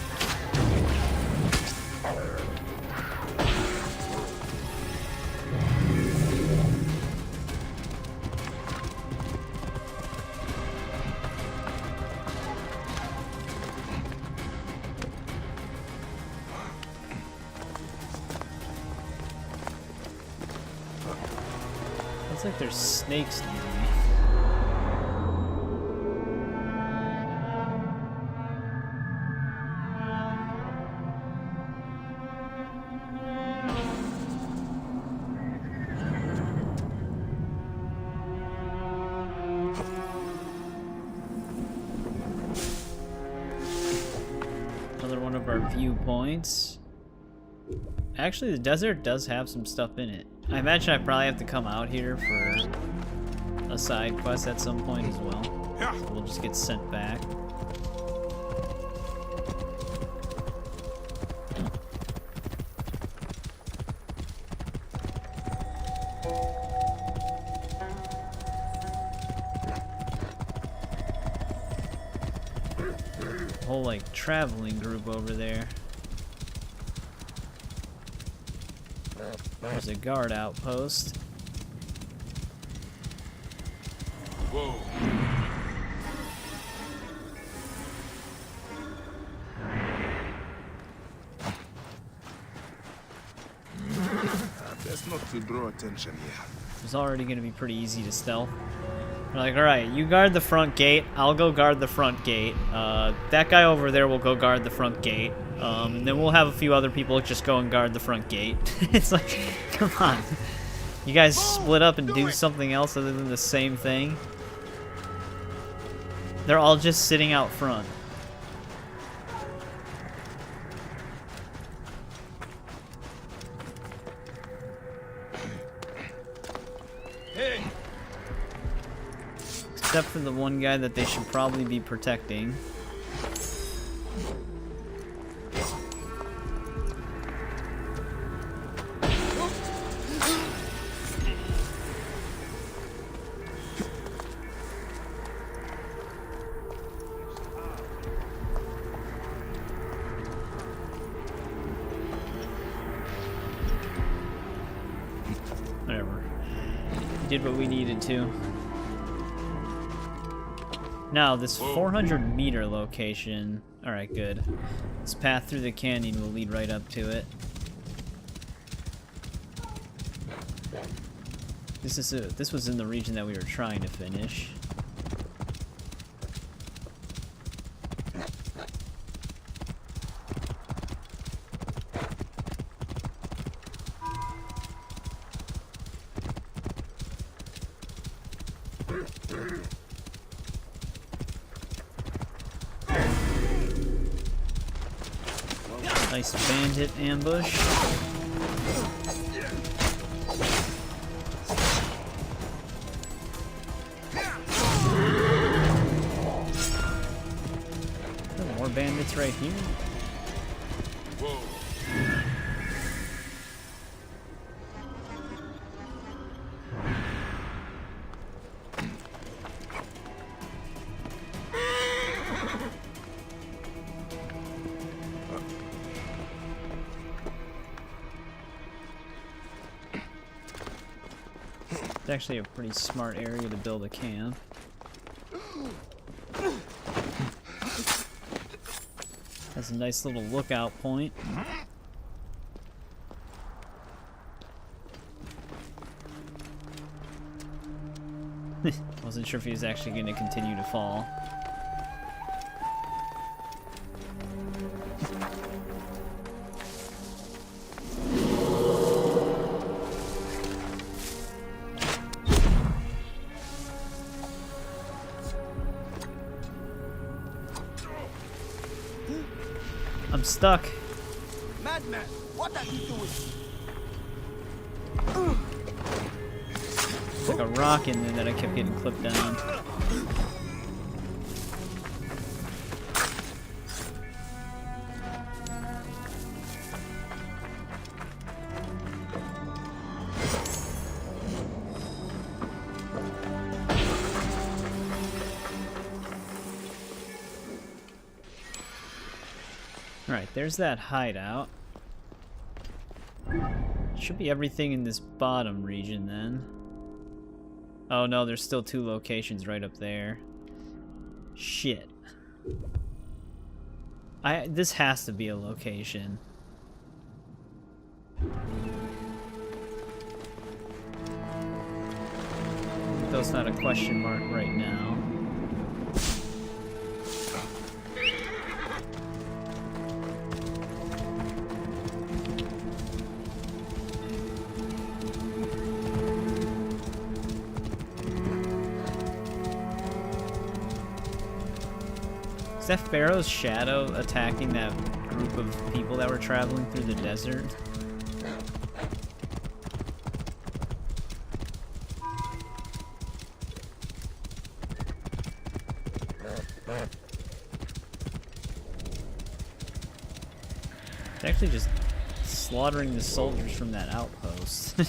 Looks like there's snakes near me. Another one of our viewpoints. Actually, the desert does have some stuff in it. I imagine I probably have to come out here for a side quest at some point as well. So we'll just get sent back. A whole, like, traveling group over there. There's a guard outpost. Whoa. Best not to draw attention here. It's already going to be pretty easy to stealth. We're like, alright, you guard the front gate, I'll go guard the front gate. That guy over there will go guard the front gate. And then we'll have a few other people just go and guard the front gate. It's like, come on. You guys split up and do something else other than the same thing? They're all just sitting out front. Hey. Except for the one guy that they should probably be protecting. Whatever. We did what we needed to. Now, this 400-meter location... Alright, good. This path through the canyon will lead right up to it. This was in the region that we were trying to finish. Nice bandit ambush. More bandits right here. Whoa. It's actually a pretty smart area to build a camp. Has a nice little lookout point. Wasn't sure if he was actually going to continue to fall. I'm stuck. Madman, what are you doing? It's like a rock in there that I kept getting clipped down. Alright, there's that hideout. Should be everything in this bottom region then. Oh no, there's still 2 locations right up there. Shit. This has to be a location. That's not a question mark right now. Is that Pharaoh's shadow attacking that group of people that were traveling through the desert? It's actually just slaughtering the soldiers from that outpost.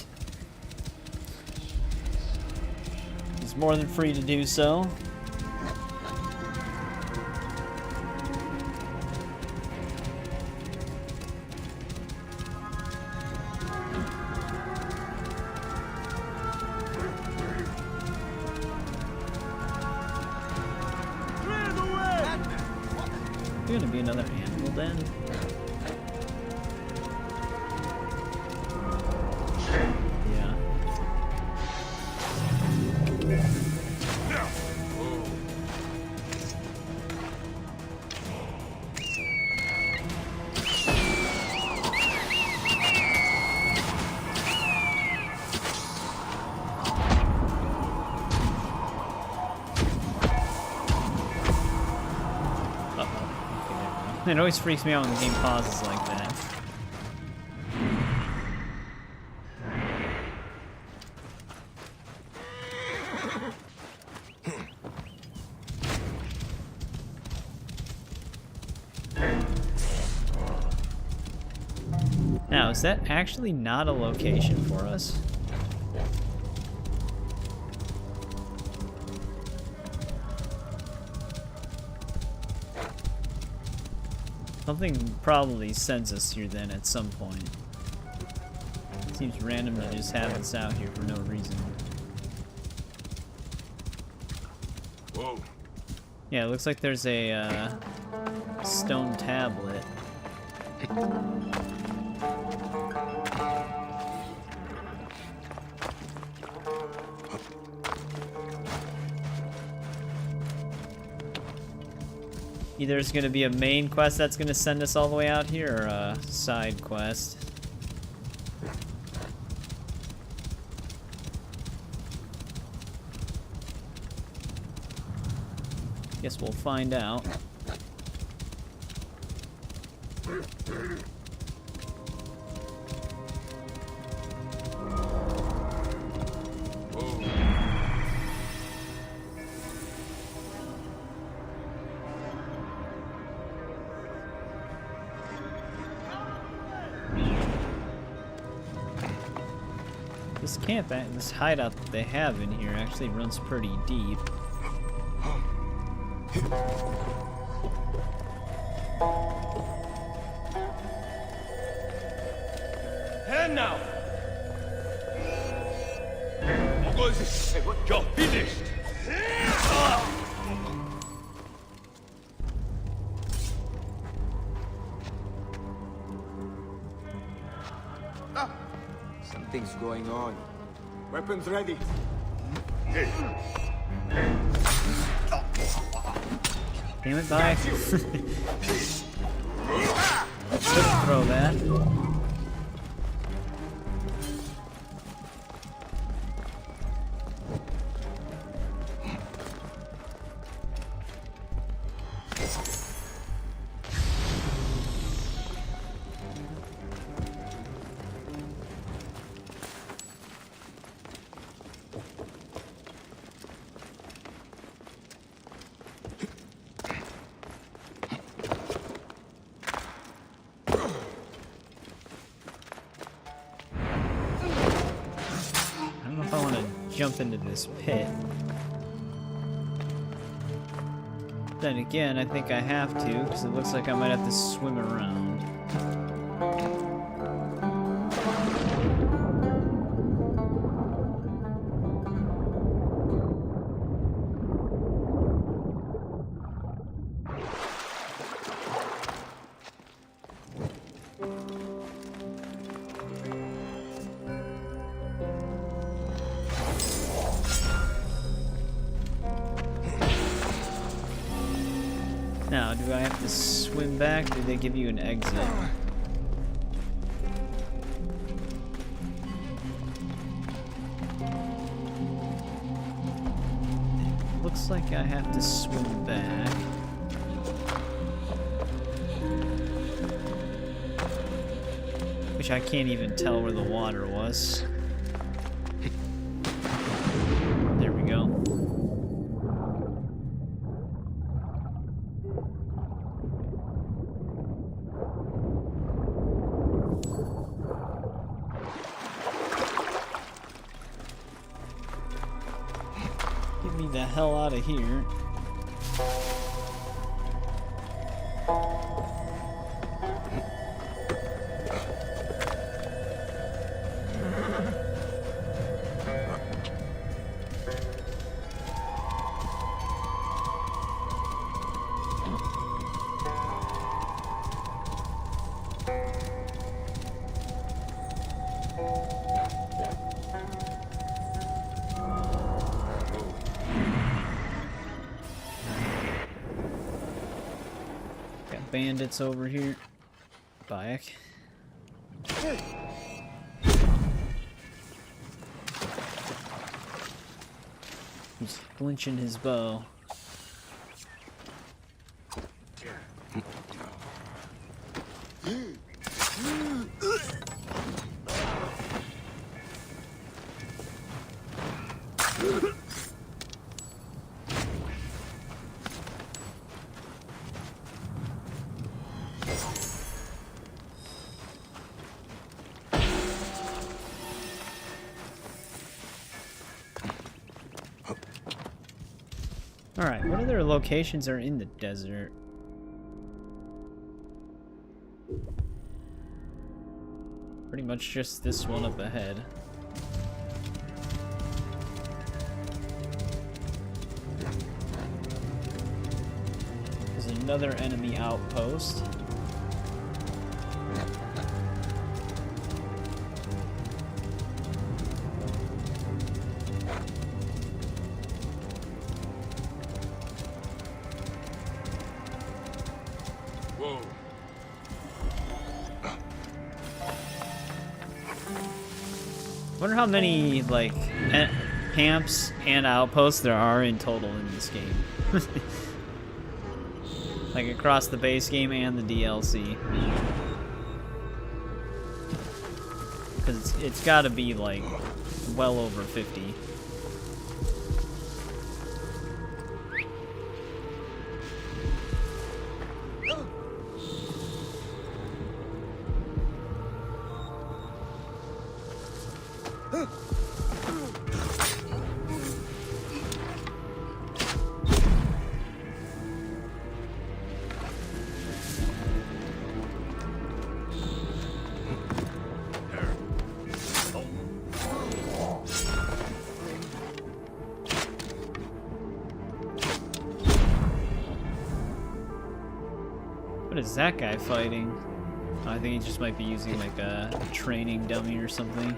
It's more than free to do so. Gonna be another animal then? Yeah. It always freaks me out when the game pauses like that. Now, is that actually not a location for us? Something probably sends us here then at some point. It seems random to just have us out here for no reason. Whoa. Yeah, it looks like there's a stone tablet. Either it's going to be a main quest that's going to send us all the way out here, or a side quest. Guess we'll find out. This camp, this hideout that they have in here actually runs pretty deep. And now! was it? You're finished. Something's going on. Weapons ready. Damn it, Bayek. Couldn't throw that. Jump into this pit. Then again, I think I have to, because it looks like I might have to swim around. Now, do I have to swim back? Do they give you an exit? Looks like I have to swim back. Which I can't even tell where the water was. There we go. Get me the hell out of here. Bandits over here. Bayek. He's flinching his bow. Alright, what other locations are in the desert? Pretty much just this one up ahead. There's another enemy outpost. Wonder how many like camps and outposts there are in total in this game. Like across the base game and the DLC. Because it's got to be like well over 50. What is that guy fighting? Oh, I think he just might be using like a training dummy or something.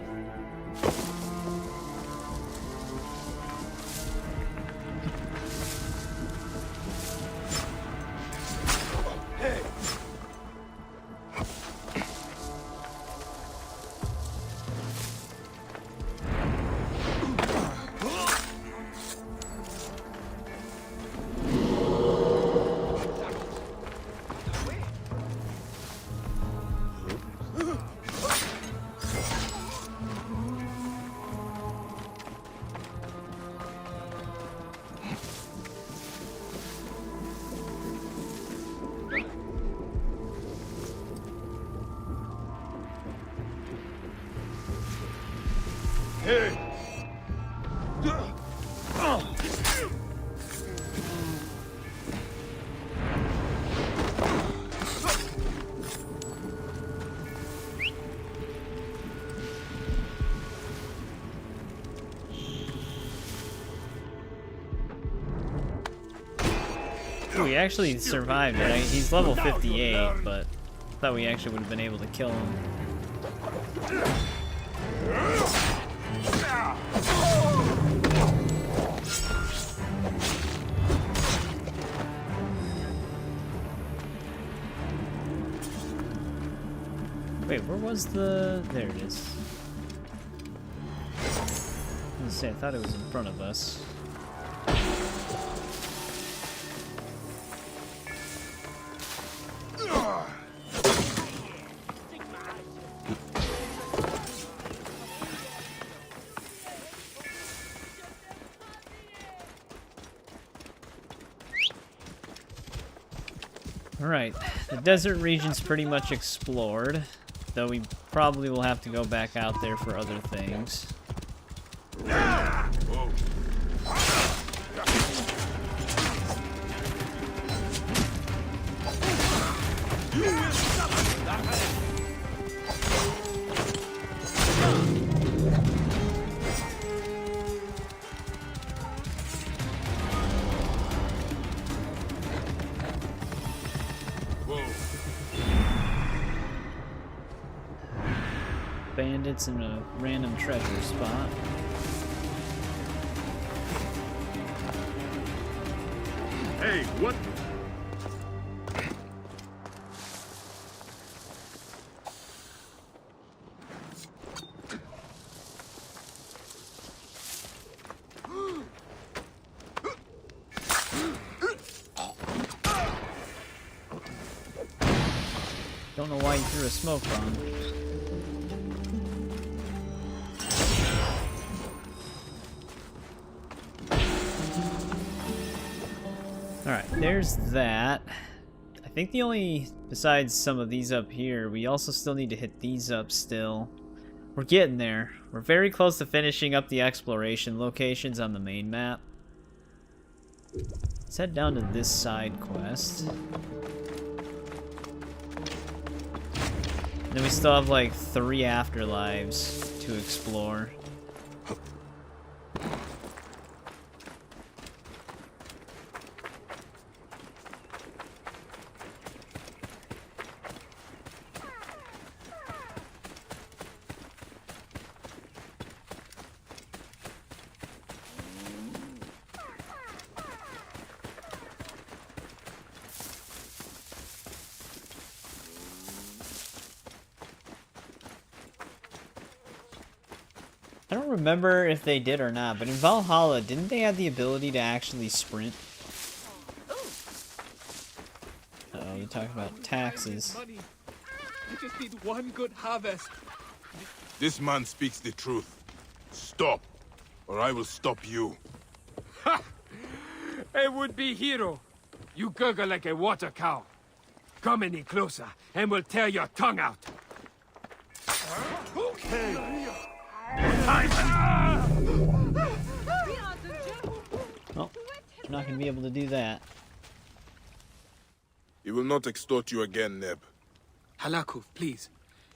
Ooh, he actually survived it. He's level 58, but I thought we actually would have been able to kill him. Wait, where was the... There it is. I was gonna say, I thought it was in front of us. Alright, the desert region's pretty much explored, though we probably will have to go back out there for other things. Bandits in a random treasure spot. Hey, what? Don't know why you threw a smoke bomb. Alright, there's that. I think the only, besides some of these up here, we also still need to hit these up still. We're getting there. We're very close to finishing up the exploration locations on the main map. Let's head down to this side quest. And then we still have like 3 afterlives to explore. I don't remember if they did or not, but in Valhalla, didn't they have the ability to actually sprint? Uh-oh, you're talking about taxes. We just need one good harvest. This man speaks the truth. Stop, or I will stop you. Ha! A would-be hero. You gurgle like a water cow. Come any closer, and we'll tear your tongue out. Okay. Well, you're not going to be able to do that. He will not extort you again, Neb. Halakov, please.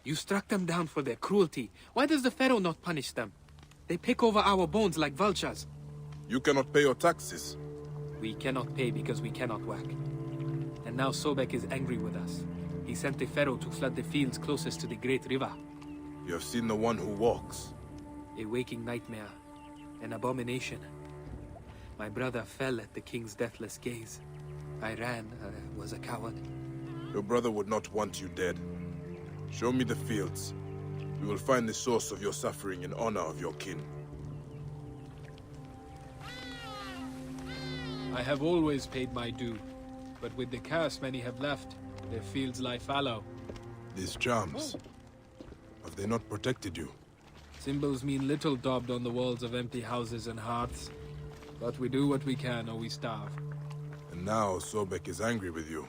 You struck them down for their cruelty. Why does the Pharaoh not punish them? They pick over our bones like vultures. You cannot pay your taxes. We cannot pay because we cannot work. And now Sobek is angry with us. He sent the Pharaoh to flood the fields closest to the great river. You have seen the one who walks. A waking nightmare. An abomination. My brother fell at the king's deathless gaze. I ran, was a coward. Your brother would not want you dead. Show me the fields. We will find the source of your suffering in honor of your kin. I have always paid my due, but with the curse many have left, their fields lie fallow. These charms, have they not protected you? Symbols mean little daubed on the walls of empty houses and hearths. But we do what we can or we starve. And now Sobek is angry with you.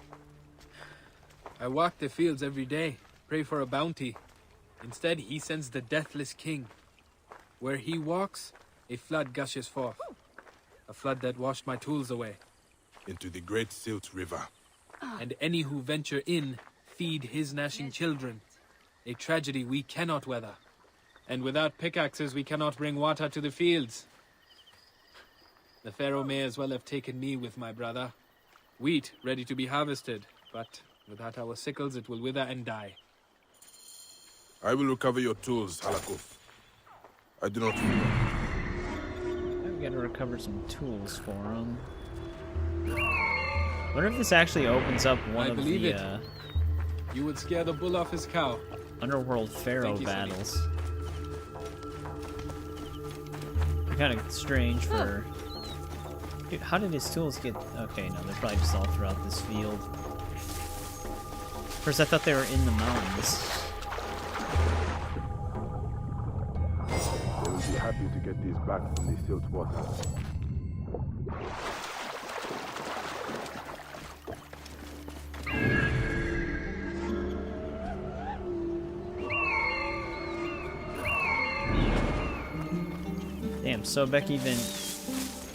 I walk the fields every day, pray for a bounty. Instead, he sends the deathless king. Where he walks, a flood gushes forth. A flood that washed my tools away. Into the great Silt River. And any who venture in, feed his gnashing children. A tragedy we cannot weather. And without pickaxes, we cannot bring water to the fields. The Pharaoh may as well have taken me with my brother. Wheat ready to be harvested, but without our sickles it will wither and die. I will recover your tools, Halakuf. I do not fear. I've got to recover some tools for him. Wonder if this actually opens up one of the You would scare the bull off his cow. Underworld Pharaoh battles. They're kind of strange for... Dude, how did his tools get... Okay, no, they're probably just all throughout this field. First, I thought they were in the mountains. They will be happy to get these back from the silt water. Damn, Sobek even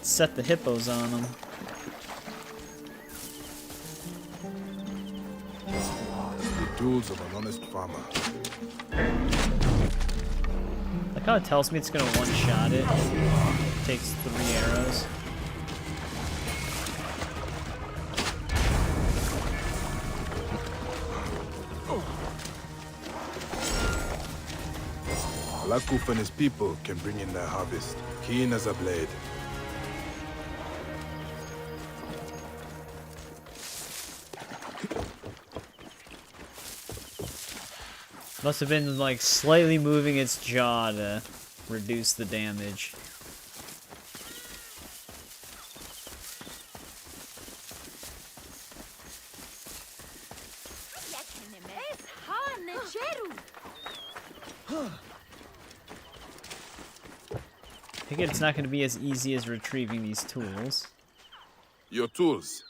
set the hippos on them. The tools of an honest farmer. Like how it tells me it's gonna one-shot it. It takes 3 arrows. Halakuf and his people can bring in their harvest, keen as a blade. Must have been like slightly moving its jaw to reduce the damage. I think it's not going to be as easy as retrieving these tools. Your tools,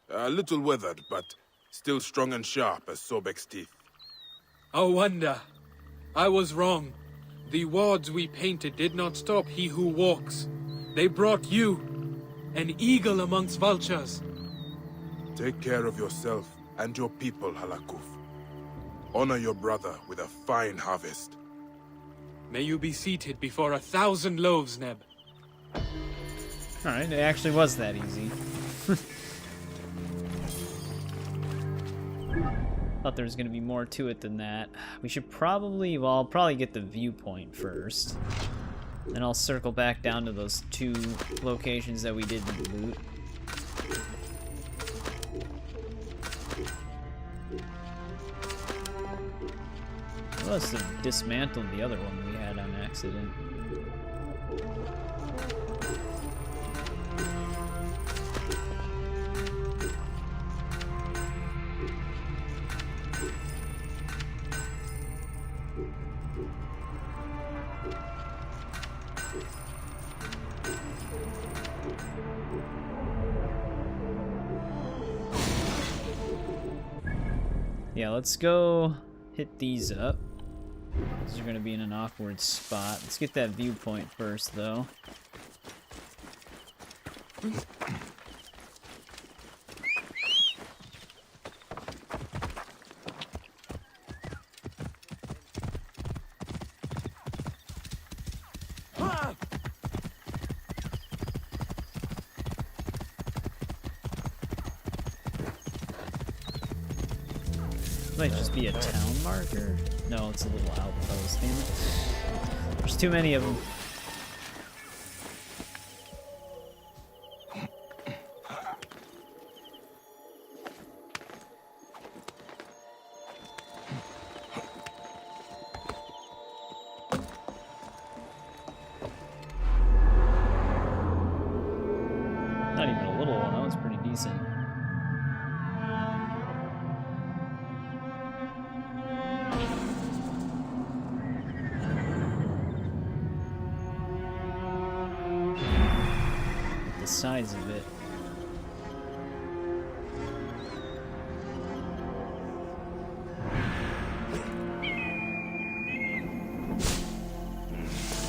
a little weathered, but still strong and sharp as Sobek's teeth. Oh wonder. I was wrong. The wards we painted did not stop he who walks. They brought you, an eagle amongst vultures. Take care of yourself and your people, Halakuf. Honor your brother with a fine harvest. May you be seated before 1,000 loaves, Neb. Alright, it actually was that easy. Thought there was going to be more to it than that. We should probably, well, I'll probably get the viewpoint first. Then I'll circle back down to those 2 locations that we didn't loot. I must have dismantled the other one we had on accident. Yeah, let's go hit these up. These are going to be in an awkward spot. Let's get that viewpoint first, though. Might just be a town marker. No, it's a little outpost. Damn it. There's too many of them. Not even a little one. That was pretty decent. The size of it.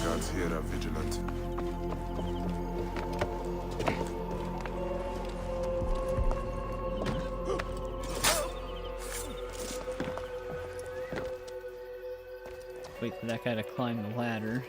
Guards here are vigilant. Wait for that guy to climb the ladder.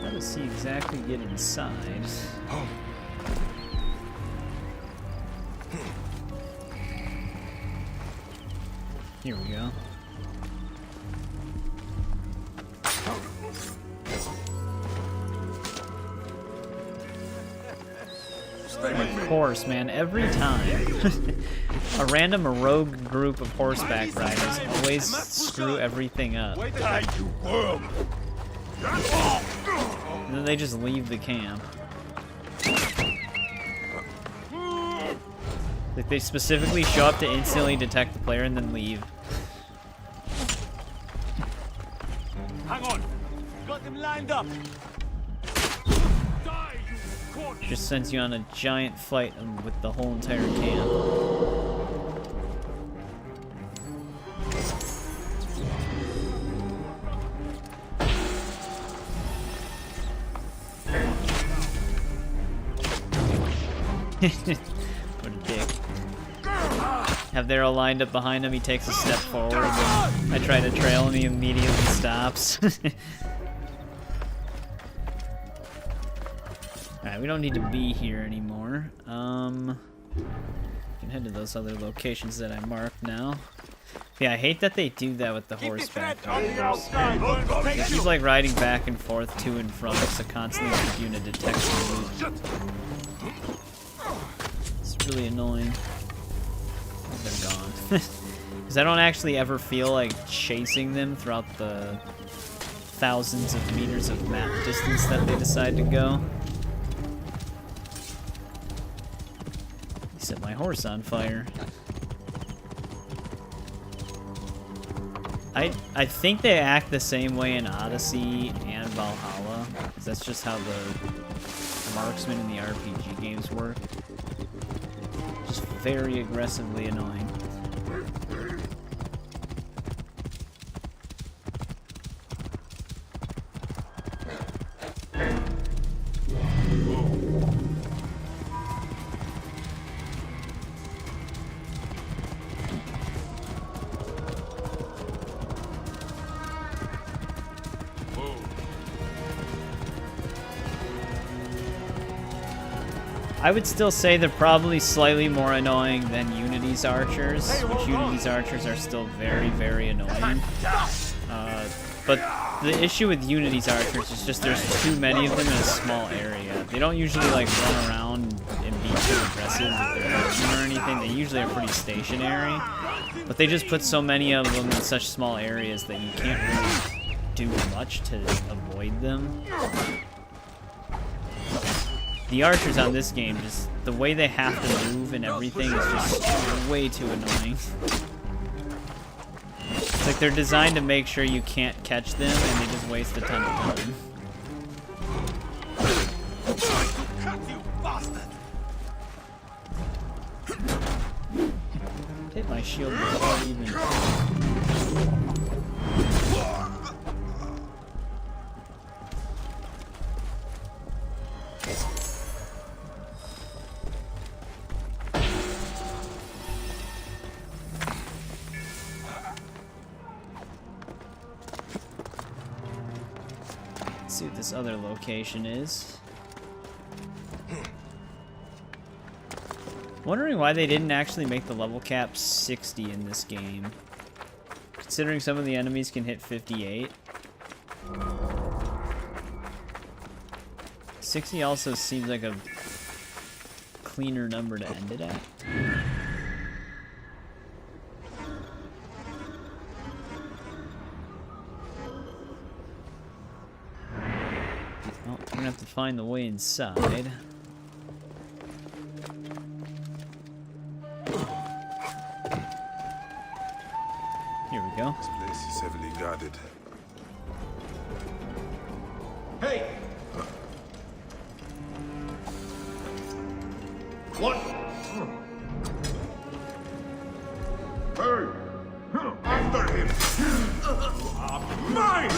How does he exactly get inside? Here we go. Of course, man, every time. A random rogue group of horseback riders always screw everything up. And then they just leave the camp. Like, they specifically show up to instantly detect the player and then leave. Hang on. Got them lined up. Just sends you on a giant fight with the whole entire camp. What a dick. Have they all lined up behind him, he takes a step forward, and I try to trail him, he immediately stops. Alright, we don't need to be here anymore. We can head to those other locations that I marked now. Yeah, I hate that they do that with the horseback riders. They keep like riding back and forth to and from us to constantly keep you in a detection loop. It's really annoying. They're gone. Because I don't actually ever feel like chasing them throughout the thousands of meters of map distance that they decide to go. Set my horse on fire. I think they act the same way in Odyssey and Valhalla, because that's just how the marksmen in the RPG games work. Just very aggressively annoying. I would still say they're probably slightly more annoying than Unity's archers, which Unity's archers are still very, very annoying. But the issue with Unity's archers is just there's too many of them in a small area. They don't usually like run around and be too aggressive with their action or anything. They usually are pretty stationary. But they just put so many of them in such small areas that you can't really do much to avoid them. The archers on this game, just the way they have to move and everything is just way too annoying. It's like they're designed to make sure you can't catch them, and they just waste a ton of time. my shield before even. Let's see what this other location is. Wondering why they didn't actually make the level cap 60 in this game. Considering some of the enemies can hit 58. 60 also seems like a cleaner number to end it at. Well, we're gonna have to find the way inside. Here we go. This place is heavily guarded. Hey! What? Hey! After him! Mine!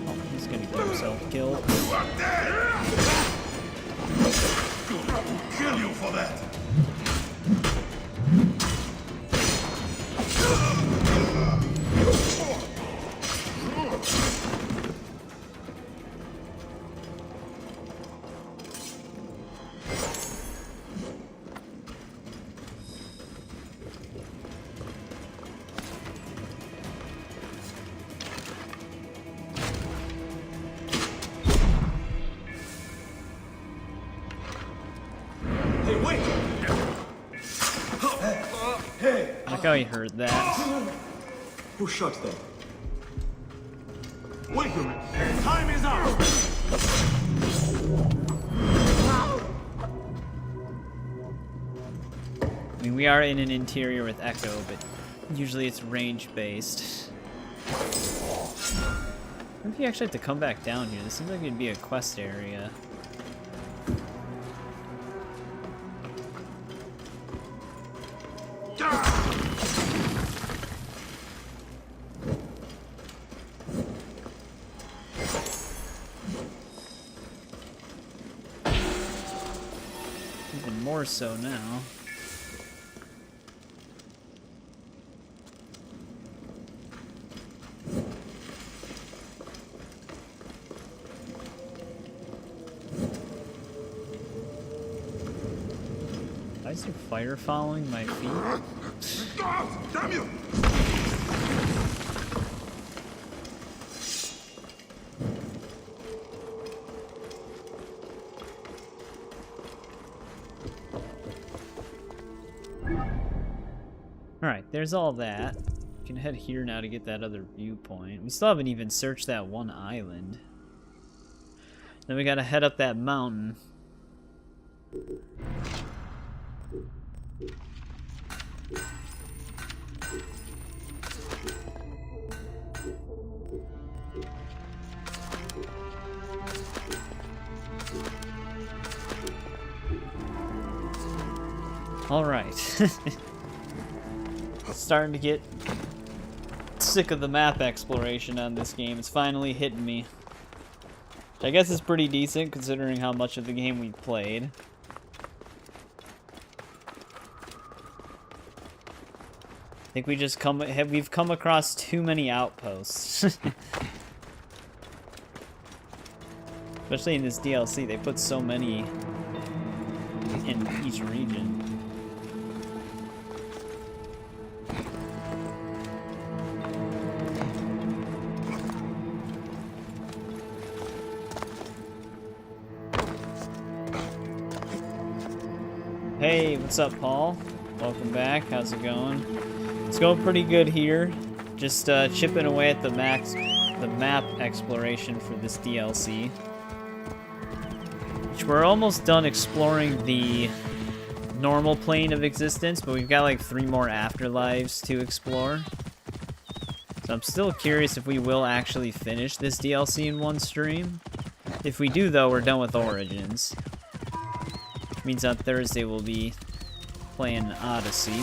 Oh, he's gonna get himself killed. You are dead! I will kill you for that! I like how he heard that. Who shot them? Wait a minute! Time is up! I mean, we are in an interior with Echo, but usually it's range-based. I wonder if you actually have to come back down here. This seems like it'd be a quest area. Even more so now. Why is there fire following my feet? Damn you! Alright, there's all that. We can head here now to get that other viewpoint. We still haven't even searched that one island. Then we gotta head up that mountain. Alright. Starting to get sick of the map exploration on this game. It's finally hitting me. Which I guess is pretty decent considering how much of the game we've played. I think we've come across too many outposts. Especially in this DLC, they put so many in each region. Hey, what's up, Paul? Welcome back. How's it going? It's going pretty good here. Just chipping away at the map exploration for this DLC. Which we're almost done exploring the normal plane of existence, but we've got like 3 more afterlives to explore. So So I'm still curious if we will actually finish this DLC in one stream. If we do, though, we're done with Origins. Which means on Thursday we'll be playing Odyssey.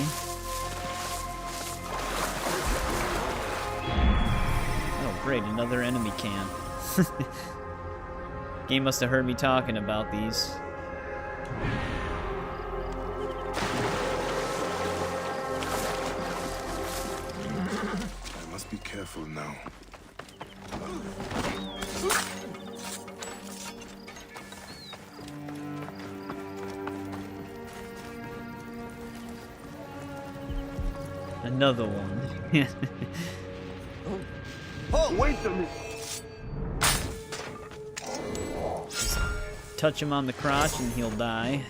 Oh, great, another enemy camp. Game must have heard me talking about these. I must be careful now. Another one. Oh, wait a minute. Just touch him on the crotch and he'll die.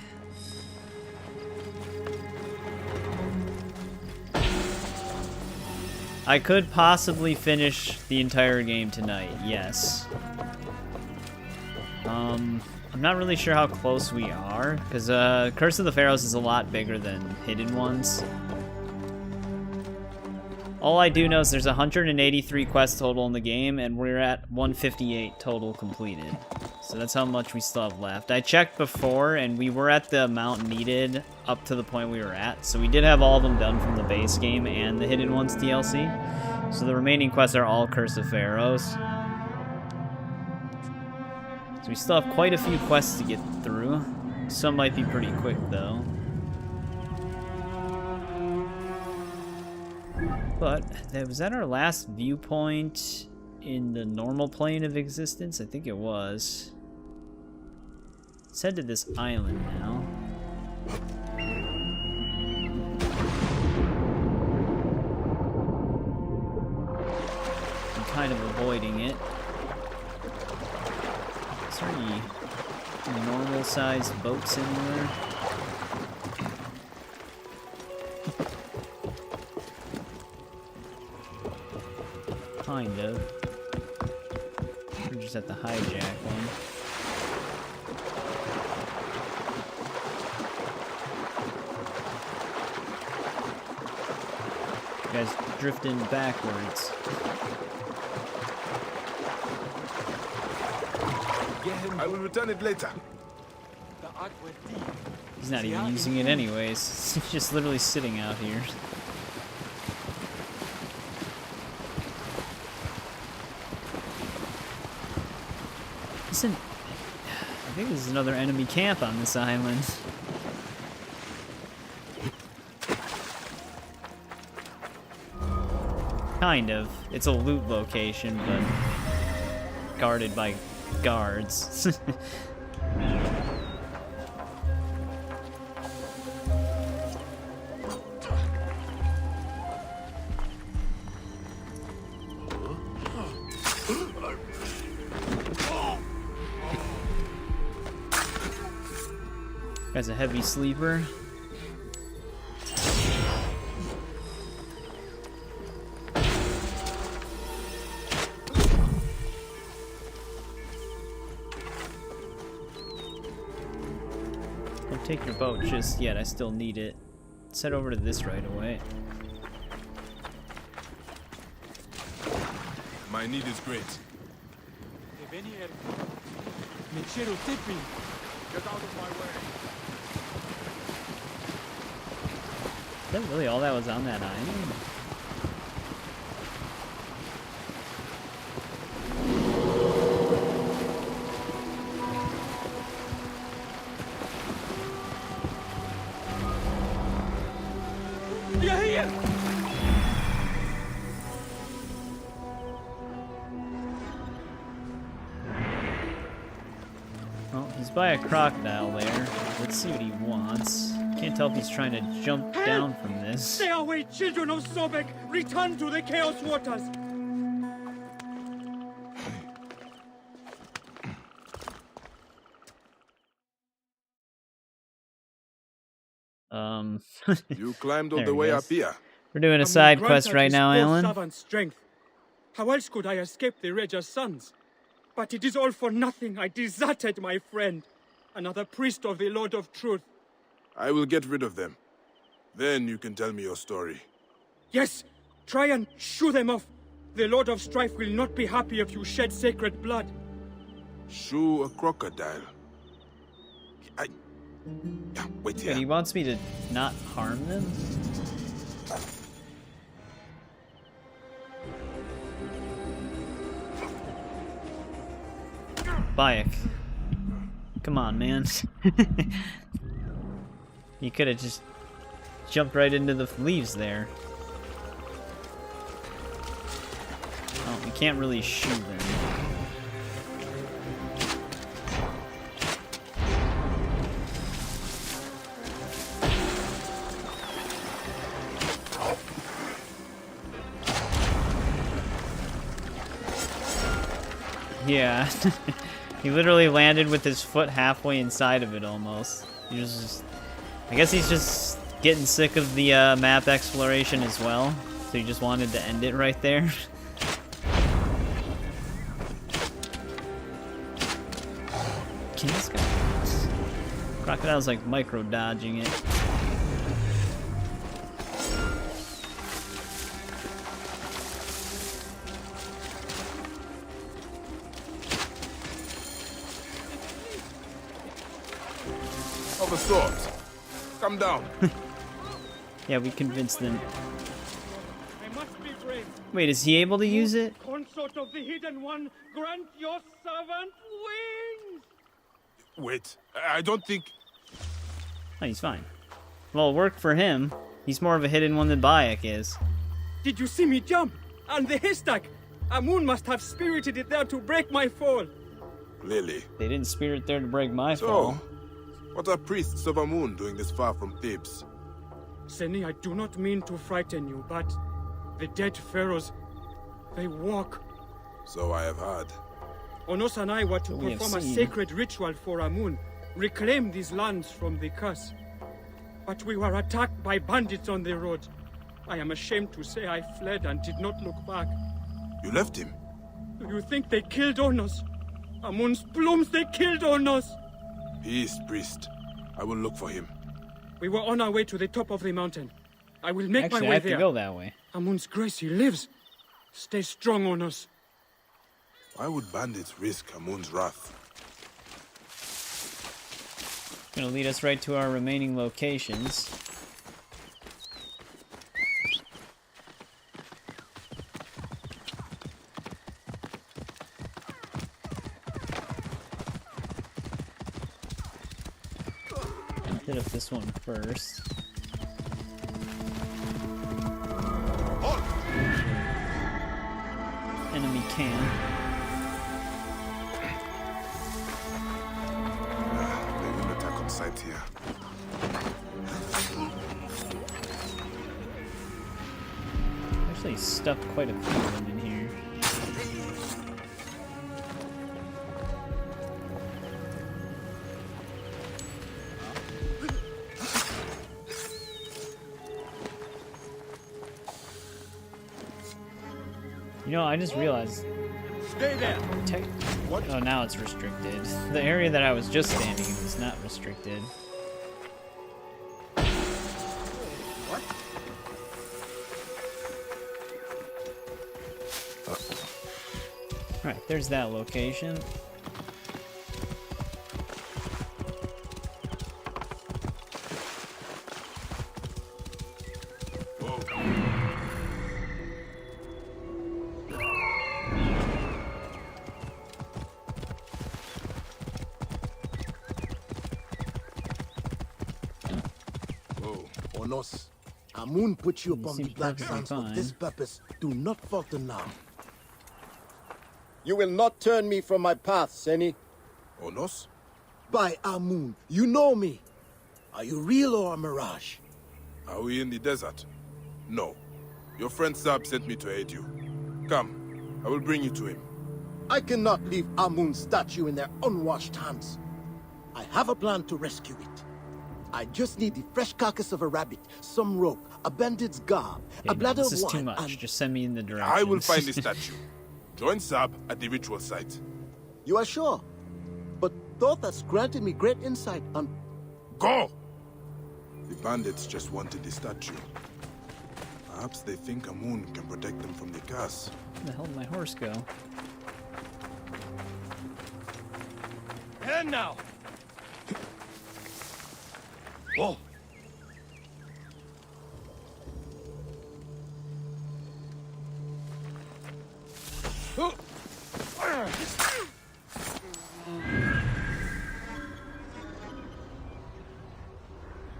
I could possibly finish the entire game tonight, yes. I'm not really sure how close we are, because Curse of the Pharaohs is a lot bigger than Hidden Ones. All I do know is there's 183 quests total in the game, and we're at 158 total completed. So that's how much we still have left. I checked before, and we were at the amount needed up to the point we were at. So we did have all of them done from the base game and the Hidden Ones DLC. So the remaining quests are all Curse of Pharaohs. So we still have quite a few quests to get through. Some might be pretty quick, though. But, was that our last viewpoint in the normal plane of existence? I think it was. Let's head to this island now. I'm kind of avoiding it. Is there any normal-sized boats anywhere? Kind of. We're just at the hijack one. You guys drifting backwards. I will return it later. He's not even using it anyways. He's just literally sitting out here. Listen, I think there's another enemy camp on this island. Kind of. It's a loot location, but guarded by guards. Guy's a heavy sleeper. Don't take your boat just yet, I still need it. Let's head over to this right away. My need is great. Get out of my way. Is that really all that was on that island? You're here! Well, he's by a crocodile there. Let's see what he wants. Can't tell if he's trying to jump down from this. Stay away, children of Sobek! Return to the Chaos Waters! You climbed all the way up here. We're doing a side quest right now, Alan. Strength. How else could I escape the Raja's sons? But it is all for nothing. I deserted my friend. Another priest of the Lord of Truth. I will get rid of them. Then you can tell me your story. Yes! Try and shoo them off. The Lord of Strife will not be happy if you shed sacred blood. Shoe a crocodile. Yeah, wait here. He wants me to not harm them? Bayek. Come on, man. You could have just jumped right into the leaves there. Oh, we can't really shoot them. Yeah. He literally landed with his foot halfway inside of it almost. He was just, I guess he's just getting sick of the map exploration as well. So he just wanted to end it right there. Can this guy? Crocodile's like micro dodging it. Of a sort. Come down. Yeah, we convinced them. I must be brave. Wait, is he able to use it? Consort of the Hidden One, grant your servant wings! Wait, I don't think... Oh, he's fine. Well, it worked for him. He's more of a hidden one than Bayek is. Did you see me jump? And the haystack! Amun must have spirited it there to break my fall. Clearly. They didn't spirit there to break my So, fall. what are priests of Amun doing this far from Thebes? Seni, I do not mean to frighten you, but the dead pharaohs, they walk. So I have heard. Onos and I were to We have perform a seen. sacred ritual for Amun, reclaim these lands from the curse. But we were attacked by bandits on the road. I am ashamed to say I fled and did not look back. You left him? Do you think they killed Onos? Amun's plumes, they killed Onos! He is priest. I will look for him. We were on our way to the top of the mountain. I will make Actually, my I way have there. to go that way. Amun's grace, he lives. Stay strong, Onos. Why would bandits risk Amun's wrath? Gonna lead us right to our remaining locations. Hit up this one first. Enemy camp. They will attack on sight here. Actually stuffed quite a few of them in here. You know, I just realized. Stay there. What? Oh, now it's restricted. The area that I was just standing in is not restricted. What? Right, there's that location. Onos, Amun put you upon the seems black perfectly sands for fine. this purpose. Do not falter now. You will not turn me from my path, Seni. Onos? By Amun, you know me. Are you real or a mirage? Are we in the desert? No. Your friend Sab sent me to aid you. Come, I will bring you to him. I cannot leave Amun's statue in their unwashed hands. I have a plan to rescue it. I just need the fresh carcass of a rabbit, some rope, a bandit's garb, Okay, a no, bladder this of is wine, too much. and... Just send me in the direction. I will find the statue. Join Sab at the ritual site. You are sure? But Thoth has granted me great insight on... Go! The bandits just wanted the statue. Perhaps they think Amun can protect them from the curse. Where the hell did my horse go? And now! Whoa!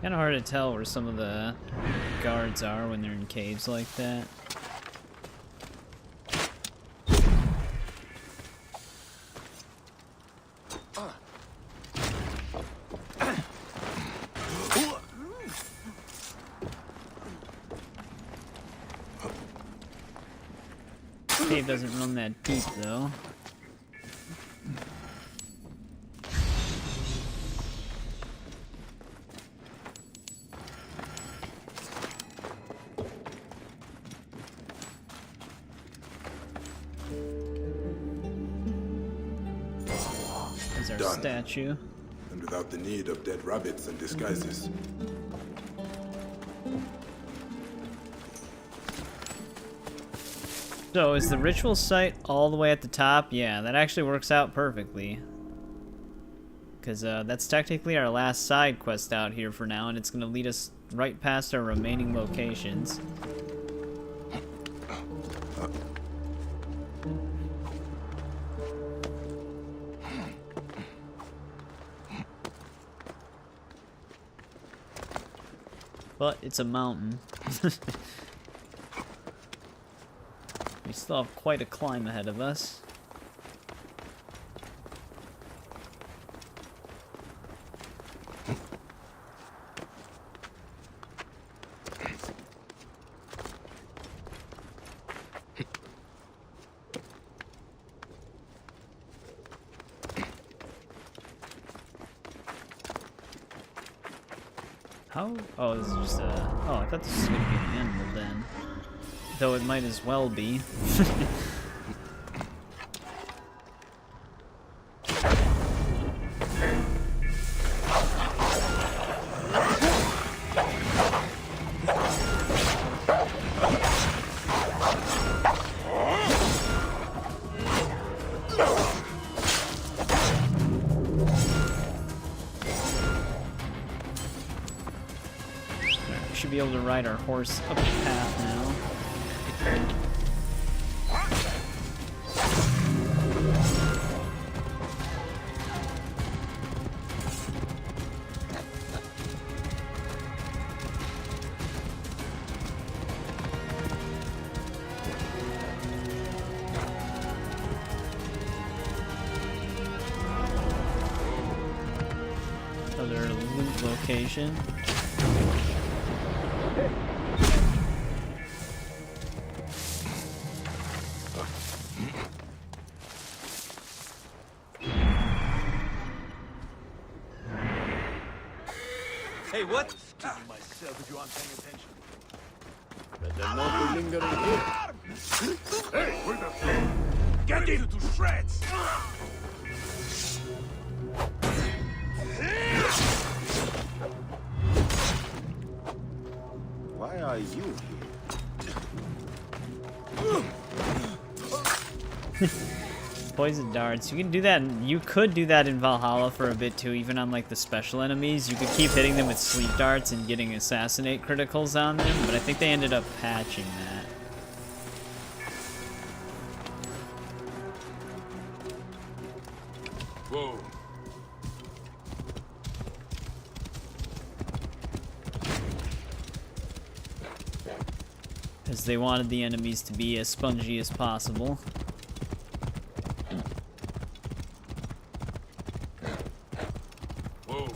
Kind of hard to tell where some of the guards are when they're in caves like that. Cave doesn't run that deep though. There's our Done. statue. And without the need of dead rabbits and disguises. So, is the ritual site all the way at the top? Yeah, that actually works out perfectly. Because that's technically our last side quest out here for now, and it's going to lead us right past our remaining locations. But it's a mountain. We still have quite a climb ahead of us. How? Oh, this is just a... Oh, I thought this was going to be an animal then. Though it might as well be. We should be able to ride our horse up the path now. Another loot location. Hey, what? Excuse myself if you aren't paying attention. Better not be lingering here. Hey, where the... Get into shreds! Why are you here? Poison darts. You can do that. You could do that in Valhalla for a bit too, even on like the special enemies. You could keep hitting them with sleep darts and getting assassinate criticals on them, but I think they ended up patching that. Whoa. Because they wanted the enemies to be as spongy as possible. Whoa.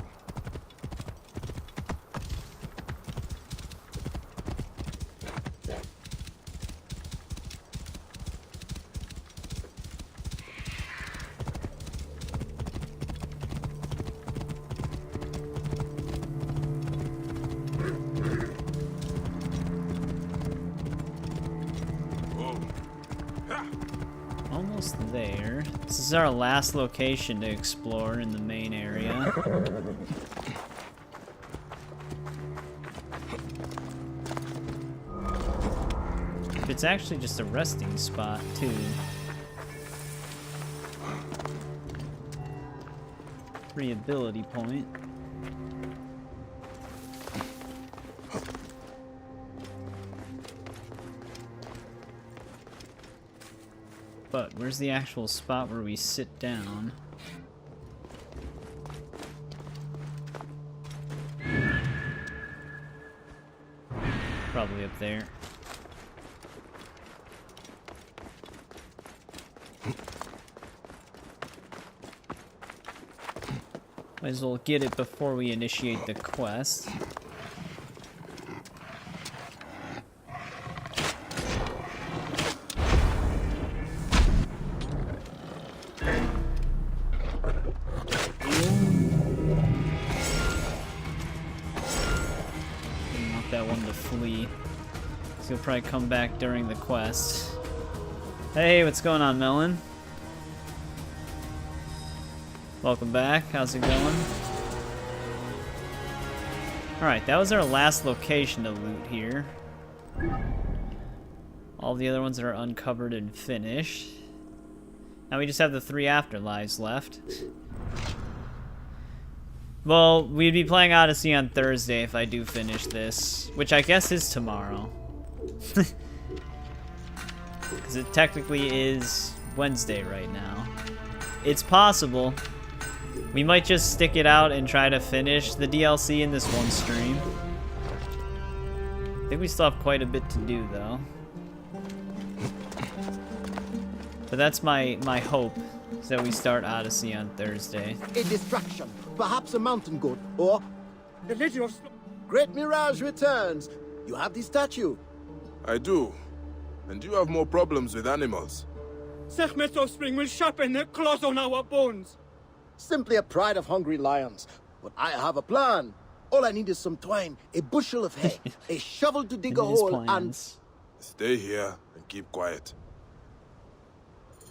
Almost there. This is our last location to explore in the main area. it's actually just a resting spot, too. Free ability point. But where's the actual spot where we sit down? Probably up there. Might as well get it before we initiate the quest. He'll probably come back during the quest. Hey, what's going on, Melon? Welcome back. How's it going? Alright, that was our last location to loot here. All the other ones are uncovered and finished. Now we just have the 3 afterlives left. Well, we'd be playing Odyssey on Thursday if I do finish this, which I guess is tomorrow. Because it technically is Wednesday right now. It's possible. We might just stick it out and try to finish the DLC in this one stream. I think we still have quite a bit to do, though. But that's my hope, is that we start Odyssey on Thursday. A distraction. Perhaps a mountain goat, or... The Lady of... Great Mirage returns. You have the statue. I do. And you have more problems with animals. Sekhmet's offspring will sharpen their claws on our bones. Simply a pride of hungry lions. But I have a plan. All I need is some twine, a bushel of hay, a shovel to dig a hole, and... Stay here and keep quiet.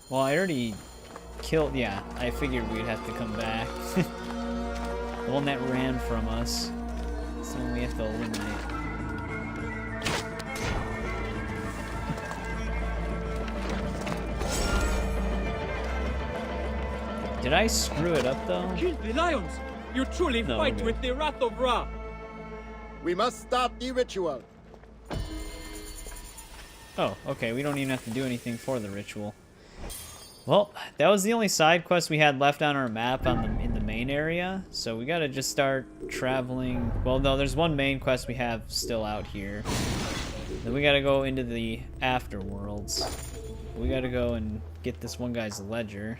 Well, I already killed... Yeah, I figured we'd have to come back. The one that ran from us. It's the one we have to eliminate. Did I screw it up, though? Kill the lions! You truly fight with the wrath of Ra! We must start the ritual. Oh, okay, we don't even have to do anything for the ritual. Well, that was the only side quest we had left on our map in the main area, so we gotta just start traveling. Well, no, there's one main quest we have still out here. Then we gotta go into the afterworlds. We gotta go and get this one guy's ledger.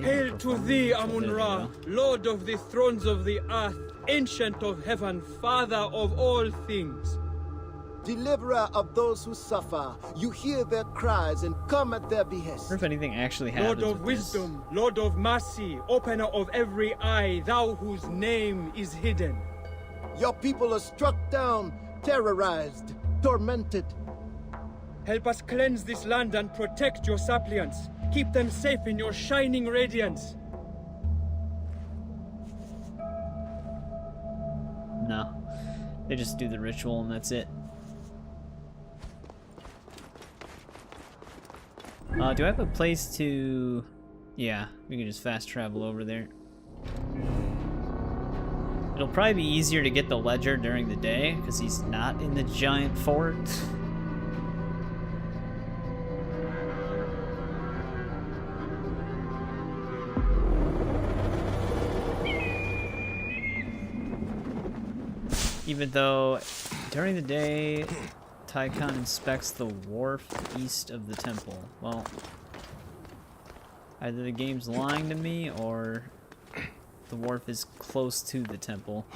Hail to thee, Amun-Ra, Lord of the thrones of the earth, Ancient of heaven, Father of all things. Deliverer of those who suffer, you hear their cries and come at their behest. I wonder if anything actually happens. Lord of wisdom, Lord of mercy, opener of every eye, thou whose name is hidden. Your people are struck down, terrorized, tormented. Help us cleanse this land and protect your suppliants. Keep them safe in your shining radiance. No. They just do the ritual and that's it. Do I have a place to... Yeah, we can just fast travel over there. It'll probably be easier to get the ledger during the day, because he's not in the giant fort. Even though, during the day, Tycon inspects the wharf east of the temple. Well, either the game's lying to me, or the wharf is close to the temple.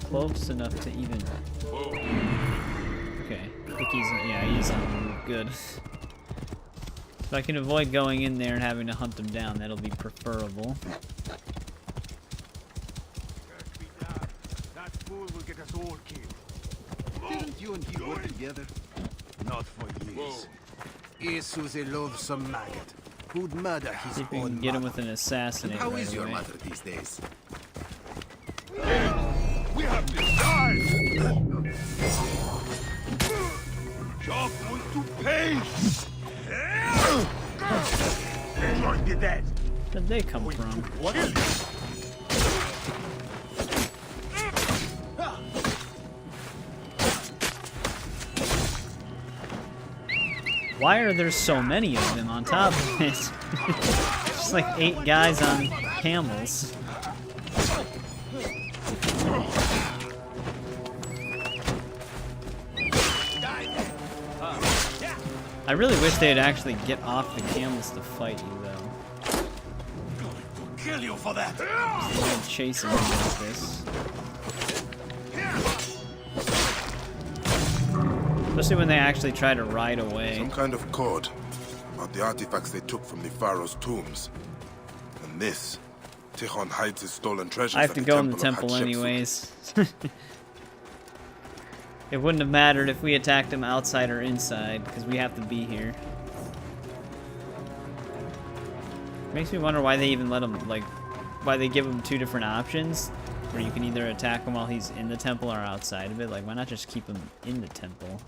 close enough to even... Okay. I think he's on the move. Good. If I can avoid going in there and having to hunt them down, that'll be preferable. That fool will get us all killed. Didn't you and he work together? Not for years. Isu's a loathsome maggot who'd murder his See if we own can get him mother. with an assassinate How right is your away. mother these days? We have to die! Job wants to pay! Join the dead! Where'd they come from? What? Why are there so many of them on top of it? Just like 8 guys on camels. I really wish they'd actually get off the camels to fight you, though. Kill you for that! Instead of chasing you like this. Especially when they actually try to ride away. Some kind of code about the artifacts they took from the Pharaoh's tombs. And this, Tikhon hides his stolen treasures. I have at to go in the of temple Hatshepsut. anyways. It wouldn't have mattered if we attacked him outside or inside, because we have to be here. Makes me wonder why they even let him, like, why they give him 2 different options, where you can either attack him while he's in the temple or outside of it. Like, why not just keep him in the temple?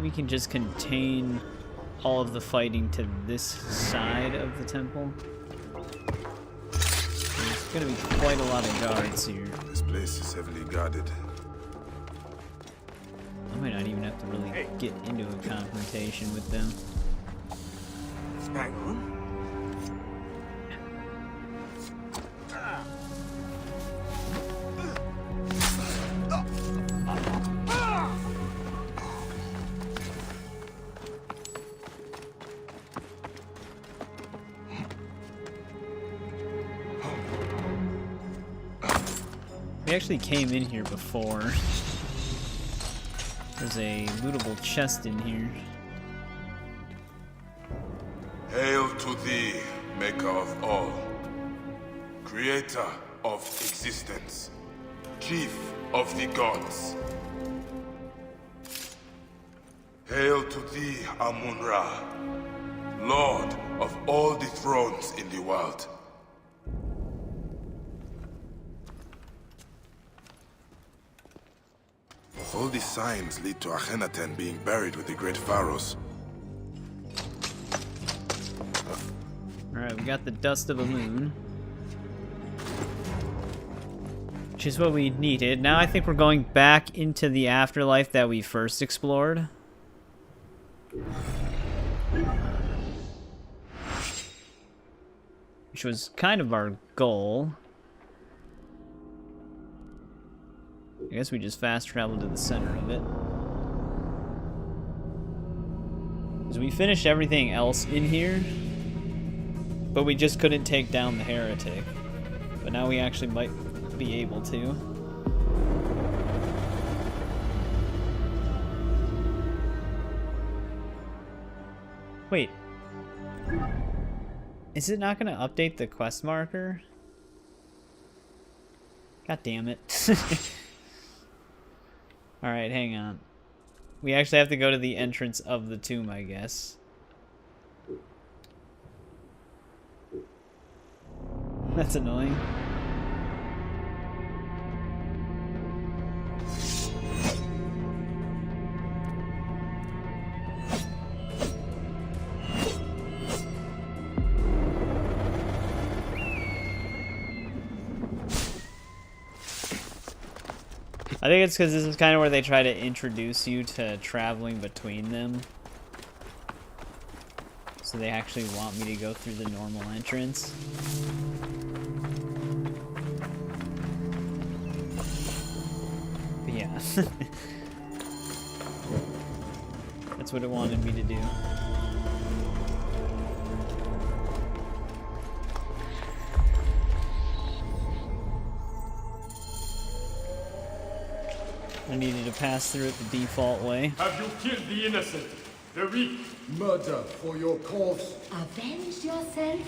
We can just contain all of the fighting to this side of the temple. There's gonna be quite a lot of guards here. This place is heavily guarded. I might not even have to really get into a confrontation with them. We actually came in here before. There's a lootable chest in here. Hail to thee, maker of all, creator of existence, chief of the gods. Hail to thee, Amun-Ra, lord of all the thrones in the world. All these signs lead to Akhenaten being buried with the great pharaohs. Alright, we got the Dust of Amun, which is what we needed. Now I think we're going back into the afterlife that we first explored. Which was kind of our goal. I guess we just fast traveled to the center of it. Because we finished everything else in here, but we just couldn't take down the heretic. But now we actually might be able to. Wait. Is it not going to update the quest marker? God damn it. Alright, hang on. We actually have to go to the entrance of the tomb, I guess. That's annoying. I think it's because this is kind of where they try to introduce you to traveling between them. So they actually want me to go through the normal entrance. Yeah. That's what it wanted me to do. I needed to pass through it the default way. Have you killed the innocent? The weak? Murder for your cause. Avenge yourself?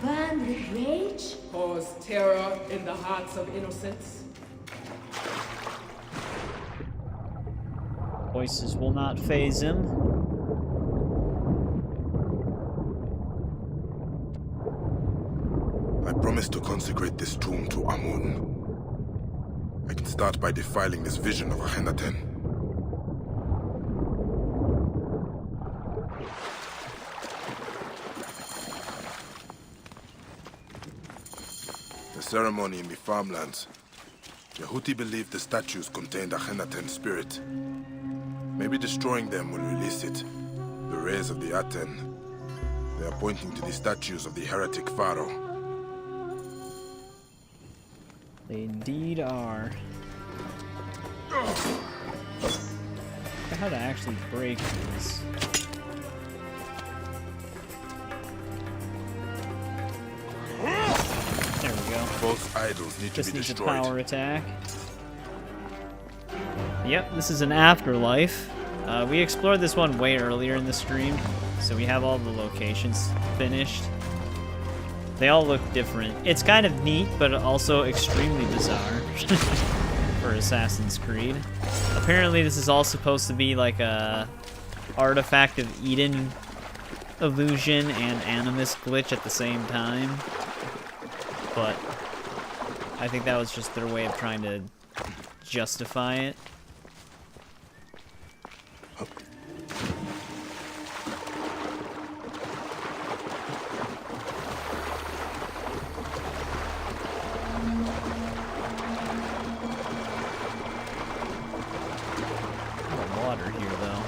Burn with rage? Cause terror in the hearts of innocents? Voices will not faze him. I promise to consecrate this tomb to Amun. I can start by defiling this vision of Akhenaten. The ceremony in the farmlands. Yahuti believed the statues contained Akhenaten's spirit. Maybe destroying them will release it. The rays of the Aten. They are pointing to the statues of the heretic Pharaoh. They indeed are. I wonder how to actually break these. There we go. Both idols need to be needs destroyed. A power attack. Yep, this is an afterlife. We explored this one way earlier in the stream, so we have all the locations finished. They all look different. It's kind of neat, but also extremely bizarre for Assassin's Creed. Apparently this is all supposed to be like a Artifact of Eden illusion and Animus glitch at the same time. But I think that was just their way of trying to justify it. Water here, though.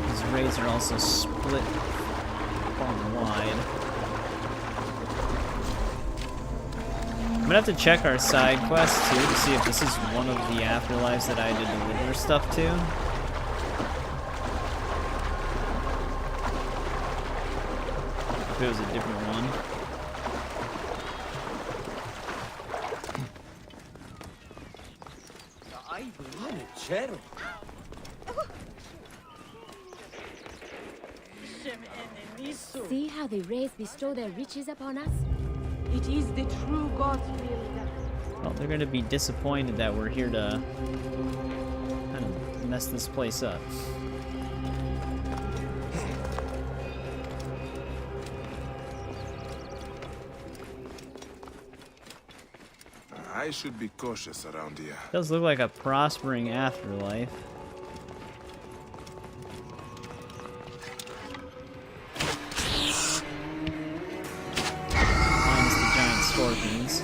These rays are also split far and wide. I'm gonna have to check our side quest too to see if this is one of the afterlives that I had to deliver stuff to. If it was a different one. See how the rays bestow their riches upon us? It is the true God's will that... Well, they're gonna be disappointed that we're here to kind of mess this place up. I should be cautious around here. Does look like a prospering afterlife. Minus the giant scorpions.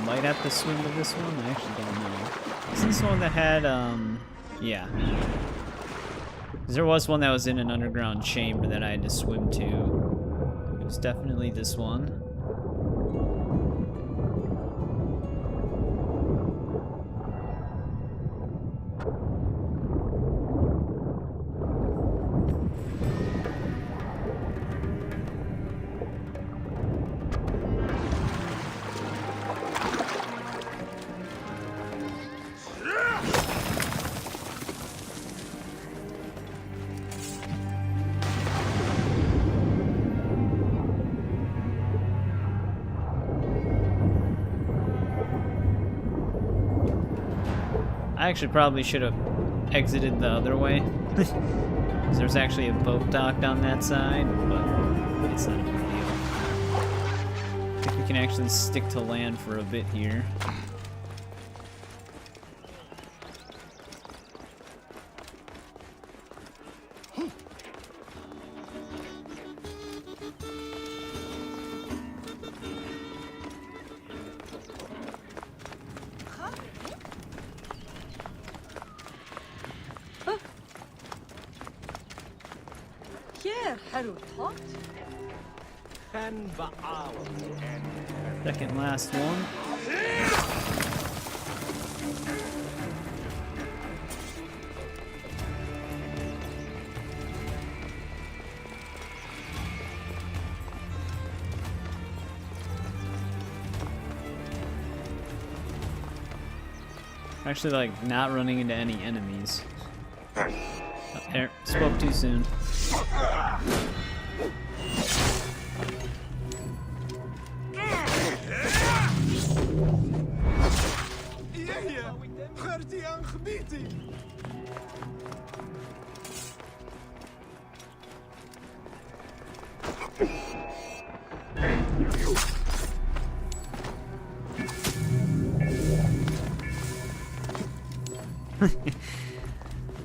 Might have to swim to this one. I actually don't know. Is this one that had, yeah. 'Cause there was one that was in an underground chamber that I had to swim to. It was definitely this one. I actually probably should have exited the other way. Because there's actually a boat docked on that side, but it's not a big deal. I think we can actually stick to land for a bit here. Second last one. Actually, like, not running into any enemies. Oh, there, spoke too soon.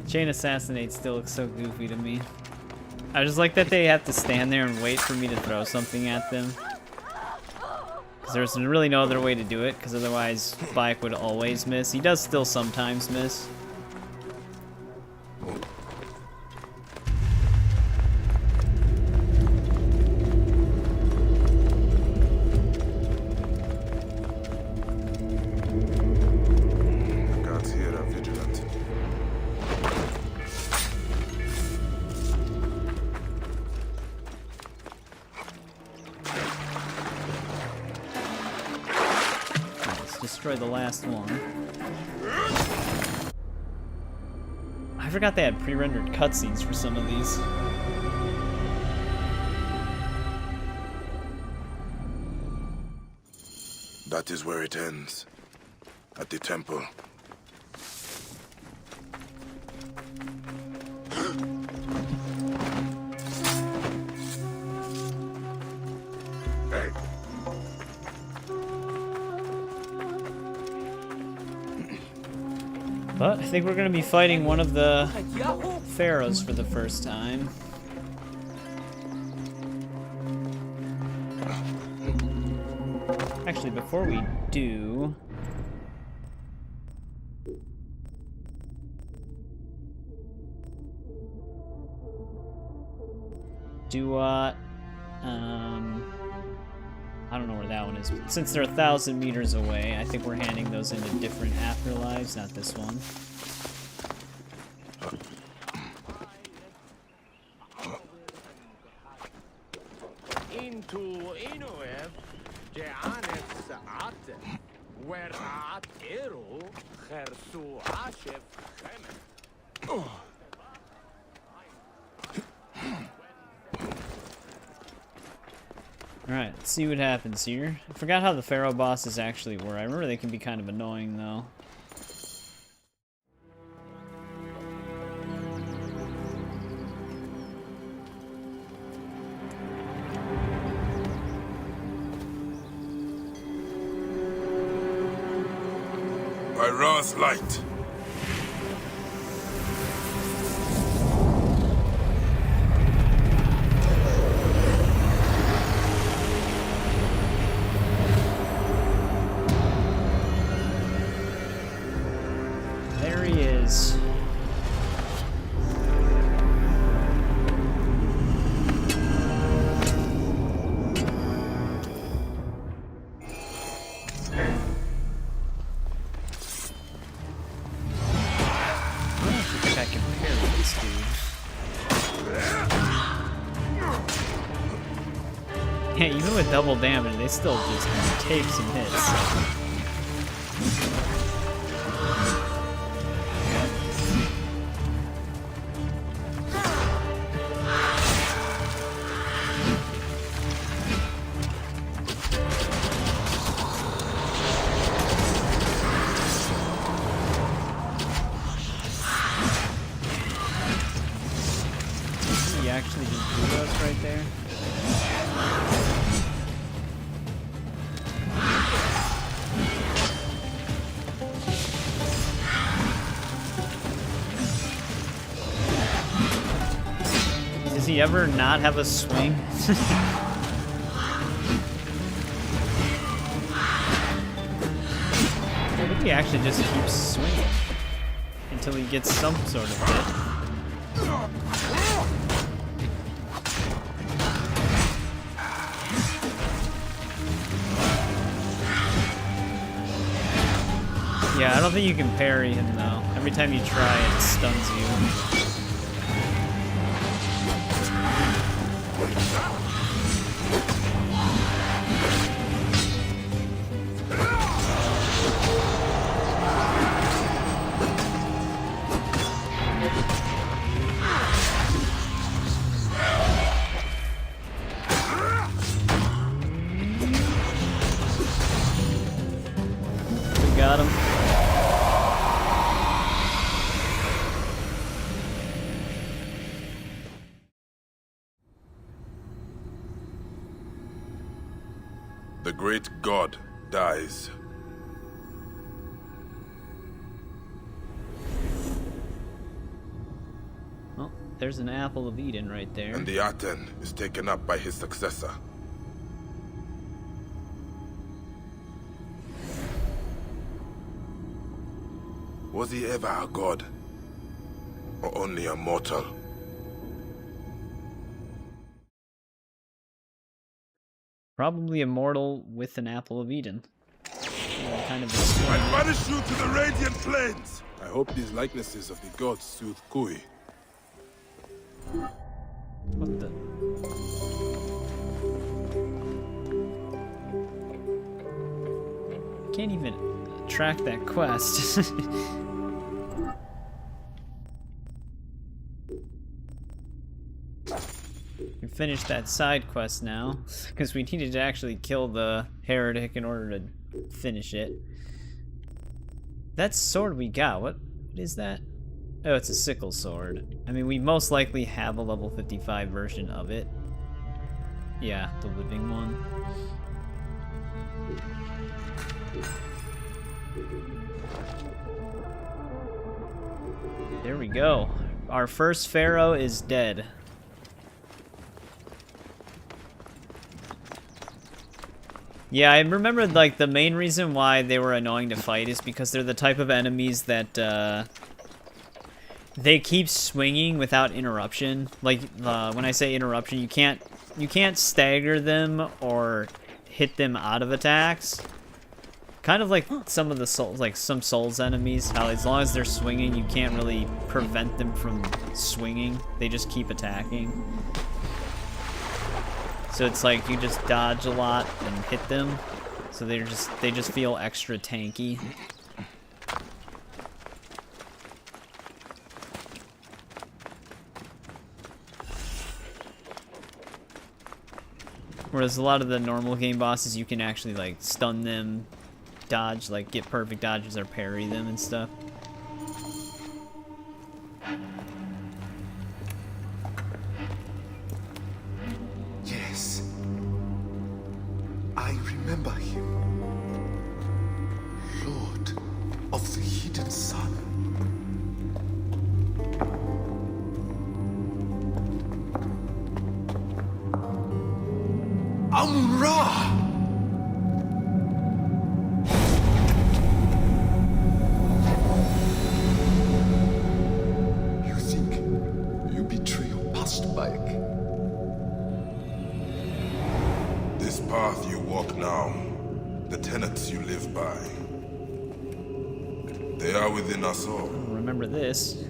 Chain Assassinate still looks so goofy to me. I just like that they have to stand there and wait for me to throw something at them. Because there's really no other way to do it, because otherwise Bayek would always miss. He does still sometimes miss. Destroy the last one. I forgot they had pre-rendered cutscenes for some of these. That is where it ends. At the temple. But I think we're going to be fighting one of the Pharaohs for the first time. Actually, before we do... I don't know where that one is. Since they're 1,000 meters away, I think we're handing those into different afterlives, not this one. Alright, let's see what happens here. I forgot how the Pharaoh bosses actually were. I remember they can be kind of annoying, though. By Ra's light. There he is. Yeah, even with double damage, they still just take some hits. He actually just blew us right there. Does he ever not have a swing? I think he actually just keeps swinging until he gets some sort of hit. Yeah, I don't think you can parry him though. Every time you try, it stuns you. We got him. The great god dies. Oh, there's an apple of Eden right there. And the Aten is taken up by his successor. Was he ever a god? Or only a mortal? Probably immortal with an apple of Eden. Kind of I banish you to the Radiant Plains! I hope these likenesses of the gods soothe Kui. What the? Can't even track that quest. We finished that side quest now, because we needed to actually kill the heretic in order to finish it. That sword we got, what is that? Oh, it's a sickle sword. I mean, we most likely have a level 55 version of it. Yeah, the living one. There we go. Our first pharaoh is dead. Yeah, I remember, like, the main reason why they were annoying to fight is because they're the type of enemies that, they keep swinging without interruption. Like, when I say interruption, you can't stagger them or hit them out of attacks. Kind of like some of the souls, like some Souls enemies, how as long as they're swinging, you can't really prevent them from swinging. They just keep attacking. So it's like you just dodge a lot and hit them, so they just feel extra tanky. Whereas a lot of the normal game bosses, you can actually like stun them, dodge, like get perfect dodges or parry them and stuff. Yes. I remember him. Lord of the Hidden Sun. Amun-Ra! You think you betray your past, Bayek? This path you walk now, the tenets you live by, they are within us all. Remember this.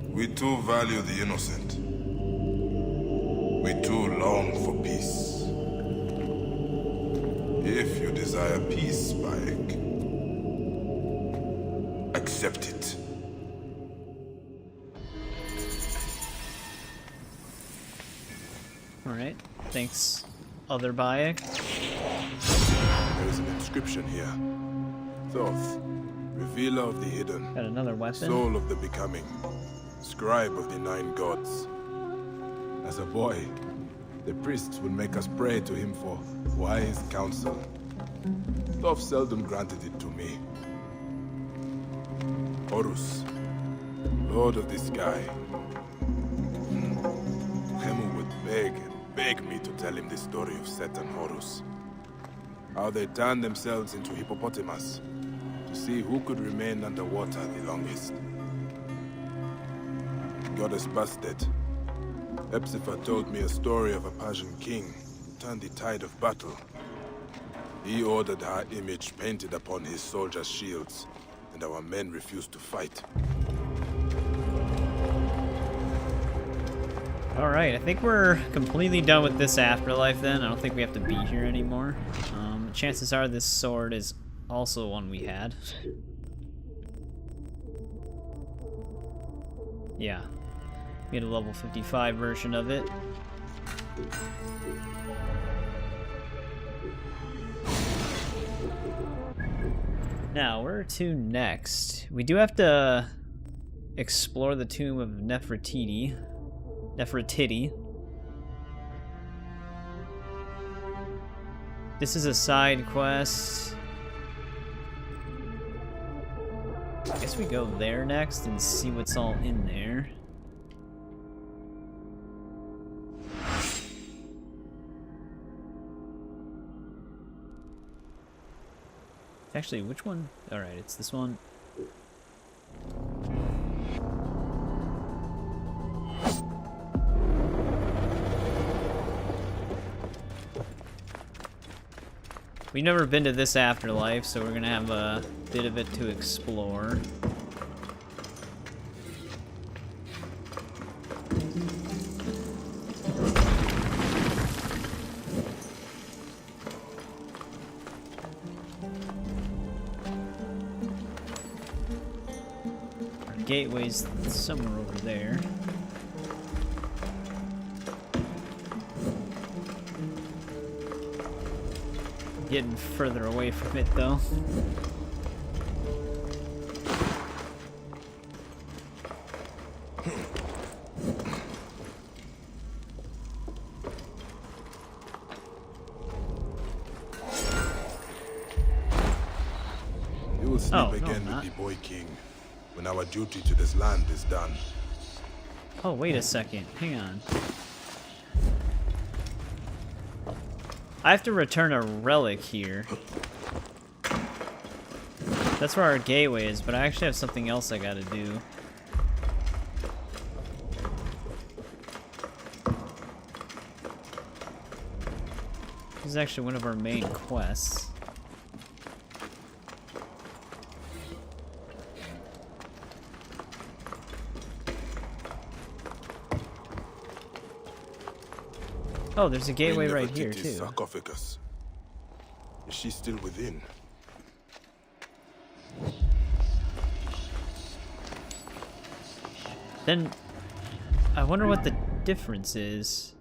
We too value the innocent. We too long for peace. If you desire peace, Bayek, accept it. Alright, thanks, other Bayek. There is an inscription here. Thoth, revealer of the hidden. Got another weapon. Soul of the becoming. Scribe of the 9 gods. As a boy, the priests would make us pray to him for wise counsel. Thoth seldom granted it to me. Horus, Lord of the Sky. Khemu would beg and beg me to tell him the story of Set and Horus. How they turned themselves into hippopotamus to see who could remain underwater the longest. Goddess Bastet. Epsifa told me a story of a Persian king who turned the tide of battle. He ordered her image painted upon his soldiers' shields, and our men refused to fight. Alright, I think we're completely done with this afterlife then. I don't think we have to be here anymore. Chances are this sword is also one we had. Yeah. We had a level 55 version of it. Now, where to next? We do have to explore the tomb of Nefertiti. This is a side quest. I guess we go there next and see what's all in there. Actually, which one? Alright, it's this one. We've never been to this afterlife, so we're gonna have a bit of it to explore. Our gateway's somewhere over there. Getting further away from it though. We will sleep again with the boy king when our duty to this land is done. Oh, wait a second. Hang on. I have to return a relic here. That's where our gateway is, but I actually have something else I gotta do. This is actually one of our main quests. Oh, there's a gateway right here, too. Sarcophagus. Is she still within? Then, I wonder what the difference is.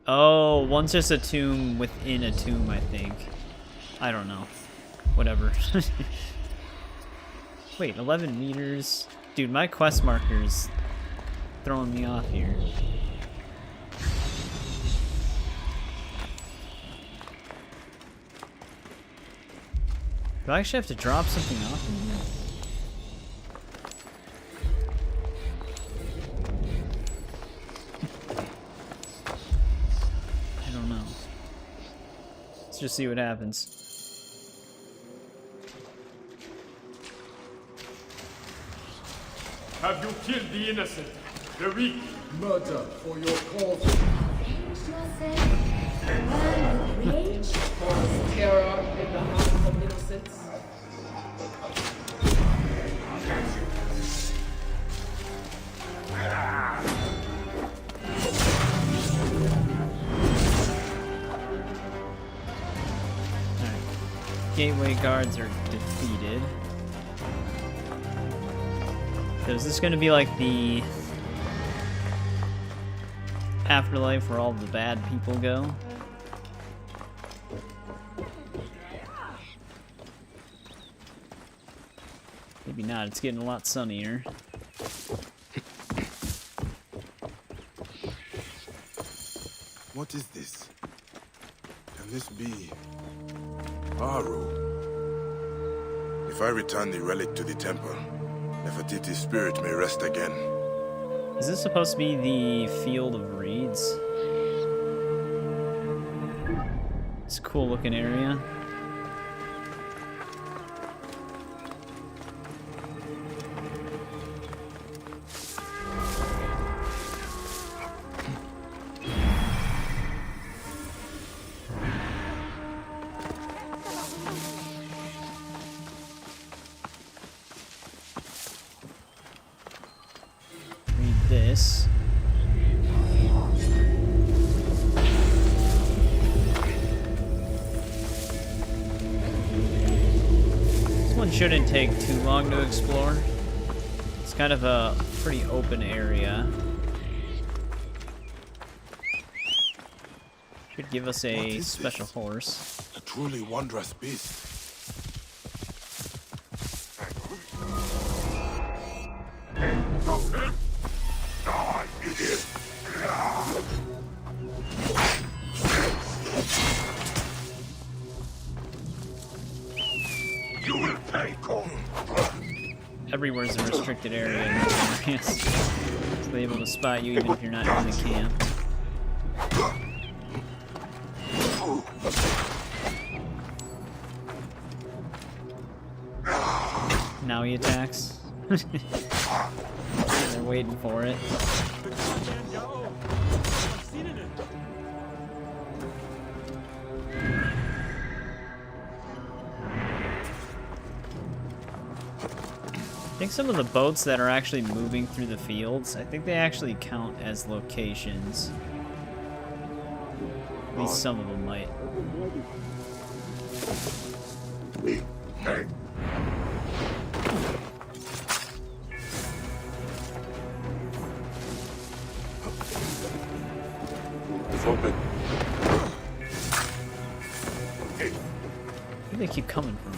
Oh, one's just a tomb within a tomb, I think. I don't know. Whatever. Wait, 11 meters? Dude, my quest marker's throwing me off here. Do I actually have to drop something off in here? I don't know. Let's just see what happens. Have you killed the innocent, the weak? Murder for your cause. Cause terror in the hearts of innocents. Alright. Gateway guards are defeated. So is this gonna be like the afterlife where all the bad people go? Maybe not, it's getting a lot sunnier. What is this? Can this be Pharaoh? If I return the relic to the temple, Nefertiti's spirit may rest again. Is this supposed to be the Field of Reeds? It's a cool looking area. this. This one shouldn't take too long to explore. It's kind of a pretty open area. Should give us a special horse. A truly wondrous beast. Die, idiot! You will pay, Cole. Everywhere's a restricted area in this area, so they're able to spot you even if you're not in the camp. Now he attacks. They're waiting for it. I think some of the boats that are actually moving through the fields, I think they actually count as locations. At least some of them might. It's open. Where do they keep coming from?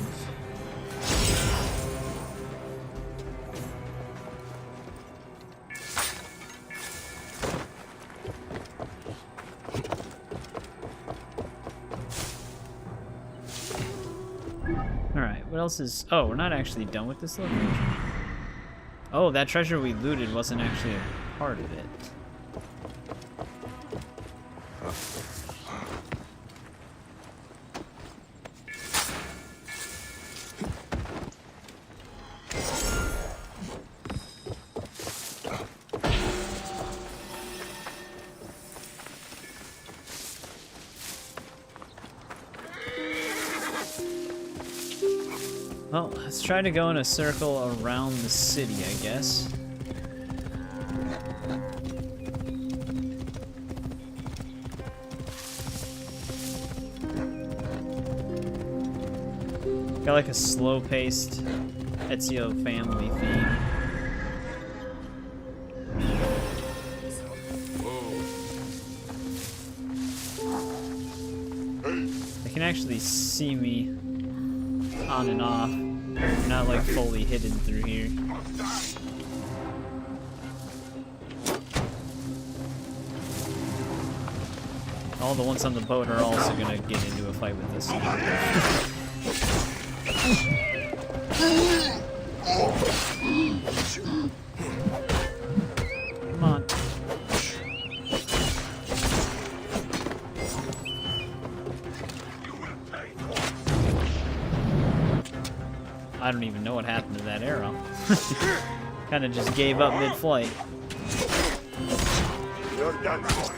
What else is... Oh, we're not actually done with this location. Oh, that treasure we looted wasn't actually a part of it. Well, let's try to go in a circle around the city, I guess. Got like a slow-paced Ezio family theme. They can actually see me on and off. They're not like fully hidden through here. All the ones on the boat are also gonna get into a fight with this. Come on. I don't even know what happened to that arrow. Kind of just gave up mid-flight. You're done for.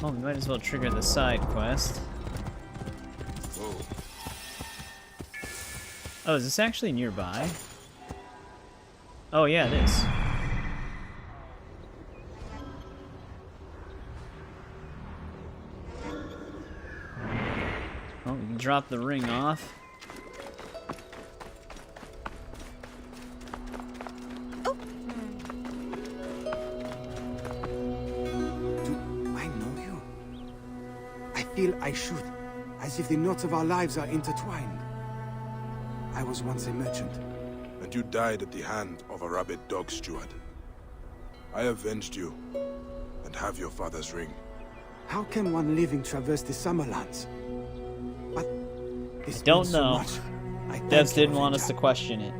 Oh, we might as well trigger the side quest. Oh, is this actually nearby? Oh yeah, it is. Oh, we can drop the ring off. I should, as if the knots of our lives are intertwined. I was once a merchant. And you died at the hand of a rabid dog steward. I avenged you, and have your father's ring. How can one living traverse the Summerlands? But this don't know. So much. Devs didn't want us to question it.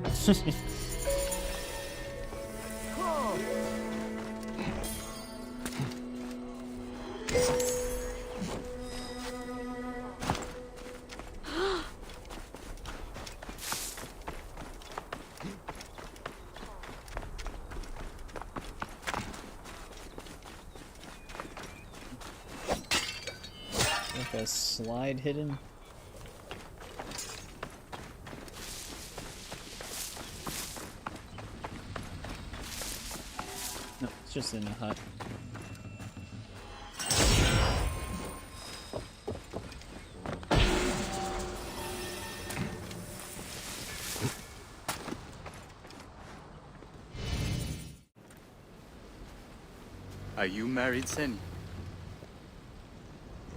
Like a slide hidden. No, it's just in a hut. Are you married, Sen?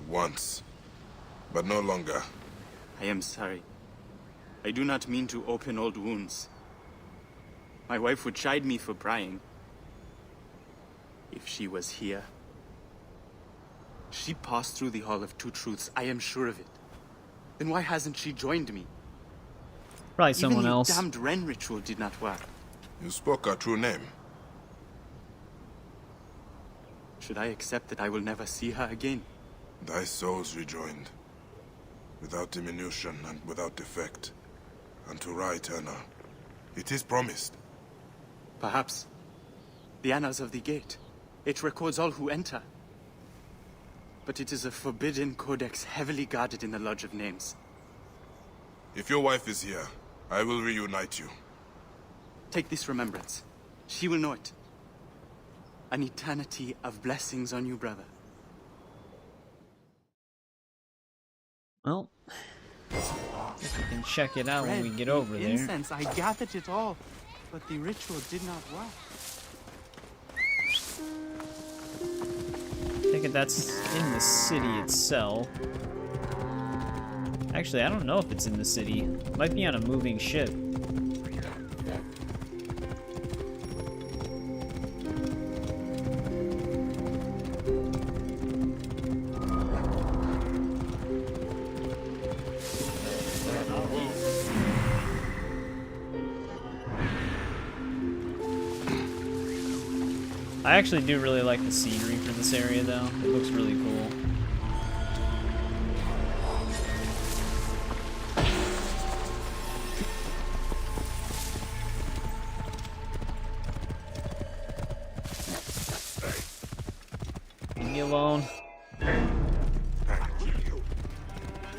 Once, but no longer. I am sorry. I do not mean to open old wounds. My wife would chide me for prying. If she was here. She passed through the Hall of Two Truths, I am sure of it. Then why hasn't she joined me? Probably someone Even else. the damned Ren ritual did not work. You spoke our true name. Should I accept that I will never see her again? Thy soul's rejoined, without diminution and without defect, unto Ra Eterna. It is promised. Perhaps. The Annals of the Gate. It records all who enter. But it is a forbidden codex heavily guarded in the Lodge of Names. If your wife is here, I will reunite you. Take this remembrance. She will know it. An eternity of blessings on you, brother. Well, we can check it out when we get over there. Incense, I gathered it all, but the ritual did not work. I think that's in the city itself. Actually, I don't know if it's in the city. It might be on a moving ship. I actually do really like the scenery for this area, though. It looks really cool. Leave me alone.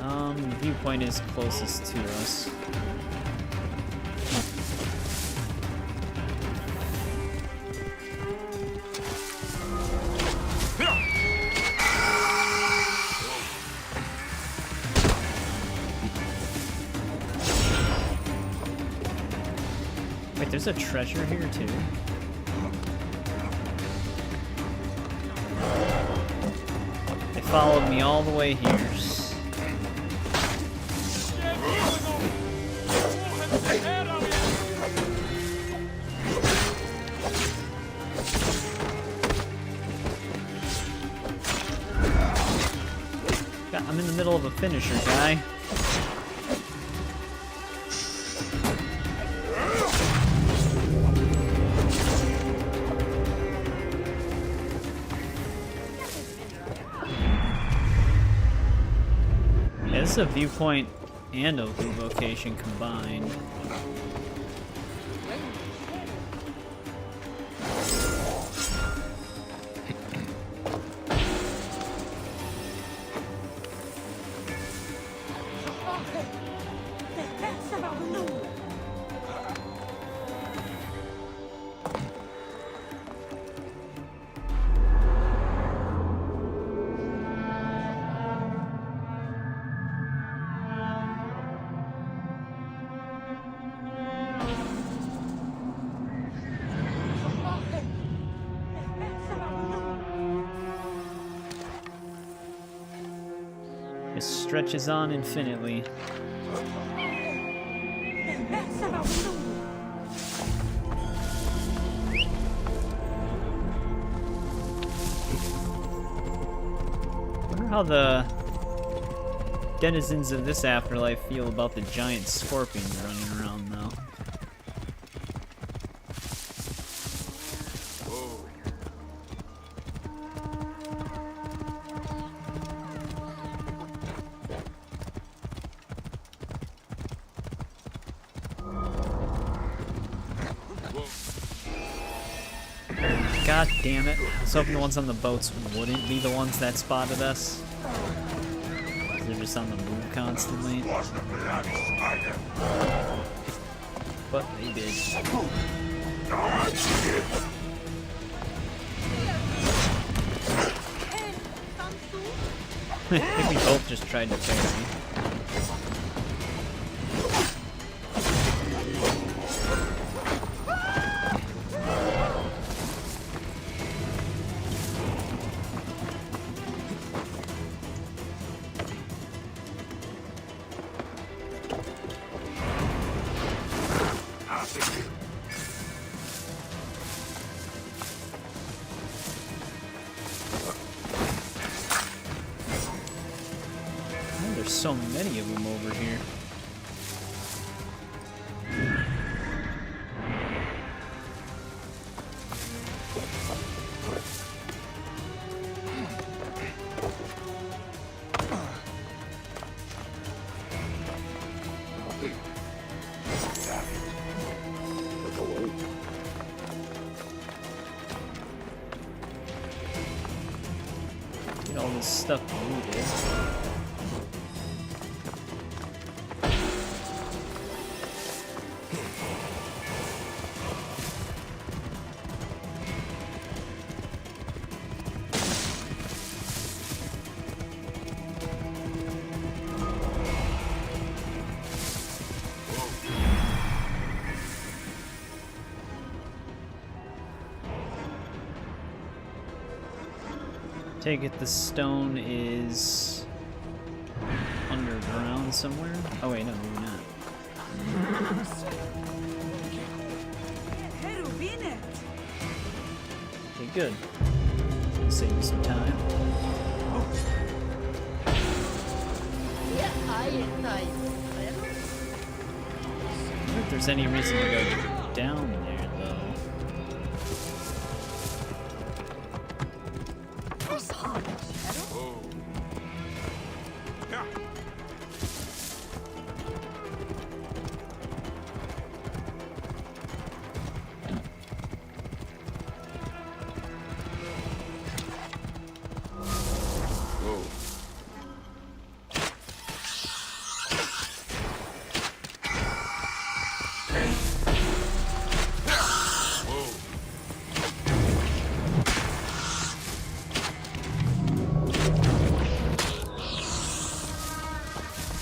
The viewpoint is closest to us. Wait, there's a treasure here too. They followed me all the way here. God, I'm in the middle of a finisher, guy. Yeah, this is a viewpoint and a loot location combined. It stretches on infinitely. Wonder how the denizens of this afterlife feel about the giant scorpions running around, though. God damn it. I was hoping the ones on the boats wouldn't be the ones that spotted us. They're just on the move constantly. But they did. I think we both just tried to parry. There's so many of them over here. Get all this stuff looted. Take it the stone is underground somewhere? Oh wait, no, maybe not. Okay, good. Save me some time. I wonder if there's any reason to go down there, though.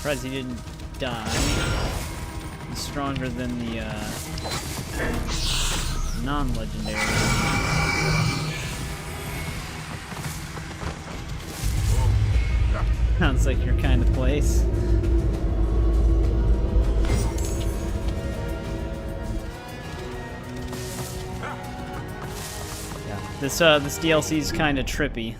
Surprised he didn't die. He's stronger than the non-legendary. Sounds like your kind of place. Yeah, this DLC is kind of trippy.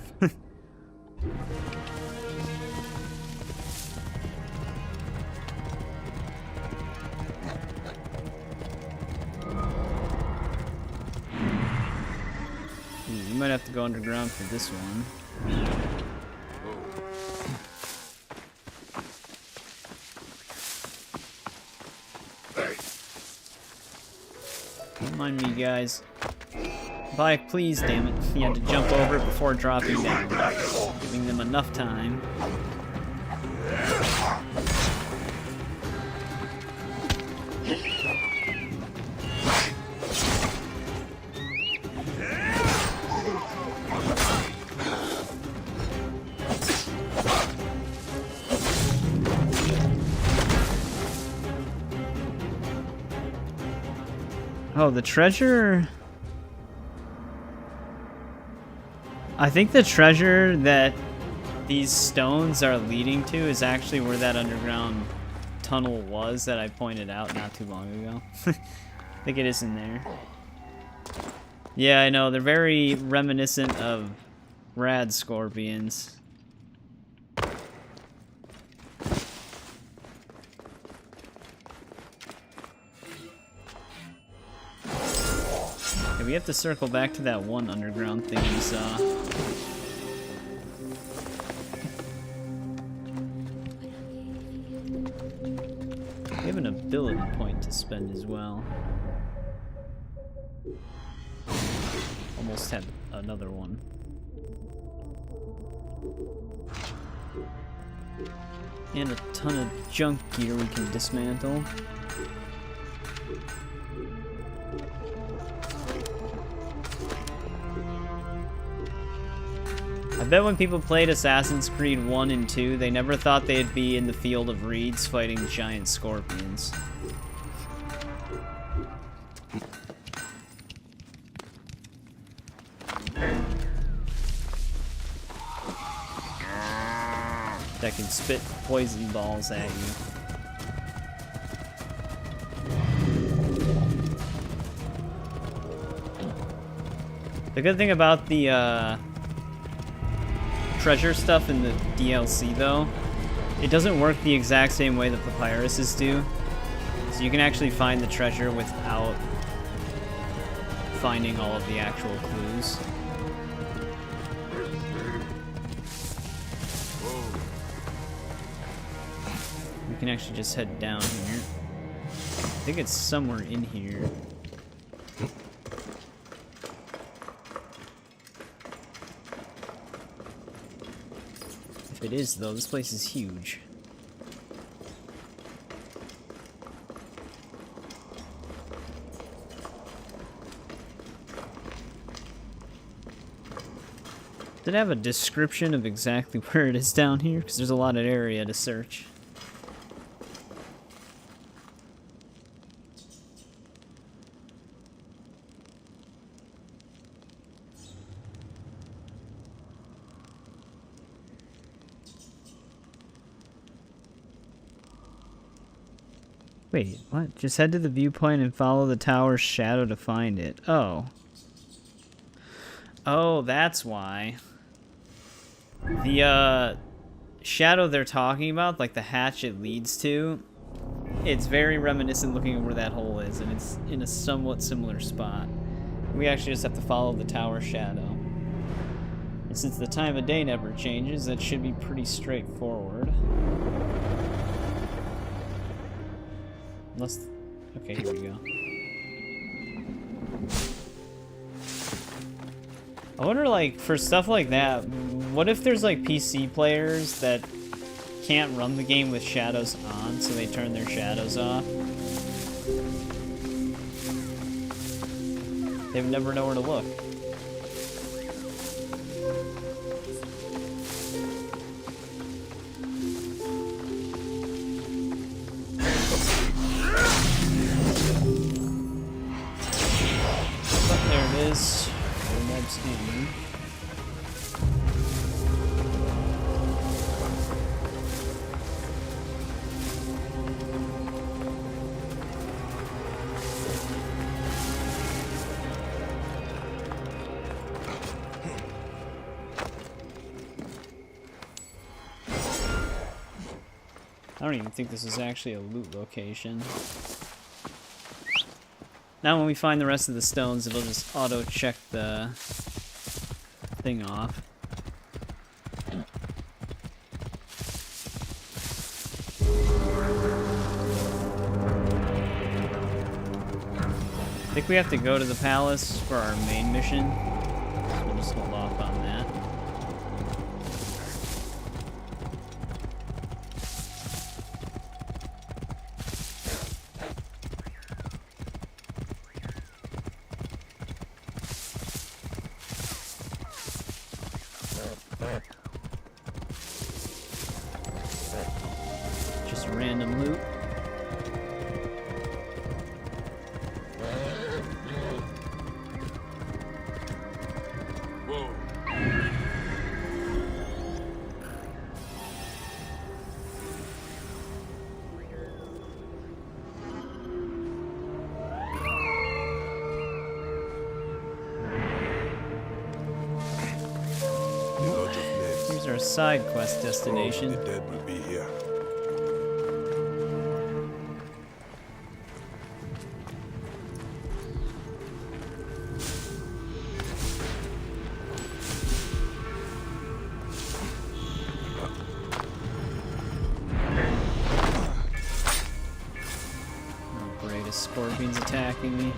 You might have to go underground for this one. Don't mind me, guys. Bayek, please, damn it. He had to jump over it before dropping down, giving them enough time. Oh, the treasure... I think the treasure that these stones are leading to is actually where that underground tunnel was that I pointed out not too long ago. I think it is in there. Yeah, I know. They're very reminiscent of rad scorpions. we have to circle back to that one underground thing we saw. We have an ability point to spend as well. Almost had another one. And a ton of junk gear we can dismantle. I bet when people played Assassin's Creed 1 and 2, they never thought they'd be in the field of reeds fighting giant scorpions. That can spit poison balls at you. The good thing about the treasure stuff in the DLC, though, it doesn't work the exact same way the papyruses do. So you can actually find the treasure without finding all of the actual clues. We can actually just head down here. I think it's somewhere in here. If it is, though, this place is huge. Did it have a description of exactly where it is down here? Because there's a lot of area to search. Wait, what? Just head to the viewpoint and follow the tower's shadow to find it. Oh. Oh, that's why. The, shadow they're talking about, like the hatch it leads to, it's very reminiscent looking where that hole is, and it's in a somewhat similar spot. We actually just have to follow the tower shadow. And since the time of day never changes, that should be pretty straightforward. Unless... Okay, here we go. I wonder, like, for stuff like that, what if there's, like, PC players that can't run the game with shadows on, so they turn their shadows off? They would never know where to look. I don't even think this is actually a loot location. Now when we find the rest of the stones, it'll just auto-check the thing off. I think we have to go to the palace for our main mission, so we'll just hold off on that. Just random loot. Here's our side quest destination. The dead will be here. Great, a scorpion's attacking me.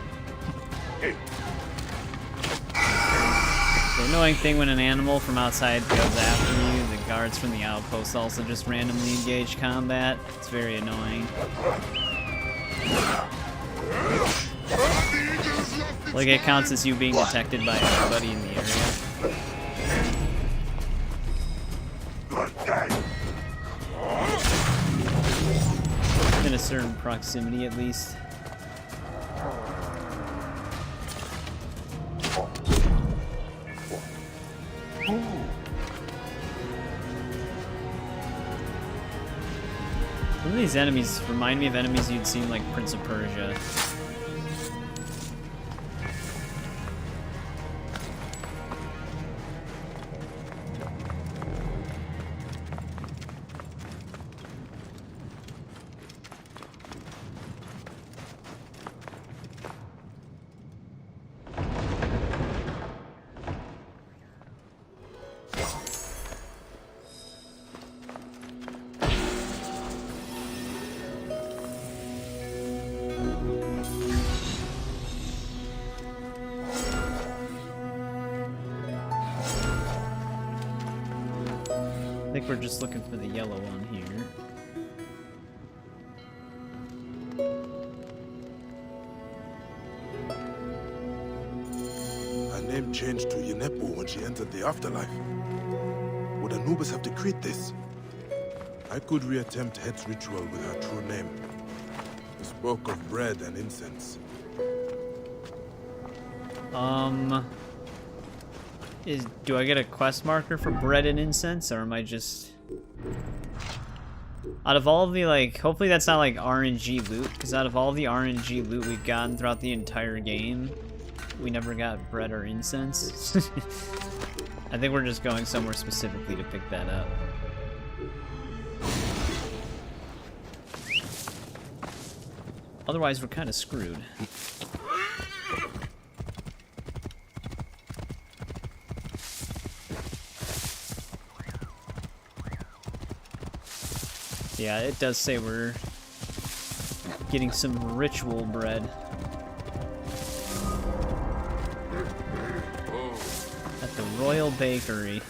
The annoying thing when an animal from outside goes after you, the guards from the outpost also just randomly engage combat. It's very annoying. Like it counts as you being detected by everybody in the area. In a certain proximity at least. Some of these enemies remind me of enemies you'd seen like Prince of Persia. I think we're just looking for the yellow one here. Her name changed to Yenepo when she entered the afterlife. Would Anubis have decreed this? I could reattempt Het's ritual with her true name. He spoke of bread and incense. Do I get a quest marker for bread and incense, or am I just... Out of all of the, like, hopefully that's not like RNG loot, because out of all the RNG loot we've gotten throughout the entire game, we never got bread or incense. I think we're just going somewhere specifically to pick that up. Otherwise, we're kind of screwed. Yeah, it does say we're getting some ritual bread. At the Royal Bakery.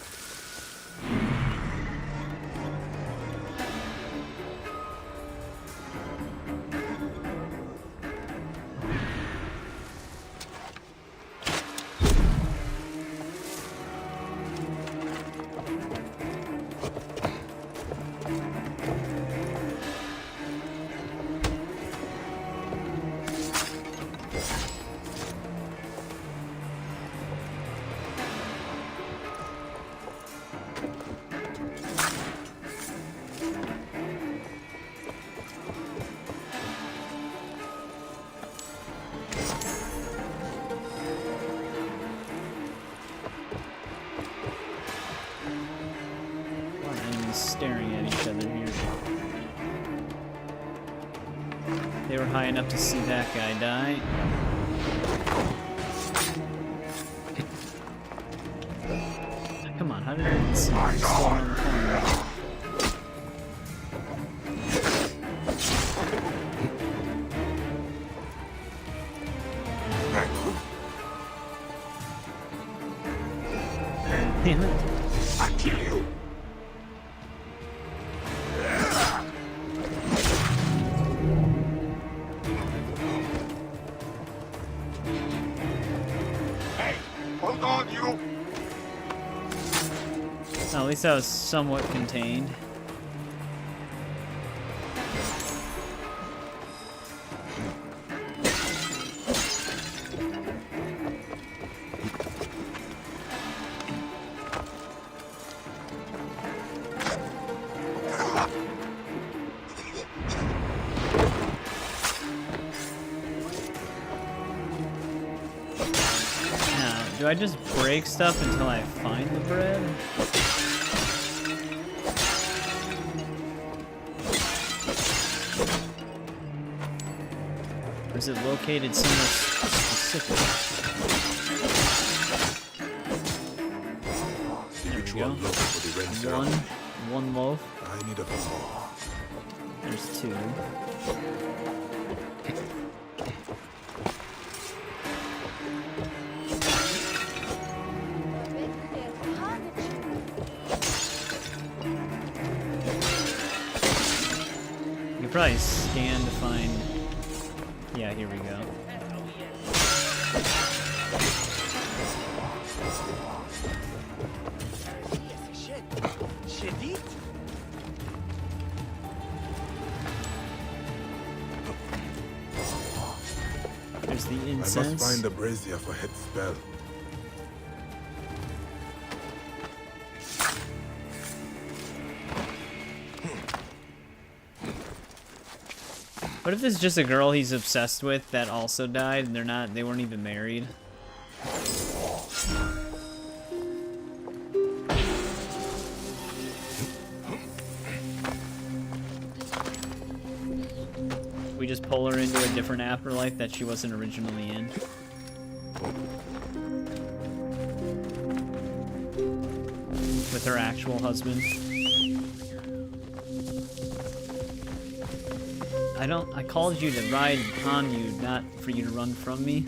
Staring at each other here. They were high enough to see that guy die. Come on, how did I see him still around the corner? Damn it. I kill you. Hold on, you! At least that was somewhat contained. Do I just break stuff until I find the bread? Or is it located somewhere specific? There we go. One loaf. I need a few more. There's two. probably scan to find... Yeah, here we go. There's the incense. I must find the brazier for head spell. What if this is just a girl he's obsessed with that also died and they weren't even married? We just pull her into a different afterlife that she wasn't originally in. With her actual husband. I called you to ride on you, not for you to run from me.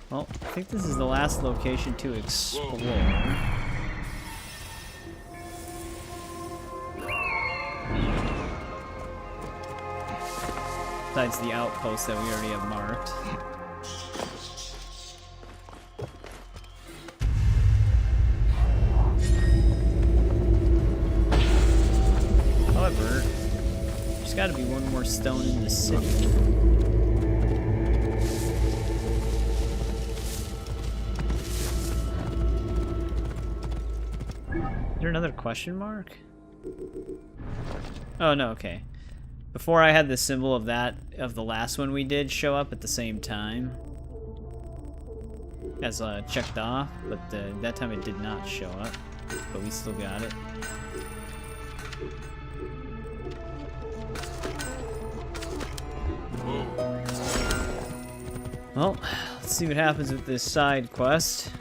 Well, I think this is the last location to explore. Besides the outpost that we already have marked. However, there's gotta be one more stone in the city. Is there another question mark? Oh no, okay. Before I had the symbol of the last one we did show up at the same time as checked off, but that time it did not show up, but we still got it. Well, let's see what happens with this side quest.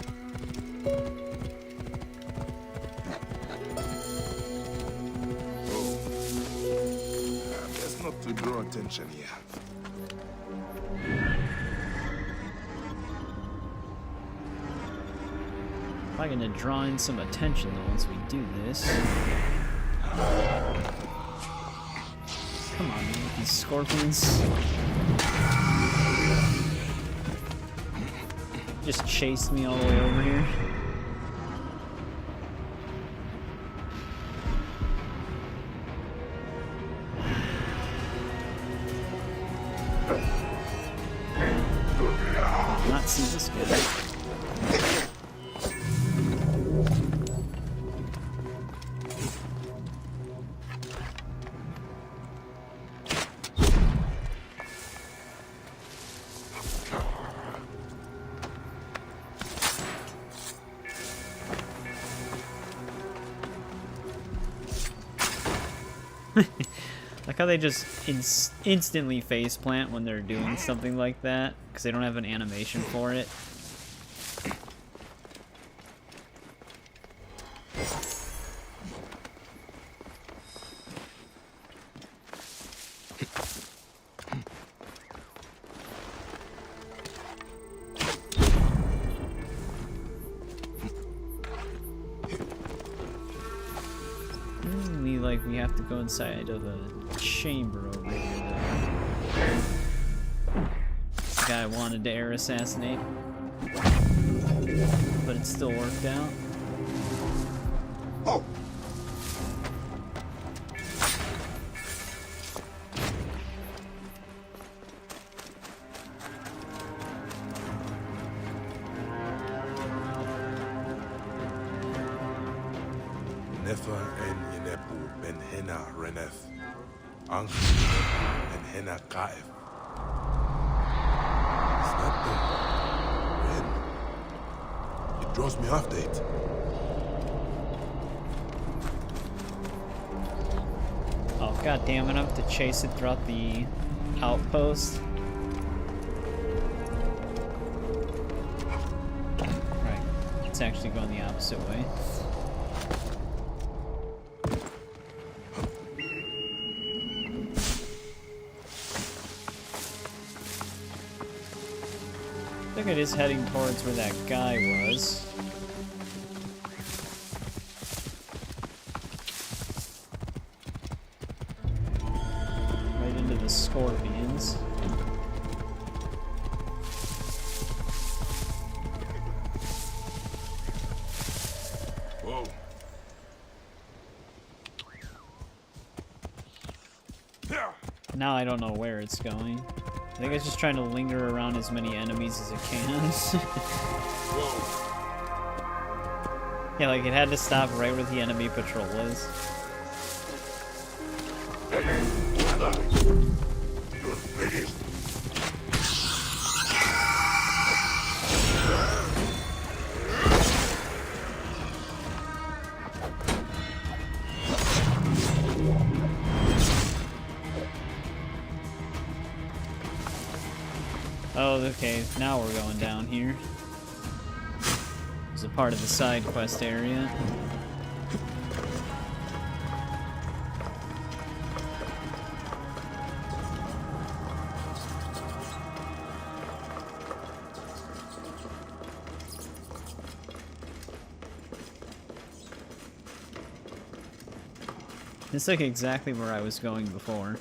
To draw attention here. Probably gonna draw in some attention though once we do this. Come on, man, with these scorpions. Just chased me all the way over here. Not see this guy. Like how they just instantly faceplant when they're doing something like that, because they don't have an animation for it. We have to go inside of a chamber over here, though. This guy wanted to air assassinate, but it still worked out. Oh. Nefa en Yenepu ben Hena Reneth. Anch and Hena Kaef. Is that the red? It draws me after it. Oh god damn it, I have to chase it throughout the outpost. Right. It's actually going the opposite way. think it is heading towards where that guy was. Right into the scorpions. Whoa. Now I don't know where it's going. I think it's just trying to linger around as many enemies as it can. Yeah, like it had to stop right where the enemy patrol was. Oh, okay, now we're going down here. It's a part of the side quest area. It's like exactly where I was going before.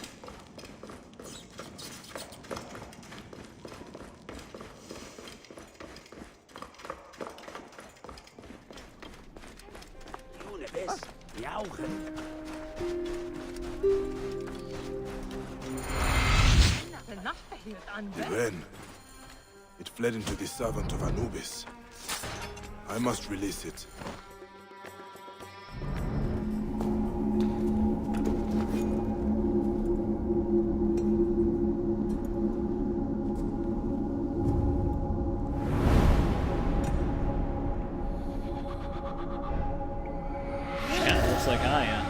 It ran. It fled into the servant of Anubis. I must release it. Kinda looks like Aya.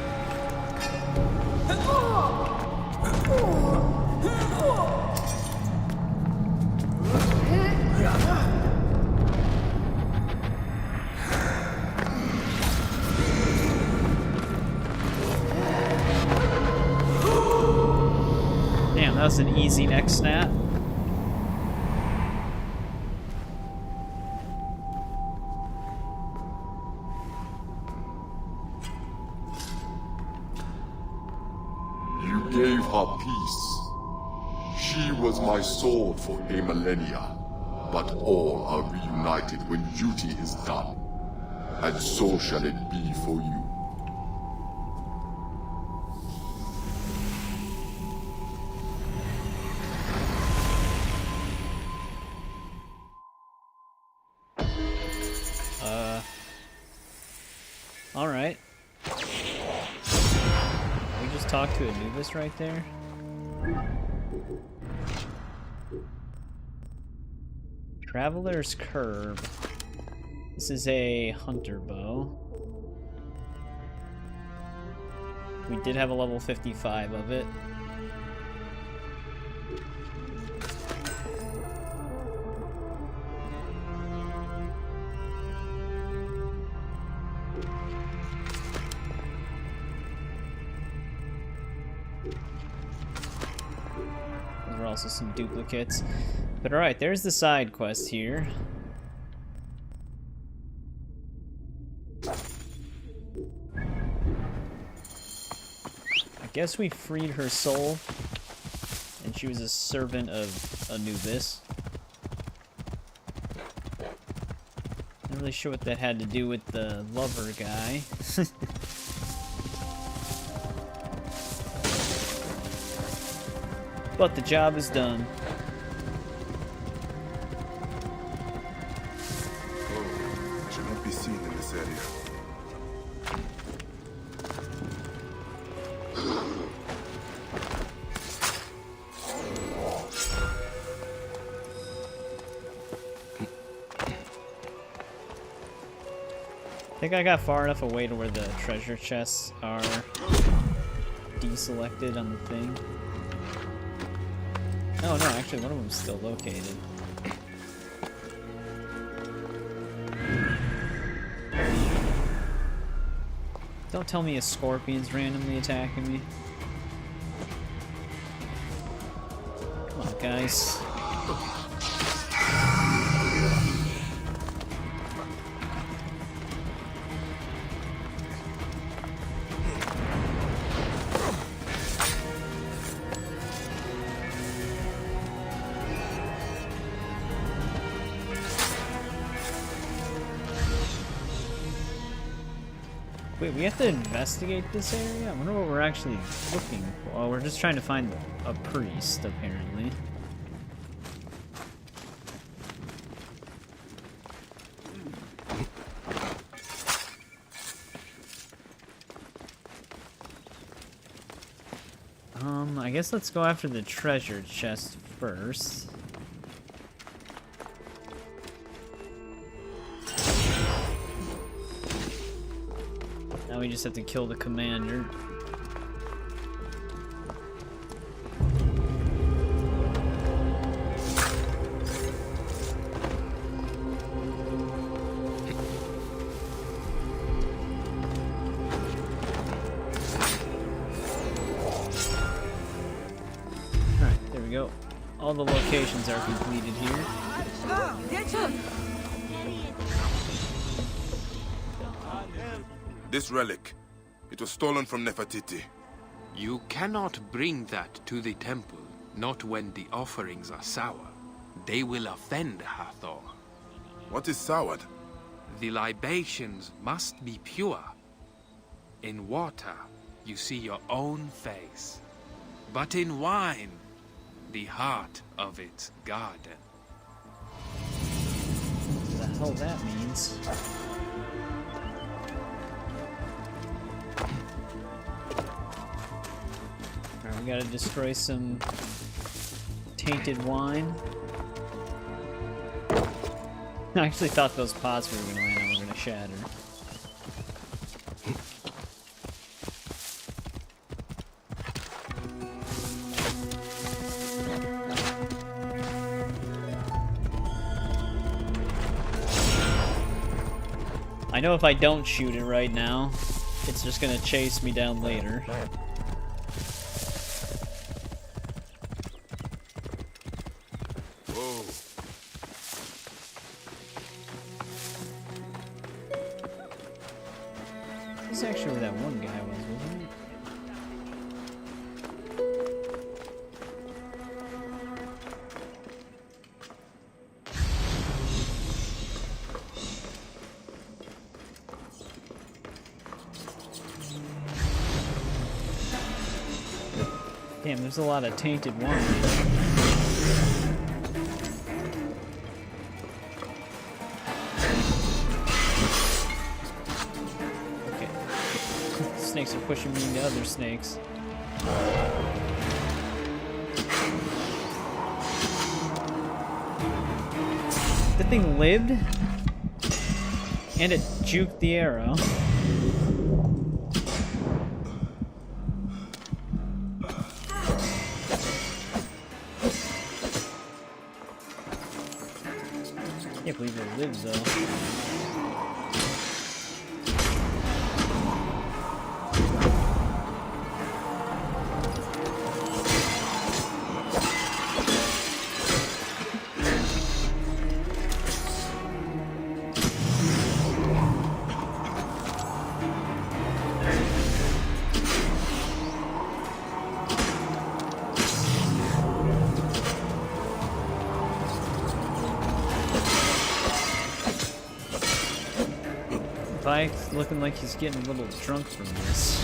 Damn, that was an easy neck snap. You gave her peace. She was my sword for a millennia. But all are reunited when duty is done. And so shall it be for you. Alright. We just talked to Anubis right there. Traveler's Curb. This is a hunter bow. We did have a level 55 of it. There are also some duplicates. But alright, there's the side quest here. I guess we freed her soul, and she was a servant of Anubis. Not really sure what that had to do with the lover guy. But the job is done. I should not be seen in this area. I think I got far enough away to where the treasure chests are deselected on the thing. Oh no, actually one of them's still located. Don't tell me a scorpion's randomly attacking me. Come on, guys. Wait, we have to investigate this area? I wonder what we're actually looking for. Oh, we're just trying to find a priest, apparently. I guess let's go after the treasure chest first. Now we just have to kill the commander. Alright, there we go. All the locations are completed here. This relic, it was stolen from Nefertiti. You cannot bring that to the temple, not when the offerings are sour. They will offend Hathor. What is soured? The libations must be pure. In water, you see your own face. But in wine, the heart of its garden. What the hell that means? Alright, we gotta destroy some tainted wine. I actually thought those pots we were gonna land on were gonna shatter. I know if I don't shoot it right now, it's just gonna chase me down later. Whoa. This is actually where that one guy was, wasn't it? Damn, there's a lot of tainted wine. Okay. Snakes are pushing me into other snakes. The thing lived, and it juked the arrow. Can't believe it lives though. Bayek's looking like he's getting a little drunk from this.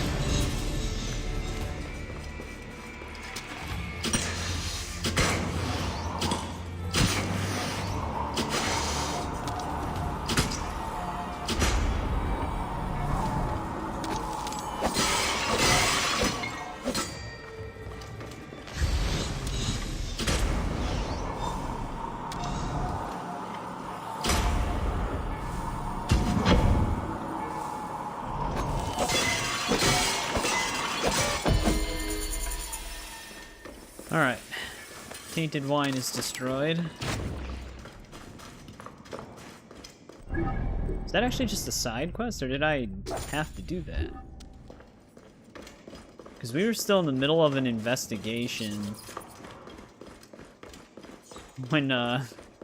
Alright. Tainted wine is destroyed. Is that actually just a side quest, or did I have to do that? Because we were still in the middle of an investigation when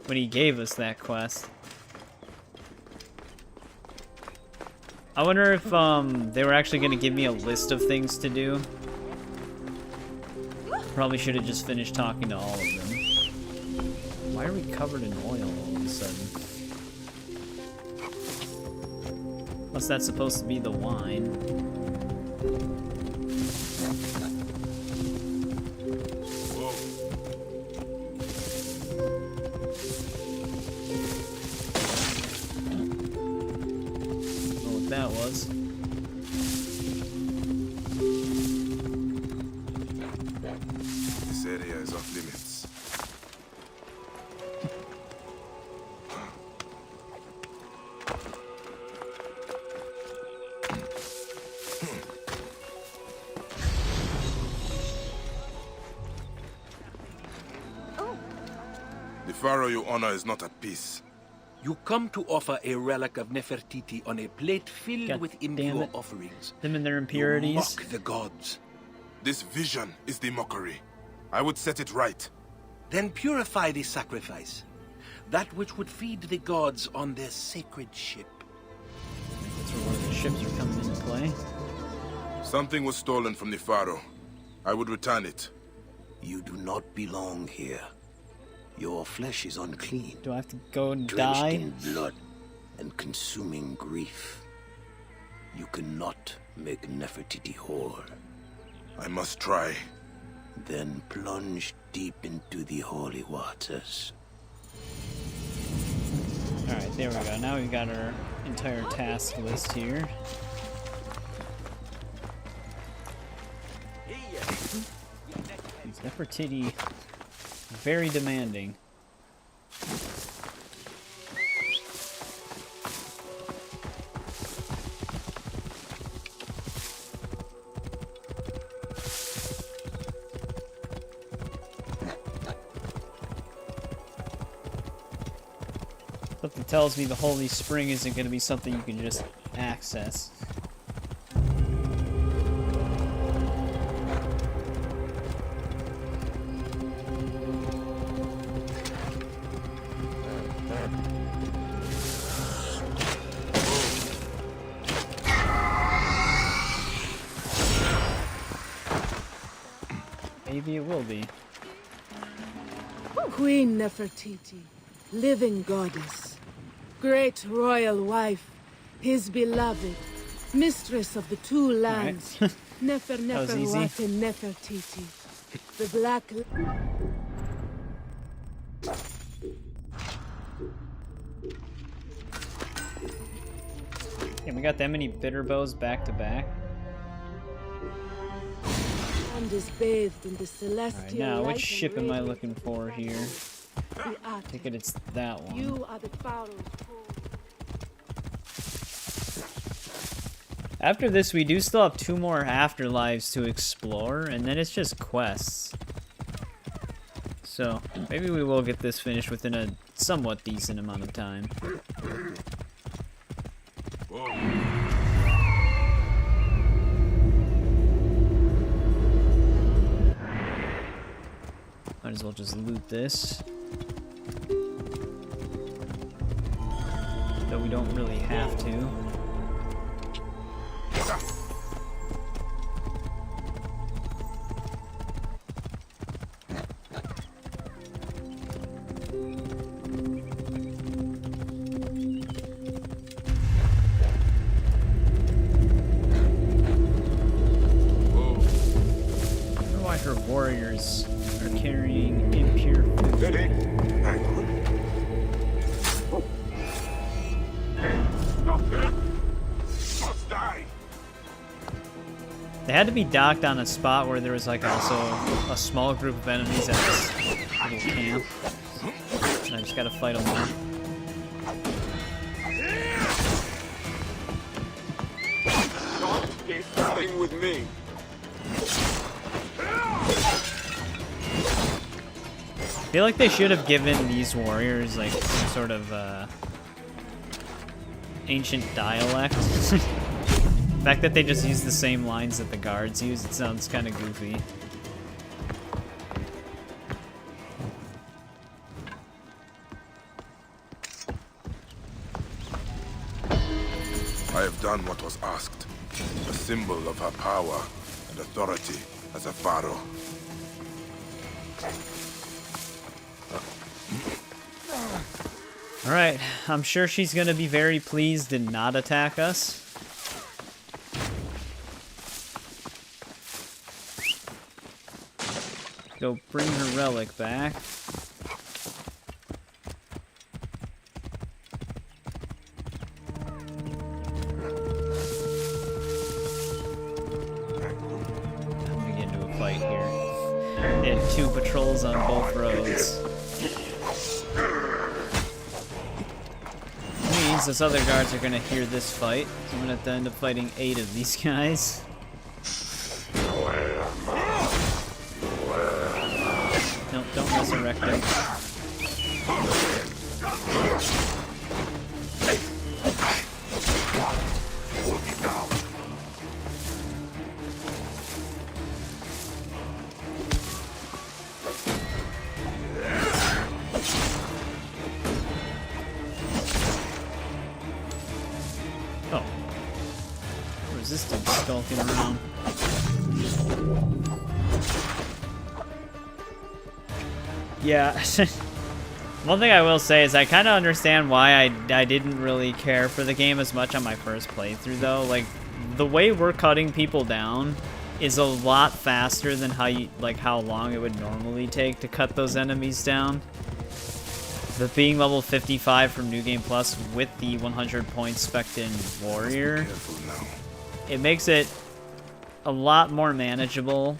he gave us that quest. I wonder if they were actually going to give me a list of things to do. Probably should have just finished talking to all of them. Why are we covered in oil all of a sudden? Unless that's supposed to be the wine. That was. This area is off limits. The Pharaoh you honor is not at peace. You come to offer a relic of Nefertiti on a plate filled God with damn impure it. offerings. Them and their impurities. You mock the gods. This vision is the mockery. I would set it right. Then purify the sacrifice. That which would feed the gods on their sacred ship. That's where one of the ships are coming into play. Something was stolen from the Pharaoh. I would return it. You do not belong here. Your flesh is unclean. Do I have to go and drenched die? in blood and consuming grief. You cannot make Nefertiti whole. I must try. Then plunge deep into the holy waters. Alright, there we go. Now we've got our entire task list here. These Nefertiti, very demanding. Something tells me the Holy Spring isn't going to be something you can just access. Maybe it will be. Queen Nefertiti, living goddess, great royal wife, his beloved, mistress of the two lands, Nefer Neferwate Nefertiti, the black... Yeah, we got that many bitter bows back to back. And is bathed in the celestial Alright, now light which ship am I and looking for here? the I think it's that one. You are the Pharaohs. After this, we do still have 2 more afterlives to explore, and then it's just quests. So, maybe we will get this finished within a somewhat decent amount of time. Might as well just loot this. Though we don't really have to. Her warriors are carrying impure food. They had to be docked on a spot where there was like also a small group of enemies at this little camp. And I just gotta fight them all. Don't get nothing with me. I feel like they should have given these warriors like some sort of ancient dialect. The fact that they just use the same lines that the guards use, it sounds kind of goofy. I have done what was asked. A symbol of her power and authority as a pharaoh. Alright, I'm sure she's gonna be very pleased and not attack us. go bring her relic back. I'm gonna get into a fight here. They had 2 patrols on both roads. Means those other guards are gonna hear this fight, so I'm gonna have to end up fighting 8 of these guys. Nope, don't resurrect him. Oh. Resistance skulking around. Yeah. One thing I will say is I kind of understand why I didn't really care for the game as much on my first playthrough, though. Like, the way we're cutting people down is a lot faster than how long it would normally take to cut those enemies down. The being level 55 from New Game Plus with the 100 point spec-in warrior, it makes it a lot more manageable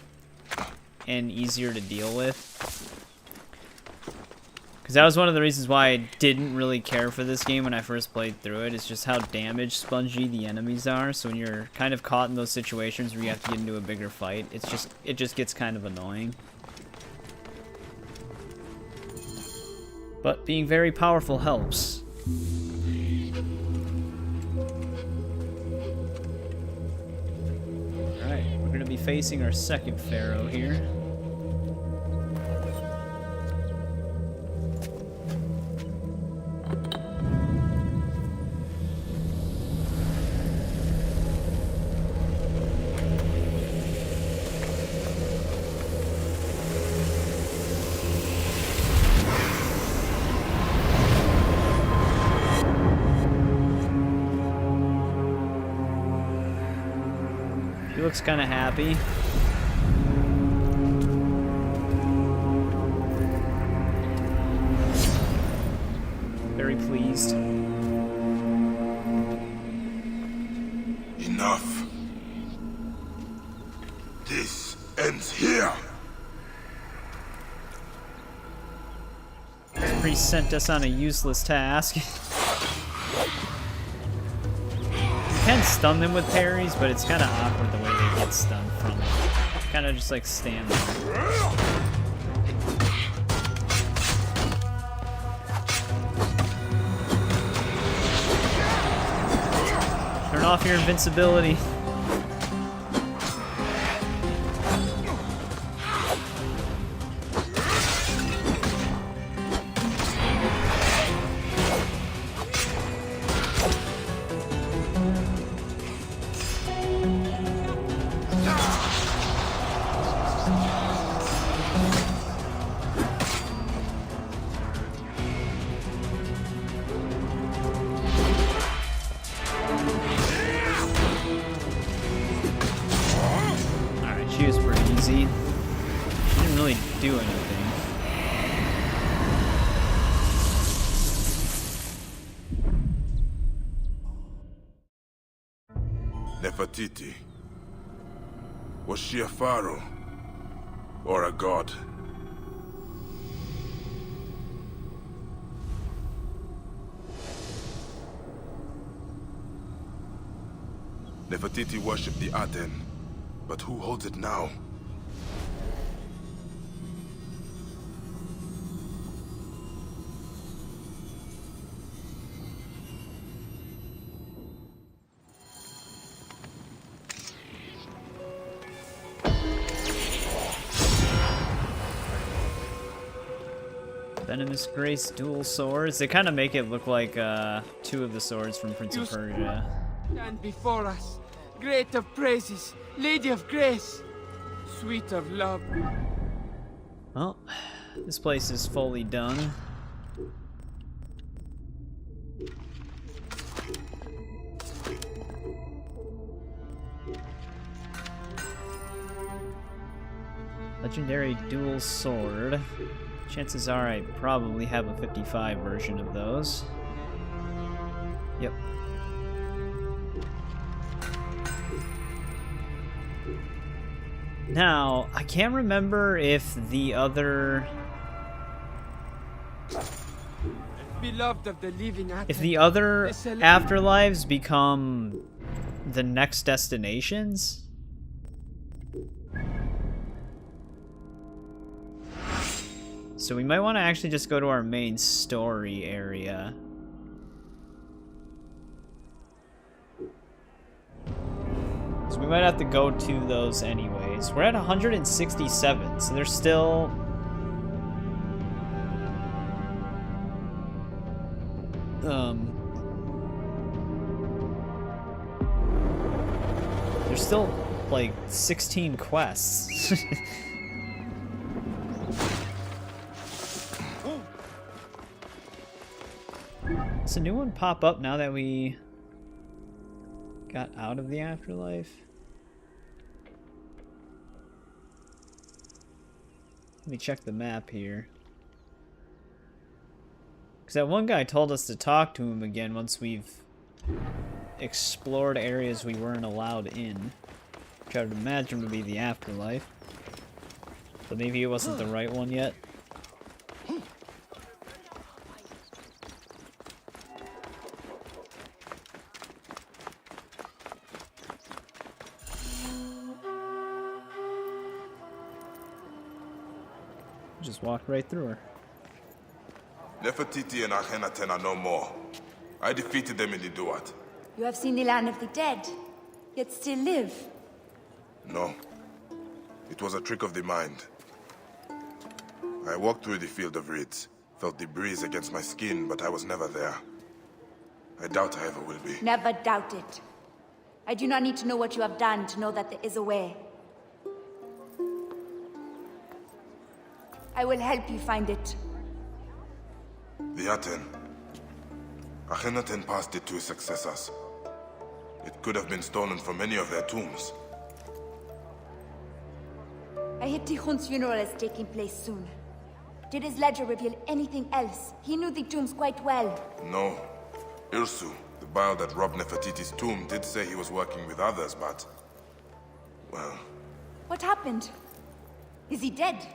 and easier to deal with. Because that was one of the reasons why I didn't really care for this game when I first played through it. It's just how damage spongy the enemies are. So when you're kind of caught in those situations where you have to get into a bigger fight, it just gets kind of annoying. But being very powerful helps. Alright, we're going to be facing our second Pharaoh here. He looks kind of happy. Very pleased. Enough. This ends here. This priest sent us on a useless task. You can stun them with parries, but it's kind of awkward the way they get stunned from it. Kind of just like stand there. Turn off your invincibility. She was pretty easy. She didn't really do anything. Nefertiti. Was she a pharaoh? Or a god? Nefertiti worshipped the Aten. But who holds it now? Venomous Grace dual swords. They kind of make it look like 2 of the swords from Prince of Persia. Stand before us, great of praises, lady of grace, sweet of love. Well, this place is fully done. A Legendary dual sword. Chances are I probably have a 55 version of those. Yep. Now, I can't remember if the other... Beloved of the living if the other afterlives become the next destinations. So we might want to actually just go to our main story area. So we might have to go to those anyways. We're at 167, so there's still... there's still, like, 16 quests. Does a new one pop up now that we got out of the afterlife? Let me check the map here. Because that one guy told us to talk to him again once we've explored areas we weren't allowed in. Which I would imagine would be the afterlife. But maybe it wasn't the right one yet. Just walked right through her. Nefertiti and Akhenaten are no more. I defeated them in the Duat. You have seen the land of the dead, yet still live. No. It was a trick of the mind. I walked through the field of reeds, felt the breeze against my skin, but I was never there. I doubt I ever will be. Never doubt it. I do not need to know what you have done to know that there is a way. I will help you find it. The Aten. Akhenaten passed it to his successors. It could have been stolen from any of their tombs. I hear Tikhon's funeral is taking place soon. Did his ledger reveal anything else? He knew the tombs quite well. No. Irsu, the Baal that robbed Nefertiti's tomb, did say he was working with others, but... well... What happened? Is he dead?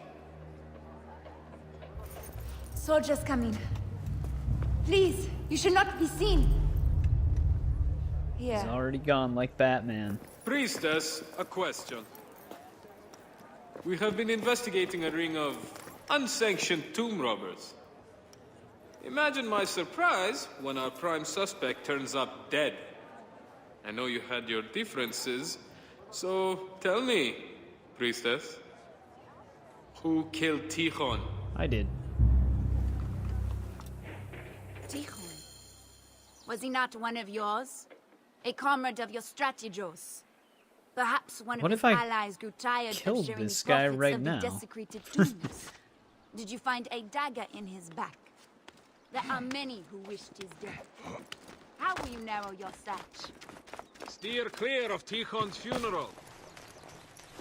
Soldiers coming. Please, you should not be seen. Here. He's already gone like Batman. Priestess, a question. We have been investigating a ring of unsanctioned tomb robbers. Imagine my surprise when our prime suspect turns up dead. I know you had your differences, so tell me, priestess, who killed Tikhon? I did. Tikhon. Was he not one of yours? A comrade of your strategos? Perhaps one of his allies grew tired of sharing this the guy profits right of now. the desecrated tombs. Did you find a dagger in his back? There are many who wished his death. How will you narrow your search? Steer clear of Tikhon's funeral.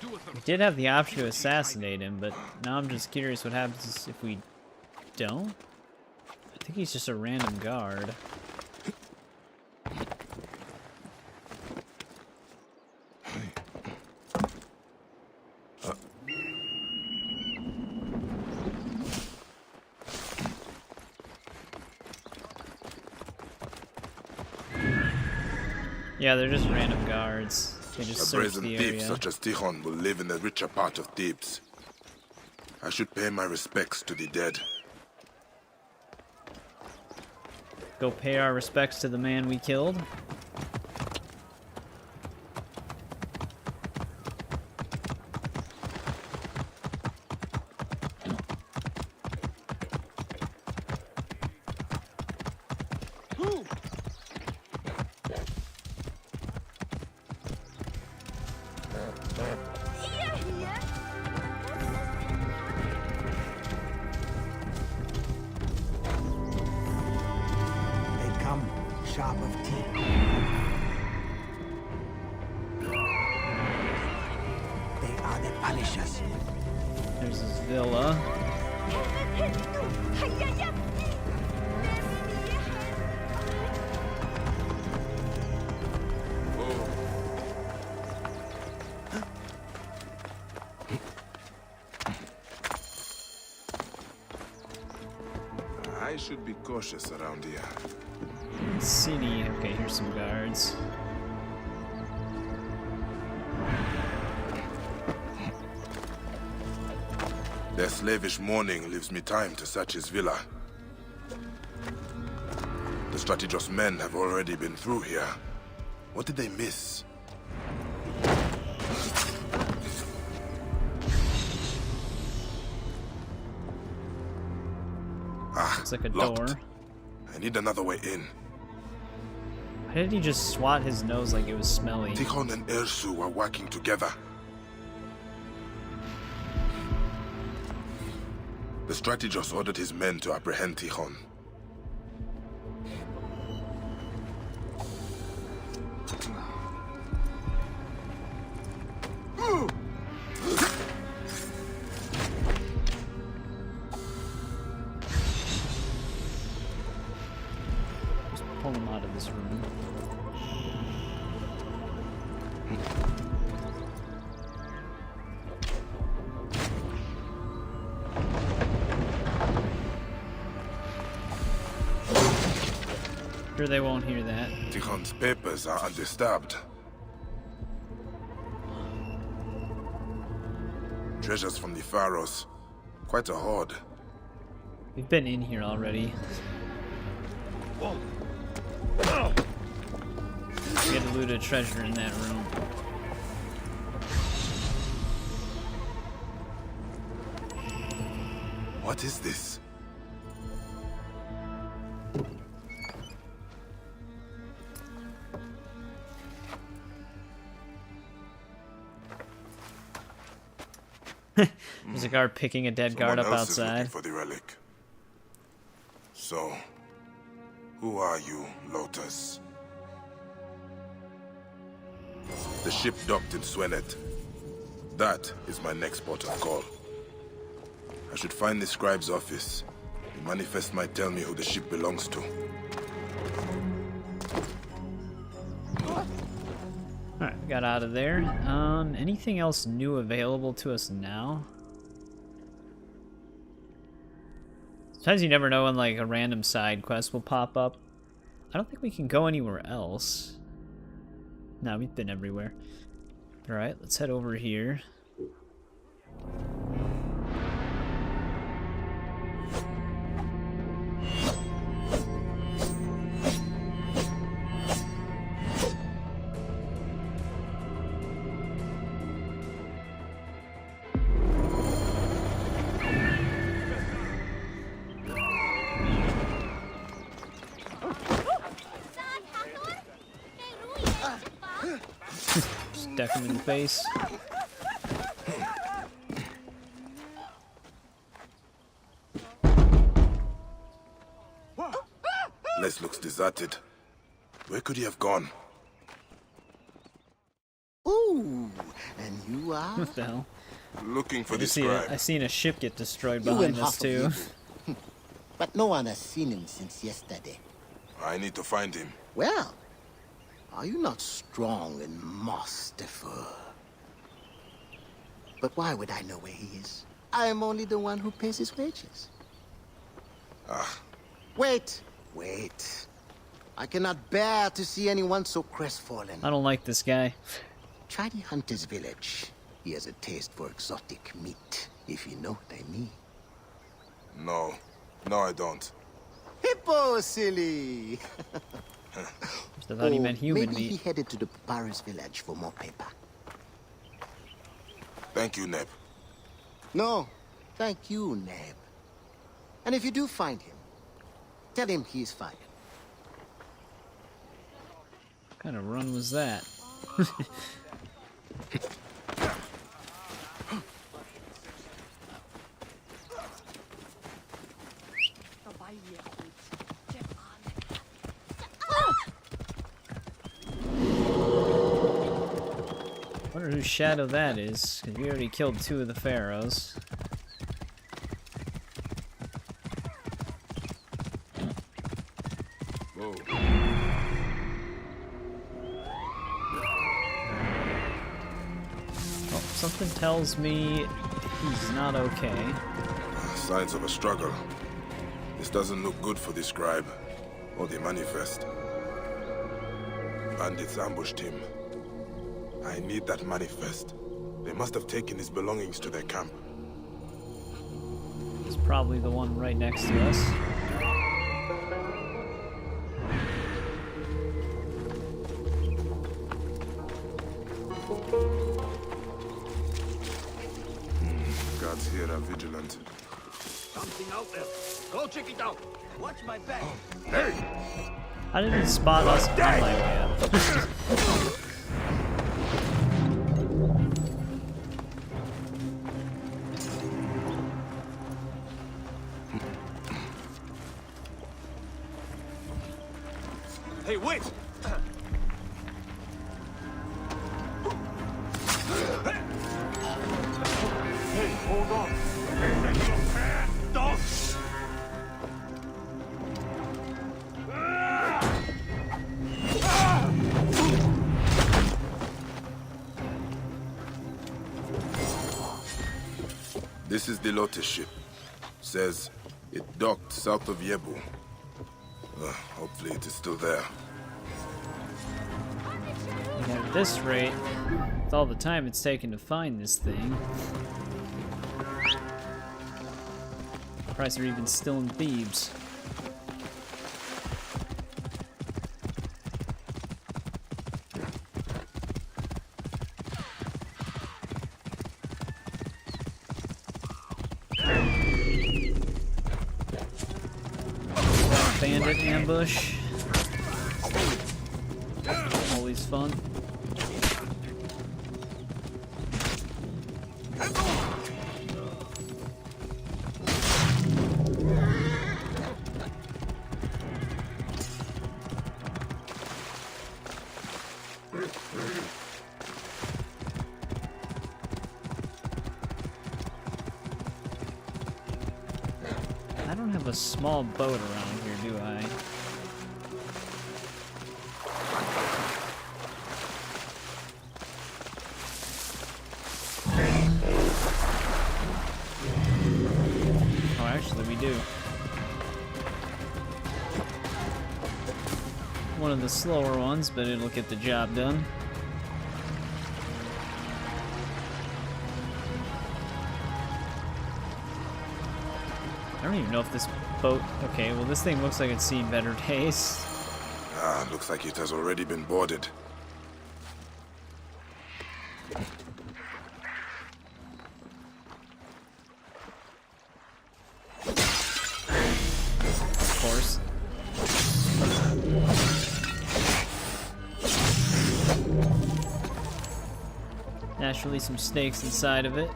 We did have the option to assassinate him, but now I'm just curious what happens if we don't. I think he's just a random guard. Yeah, they're just random guards. They just A search brazen the thief area. such as Tikhon will live in the richer part of Thebes. I should pay my respects to the dead. Go pay our respects to the man we killed. They come, sharp of teeth. They are the punishers. villa. I should be cautious around here. City. Okay, here's some guards. Their slavish mourning leaves me time to search his villa. The Strategos men have already been through here. What did they miss? It's like a locked. door. I need another way in. Why did he just swat his nose like it was smelly? Tikhon and Ersu were working together. The Strategos ordered his men to apprehend Tikhon. Just pull him out of this room. Sure they won't hear that. Tikhon's papers are undisturbed. Treasures from the Pharaohs. Quite a hoard. We've been in here already. We had to loot a treasure in that room. What is this? There's a guard picking a dead guard up Someone else is outside. looking for the relic. So, who are you, Lotus? The ship docked in Swenet. That is my next port of call. I should find the scribe's office. The manifest might tell me who the ship belongs to. Alright, we got out of there. Anything else new available to us now? Sometimes you never know when like a random side quest will pop up. I don't think we can go anywhere else. No, we've been everywhere. Alright, let's head over here. Just deck him in the face. Place looks deserted. Where could he have gone? Ooh, and you are? What the hell? Looking for I the see scribe. I seen a ship get destroyed You behind and us half too. of you. But no one has seen him since yesterday. I need to find him. Well, are you not strong and masterful? But why would I know where he is? I am only the one who pays his wages. Wait. I cannot bear to see anyone so crestfallen. I don't like this guy. Try the hunter's village. He has a taste for exotic meat, if you know what I mean. No, I don't. Hippo, silly! I thought he meant human maybe meat. he headed to the Papyrus village for more paper. Thank you, Neb. No, thank you, Neb. And if you do find him, tell him he's fine. What kind of run was that? Wonder whose shadow that is, because we already killed 2 of the Pharaohs. Oh. Oh, something tells me he's not okay. Signs of a struggle. This doesn't look good for the scribe, or the manifest. Bandits ambushed him. I need that manifest. They must have taken his belongings to their camp. It's probably the one right next to us. Guards here are vigilant. Something out there. Go check it out. Watch my back. Hey! How did it spot us on my way up? Hey, wait! Hey, hold on. Dog! This is the Lotus ship. Says it docked south of Yebu. Hopefully it is still there. And at this rate, with all the time it's taken to find this thing, surprised they're even still in Thebes. Bandit ambush. Always fun. I don't have a small boat around here, do I? Oh, actually, we do. One of the slower ones, but it'll get the job done. I don't even know if this boat... Okay, well this thing looks like it's seen better days. Looks like it has already been boarded. Of course. Naturally some snakes inside of it.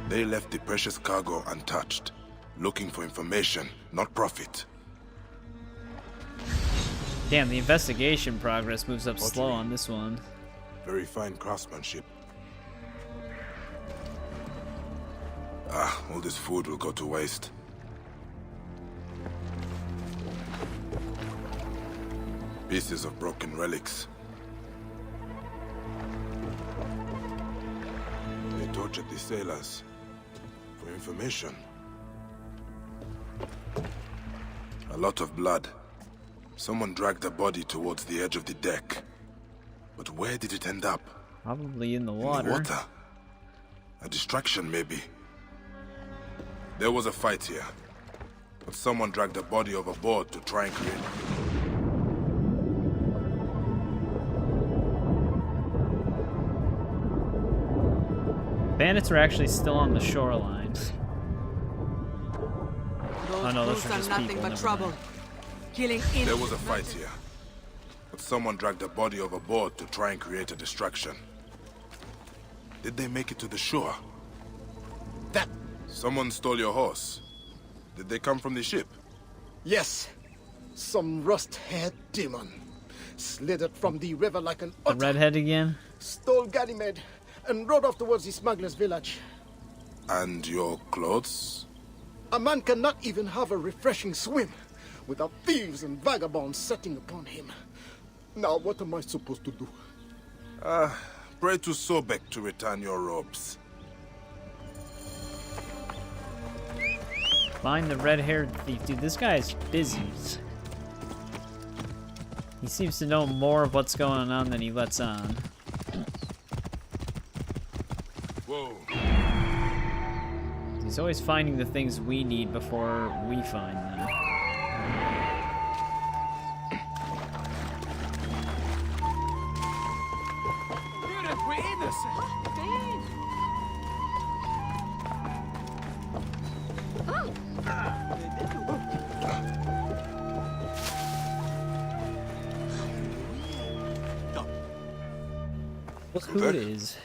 They left the precious cargo untouched, looking for information, not profit. Damn, the investigation progress moves up slow on this one. Very fine craftsmanship. All this food will go to waste. Pieces of broken relics. They tortured the sailors for information. A lot of blood. Someone dragged the body towards the edge of the deck. But where did it end up? Probably in the water. In the water. A distraction, maybe. There was a fight here. But someone dragged the body overboard to try and create... Bandits are actually still on the shoreline. Oh no, those are just nothing people. but trouble. Killing There was a fight here. But someone dragged the body overboard to try and create a distraction. Did they make it to the shore? That... Someone stole your horse. Did they come from the ship? Yes. Some rust-haired demon. Slithered from the river like an The otter. redhead again? Stole Ganymede and rode off towards the smuggler's village. And your clothes? A man cannot even have a refreshing swim without thieves and vagabonds setting upon him. Now, what am I supposed to do? Pray to Sobek to return your robes. Find the red-haired thief. Dude, this guy's busy. He seems to know more of what's going on than he lets on. Whoa. He's always finding the things we need before we find them. Judith, we're innocent. Look who it is.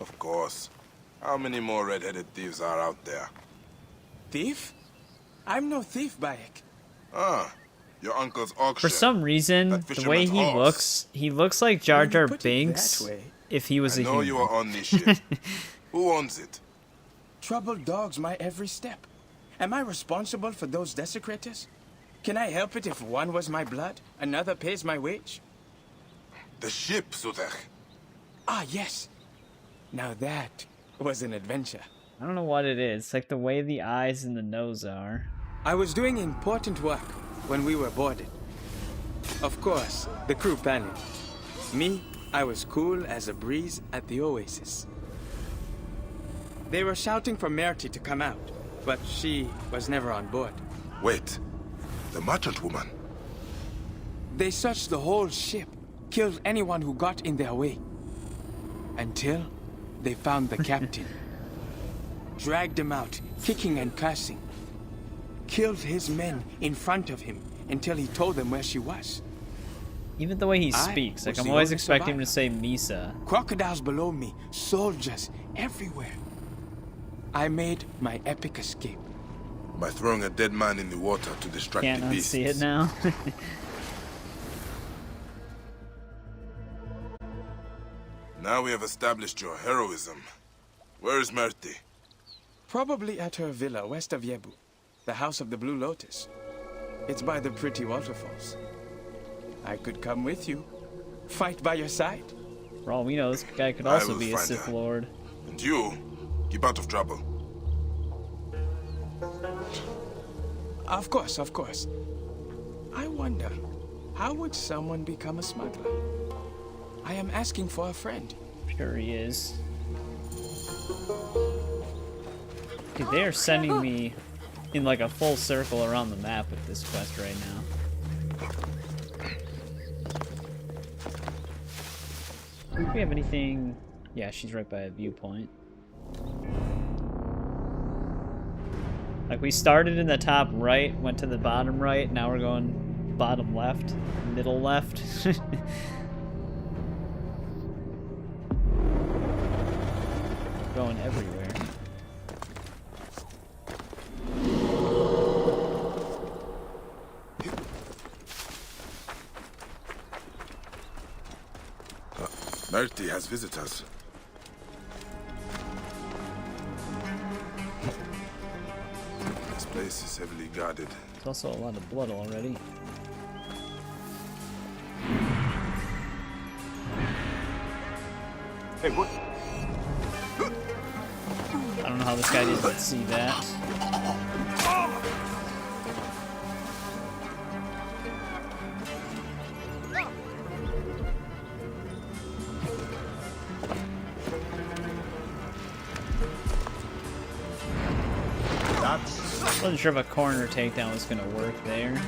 Of course. How many more red-headed thieves are out there? Thief? I'm no thief, Bayek. Ah, your uncle's auction. For some reason, the way he looks like Jar Jar Binks if he was a human. I know you are on this ship. Who owns it? Troubled dogs my every step. Am I responsible for those desecrators? Can I help it if one was my blood, another pays my wage? The ship, Sutech. Ah, yes. Now that was an adventure. I don't know what it is. It's like the way the eyes and the nose are. I was doing important work when we were boarded. Of course, the crew panicked. Me, I was cool as a breeze at the oasis. They were shouting for Merty to come out, but she was never on board. Wait, the merchant woman? They searched the whole ship, killed anyone who got in their way. Until they found the captain. Dragged him out, kicking and cursing. Killed his men in front of him until he told them where she was. Even the way he speaks, like I'm always expecting him to say Misa. Crocodiles below me, soldiers everywhere. I made my epic escape. By throwing a dead man in the water to distract Can't the beasts. unsee it now. Now we have established your heroism. Where is Merty? Probably at her villa west of Yebu, the House of the Blue Lotus. It's by the pretty waterfalls. I could come with you, fight by your side. For all we know, this guy could also be a Sith Lord. And you, keep out of trouble. Of course, of course. I wonder, how would someone become a smuggler? I am asking for a friend. Sure he is. Dude, they are sending me in like a full circle around the map with this quest right now. Do we have anything? Yeah, she's right by a viewpoint. Like we started in the top right, went to the bottom right, now we're going bottom left, middle left. Going everywhere. Merty has visitors. This place is heavily guarded. There's also a lot of blood already. Hey, what? I don't know how this guy didn't see that. Wasn't sure if a corner takedown was gonna work there.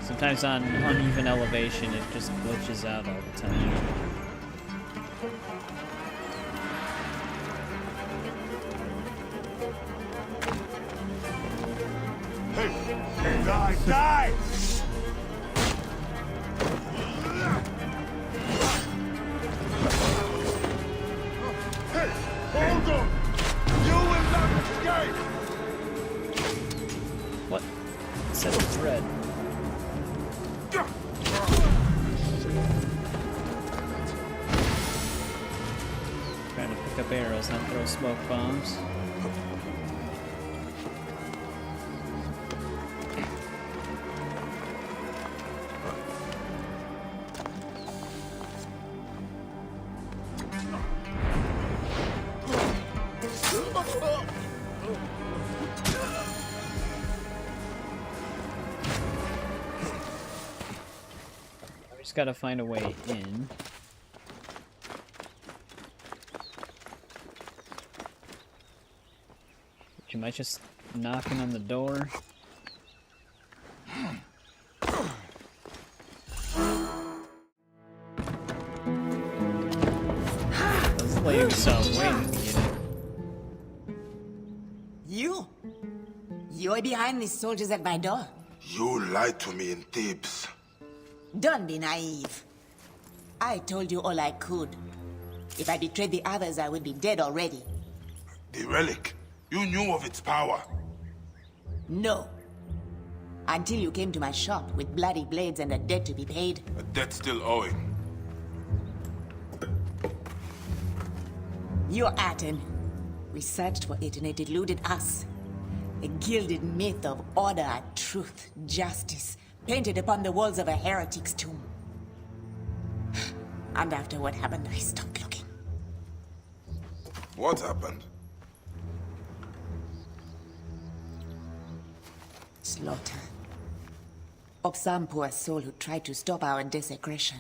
Sometimes on uneven elevation it just glitches out all the time. Die! Die! Hey! Hold on! You will not escape! What? It said it's red. Trying to pick up arrows, not throw smoke bombs. We just gotta find a way in. But you might just knocking on the door. This lady we saw waiting to get in. You're behind these soldiers at my door. You lied to me in Thebes. Don't be naive. I told you all I could. If I betrayed the others, I would be dead already. The relic. You knew of its power. No. Until you came to my shop with bloody blades and a debt to be paid. A debt still owing. You're Aten. We searched for it and it eluded us. A gilded myth of order, truth, justice, painted upon the walls of a heretic's tomb. And after what happened, I stopped looking. What happened? Slaughter. Of some poor soul who tried to stop our desecration.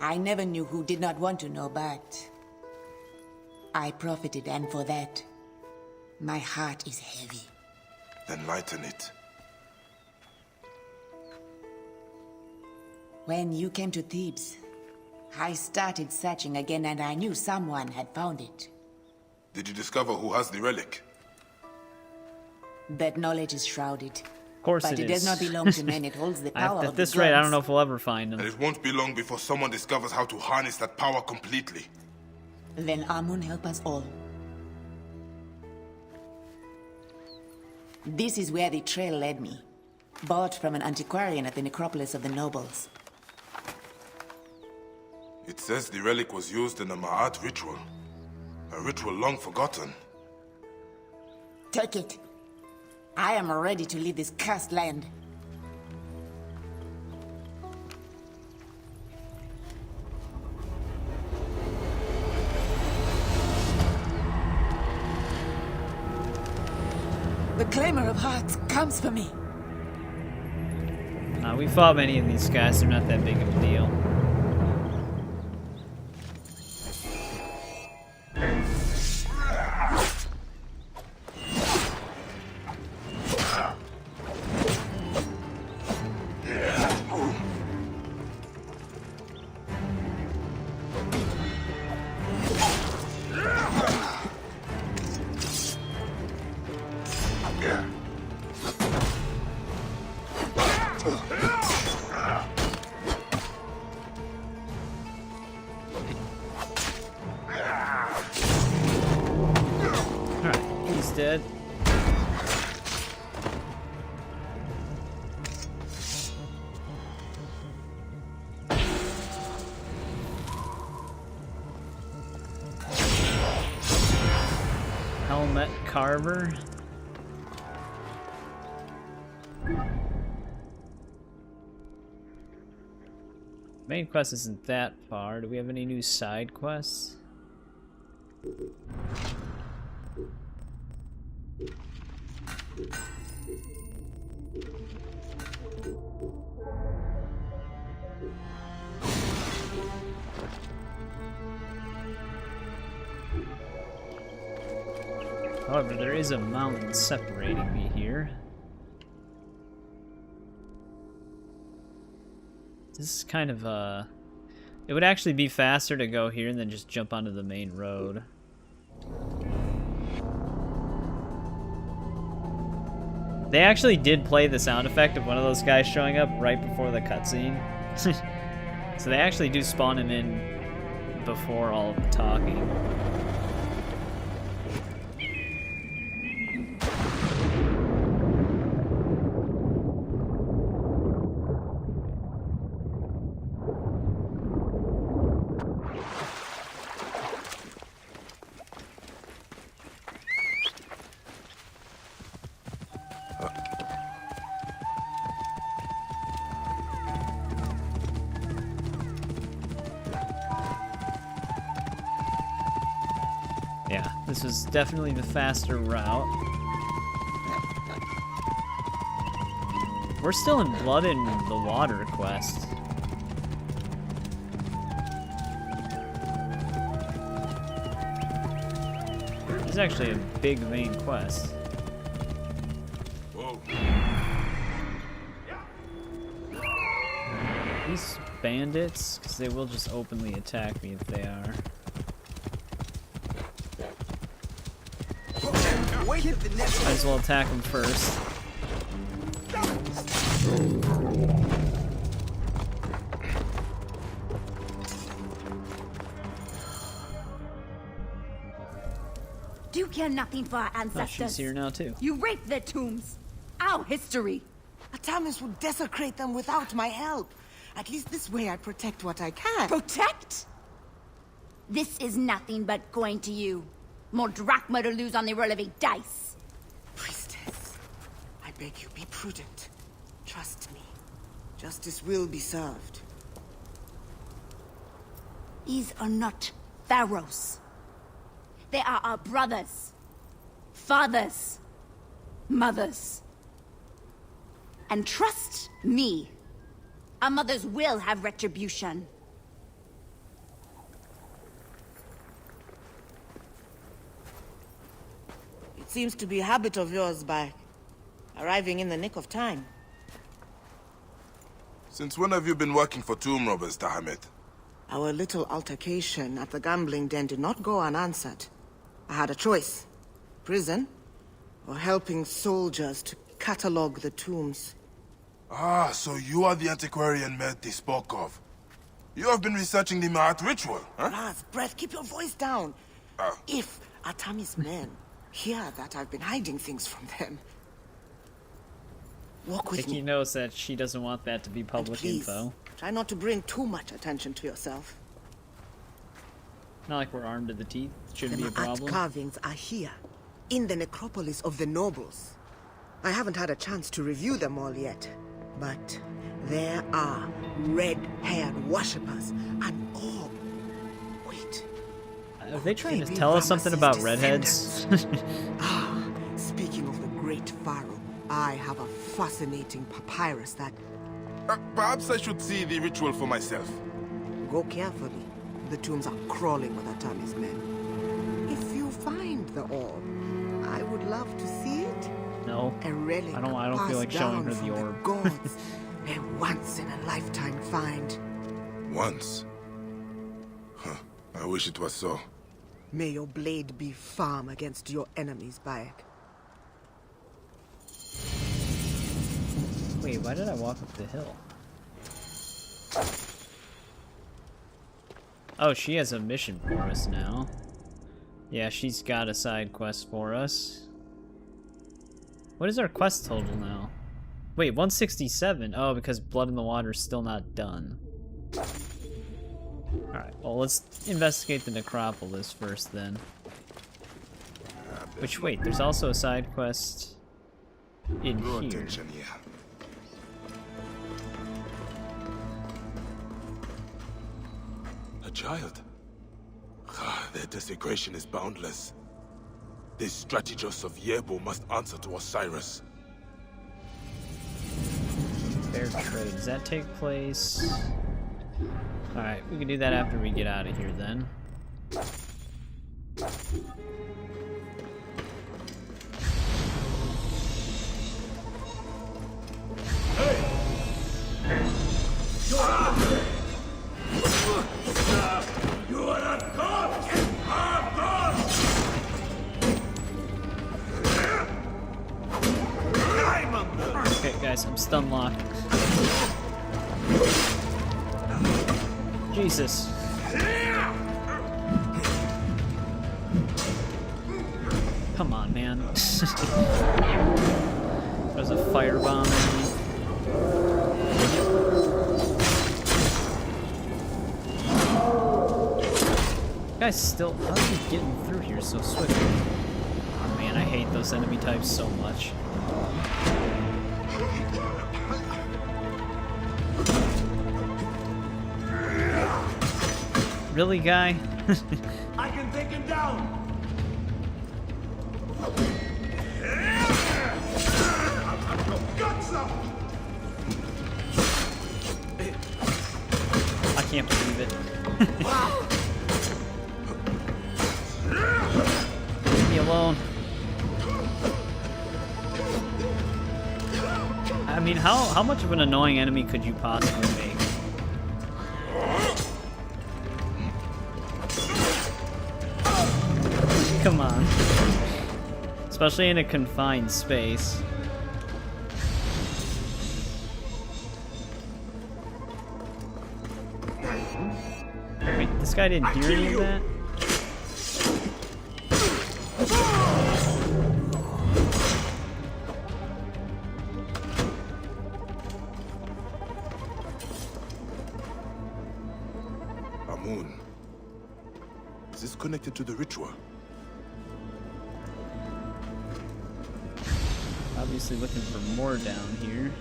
I never knew who did not want to know, but I profited, and for that, my heart is heavy. Then lighten it. When you came to Thebes, I started searching again and I knew someone had found it. Did you discover who has the relic? That knowledge is shrouded. Of course but it it is. does not belong to men. It holds the power At of this the rate, I gods. don't know if we'll ever find him. And it won't be long before someone discovers how to harness that power completely. Then Amun help us all. This is where the trail led me. Bought from an antiquarian at the necropolis of the nobles. It says the relic was used in a Ma'at ritual. A ritual long forgotten. Take it. I am ready to leave this cursed land. The Claimer of Hearts comes for me. We fought many of these guys, they're not that big of a deal. Dead. Helmet Carver. Main quest isn't that far. Do we have any new side quests? However, there is a mountain separating me here. This is kind of it would actually be faster to go here and then just jump onto the main road. They actually did play the sound effect of one of those guys showing up right before the cutscene. So they actually do spawn him in before all of the talking. this was definitely the faster route. We're still in Blood in the Water quest. This is actually a big main quest. Whoa. These bandits, because they will just openly attack me if they are. Might as well attack them first. Do you care nothing for our ancestors? Oh, she's here now too. You raped their tombs. Our history. Atamis would desecrate them without my help. At least this way I protect what I can. Protect? This is nothing but going to you. More drachma to lose on the roll of a dice. Priestess, I beg you, be prudent. Trust me. Justice will be served. These are not pharaohs. They are our brothers, fathers, mothers. And trust me, our mothers will have retribution. It seems to be a habit of yours, Bayek. Arriving in the nick of time. Since when have you been working for tomb robbers, Tahamet? Our little altercation at the gambling den did not go unanswered. I had a choice. Prison, or helping soldiers to catalog the tombs. Ah, so you are the antiquarian Merti spoke of. You have been researching the Ma'at ritual, huh? Raz, Brett, keep your voice down. If Atami's men hear that I've been hiding things from them... Walk with me. Vicky knows that she doesn't want that to be public info. Try not to bring too much attention to yourself. Not like we're armed to the teeth. Shouldn't be a The Ma'at problem. carvings are here, in the necropolis of the nobles. I haven't had a chance to review them all yet, but there are red-haired worshippers, an orb. Wait. Are they trying to tell us something about redheads? Speaking of the great pharaoh, I have a fascinating papyrus that... Perhaps I should see the ritual for myself. Go carefully. The tombs are crawling with Atami's men. If you find the orb, I would love to see it. No. A relic I don't feel like showing her the orb. Gods. A once-in-a-lifetime find. Once? Huh. I wish it was so. May your blade be firm against your enemies, Bayek. Wait, why did I walk up the hill? Oh, she has a mission for us now. Yeah, she's got a side quest for us. What is our quest total now? Wait, 167. Oh, because Blood in the Water is still not done. Alright, well, let's investigate the necropolis first then. Which, wait, there's also a side quest in Draw here. attention here. A child? Their desecration is boundless. This strategist of Yebo must answer to Osiris. Fair trade. Does that take place? Alright, we can do that after we get out of here then. You are not God! Our God! Okay, guys, I'm stun locked. Jesus. Come on, man. There's a firebomb in me. Guys, still, how's he getting through here so swiftly? Oh man, I hate those enemy types so much. Really, guy? I can take him down! I mean, how much of an annoying enemy could you possibly make? Come on. Especially in a confined space. Wait, this guy didn't hear any of that? Amun. Is this connected to the ritual? Obviously looking for more down here.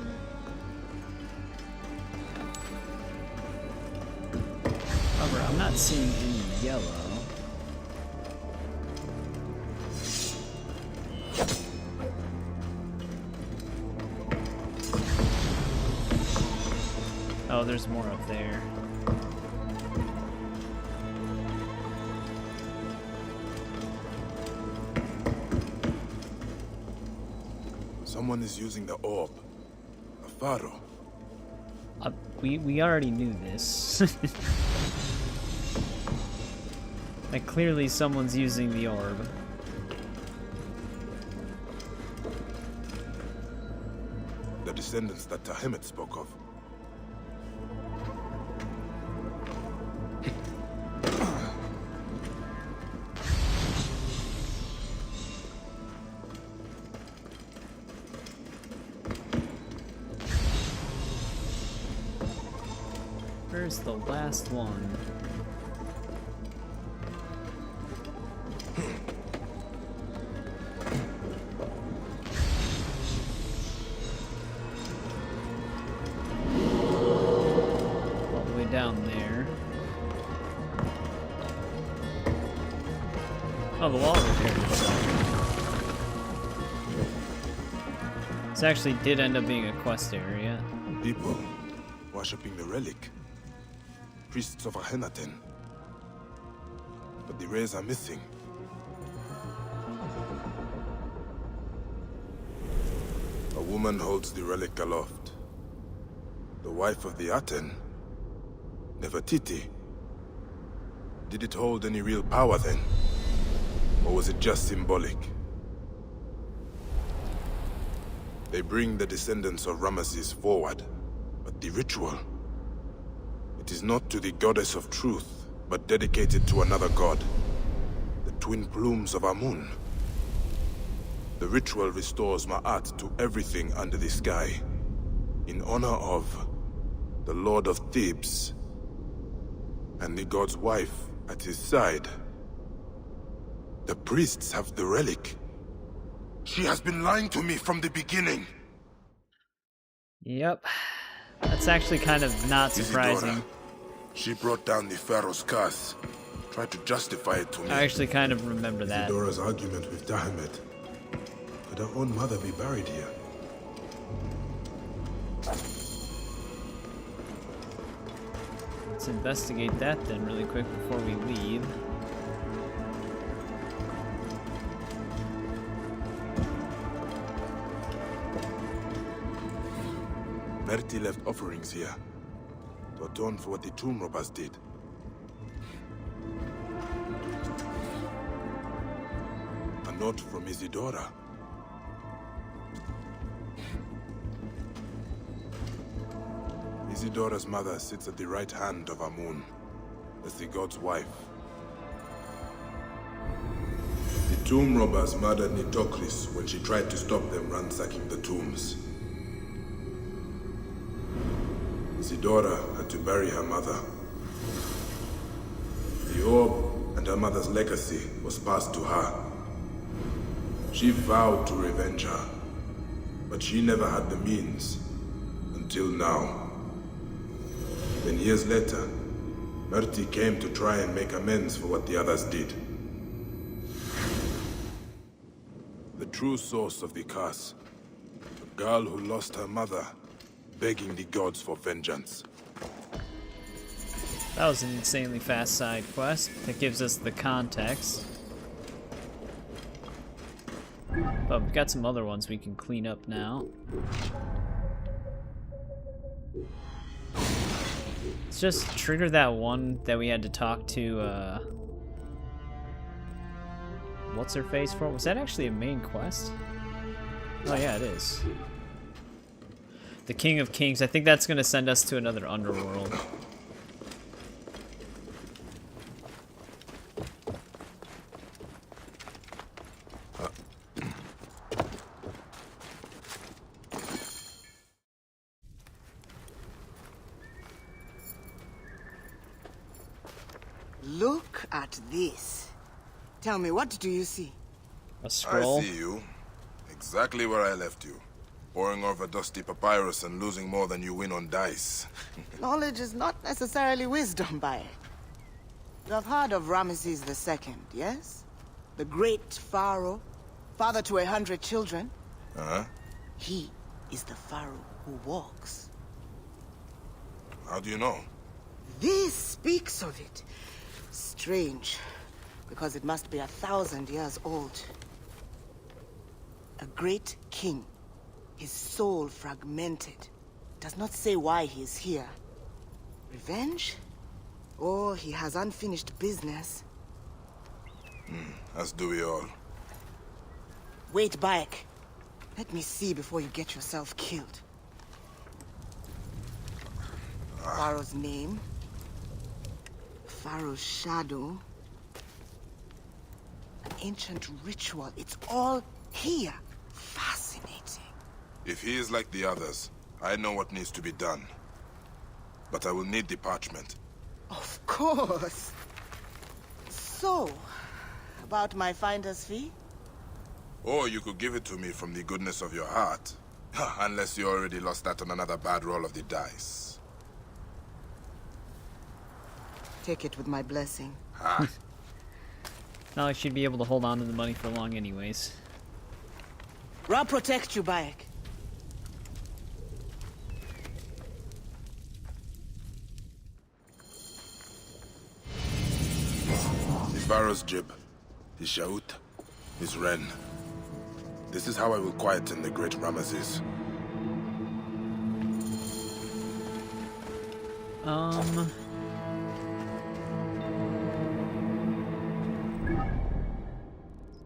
However, I'm not seeing any yellow. Oh, there's more up there. Someone is using the orb. A pharaoh. We already knew this. Like, clearly someone's using the orb. The descendants that Tahemet spoke of. Where's the last one? All the way down there. Oh, the wall repaired itself. This actually did end up being a quest area. People worshipping the relic. Priests of Akhenaten. But the rays are missing. A woman holds the relic aloft. The wife of the Aten, Nefertiti. Did it hold any real power then? Or was it just symbolic? They bring the descendants of Ramesses forward, but the ritual... It is not to the goddess of truth, but dedicated to another god. The twin plumes of Amun. The ritual restores Ma'at to everything under the sky. In honor of the Lord of Thebes. And the god's wife at his side. The priests have the relic. She has been lying to me from the beginning. Yep. That's actually kind of not surprising. Isidora. She brought down the Pharaoh's curse. Tried to justify it to me. I actually kind of remember that. Isidora's argument with Tahemet. Could her own mother be buried here? Let's investigate that then really quick before we leave. Merti left offerings here. To atone for what the tomb robbers did. A note from Isidora. Isidora's mother sits at the right hand of Amun, as the god's wife. The tomb robbers murdered Nitocris when she tried to stop them ransacking the tombs. Isidora had to bury her mother. The orb and her mother's legacy was passed to her. She vowed to revenge her, but she never had the means, until now. Then years later, Merti came to try and make amends for what the others did. The true source of the curse, a girl who lost her mother, begging the gods for vengeance. That was an insanely fast side quest that gives us the context. But we've got some other ones we can clean up now. Let's just trigger that one that we had to talk to, what's her face for? Was that actually a main quest? Oh yeah, it is. The King of Kings. I think that's gonna send us to another underworld. Look at this. Tell me, what do you see? A scroll? I see you. Exactly where I left you. Poring over dusty papyrus and losing more than you win on dice. Knowledge is not necessarily wisdom, Bayek. You have heard of Ramesses II, yes? The great pharaoh, father to 100 children. Uh-huh. He is the pharaoh who walks. How do you know? This speaks of it. Strange, because it must be 1,000 years old. A great king, his soul fragmented. Does not say why he is here. Revenge? Or he has unfinished business. As do we all. Wait, Bayek. Let me see before you get yourself killed. Pharaoh's name. Pharaoh's shadow. An ancient ritual. It's all here. Fascinating. If he is like the others, I know what needs to be done. But I will need the parchment. Of course. So, about my finder's fee? Or you could give it to me from the goodness of your heart. Unless you already lost that on another bad roll of the dice. Take it with my blessing. Ha! Not like she'd be able to hold on to the money for long anyways. Ra protect you, Bayek. The Pharaoh's jib, his shaut, his wren. This is how I will quieten the great Ramesses.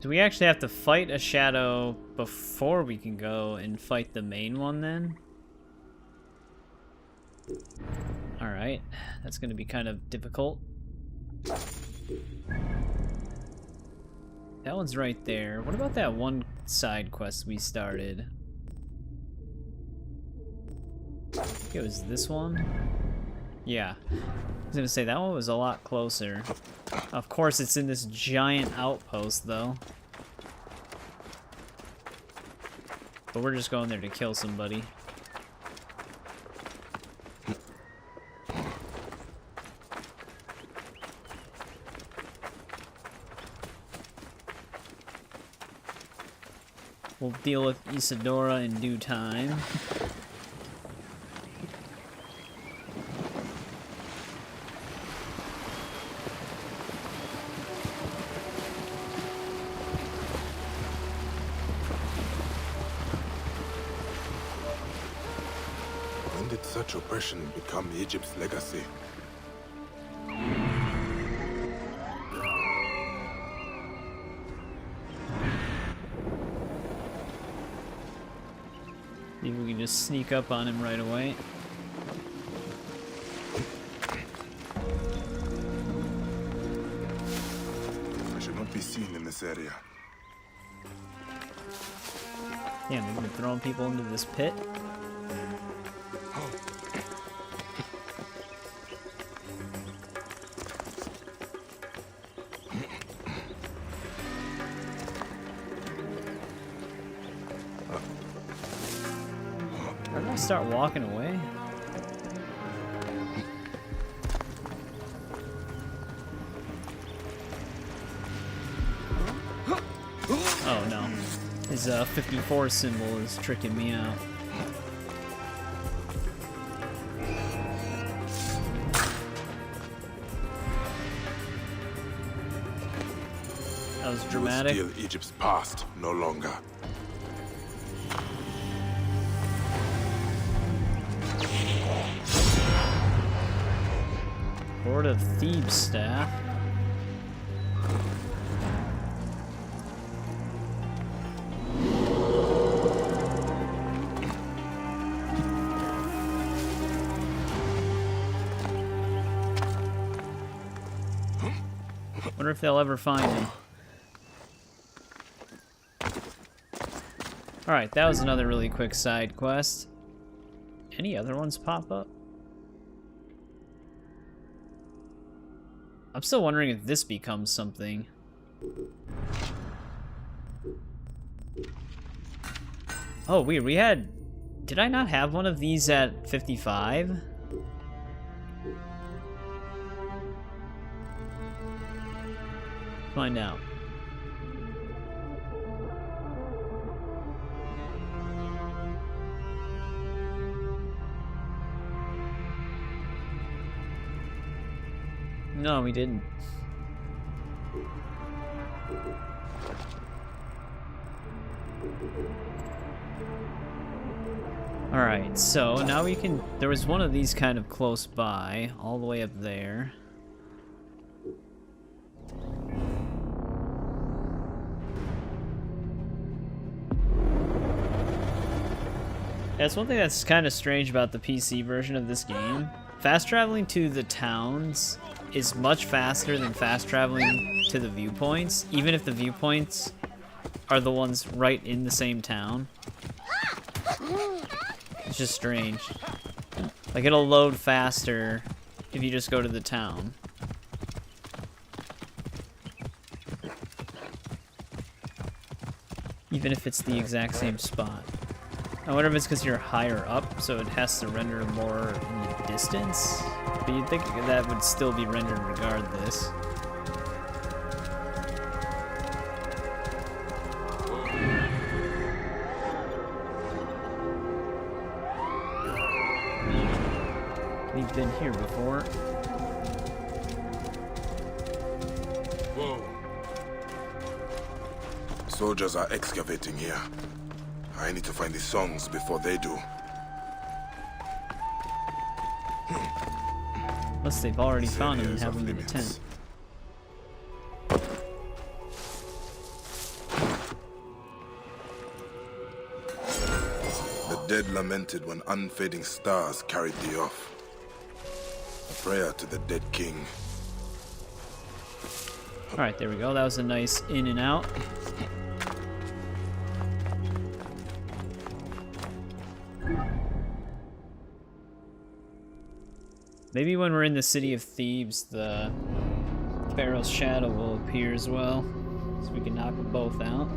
Do we actually have to fight a shadow before we can go and fight the main one then? Alright, that's gonna be kind of difficult. That one's right there. What about that one side quest we started? I think it was this one? Yeah. I was gonna say, that one was a lot closer. Of course, it's in this giant outpost, though. But we're just going there to kill somebody. We'll deal with Isadora in due time. When did such oppression become Egypt's legacy? Maybe we can just sneak up on him right away. I should not be seen in this area. Damn, they've been throwing people into this pit. Why did I start walking away? Oh no. His 54 symbol is tricking me out. That was dramatic. You will steal Egypt's past no longer. Board of Thebes staff. Wonder if they'll ever find me. Alright, that was another really quick side quest. Any other ones pop up? I'm still wondering if this becomes something. Oh, weird. We had... Did I not have one of these at 55? Find out. No, we didn't. Alright, so now we can... There was one of these kind of close by, all the way up there. That's one thing that's kind of strange about the PC version of this game. Fast traveling to the towns is much faster than fast traveling to the viewpoints, even if the viewpoints are the ones right in the same town. It's just strange. Like, it'll load faster if you just go to the town. Even if it's the exact same spot. I wonder if it's because you're higher up, so it has to render more in the distance? But you'd think that would still be rendered regardless. We've been here before. Whoa. Soldiers are excavating here. I need to find the songs before they do. Unless they've already found them and have them in the tent. The dead lamented when unfading stars carried thee off. A prayer to the dead king. Alright, there we go. That was a nice in and out. Maybe when we're in the city of Thebes, the Pharaoh's shadow will appear as well, so we can knock them both out.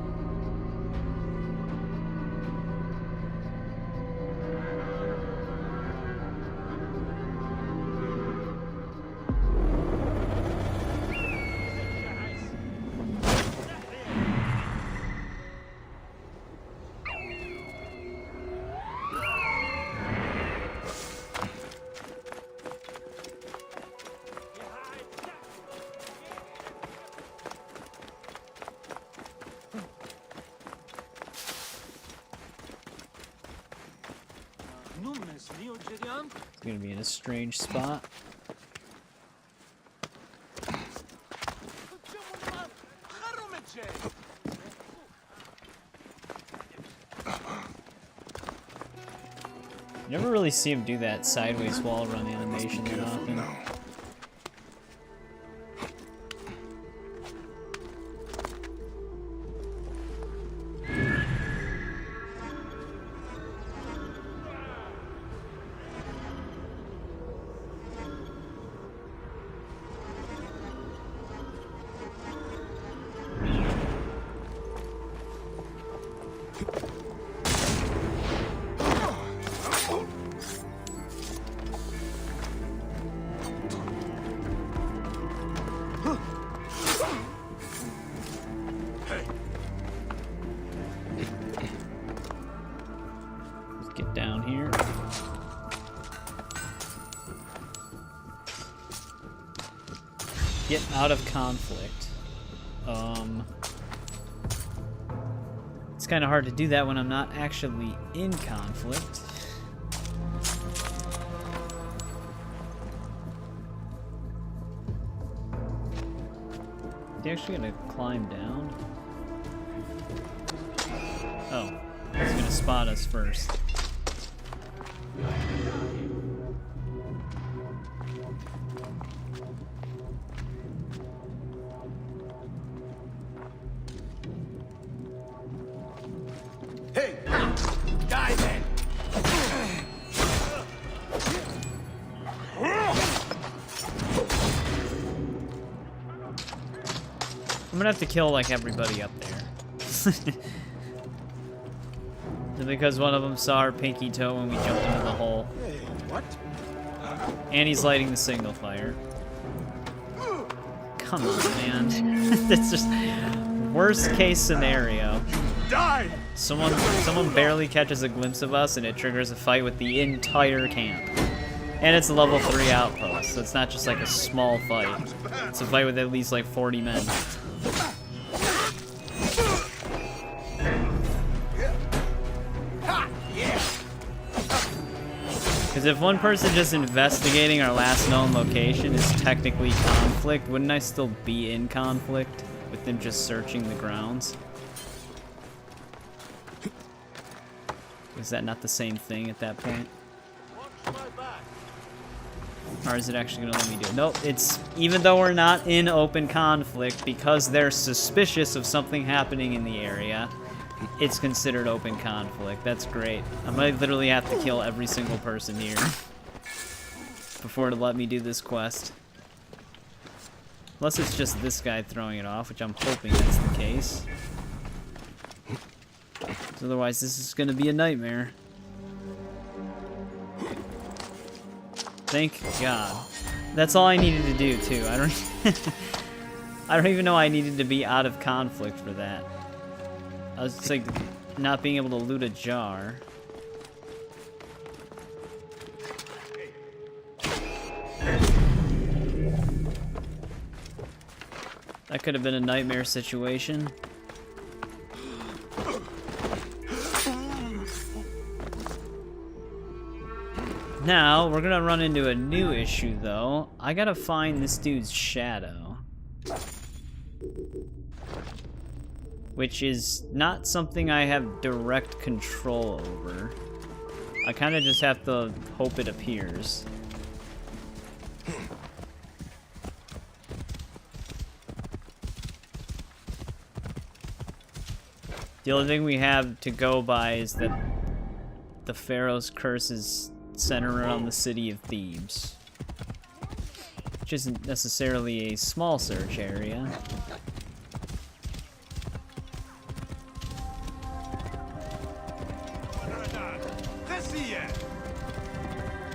It's gonna be in a strange spot. You never really see him do that sideways wall run animation that often. Get down here. Get out of conflict. It's kind of hard to do that when I'm not actually in conflict. he actually gonna climb down? Oh, he's gonna spot us first. Hey! Die then! I'm gonna have to kill like everybody up there. Because one of them saw our pinky toe when we jumped into the hole. Hey, what? And he's lighting the signal fire. Come on, man. That's just worst case scenario. Die! Someone barely catches a glimpse of us and it triggers a fight with the entire camp. And it's a level 3 outpost, so it's not just like a small fight. It's a fight with at least like 40 men. Because if one person just investigating our last known location is technically conflict, wouldn't I still be in conflict with them just searching the grounds? Is that not the same thing at that point? Or is it actually gonna let me do it? Nope, it's, even though we're not in open conflict, because they're suspicious of something happening in the area, it's considered open conflict. That's great. I might literally have to kill every single person here before to let me do this quest. Unless it's just this guy throwing it off, which I'm hoping that's the case. Otherwise, this is gonna be a nightmare. Thank God. That's all I needed to do, too. I don't even know I needed to be out of conflict for that. I was just like not being able to loot a jar. That could have been a nightmare situation. Now, we're gonna run into a new issue, though. I gotta find this dude's shadow. Which is not something I have direct control over. I kinda just have to hope it appears. The only thing we have to go by is that the Pharaoh's curse is centered around the city of Thebes, which isn't necessarily a small search area.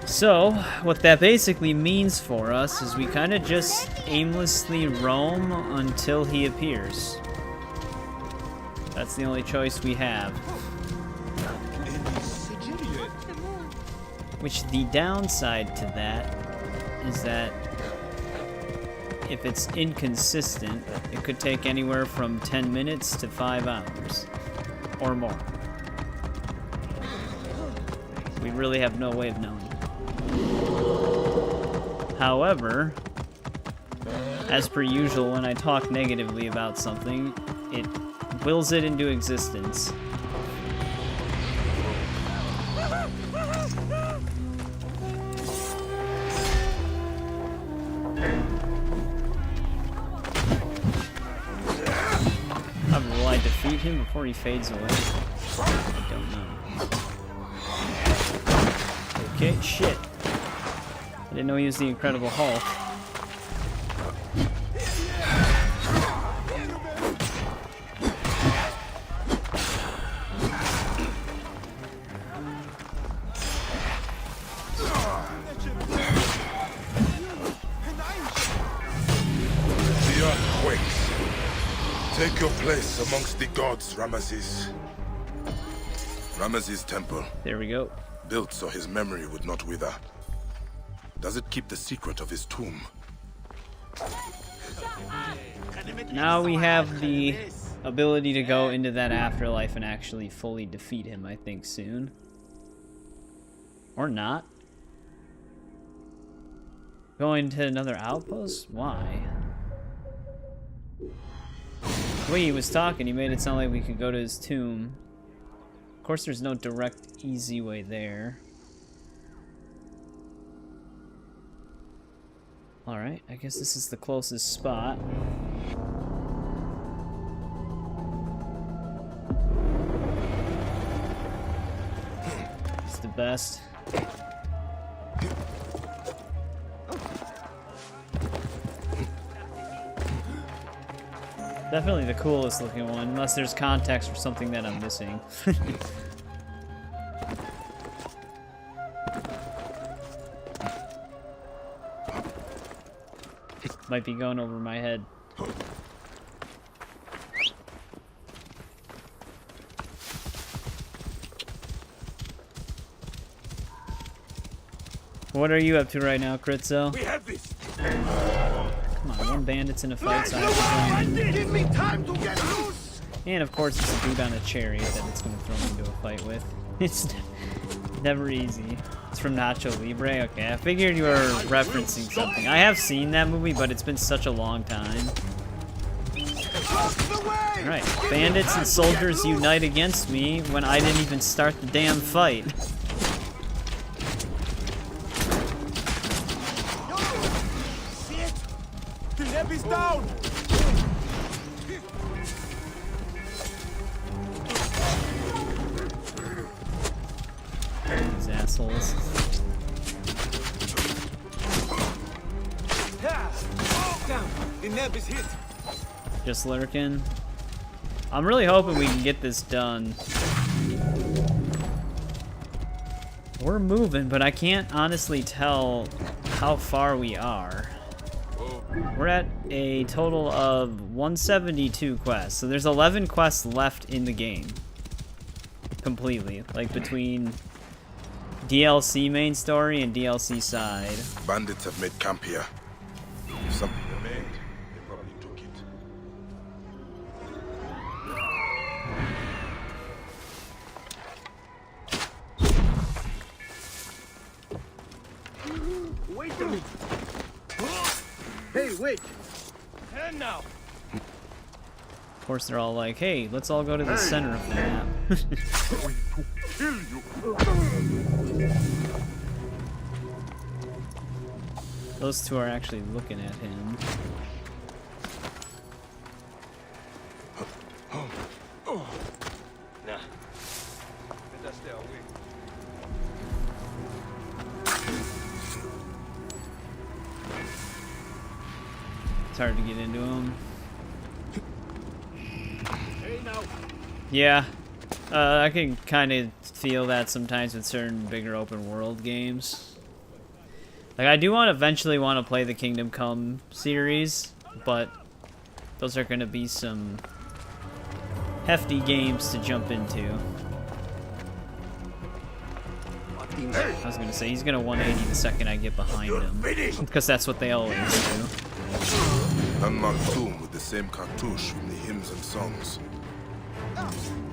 So, what that basically means for us is we kind of just aimlessly roam until he appears. That's the only choice we have. Which the downside to that is that if it's inconsistent, it could take anywhere from 10 minutes to 5 hours or more. We really have no way of knowing. However, as per usual, when I talk negatively about something, it wills it into existence. Will I defeat him before he fades away? I don't know. Okay, shit. I didn't know he was the Incredible Hulk. The earth quakes. Take your place amongst the gods, Ramesses. Ramesses' temple. There we go. Built so his memory would not wither. Does it keep the secret of his tomb? Now we have the ability to go into that afterlife and actually fully defeat him, I think, soon. Or not. Going to another outpost? Why? The way he was talking, he made it sound like we could go to his tomb. Of course, there's no direct, easy way there. Alright, I guess this is the closest spot. It's the best. Definitely the coolest looking one, unless there's context for something that I'm missing. Might be going over my head. What are you up to right now, Critzo? We have this. Come on, one bandit's in a fight, so I have to join in. Give me time to get loose. And of course, it's a dude on a chariot that it's going to throw me into a fight with. It's never easy. It's from Nacho Libre. Okay, I figured you were referencing something. I have seen that movie, but it's been such a long time. Alright, bandits and soldiers unite against me when I didn't even start the damn fight. The neb is down. These assholes. The neb is hit. Just lurking. I'm really hoping we can get this done. We're moving, but I can't honestly tell how far we are. We're at a total of 172 quests, so there's 11 quests left in the game. Completely. Like between DLC main story and DLC side. Bandits have made camp here. If something remained, they probably took it. Wait a minute. Hey, wait. And now. Of course, they're all like, hey, let's all go to the center of the map. Kill you. Those two are actually looking at him. Nah. Better stay away. It's hard to get into him. Hey now. Yeah, I can kind of feel that sometimes with certain bigger open world games. Like, I do eventually want to play the Kingdom Come series, but those are going to be some hefty games to jump into. I was going to say, he's going to 180 the second I get behind him, because that's what they always do. Unmarked tomb with the same cartouche from the hymns and songs.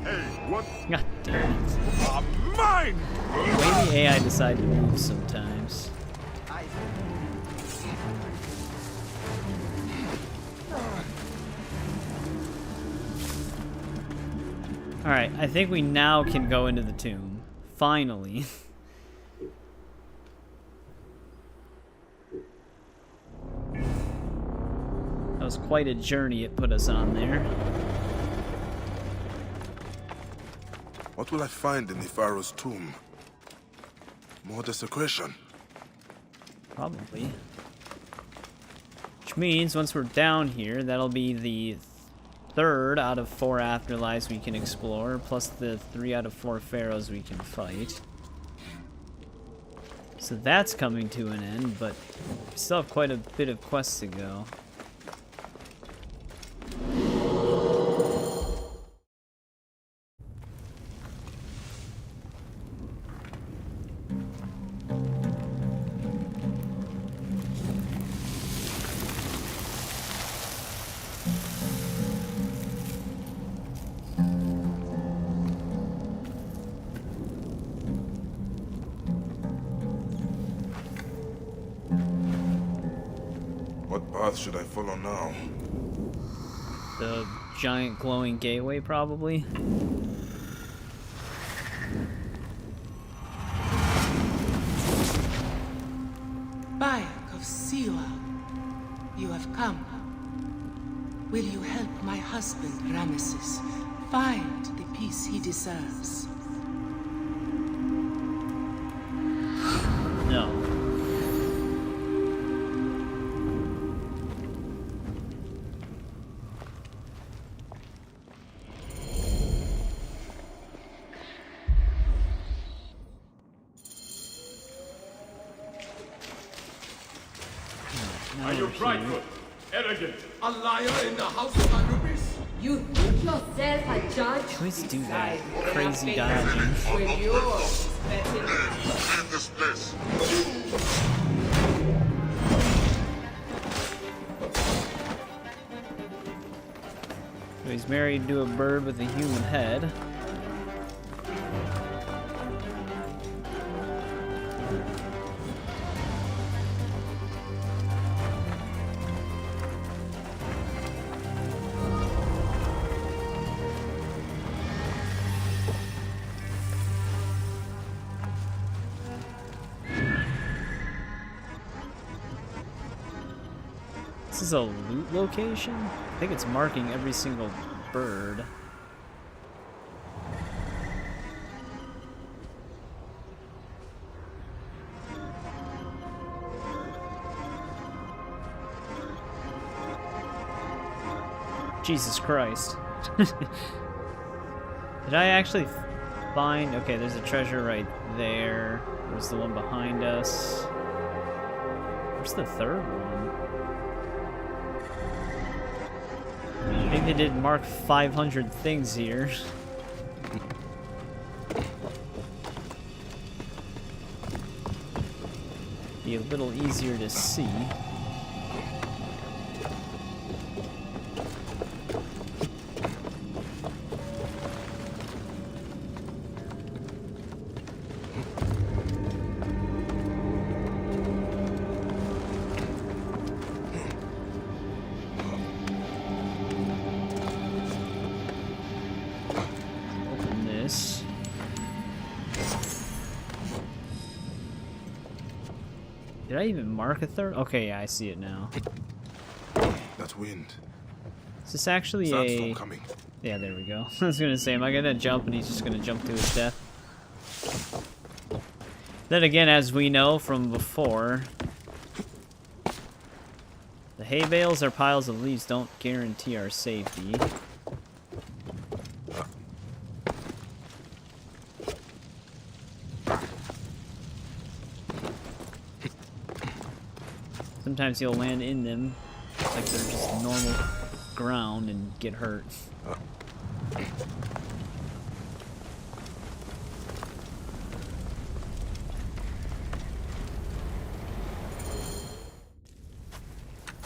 Hey, what? God damn it. Mine! The way the AI decide to move sometimes. Alright, I think we now can go into the tomb. Finally. That was quite a journey it put us on there. What will I find in the Pharaoh's tomb? More desecration. Probably. Which means once we're down here, that'll be the 3rd out of 4 afterlives we can explore, plus the 3 out of 4 pharaohs we can fight. So that's coming to an end, but we still have quite a bit of quests to go. What path should I follow now? The giant glowing gateway, probably. Bayek of Siwa, you have come. Will you help my husband, Ramesses, find the peace he deserves? No. Are you prideful, arrogant, a liar in the house of Anubis? You think yourself a judge? Let's do that. Crazy dodging. When yours Leave this place. So he's married to a bird with a human head. This is a loot location? I think it's marking every single bird. Jesus Christ. Did I actually find... Okay, there's a treasure right there. There's the one behind us. Where's the third one? I think they did mark 500 things here. Be a little easier to see. Did I even mark a third? Okay, yeah, I see it now. That wind. Is this actually a... coming. Yeah, there we go. I was gonna say, am I gonna jump and he's just gonna jump to his death? Then again, as we know from before, the hay bales or piles of leaves don't guarantee our safety. Sometimes you'll land in them like they're just normal ground and get hurt.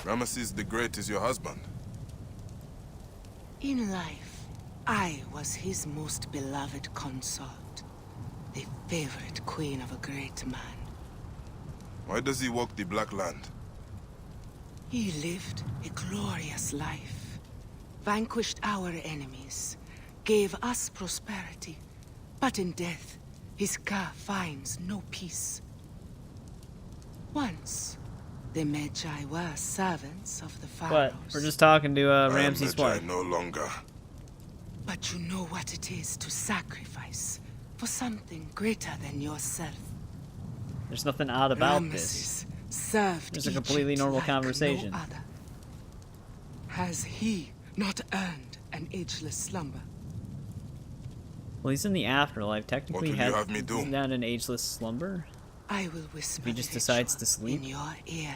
Ramesses the Great is your husband. In life, I was his most beloved consort, the favorite queen of a great man. Why does he walk the Black Land? He lived a glorious life, vanquished our enemies, gave us prosperity, but in death, his Ka finds no peace. Once, the Magi were servants of the Pharaohs. What? We're just talking to Ramses' wife. No longer. But you know what it is to sacrifice for something greater than yourself. There's nothing odd about Ramesses this. Served It's a completely Egypt normal like conversation. No other. Has he not earned an ageless slumber? Well, he's in the afterlife. Technically, What will you have me do? Isn't that an ageless slumber? I will whisper If he just the decides ritual to sleep. in your ear.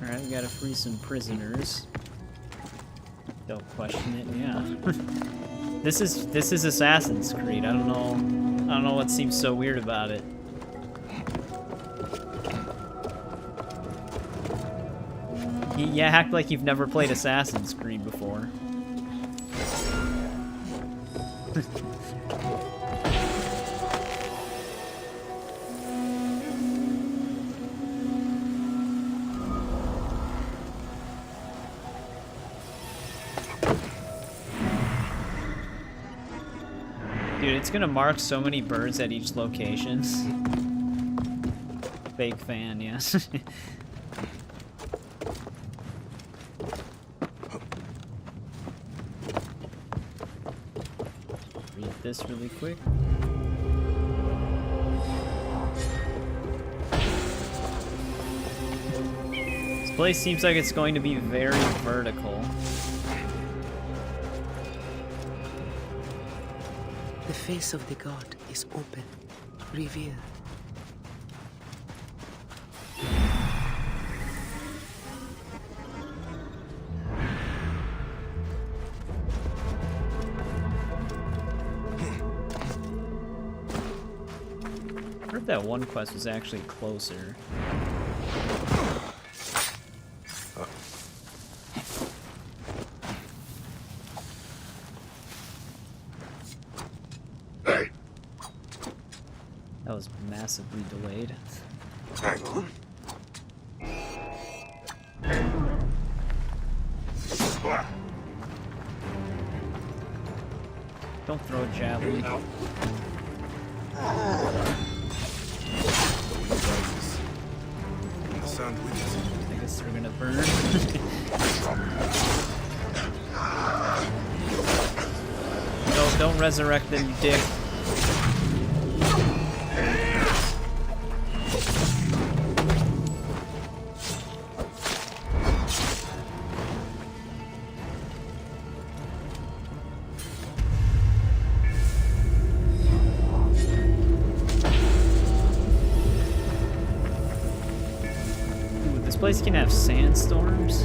Alright, we gotta free some prisoners. Don't question it, yeah. This is Assassin's Creed. I don't know what seems so weird about it. You act like you've never played Assassin's Creed before. Dude, it's gonna mark so many birds at each location. Fake fan, yes. Read this really quick. This place seems like it's going to be very vertical. The face of the god is open, revealed. I heard that one quest was actually closer. That was massively delayed. Hang on. Don't throw a javelin. Sound with it. I guess they're gonna burn. Don't resurrect them, you dick. This place can have sandstorms.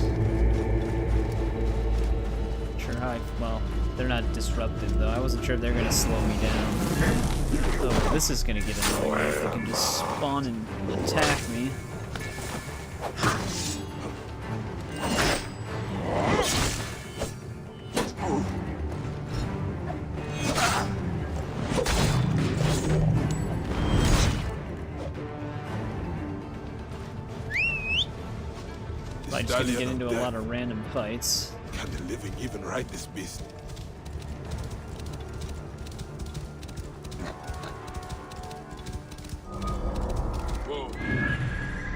Sure how well, they're not disruptive though. I wasn't sure if they're gonna slow me down. Oh, this is gonna get annoying if they can just spawn and attack me. I just gonna get into a lot of random fights. Can the living even ride this beast?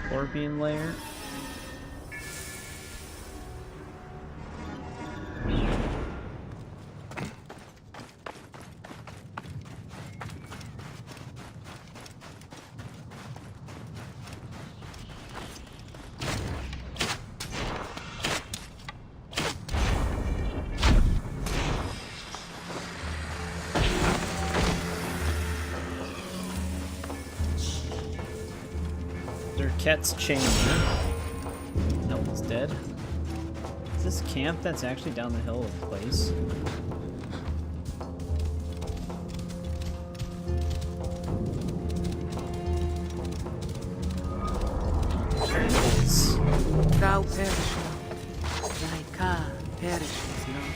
Scorpion lair. Ket's chamber. No one's dead. Is this camp that's actually down the hill of the place? Thou perish not, thy car perishes not,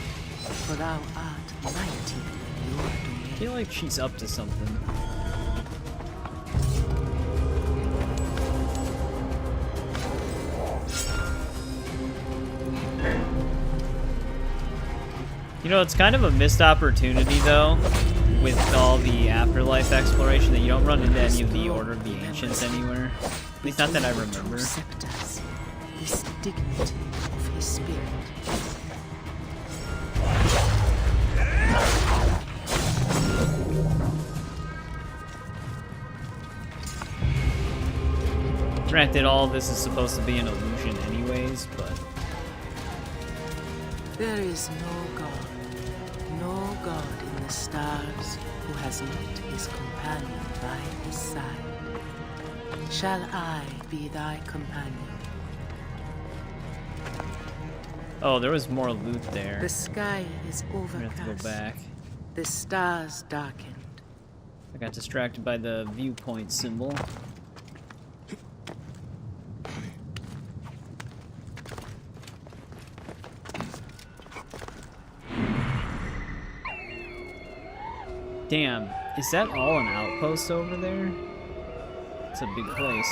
for thou art mighty in your domain. I feel like she's up to something. You know, it's kind of a missed opportunity, though, with all the afterlife exploration, that you don't run into any of the Order of the Ancients anywhere. At least not that I remember. This dignity of his spirit. Granted, all of this is supposed to be an illusion anyways, but... There is no God in the stars who has not his companion by his side. Shall I be thy companion? Oh, there was more loot there. The sky is overcast. I'm gonna have to go back. The stars darkened. I got distracted by the viewpoint symbol. Damn, is that all an outpost over there? It's a big place.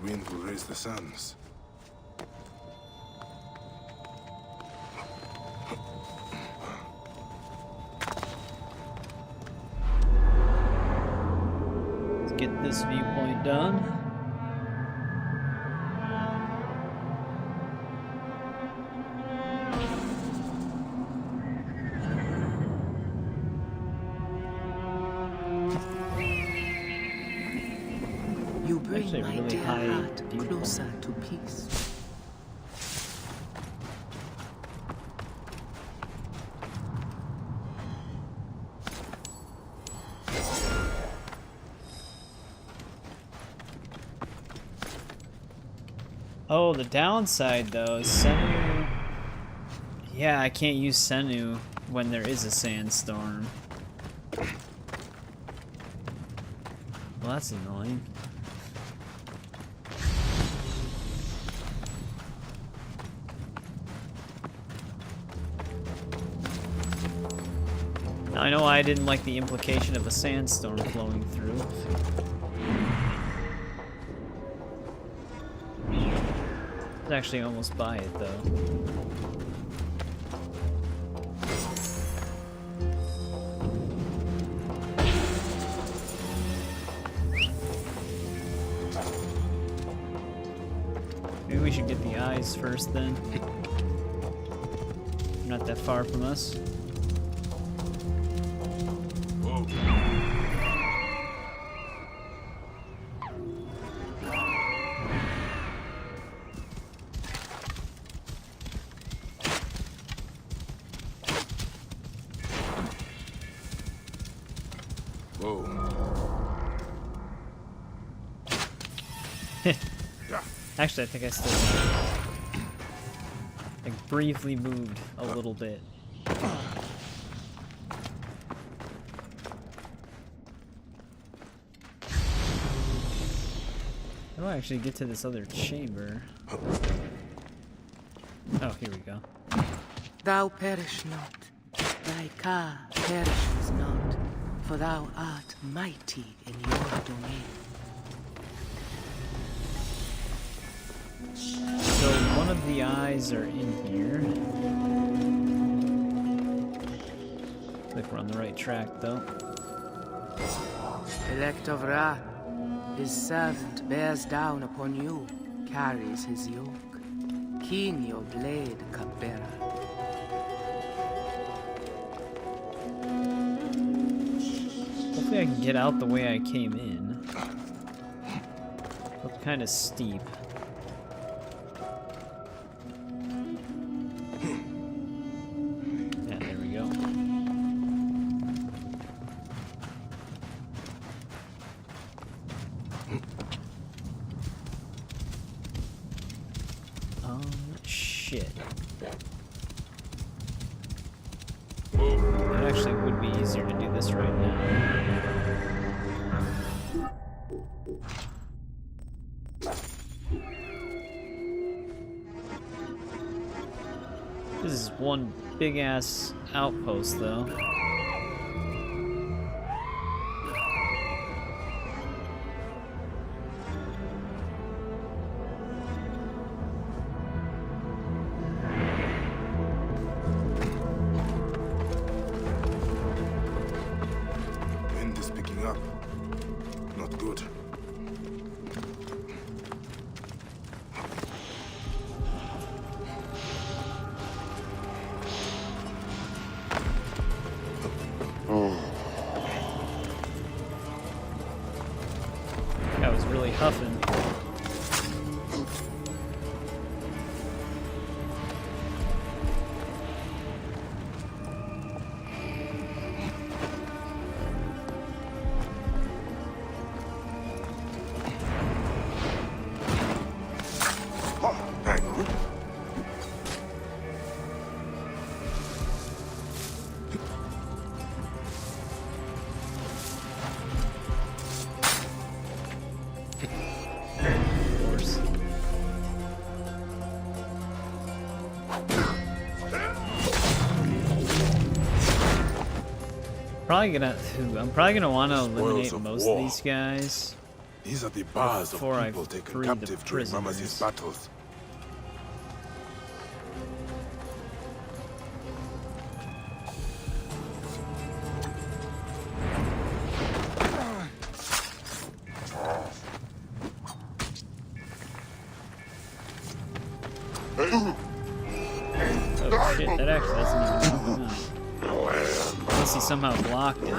That wind will raise the sands. Let's get this viewpoint done. You bring Actually, my really dear high heart viewpoint. closer to peace. Oh, the downside though is Senu. Yeah, I can't use Senu when there is a sandstorm. Well, that's annoying. Now I know I didn't like the implication of a sandstorm flowing through. I was actually almost by it though. Maybe we should get the eyes first then. Not that far from us. Actually, I think I still like briefly moved a little bit. How do I actually get to this other chamber? Oh, here we go. Thou perish not, thy car perishes not, for thou art mighty in your domain. So one of the eyes are in here. I think we're on the right track though. Elect of Ra, his servant bears down upon you, carries his yoke. Keen your blade, cupbearer. Hopefully I can get out the way I came in. Looks kind of steep. Yeah, there we go. Shit. It actually would be easier to do this right now. This is one big ass outpost though. Wind is picking up. Not good. That was really huffing. I'm probably gonna want to eliminate most of these guys These are the bars of Before I people taken free the captive during Mamazi's prisoners. battles. Oh shit, that actually doesn't even help him out. Unless he somehow blocked it.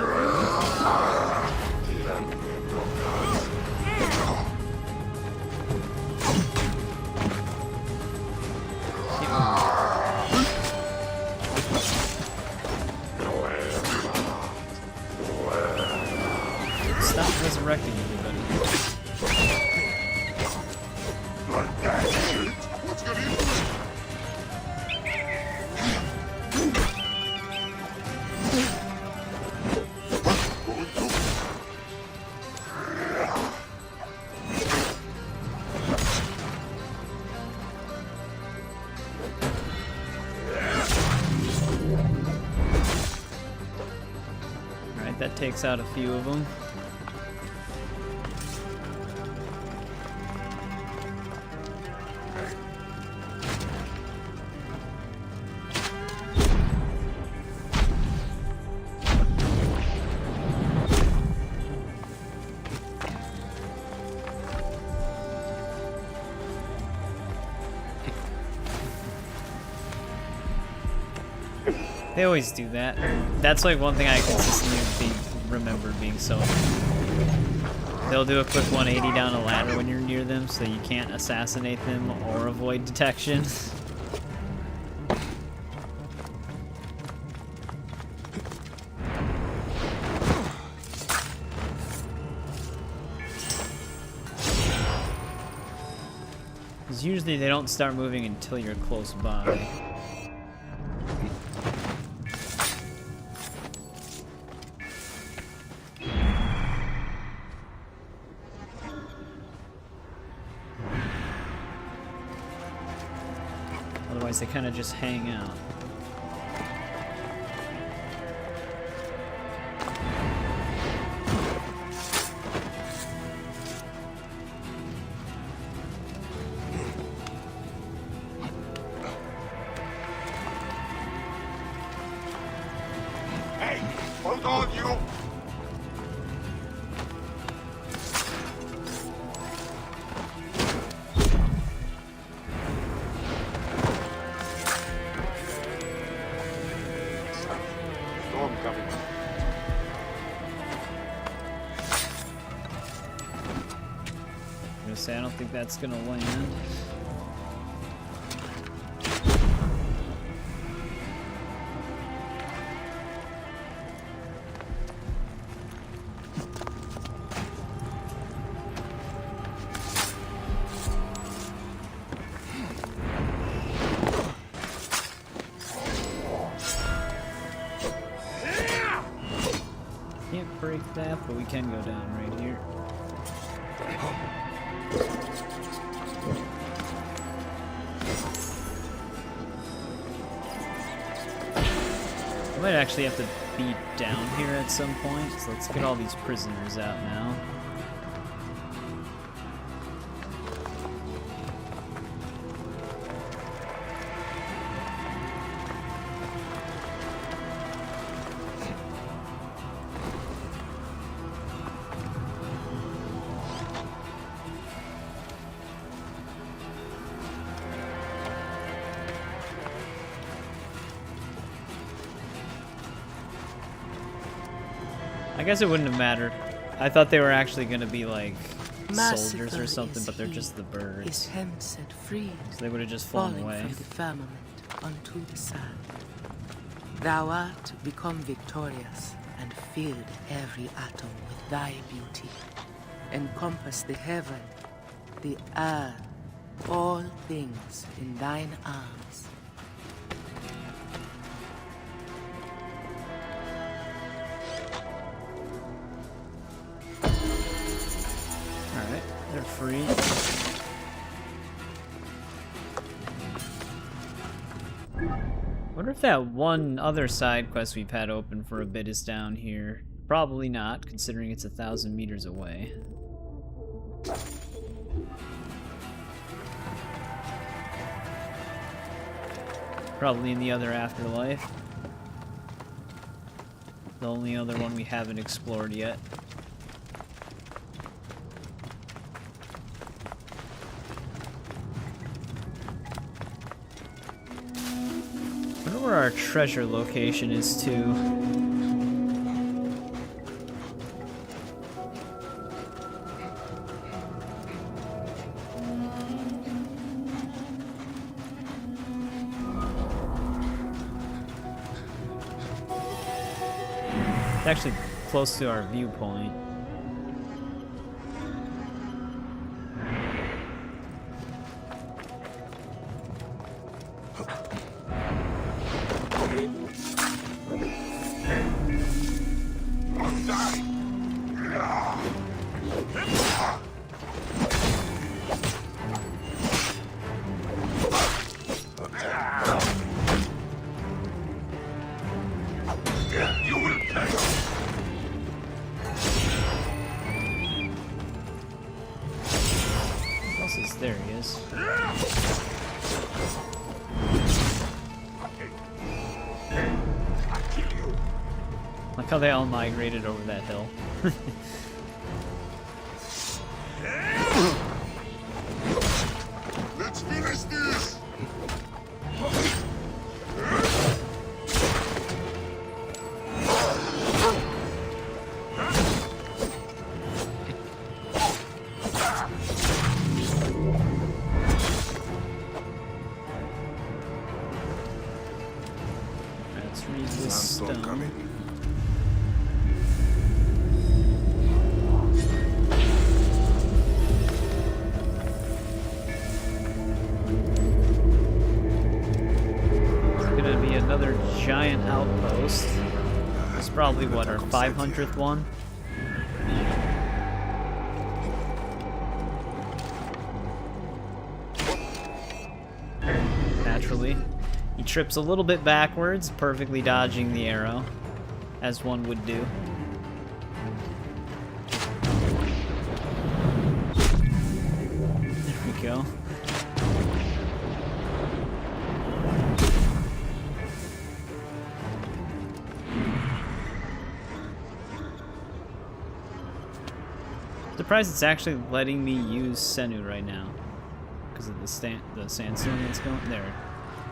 Stop resurrecting everybody. Alright, that takes out a few of them. They always do that. That's like one thing I consistently remember being so annoying. They'll do a quick 180 down a ladder when you're near them so you can't assassinate them or avoid detection. Because usually they don't start moving until you're close by. Otherwise they kind of just hang out. Hey, hold on, you! Storm coming. I'm gonna say I don't think that's gonna land. Can't break that, but we can go down right here. I might actually have to beat down here at some point, so let's get all these prisoners out now. I guess it wouldn't have mattered. I thought they were actually going to be like soldiers or something, but they're just the birds. His hem set free, So they would have just flown falling away. from the firmament onto the sand. Thou art become victorious and filled every atom with thy beauty. Encompass the heaven, the earth, all things in thine arms. Alright, they're free. Wonder if that one other side quest we've had open for a bit is down here. Probably not, considering it's 1,000 meters away. Probably in the other afterlife. The only other one we haven't explored yet. I wonder where our treasure location is too. It's actually close to our viewpoint. There he is. Like how they all migrated over that hill. Let's finish this! Let's read this stone. Coming. Another giant outpost. It's probably what, our 500th one? Naturally. He trips a little bit backwards, perfectly dodging the arrow, as one would do. There we go. Surprised it's actually letting me use Senu right now because of the sandstone that's going there.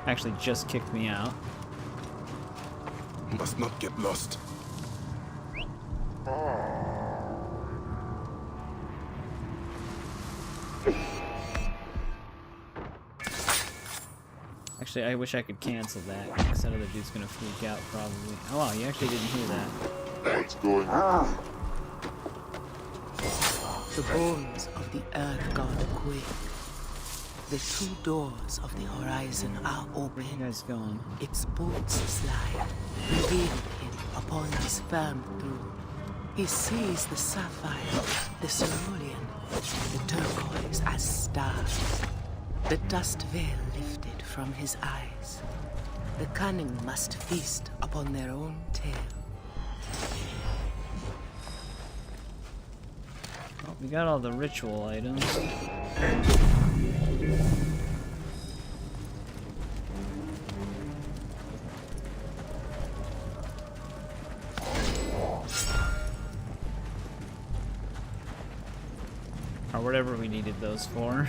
Actually just kicked me out. Must not get lost. Actually, I wish I could cancel that because that other dude's gonna freak out probably. Oh wow, you actually didn't hear that. What's going on? The bones of the Earth God quake. The two doors of the horizon are open. Where are you guys going? Its bolts slide, revealing him upon his firm throne. He sees the sapphire, the cerulean, the turquoise as stars. The dust veil lifted from his eyes. The cunning must feast upon their own tail. Oh, we got all the ritual items. Or whatever we needed those for.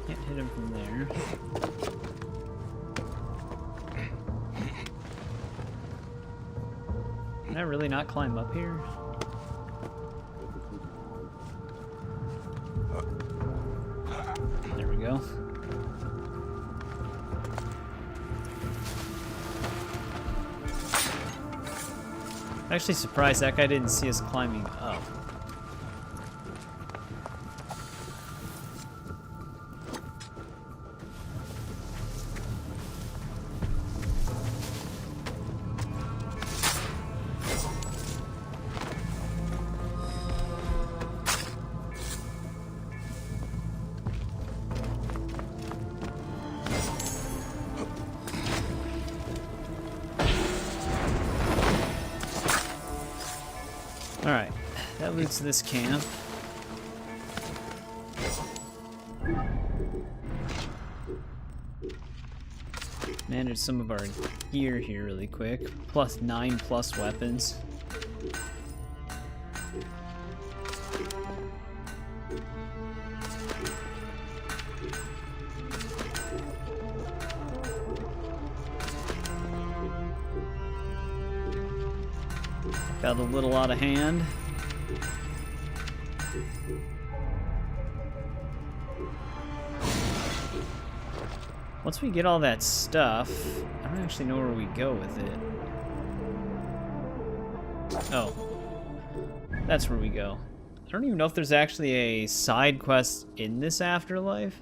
Can't hit him from there. Can I really not climb up here? There we go. I'm actually surprised that guy didn't see us climbing up. Loots this camp. Manage some of our gear here really quick. Plus 9+ weapons. Got a little out of hand. Once we get all that stuff, I don't actually know where we go with it. Oh. That's where we go. I don't even know if there's actually a side quest in this afterlife.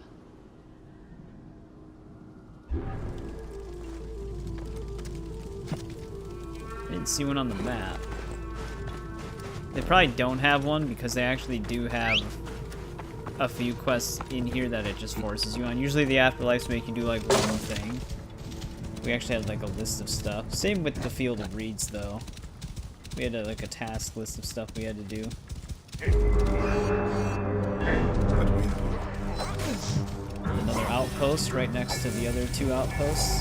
I didn't see one on the map. They probably don't have one because they actually do have a few quests in here that it just forces you on. Usually the afterlives make you do like one thing. We actually had like a list of stuff. Same with the Field of Reeds though. We had like a task list of stuff we had to do. Another outpost right next to the other 2 outposts.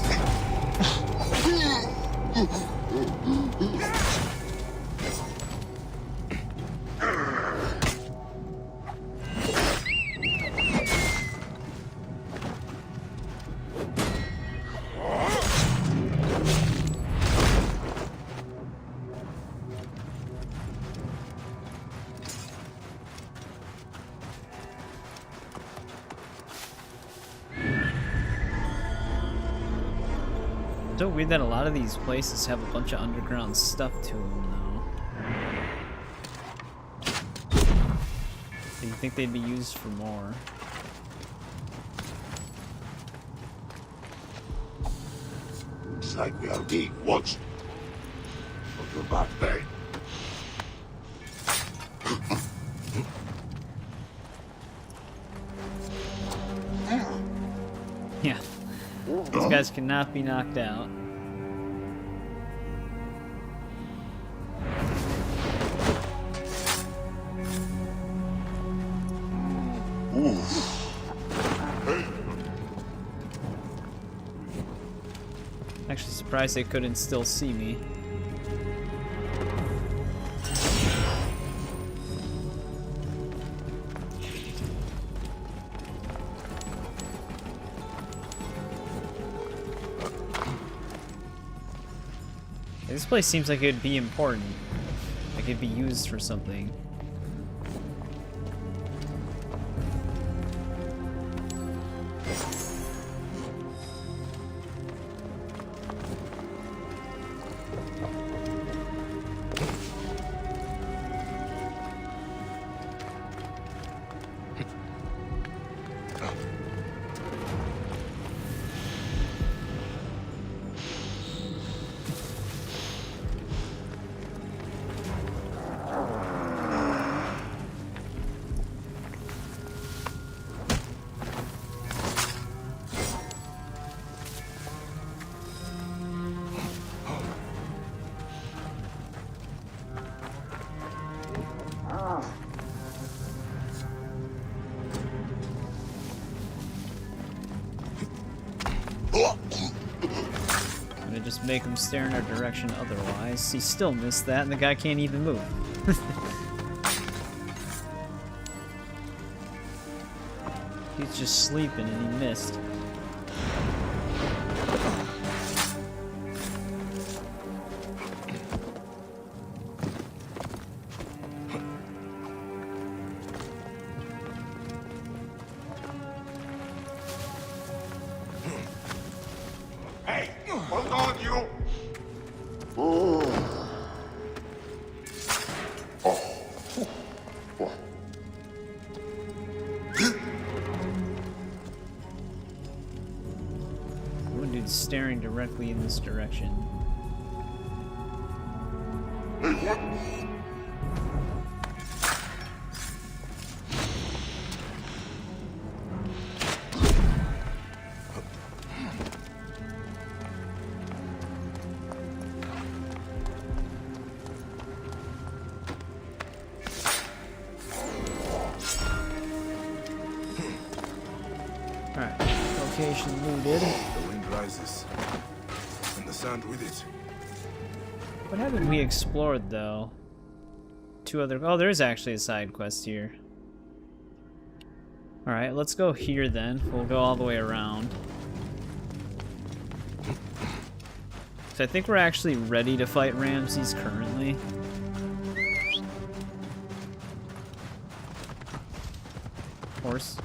So weird that a lot of these places have a bunch of underground stuff to them, though. So you think they'd be used for more? It's like we are being watched. But you're back there. Yeah. These guys cannot be knocked out. Actually surprised they couldn't still see me. This place seems like it'd be important. Like it'd be used for something. Just make him stare in our direction otherwise. He still missed that and the guy can't even move. He's just sleeping and he missed. Staring directly in this direction. Alright, location looted. The wind rises, and the sand with it. What haven't we explored, though? Two other... Oh, there's actually a side quest here. Alright, let's go here then. We'll go all the way around. So I think we're actually ready to fight Ramses currently. Horse.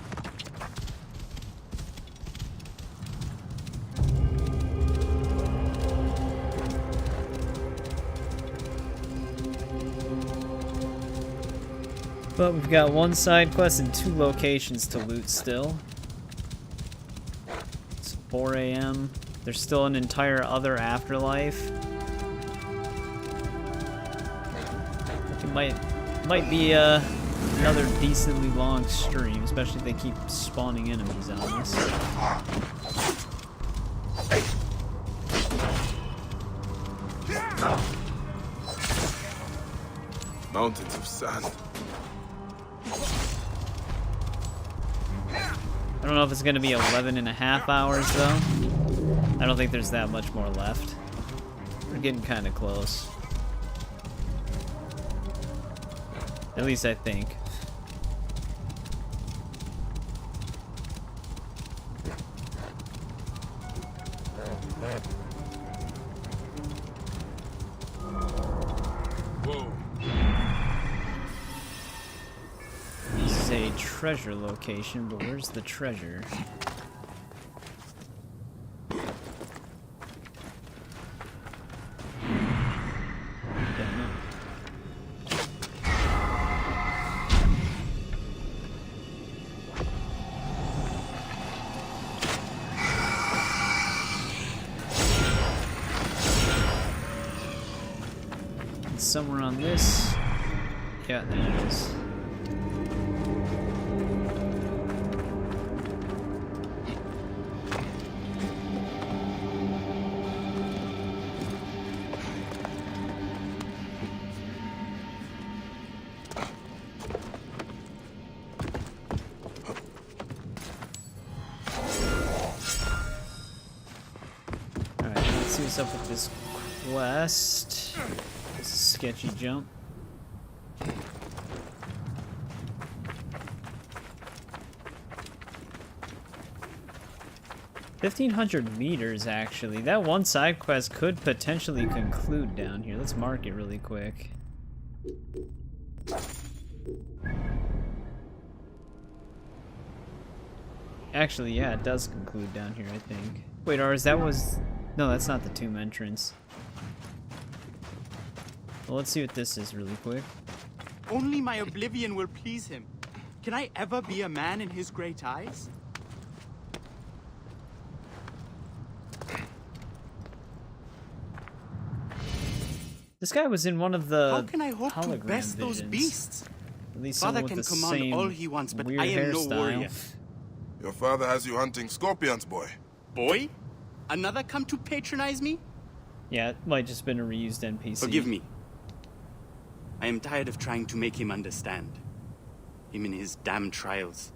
But we've got one side quest and 2 locations to loot still. It's 4 AM. There's still an entire other afterlife. It might be another decently long stream, especially if they keep spawning enemies on us. Mountains of sand. I don't know if it's going to be 11.5 hours, though. I don't think there's that much more left. We're getting kind of close. At least I think. Whoa. This is a treasure location, but where's the treasure? Somewhere on this. Yeah, there it is. Alright, let's see what's up with this quest. Sketchy jump. $1,500 actually. That one side quest could potentially conclude down here. Let's mark it really quick. Actually, yeah, it does conclude down here, I think. Wait, or is that was... No, that's not the tomb entrance. Well, let's see what this is really quick. Only my oblivion will please him. Can I ever be a man in his great eyes? This guy was in one of the How can I hope to hologram best those visions. beasts? At least Father someone with can the command same all he wants, but weird I am no hairstyle. warrior. Your father has you hunting scorpions, boy. Boy? Another come to patronize me? Yeah, it might just been a reused NPC. Forgive me. I am tired of trying to make him understand. Him in his damn trials.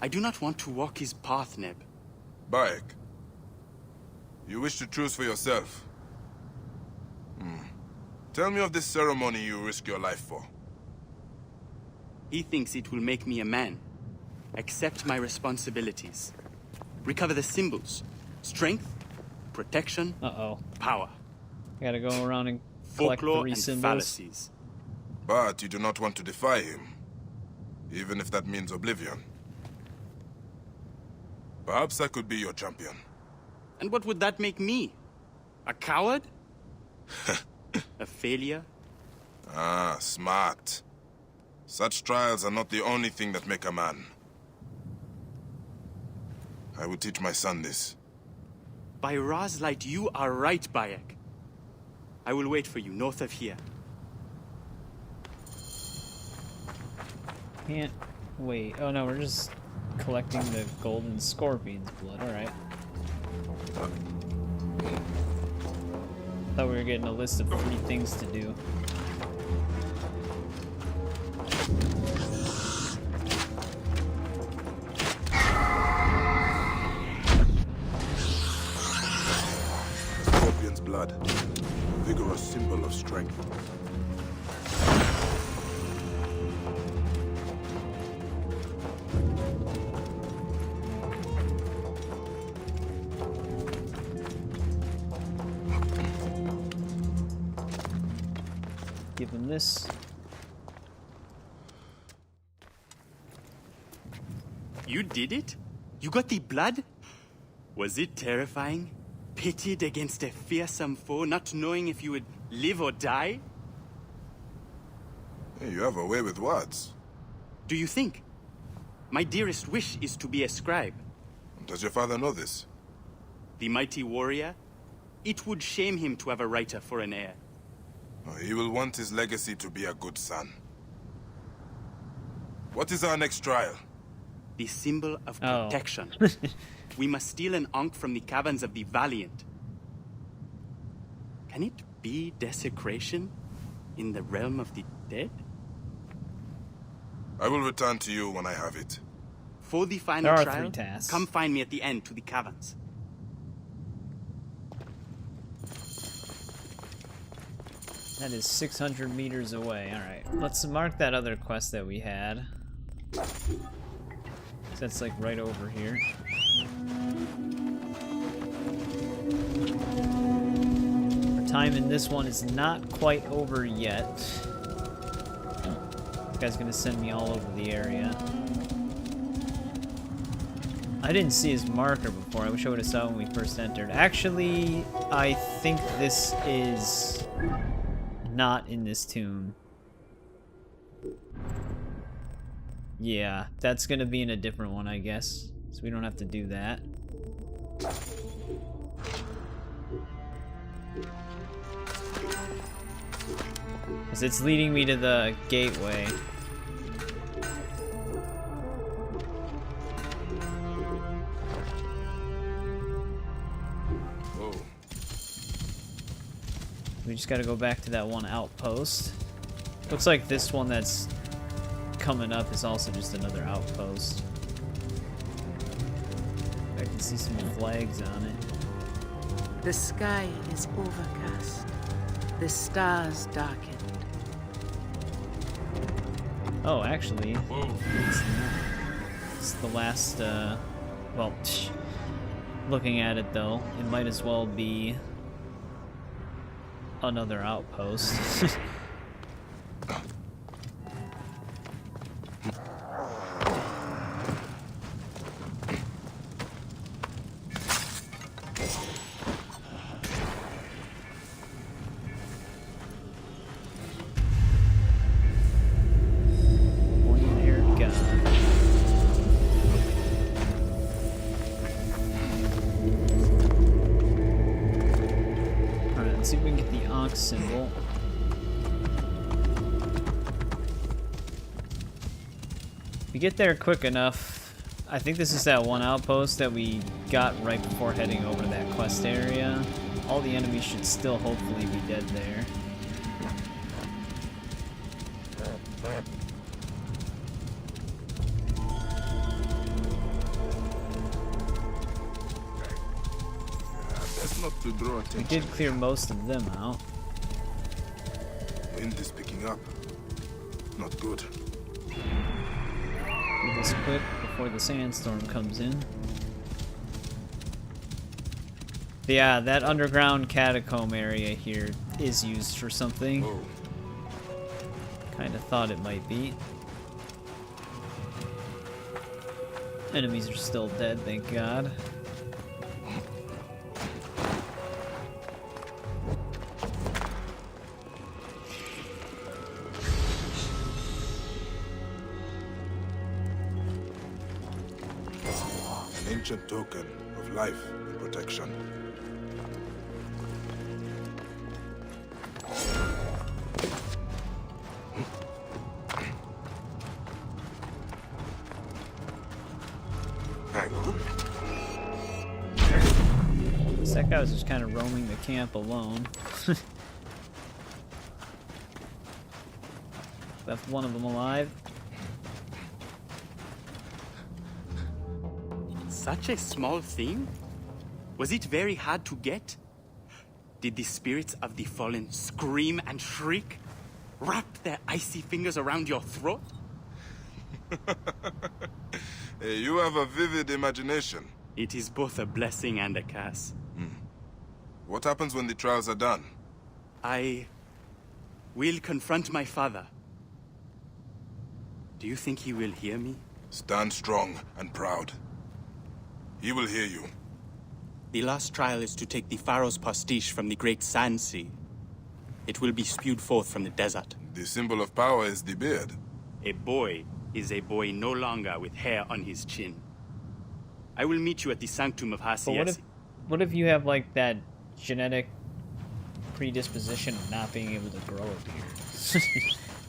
I do not want to walk his path, Neb. Bayek, you wish to choose for yourself. Tell me of this ceremony you risk your life for. He thinks it will make me a man. Accept my responsibilities. Recover the symbols. Strength, protection, power. I gotta go around and collect Folklore 3 and symbols. fallacies. But you do not want to defy him, even if that means oblivion. Perhaps I could be your champion. And what would that make me? A coward? A failure? Ah, smart. Such trials are not the only thing that make a man. I will teach my son this. By Ra's light, you are right, Bayek. I will wait for you north of here. Can't wait. Oh no, we're just collecting the golden scorpion's blood. Alright. Thought we were getting a list of 3 things to do. strength. Give him this. You did it? You got the blood? Was it terrifying? Pitted against a fearsome foe, not knowing if you would live or die? Hey, you have a way with words. Do you think? My dearest wish is to be a scribe. Does your father know this? The mighty warrior? It would shame him to have a writer for an heir. Oh, he will want his legacy to be a good son. What is our next trial? The symbol of protection. We must steal an ankh from the caverns of the Valiant. Can it be desecration in the realm of the dead? I will return to you when I have it. For the final There are trial, 3 tasks. come find me at the end to the caverns. That is 600 meters away. Alright, let's mark that other quest that we had. That's like right over here. Our time in this one is not quite over yet. This guy's gonna send me all over the area. I didn't see his marker before. I wish I would have saw it when we first entered. Actually, I think this is not in this tomb. Yeah, that's gonna be in a different one, I guess. So we don't have to do that. Because it's leading me to the gateway. Oh. We just gotta go back to that one outpost. Looks like this one that's coming up is also just another outpost. I can see some flags on it. The sky is overcast. The stars darkened. Oh, actually, it's the last, well, looking at it though, it might as well be another outpost. Let's see if we can get the ox symbol. If we get there quick enough, I think this is that one outpost that we got right before heading over to that quest area. All the enemies should still hopefully be dead there. To draw attention. We did clear most of them out. Wind is picking up. Not good. Do this quick before the sandstorm comes in. Yeah, that underground catacomb area here is used for something. Kinda thought it might be. Enemies are still dead, thank God. Ancient token of life and protection. That guy was just kind of roaming the camp alone. Left one of them alive. Such a small thing? Was it very hard to get? Did the spirits of the fallen scream and shriek? Wrap their icy fingers around your throat? Hey, you have a vivid imagination. It is both a blessing and a curse. What happens when the trials are done? I will confront my father. Do you think he will hear me? Stand strong and proud. He will hear you. The last trial is to take the Pharaohs' pastiche from the great sand sea. It will be spewed forth from the desert. The symbol of power is the beard. A boy is a boy no longer with hair on his chin. I will meet you at the sanctum of But Hasiesi. what if you have like that genetic predisposition of not being able to grow a beard?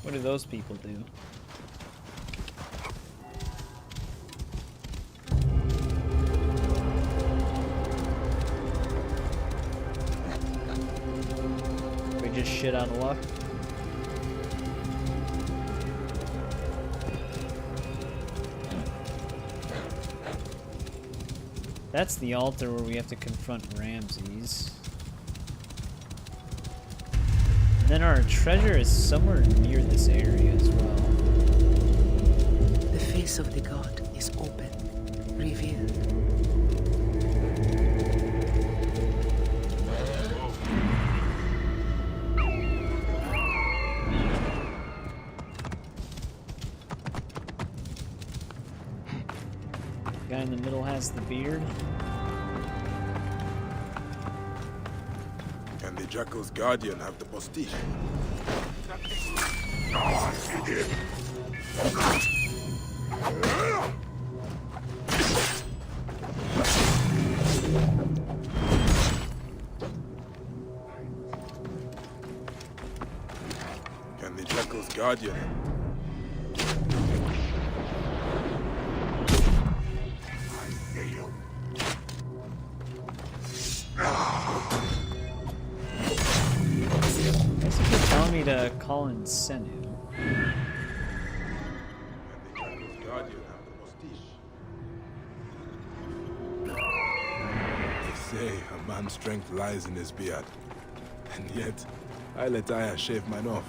What do those people do? We just shit out of luck. That's the altar where we have to confront Ramses. And then our treasure is somewhere near this area as well. The face of the god is open, revealed. The guy in the middle has the beard. Can the Jackal's guardian have the pastiche? Can the Jackal's guardian? Telling me to call in Senu. They say a man's strength lies in his beard. And yet, I let Aya shave mine off.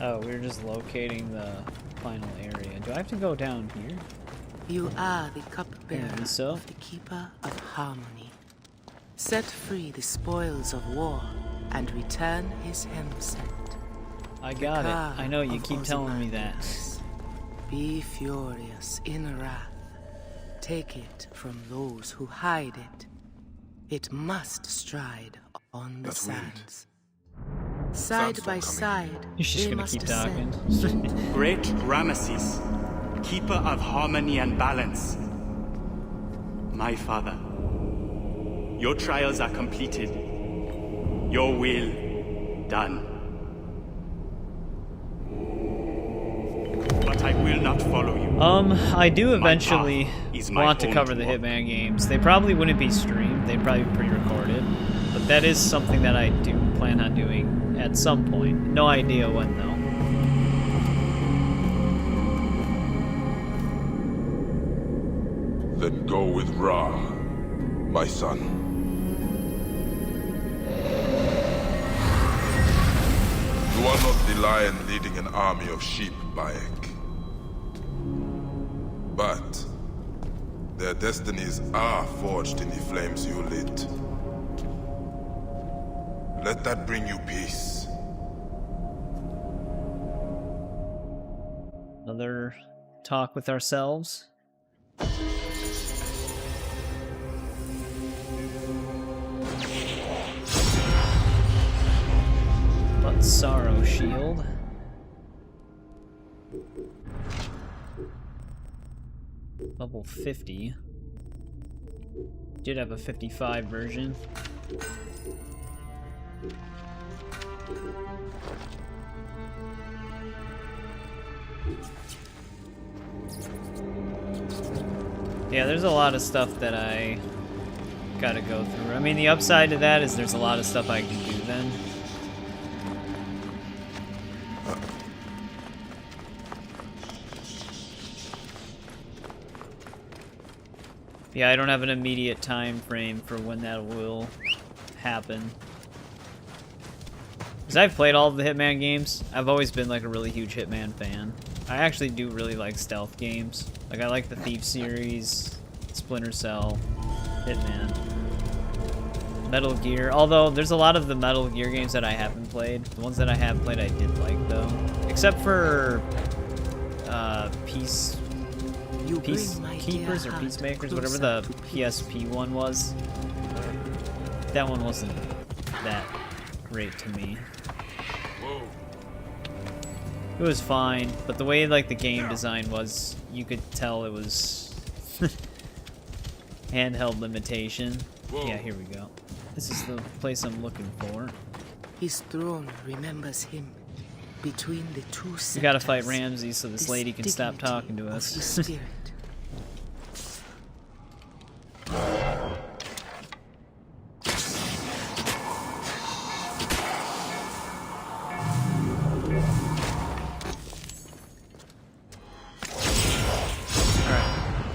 Oh, we're just locating the final area. Do I have to go down here? You are the cupbearer so? of the Keeper of Harmony. Set free the spoils of war and return his hemset. I got it. I know, you keep telling me that. Be furious in wrath. Take it from those who hide it. It must stride on the sands. Side by side, You're just they gonna must keep ascend. talking. Great Ramesses, keeper of harmony and balance. My father, your trials are completed. Your will done. But I will not follow you. I do eventually my want to home cover the Hitman games. They probably wouldn't be streamed. They'd probably be pre-recorded. But that is something that I do plan on doing at some point. No idea when, though. Then go with Ra, my son. You are not the lion leading an army of sheep, Bayek. But their destinies are forged in the flames you lit. Let that bring you peace. Another talk with ourselves. But Sorrow Shield. Level 50. Did have a 55 version. Yeah, there's a lot of stuff that I gotta go through. I mean, the upside to that is there's a lot of stuff I can do then. Yeah, I don't have an immediate time frame for when that will happen. Because I've played all of the Hitman games. I've always been like a really huge Hitman fan. I actually do really like stealth games. Like I like the Thief series, Splinter Cell, Hitman, Metal Gear. Although there's a lot of the Metal Gear games that I haven't played. The ones that I have played I did like though. Except for Peacekeepers or Peacemakers, whatever the PSP one was. That one wasn't that great to me. It was fine, but the way like the game design was, you could tell it was handheld limitation. Yeah, here we go. This is the place I'm looking for. His throne remembers him between the two sectors. We gotta fight Ramsey so this lady can stop talking to us. His spirit.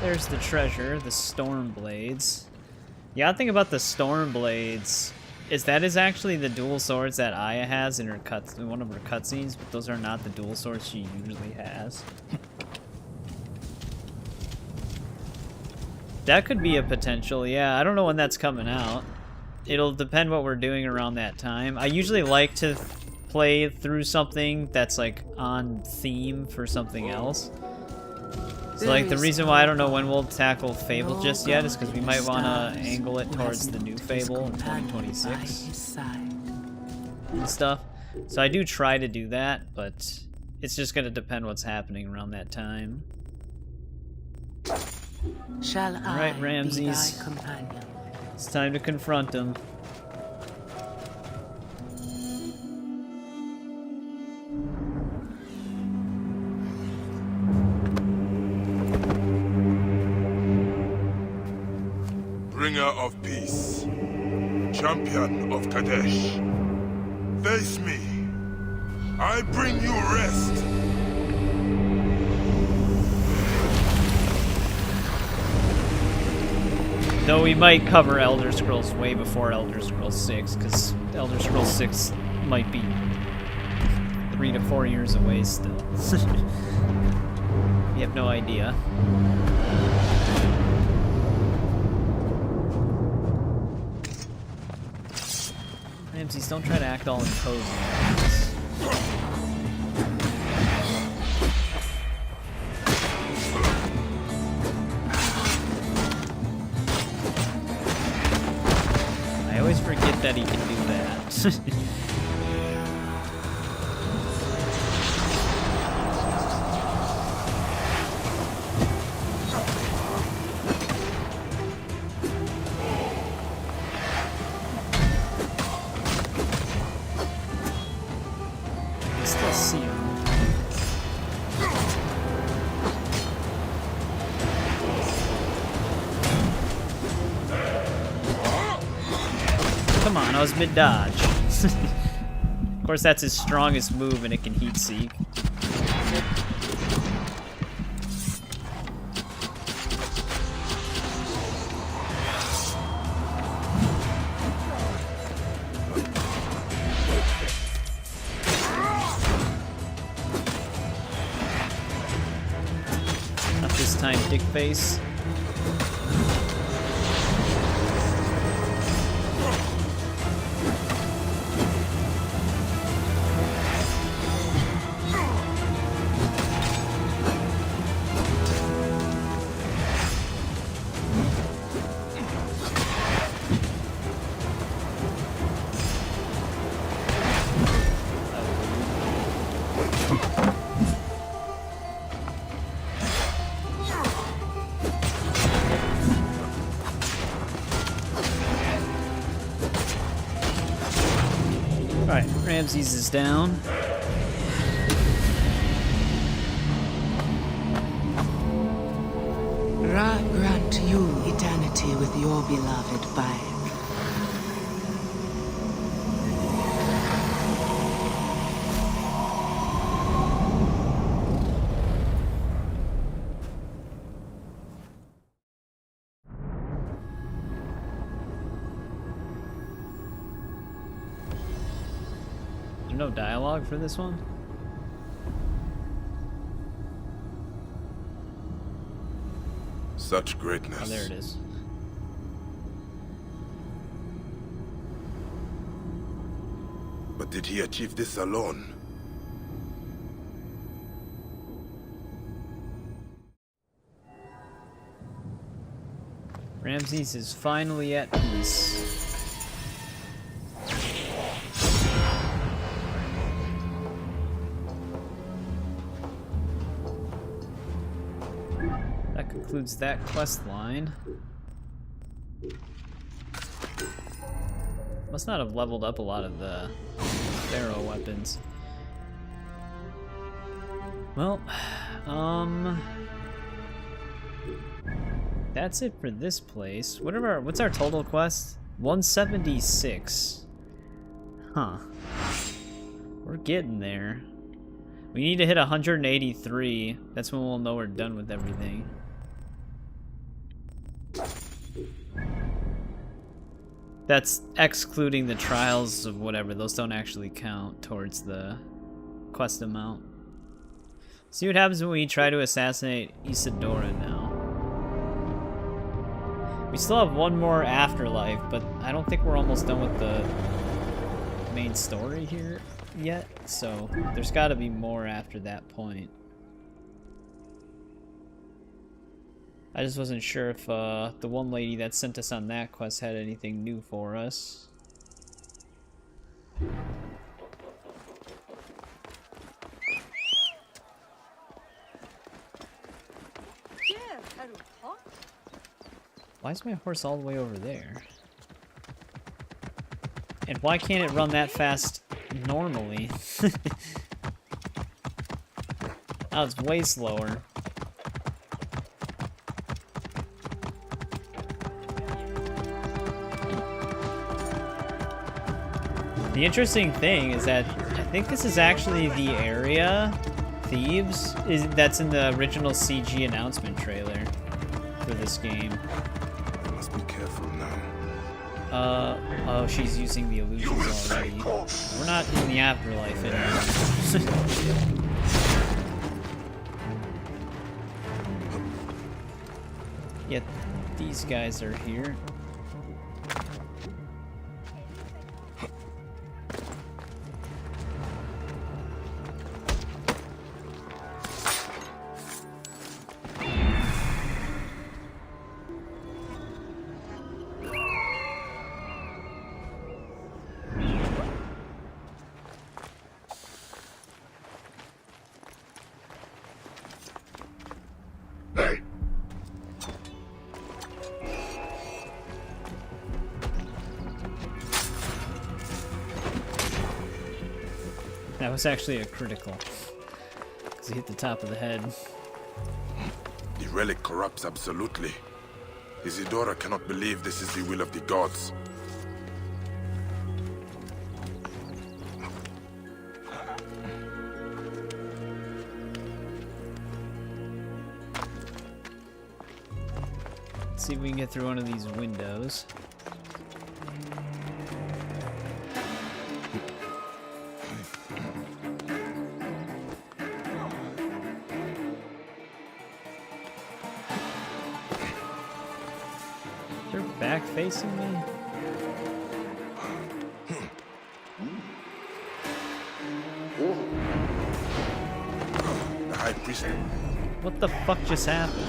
There's the treasure, the Storm Blades. The odd thing about the Storm Blades is that is actually the dual swords that Aya has in her one of her cutscenes, but those are not the dual swords she usually has. That could be a potential, yeah. I don't know when that's coming out. It'll depend what we're doing around that time. I usually like to play through something that's like on theme for something else. So like the reason why I don't know when we'll tackle Fable just yet is because we might want to angle it towards the new Fable in 2026 and stuff. So I do try to do that, but it's just going to depend what's happening around that time. Alright, Ramses. It's time to confront him. Bringer of peace, champion of Kadesh, face me. I bring you rest. Though we might cover Elder Scrolls way before Elder Scrolls 6, because Elder Scrolls 6 might be 3 to 4 years away still. We have no idea. Ramses, don't try to act all imposing. I always forget that he can do that. Come on, I was mid-dodge. Of course, that's his strongest move, and it can heat seek. Not this time, dick face. Alright, Ramses is down. Ra grant you eternity with your beloved Bayek. no dialogue for this one? Such greatness. Oh, there it is. But did he achieve this alone? Ramses is finally at peace. That concludes that quest line. Must not have leveled up a lot of the Pharaoh weapons. Well, that's it for this place. What's our total quest? 176. Huh. We're getting there. We need to hit 183. That's when we'll know we're done with everything. That's excluding the trials of whatever. Those don't actually count towards the quest amount. See what happens when we try to assassinate Isadora now. We still have one more afterlife, but I don't think we're almost done with the main story here yet, so there's got to be more after that point. I just wasn't sure if the one lady that sent us on that quest had anything new for us. Why is my horse all the way over there? And why can't it run that fast normally? Oh, it's way slower. The interesting thing is that I think this is actually the area, Thebes, that's in the original CG announcement trailer for this game. I must be careful now. Oh, she's using the illusions already. We're not in the afterlife anymore. Yet these guys are here. That was actually a critical, because he hit the top of the head. The relic corrupts absolutely. Isidora cannot believe this is the will of the gods. Let's see if we can get through one of these windows. Back facing me? The High Priest. What the fuck just happened?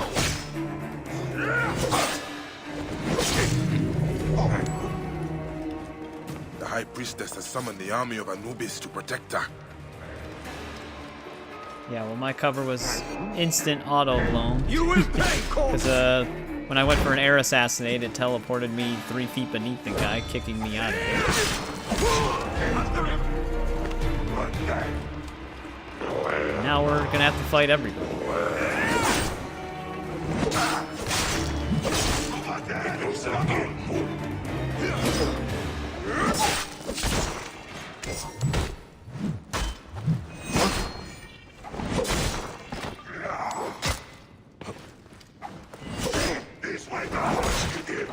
The High Priestess has summoned the army of Anubis to protect her. Yeah, well, my cover was instant auto blown. Because when I went for an air assassinate, it teleported me 3 feet beneath the guy, kicking me out of it. Now we're gonna have to fight everybody.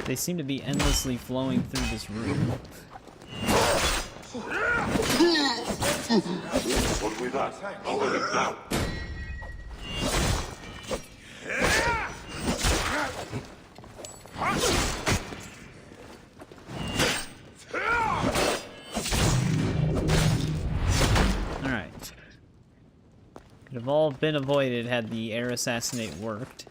They seem to be endlessly flowing through this room. What with that? Lower it down. Alright. Could have all been avoided had the air assassinate worked.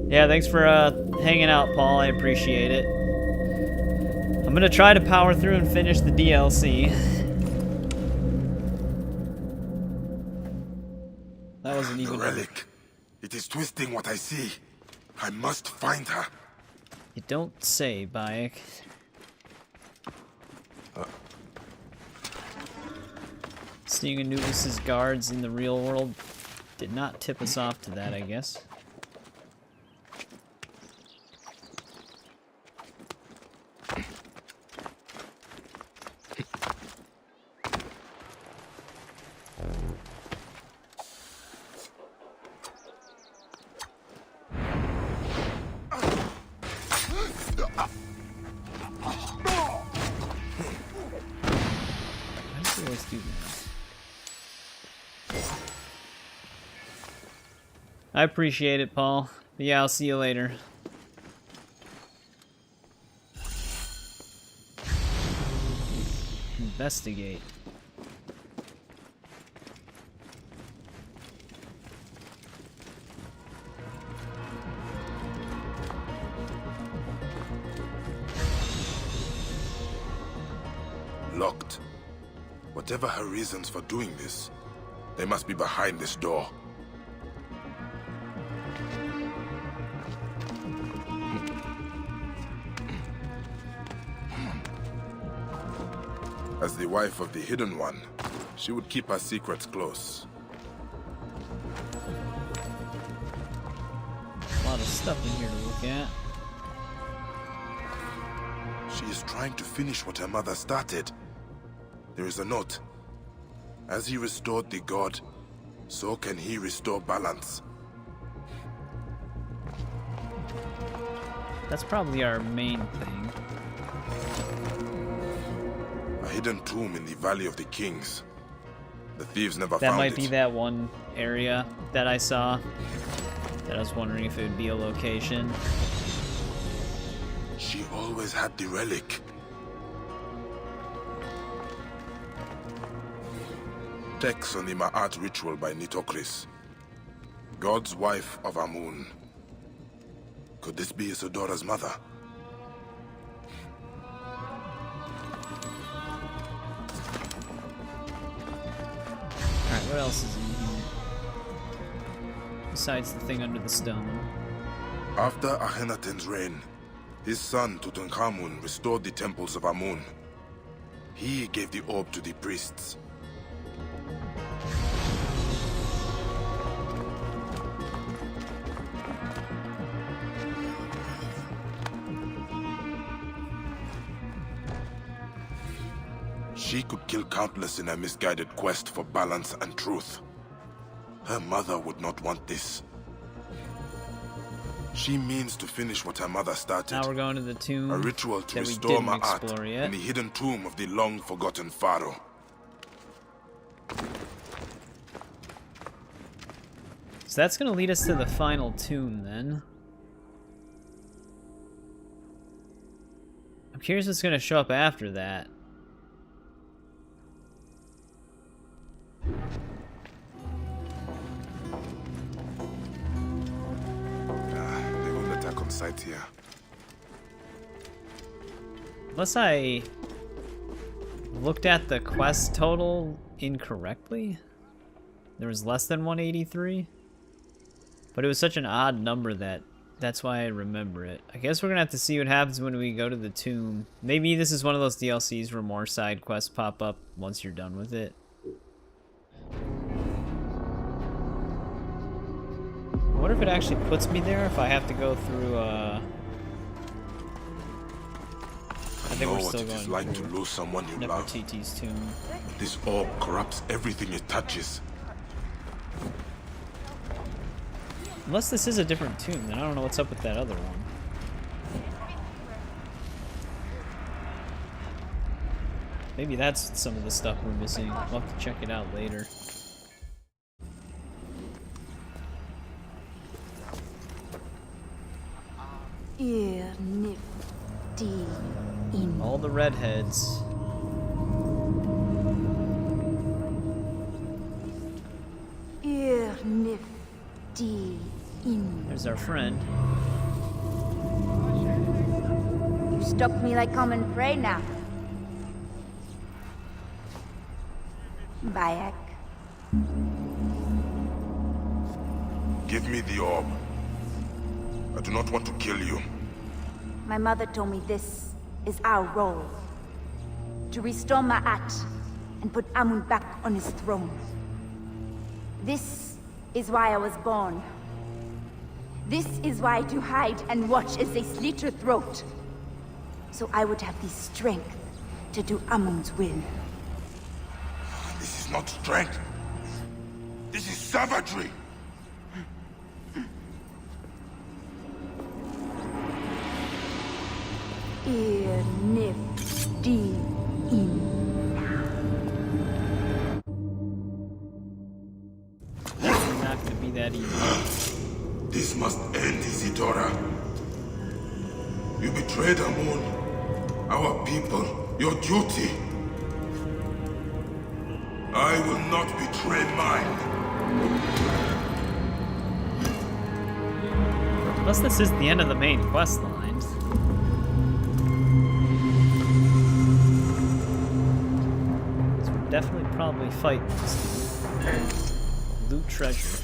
Yeah, thanks for hanging out, Paul. I appreciate it. I'm gonna try to power through and finish the DLC. That wasn't even the relic. It is twisting what I see. I must find her. You don't say, Bayek. Seeing Anubis's guards in the real world did not tip us off to that, I guess. I appreciate it, Paul. But yeah, I'll see you later. Investigate. Locked. Whatever her reasons for doing this, they must be behind this door. As the wife of the Hidden One, she would keep her secrets close. A lot of stuff in here to look at. She is trying to finish what her mother started. There is a note. As he restored the god, so can he restore balance. That's probably our main thing. A hidden tomb in the Valley of the Kings. The thieves never That found might it. be that one area that I saw. That I was wondering if it would be a location. She always had the relic. Text on the Ma'at ritual by Nitocris. God's wife of Amun. Could this be Isidora's mother? Alright, what else is in here? Besides the thing under the stone. After Akhenaten's reign, his son Tutankhamun restored the temples of Amun. He gave the orb to the priests. She could kill countless in her misguided quest for balance and truth. Her mother would not want this. She means to finish what her mother started. Now we're going to the tomb a ritual to that we restore didn't Ma'at explore yet. in the hidden tomb of the long-forgotten Pharaoh. So that's going to lead us to the final tomb, then. I'm curious what's going to show up after that. They won't attack on sight here. Unless I looked at the quest total incorrectly. There was less than 183. But it was such an odd number that's why I remember it. I guess we're gonna have to see what happens when we go to the tomb. Maybe this is one of those DLCs where more side quests pop up once you're done with it. I wonder if it actually puts me there if I have to go through, I think know we're what still it going is like through to lose someone you love. Nefertiti's tomb. This orb corrupts everything it touches. Unless this is a different tomb, then I don't know what's up with that other one. Maybe that's some of the stuff we're missing. We'll have to check it out later. All the redheads. There's our friend. You stalk me like common prey now. Bayek. Give me the orb. I do not want to kill you. My mother told me this is our role. To restore Ma'at and put Amun back on his throne. This is why I was born. This is why I do hide and watch as they slit her throat. So I would have the strength to do Amun's will. This is not strength. This is savagery. Definitely not gonna be that easy. This must end, Isidora. You betrayed Amun, our people, your duty. I will not betray mine. Unless this is the end of the main quest lines. So we're definitely probably fighting this. Loot treasure.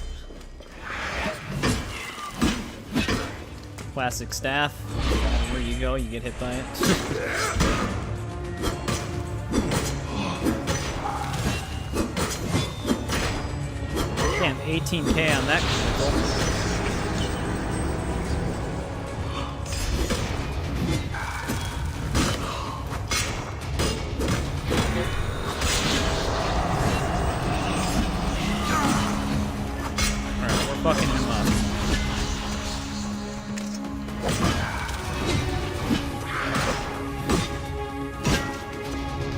Classic staff. Where you go, you get hit by it. Damn, 18k on that critical. Alright, we're fucking him up.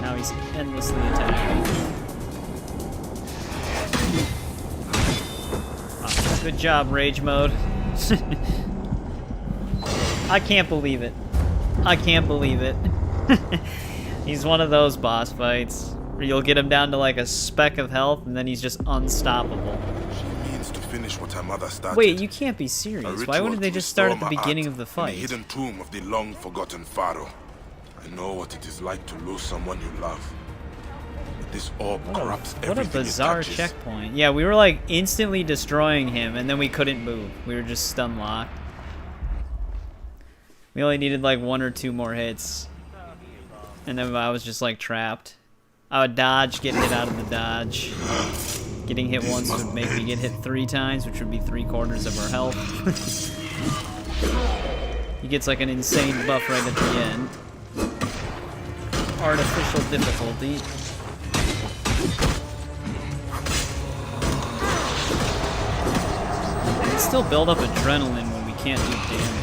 Now he's endlessly attacking. Good job, rage mode. I can't believe it. I can't believe it. He's one of those boss fights where you'll get him down to like a speck of health and then he's just unstoppable. She means to finish what her mother started. Wait, you can't be serious. Why wouldn't they just start at the beginning of the The fight? hidden tomb of the long-forgotten Pharaoh. I know what it is like to lose someone you love. This orb corrupts everything. What a bizarre checkpoint. Yeah, we were like instantly destroying him and then we couldn't move. We were just stun locked. We only needed like 1 or 2 more hits. And then I was just like trapped. I would dodge, get hit out of the dodge. Getting hit once would make me get hit 3 times, which would be 3/4 of our health. He gets like an insane buff right at the end. Artificial difficulty. We can still build up adrenaline when we can't do damage to him.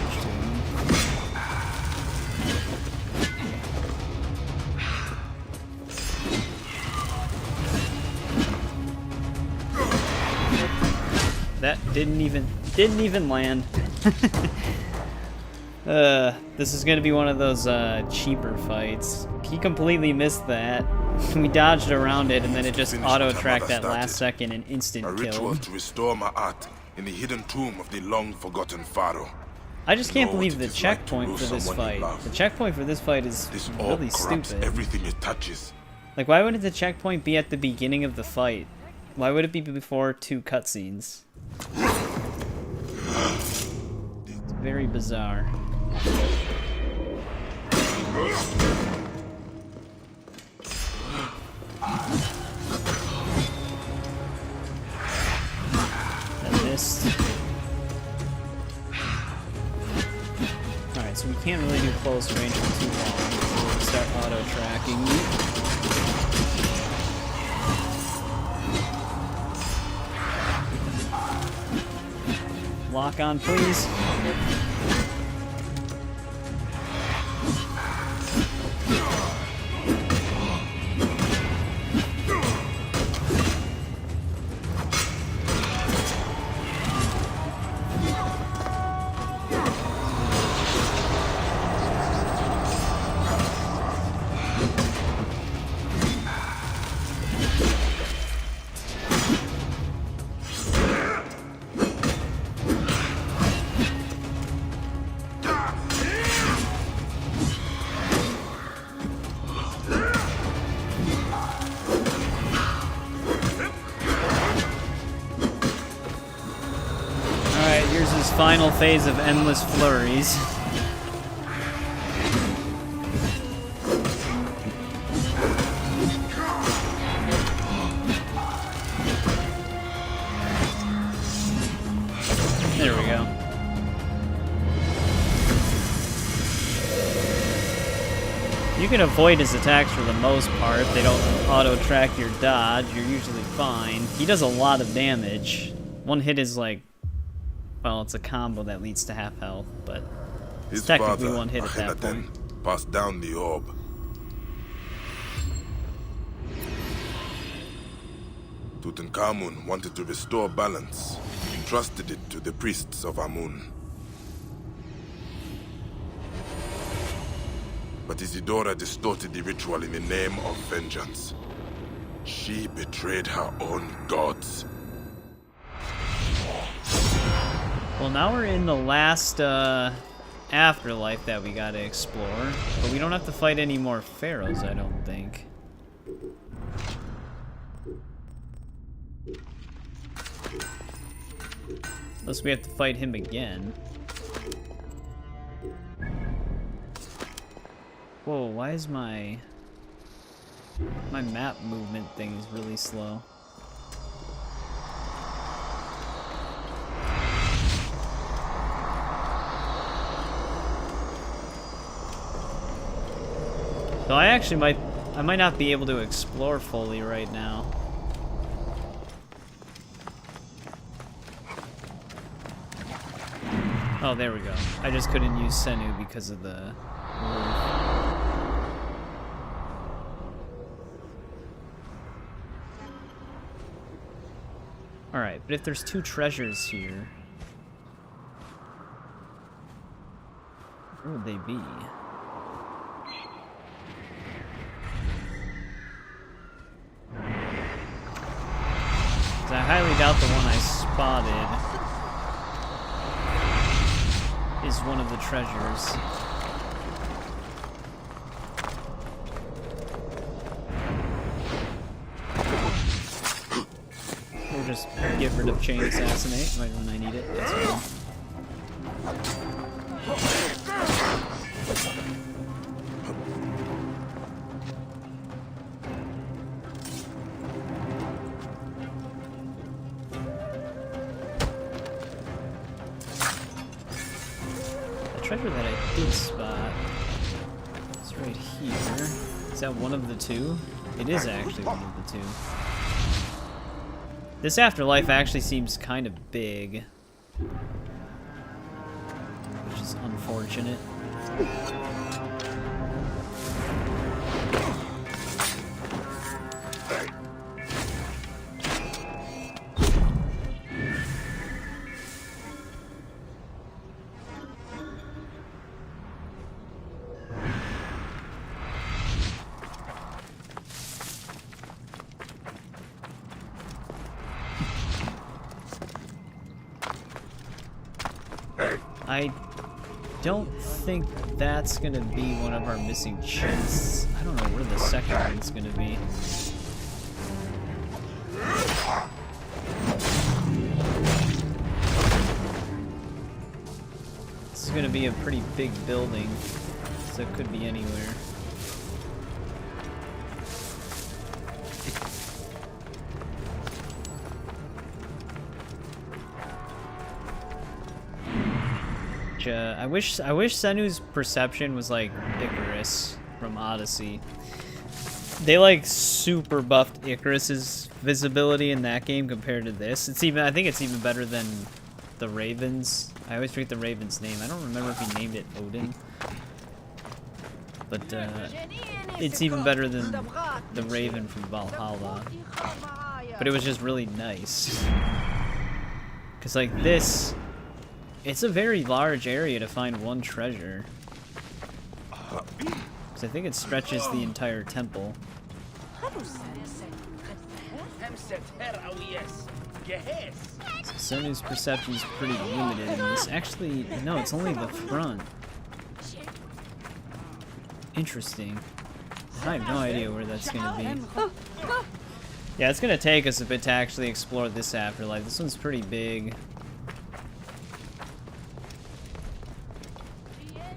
That didn't even land. This is gonna be one of those cheaper fights. He completely missed that. We dodged around it and then it just auto-tracked that last second and instant A ritual kill. to restore Ma'at in the hidden tomb of the long-forgotten Pharaoh. I just can't believe the checkpoint for this fight. The checkpoint for this fight is really stupid. Everything it touches. Like, why wouldn't the checkpoint be at the beginning of the fight? Why would it be before 2 cutscenes? It's very bizarre. I missed. Alright, so we can't really do close range for too long. So we'll start auto-tracking. Lock on, please. Final phase of endless flurries. There we go. You can avoid his attacks for the most part. If they don't auto-track your dodge, you're usually fine. He does a lot of damage. One hit is like, well, it's a combo that leads to half health, but it's technically one hit at that point. Passed down the orb. Tutankhamun wanted to restore balance, entrusted it to the priests of Amun. But Isidora distorted the ritual in the name of vengeance. She betrayed her own gods. Well, now we're in the last afterlife that we gotta explore, but we don't have to fight any more pharaohs, I don't think. Unless we have to fight him again. Whoa, why is my map movement thing is really slow? So I might not be able to explore fully right now. Oh, there we go. I just couldn't use Senu because of the roof. Alright, but if there's two treasures here, where would they be? I highly doubt the one I spotted is one of the treasures. Or just get rid of Chain Assassinate right when I need it. That's fine. Treasure that I did spot is right here. Is that one of the two? It is actually one of the two. This afterlife actually seems kind of big, which is unfortunate. I don't think that's gonna be one of our missing chests. I don't know where the second one's gonna be. This is gonna be a pretty big building, so it could be anywhere. I wish Senu's perception was like Icarus from Odyssey. They like super buffed Icarus's visibility in that game compared to this. It's even, I think it's even better than the ravens. I always forget the raven's name. I don't remember if he named it Odin. But it's even better than the raven from Valhalla. But it was just really nice. Because like this, it's a very large area to find one treasure. Because I think it stretches the entire temple. So Sonu's perception is pretty limited in this. Actually, no, it's only the front. Interesting. I have no idea where that's gonna be. Yeah, it's gonna take us a bit to actually explore this afterlife. This one's pretty big.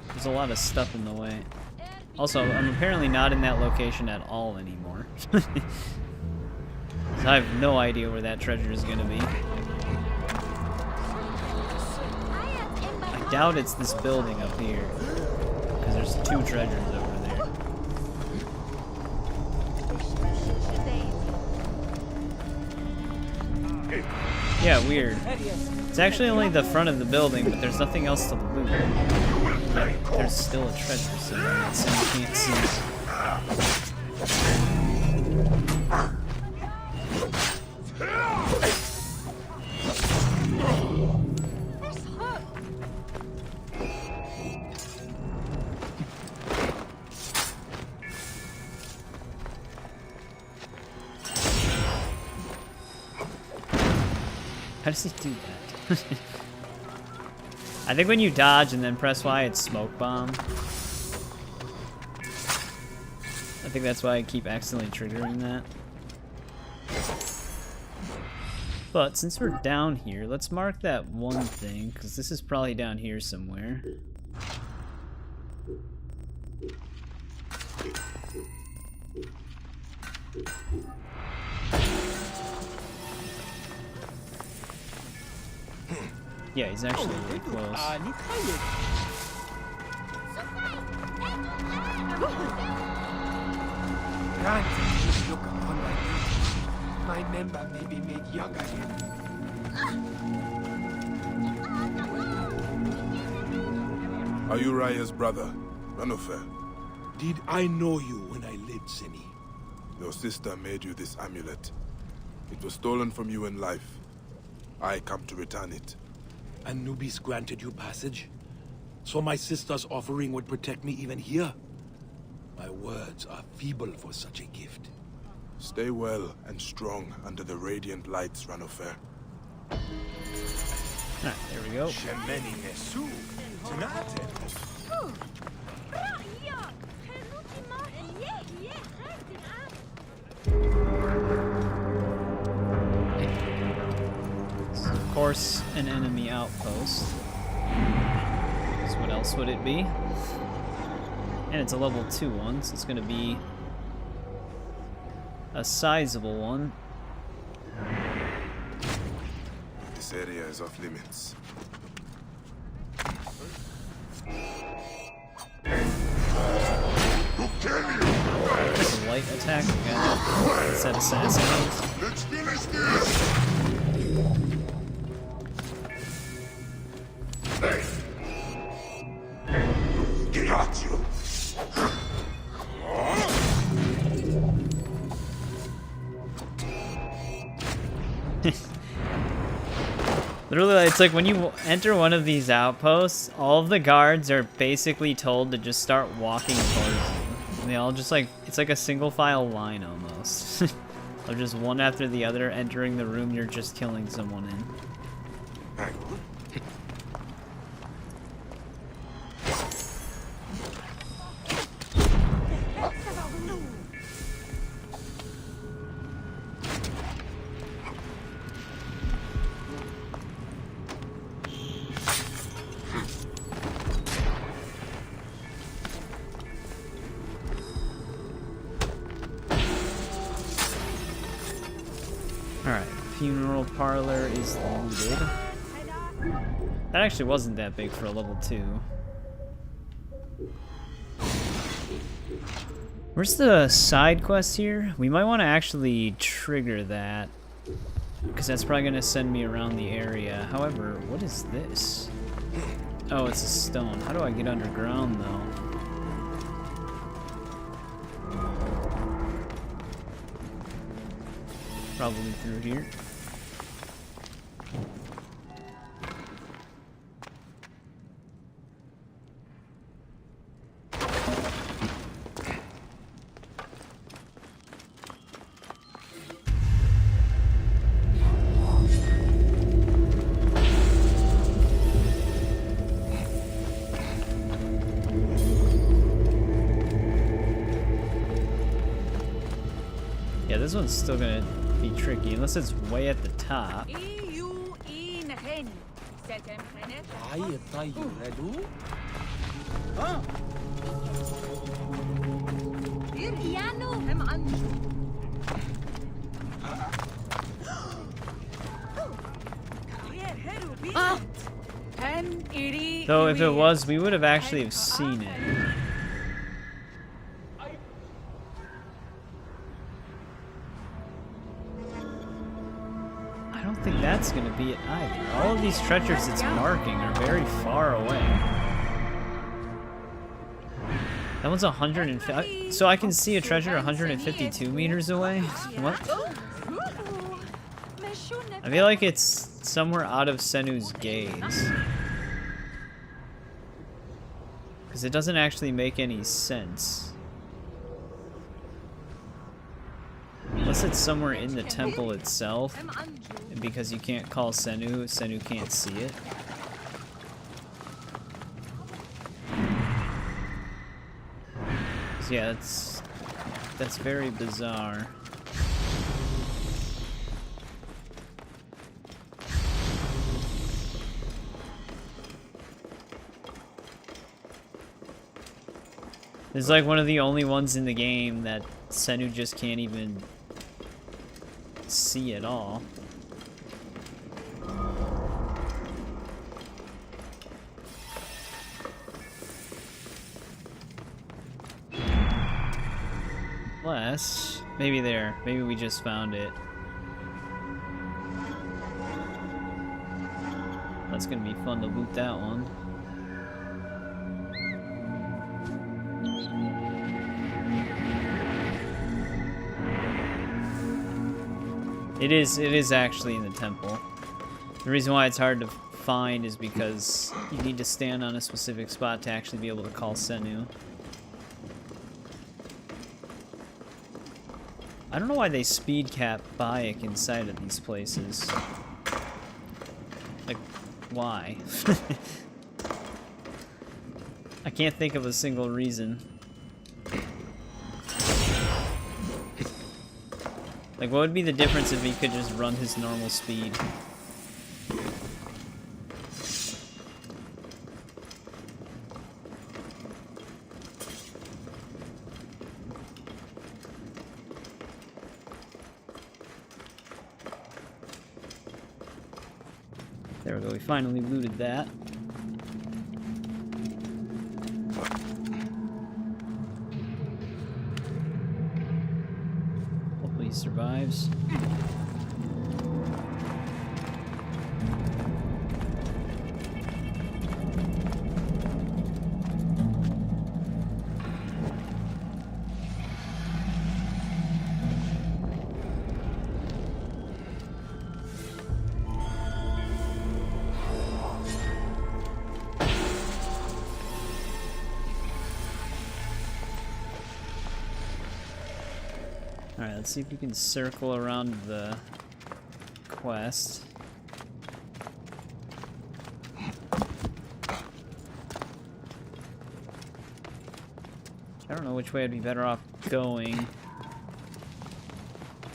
There's a lot of stuff in the way. Also, I'm apparently not in that location at all anymore. So I have no idea where that treasure is gonna be. I doubt it's this building up here, because there's 2 treasures over there. Yeah, weird. It's actually only the front of the building, but there's nothing else to loot. Yet there's still a treasure somewhere that you can't see. How does he do that? I think when you dodge and then press Y, it's smoke bomb. I think that's why I keep accidentally triggering that. But since we're down here, let's mark that one thing, because this is probably down here somewhere. Yeah, he's actually really close. Look upon my member may be made young again. Are you Raya's brother, Ranofer? Did I know you when I lived, Seni? Your sister made you this amulet. It was stolen from you in life. I come to return it. Anubis granted you passage? So my sister's offering would protect me even here? My words are feeble for such a gift. Stay well and strong under the radiant lights, Ranofer. Alright, there we go. Of course, an enemy outpost. So what else would it be? And it's a level 2 one, so it's gonna be a sizable one. This area is off limits. Just a light attack again. Set assassin. Let's finish this! Get you! Literally, it's like when you enter one of these outposts, all of the guards are basically told to just start walking towards you. And they all just like, it's like a single file line almost. They're just one after the other entering the room you're just killing someone in. Alright, funeral parlor is looted. That actually wasn't that big for a level 2. Where's the side quest here? We might want to actually trigger that. because that's probably going to send me around the area. However, what is this? Oh, it's a stone. How do I get underground, though? Probably through here. Yeah, this one's still gonna be tricky, unless it's way at the top. Though if it was, we would have actually have seen it. I don't think that's gonna be it either. All of these treasures it's marking are very far away. That one's 150. So I can see a treasure 152 meters away? What? I feel like it's somewhere out of Senu's gaze. Because it doesn't actually make any sense. Unless it's somewhere in the temple itself. And because you can't call Senu, Senu can't see it. So yeah, that's very bizarre. It's like one of the only ones in the game that Senu just can't even see at all. Unless, maybe there, maybe we just found it. That's gonna be fun to loot that one. It is actually in the temple. The reason why it's hard to find is because you need to stand on a specific spot to actually be able to call Senu. I don't know why they speed cap Bayek inside of these places. Like, why? I can't think of a single reason. Like, what would be the difference if he could just run his normal speed? There we go, we finally looted that. Hopefully he survives. Alright, let's see if we can circle around the quest. I don't know which way I'd be better off going.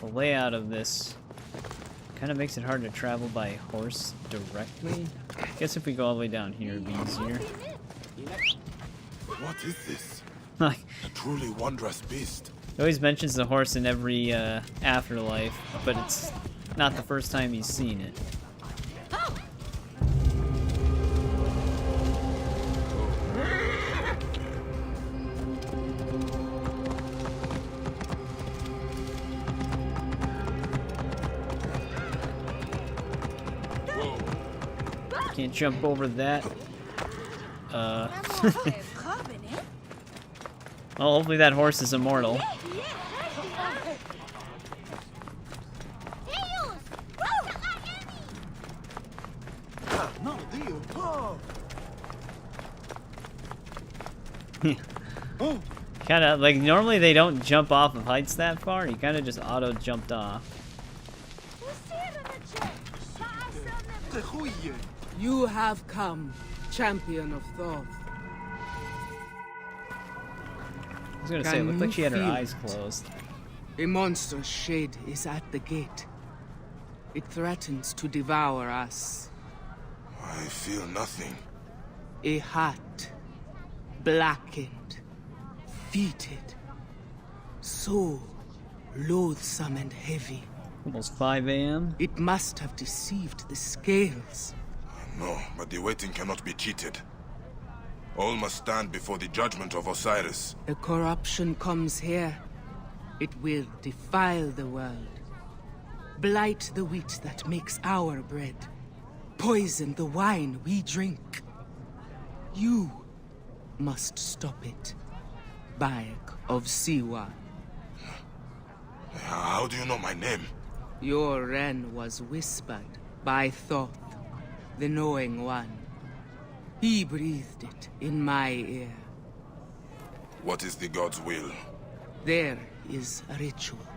The layout of this kind of makes it hard to travel by horse directly. I guess if we go all the way down here, it'd be easier. What is this? Like, a truly wondrous beast. He always mentions the horse in every afterlife, but it's not the first time he's seen it. Can't jump over that. Well, hopefully that horse is immortal. Kind of like normally they don't jump off of heights that far. He kind of just auto jumped off. You have come, champion of Thoth. I was gonna say, it looked like she had her eyes closed. A monstrous shade is at the gate. It threatens to devour us. I feel nothing. A heart, blackened, fetid, so loathsome and heavy. Almost 5 a.m. It must have deceived the scales. No, but the waiting cannot be cheated. All must stand before the judgment of Osiris. The corruption comes here. It will defile the world. Blight the wheat that makes our bread. Poison the wine we drink. You must stop it. Bayek of Siwa. How do you know my name? Your wren was whispered by Thoth, the knowing one. He breathed it in my ear. What is the god's will? There is a ritual,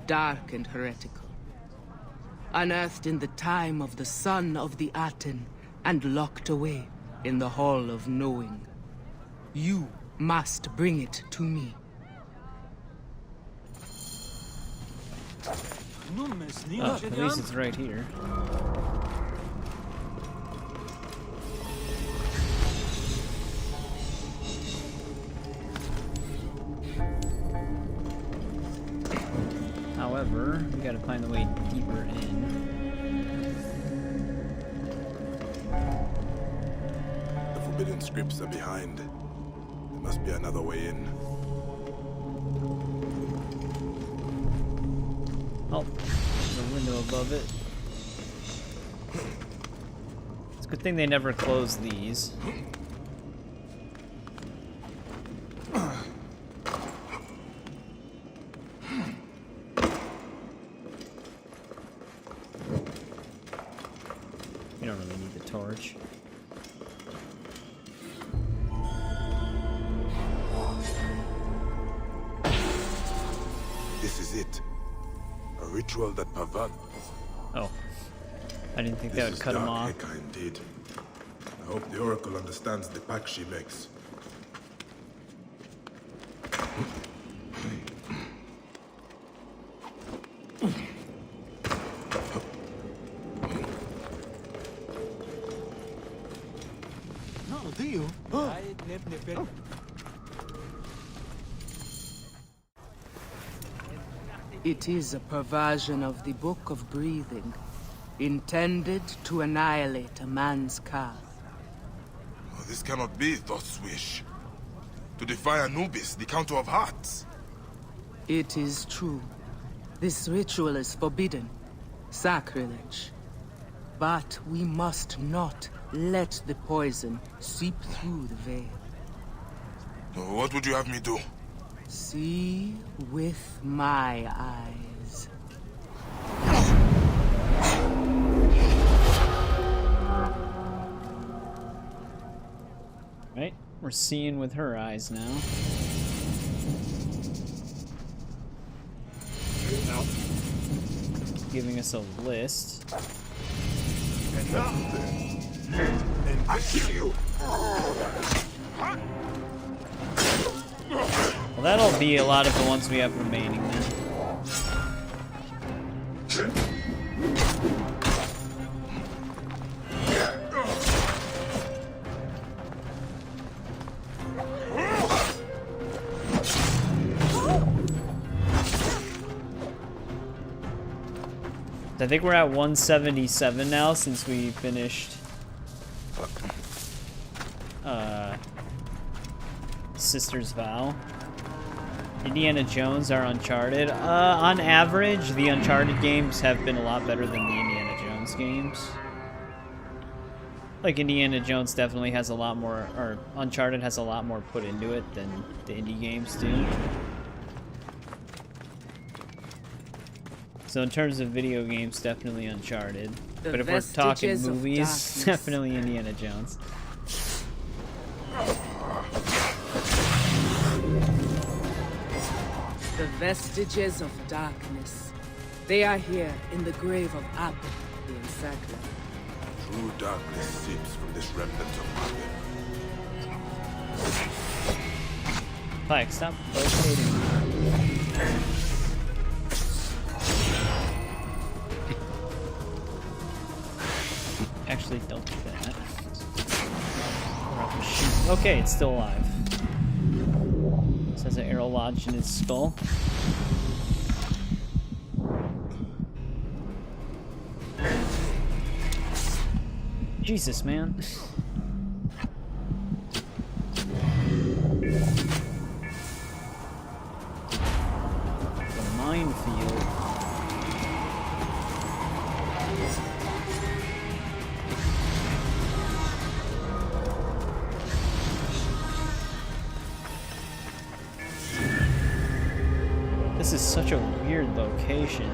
dark and heretical. Unearthed in the time of the son of the Aten and locked away in the Hall of Knowing. You must bring it to me. Oh, at least it's right here. However, we gotta find the way deeper in. The forbidden scripts are behind. There must be another way in. Oh, there's a window above it. It's a good thing they never close these. You don't really need the torch. This is it. A ritual that pervert. Oh. I didn't think that would cut him off. Heka indeed. I hope the Oracle understands the pact she makes. It is a perversion of the Book of Breathing, intended to annihilate a man's ka. Oh, this cannot be Thoth's wish. To defy Anubis, the Counter of Hearts. It is true. This ritual is forbidden. Sacrilege. But we must not let the poison seep through the veil. What would you have me do? See with my eyes. Right? We're seeing with her eyes now. Giving us a list. I kill you. Well, that'll be a lot of the ones we have remaining then. I think we're at 177 now since we finished Sister's Vow. Indiana Jones are Uncharted. On average, the Uncharted games have been a lot better than the Indiana Jones games. like Indiana Jones definitely has a lot more, or Uncharted has a lot more put into it than the indie games do. So in terms of video games, definitely Uncharted. But if we're talking movies, definitely Indiana Jones. The vestiges of darkness. They are here in the grave of Ab in Sakla. True darkness seeps from this remnant of Bayek. Bayek, stop rotating. Actually, don't do that. Or I'll just shoot. Okay, it's still alive. This has an arrow lodged in its skull. Jesus, man. The minefield. This is such a weird location.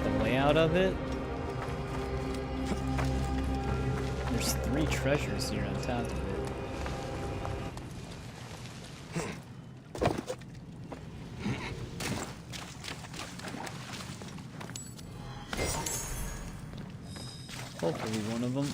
The layout of it. There's 3 treasures here on top of it. Hopefully one of them.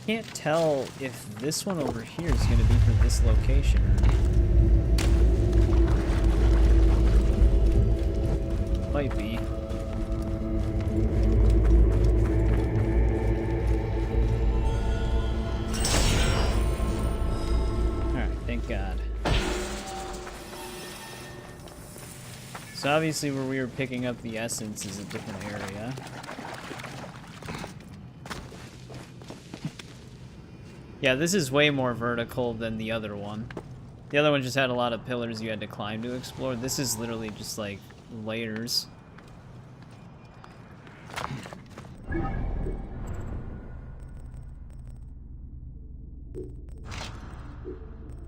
Can't tell if this one over here is going to be for this location or not. Might be. Alright, thank God. So obviously where we were picking up the essence is a different area. Yeah, this is way more vertical than the other one. The other one just had a lot of pillars you had to climb to explore. This is literally just like layers.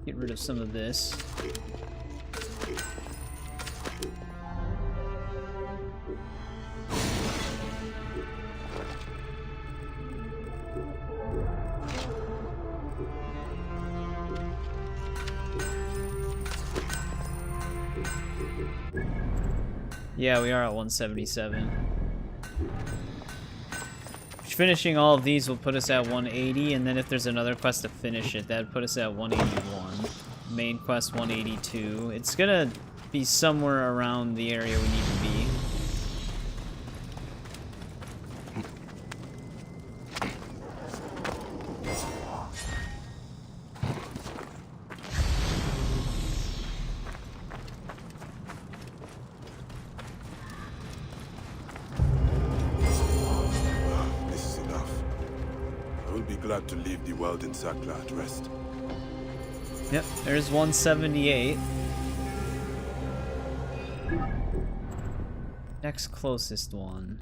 Get rid of some of this. Yeah, we are at 177. Finishing all of these will put us at 180, and then if there's another quest to finish it, that'd put us at 181. Main quest 182. It's gonna be somewhere around the area we need to be. Glad to leave the world in Sakla at rest. Yep, there's 178. Next closest one.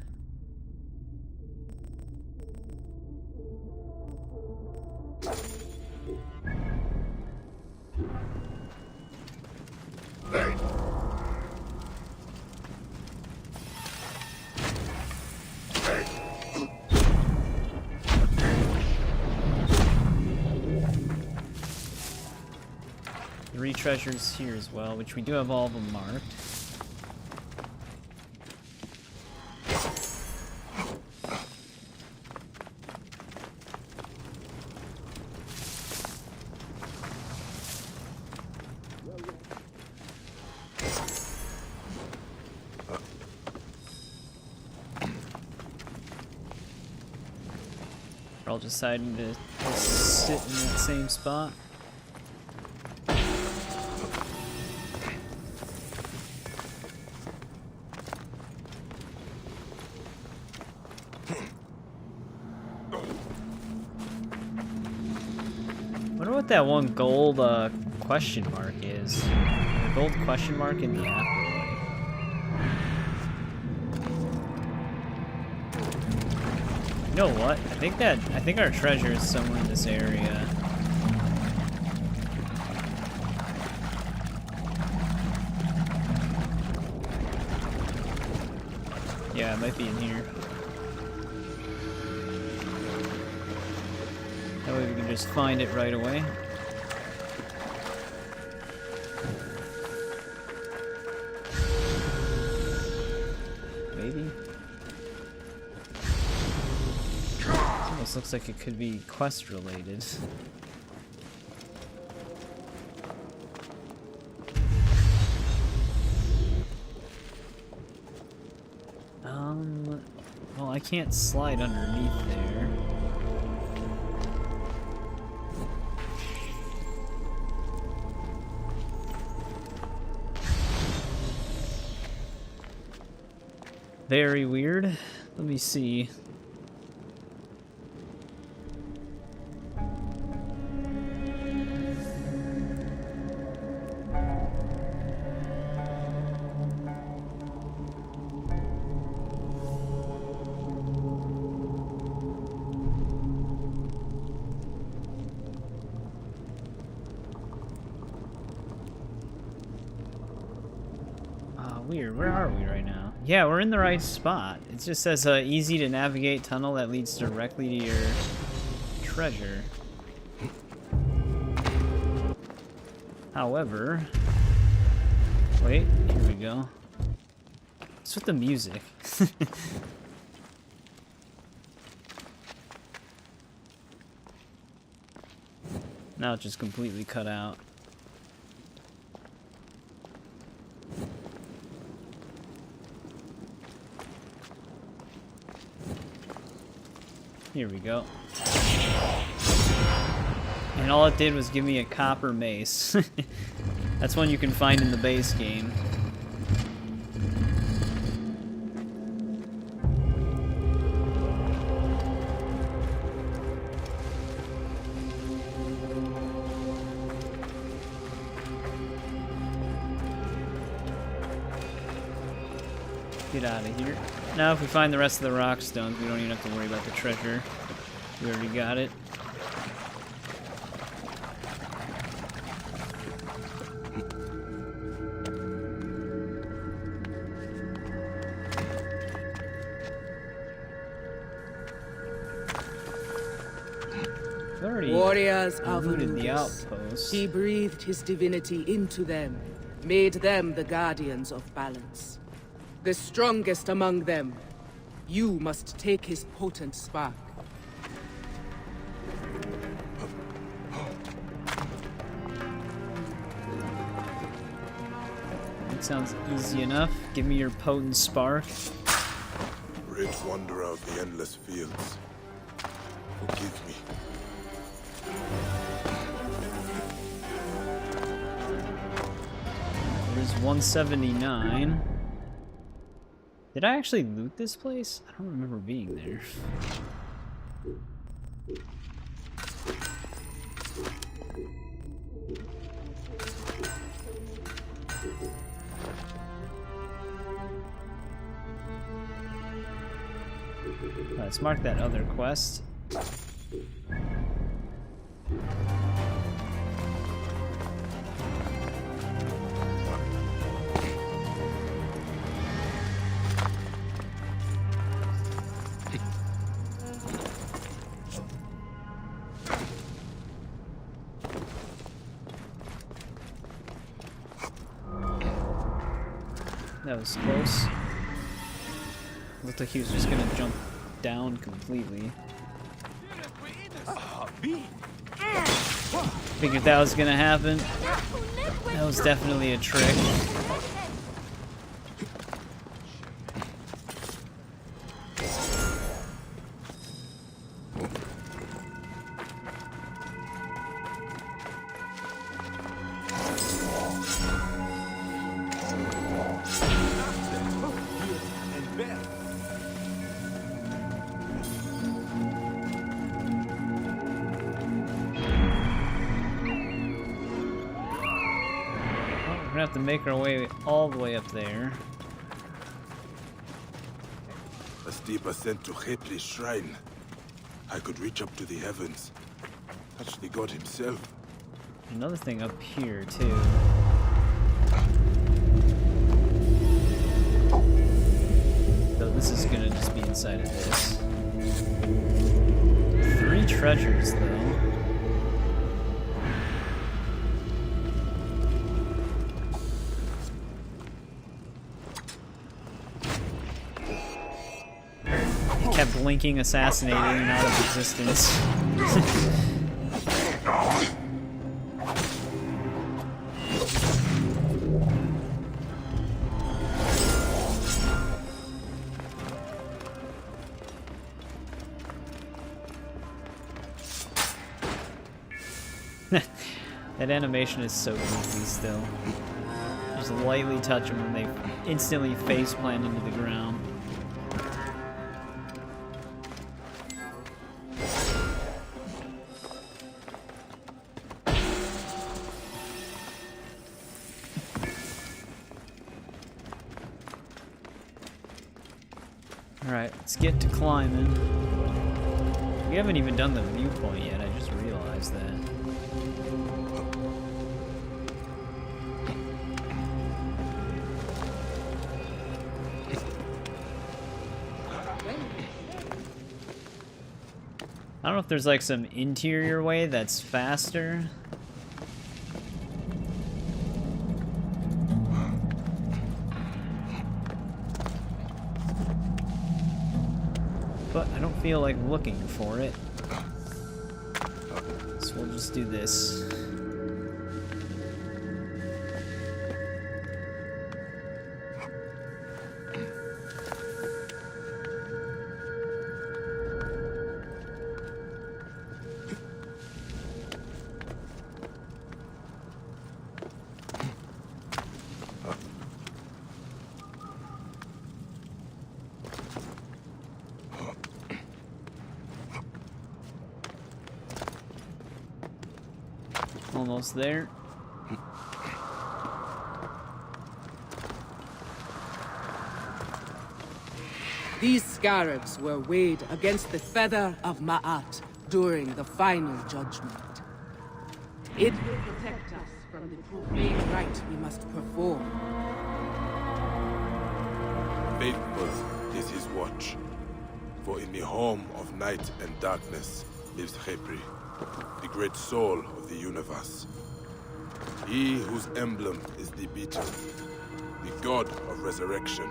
Treasures here as well, which we do have all of them marked. We're all deciding to sit in that same spot. what that one gold question mark is. The gold question mark in the afterlife. You know what? I think our treasure is somewhere in this area. Yeah, it might be in here. That way we can just find it right away. Maybe. It almost looks like it could be quest related. Well, I can't slide underneath there. Very weird. Let me see. Weird. Where are we right now? Yeah, we're in the right spot. It just says easy to navigate tunnel that leads directly to your treasure. However, wait, here we go. What's with the music? Now it just completely cut out. Here we go. And all it did was give me a copper mace. That's one you can find in the base game. Get out of here. Now if we find the rest of the rock stones, we don't even have to worry about the treasure. We already got it. Warriors of the outpost. He breathed his divinity into them, made them the guardians of balance. The strongest among them, you must take his potent spark. That sounds easy enough. Give me your potent spark. Great wanderer of the endless fields, forgive me. There's 179. Did I actually loot this place? I don't remember being there. Let's mark that other quest. That was close. Looked like he was just gonna jump down completely. Figured that was gonna happen. That was definitely a trick. have to make our way all the way up there. A steep ascent to Khepri's shrine. I could reach up to the heavens. Touch the god himself. Another thing up here, too. Though this is gonna just be inside of this. 3 treasures, though. Kept blinking, assassinating, and out of existence. That animation is so goofy still. Just lightly touch them and they instantly faceplant into the ground. Alright, let's get to climbing. We haven't even done the viewpoint yet, I just realized that. I don't know if there's like some interior way that's faster. But I don't feel like looking for it. So we'll just do this. Almost there. These scarabs were weighed against the feather of Ma'at during the final judgment. It will protect us from the profane rite we must perform. Faithful is his watch. For in the home of night and darkness lives Khepri, the great soul of the universe. He whose emblem is the beetle, the god of resurrection.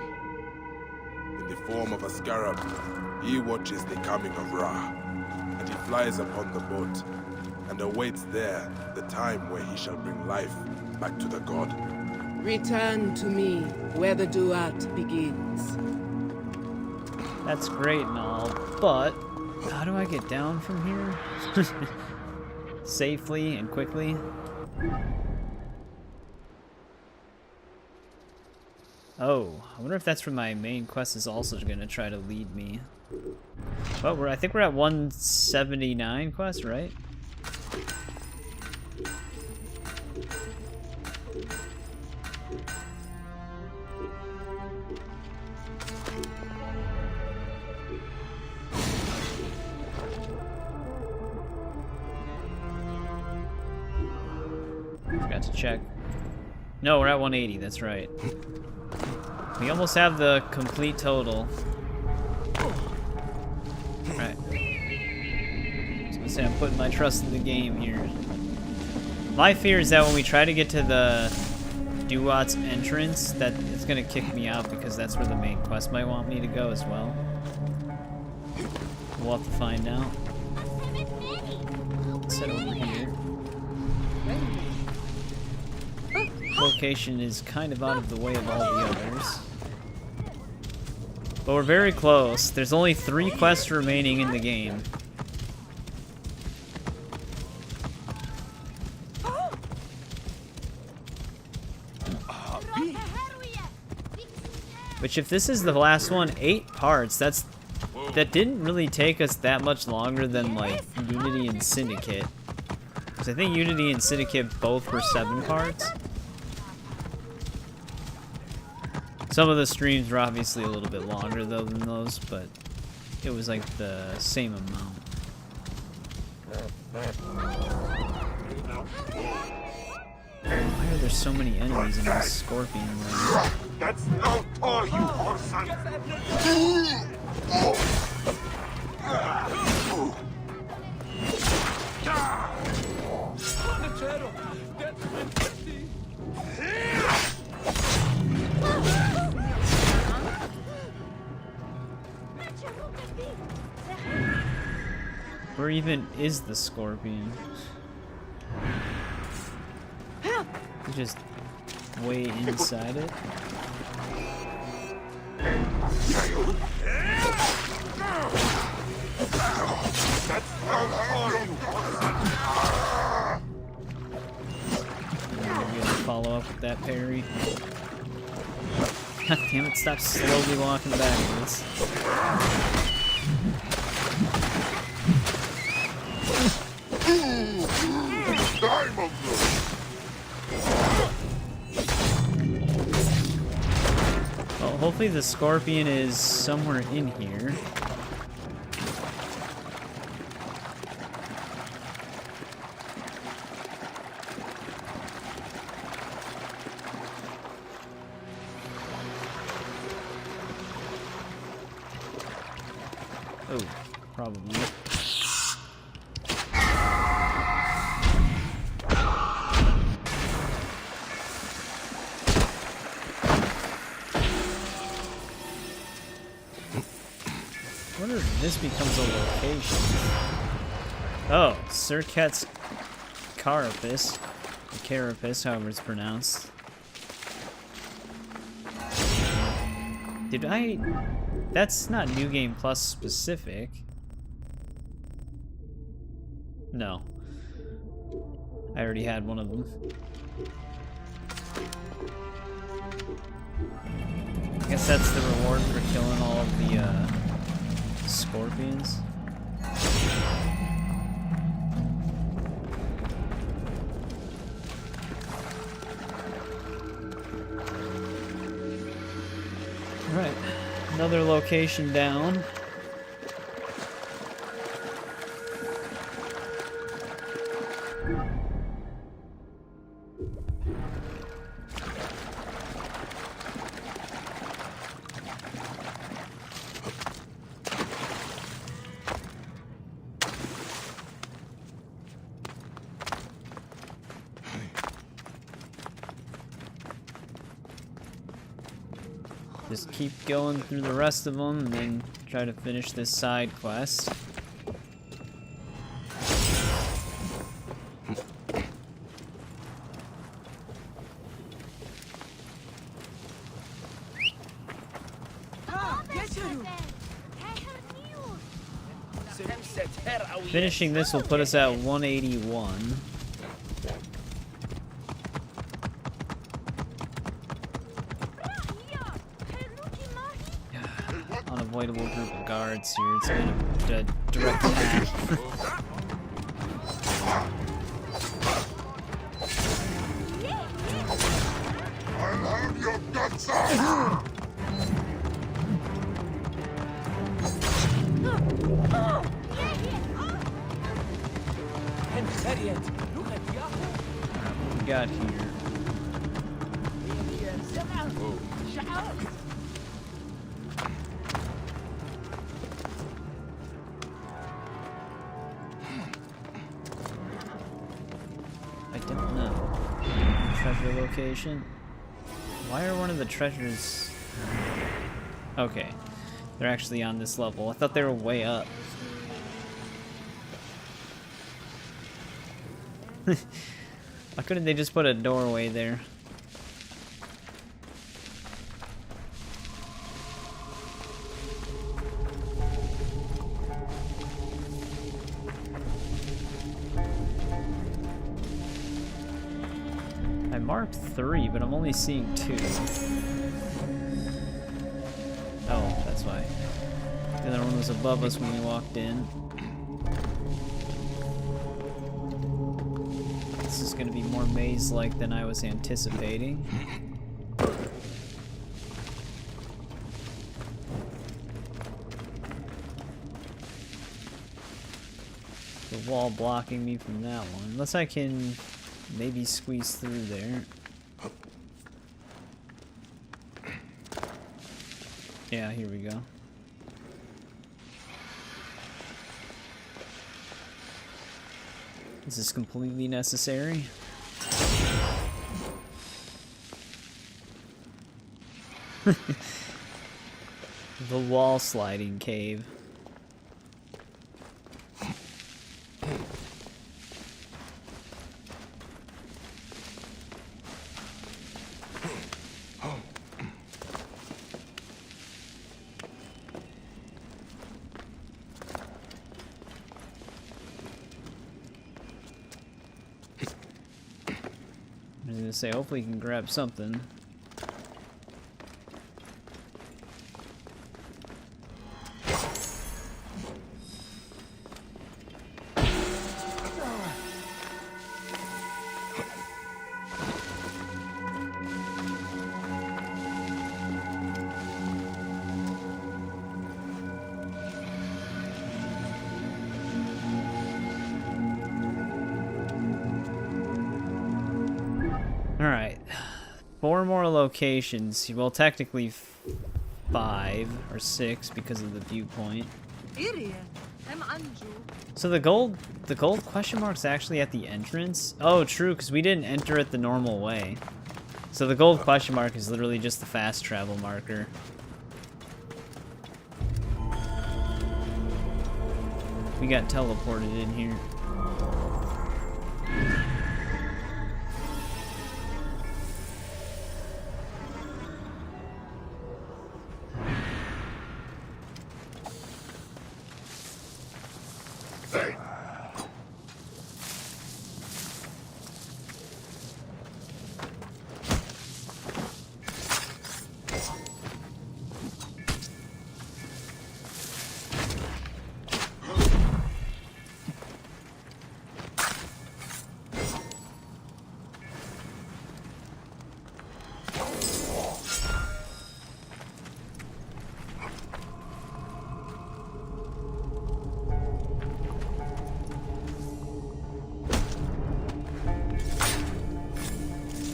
In the form of a scarab, he watches the coming of Ra, and he flies upon the boat, and awaits there the time where he shall bring life back to the god. Return to me where the duat begins. That's great and all, but how do I get down from here? Safely and quickly? Oh, I wonder if that's where my main quest is also going to try to lead me. Well, I think we're at 179 quest, right? Forgot to check. No, we're at 180, that's right. We almost have the complete total. Right. I was gonna say, I'm putting my trust in the game here. My fear is that when we try to get to the Duat's entrance, that it's gonna kick me out because that's where the main quest might want me to go as well. We'll have to find out. Let's head over here. Location is kind of out of the way of all the others. But we're very close. There's only 3 quests remaining in the game. Which, if this is the last one, 8 parts, that didn't really take us that much longer than like Unity and Syndicate. Because I think Unity and Syndicate both were 7 parts. Some of the streams were obviously a little bit longer though than those, but it was like the same amount. Why are there so many enemies in this scorpion land? That's not all, you whoreson! Where even is the scorpion? Just way inside it? I'm gonna follow up with that parry. God damn it, stop slowly walking backwards. Well, hopefully the scorpion is somewhere in here. Oh, probably. I wonder if this becomes a location. Oh, Circuit's Carapace. Or Carapace, however it's pronounced. Did I... That's not New Game Plus specific. No. I already had one of them. I guess that's the reward for killing all of the, scorpions. Alright, another location down. Just keep going through the rest of them and then try to finish this side quest. Finishing this will put us at 181. Unavoidable group of guards here. It's been a direct attack. I'll have your guts out! What we got here? I don't know. Treasure location? Why are one of the treasures... Okay. They're actually on this level. I thought they were way up. Why couldn't they just put a doorway there? I marked 3, but I'm only seeing 2. Oh, that's why. The other one was above us when we walked in. This is going to be more maze-like than I was anticipating. The wall blocking me from that one. Unless I can maybe squeeze through there. Yeah, here we go. Is this completely necessary? The wall sliding cave. I was gonna say, hopefully you can grab something. Alright. 4 more locations. Well, technically 5 or 6 because of the viewpoint. So the gold question mark's actually at the entrance? Oh, true, because we didn't enter it the normal way. So the gold question mark is literally just the fast travel marker. We got teleported in here.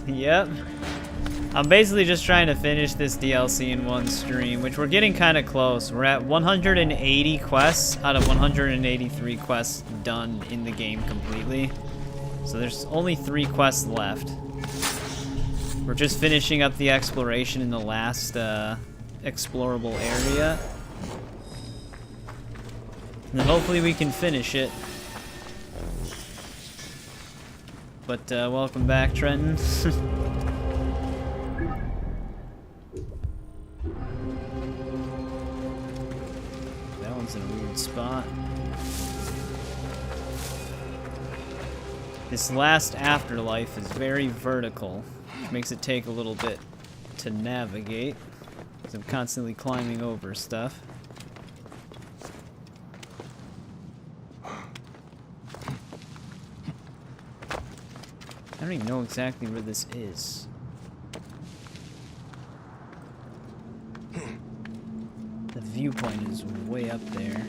Yep. I'm basically just trying to finish this DLC in one stream, which we're getting kind of close. We're at 180 quests out of 183 quests done in the game completely. So there's only 3 quests left. We're just finishing up the exploration in the last explorable area. And then hopefully we can finish it. But welcome back, Trenton. That one's in a weird spot. This last afterlife is very vertical, which makes it take a little bit to navigate, because I'm constantly climbing over stuff. I don't even know exactly where this is. The viewpoint is way up there.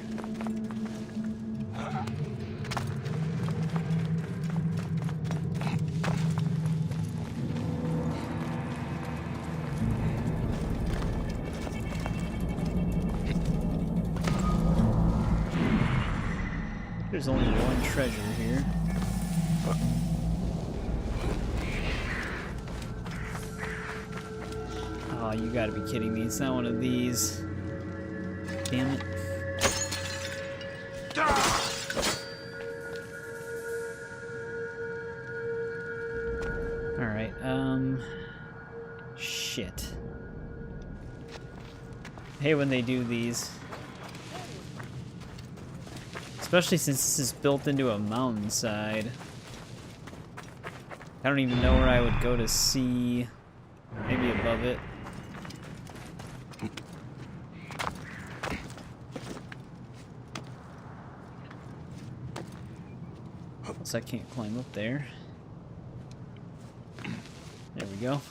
There's only one treasure here. Oh, you gotta be kidding me. It's not one of these. Damn it. Alright, shit. I hate when they do these. Especially since this is built into a mountainside. I don't even know where I would go to see. Maybe above it. I can't climb up there. There we go.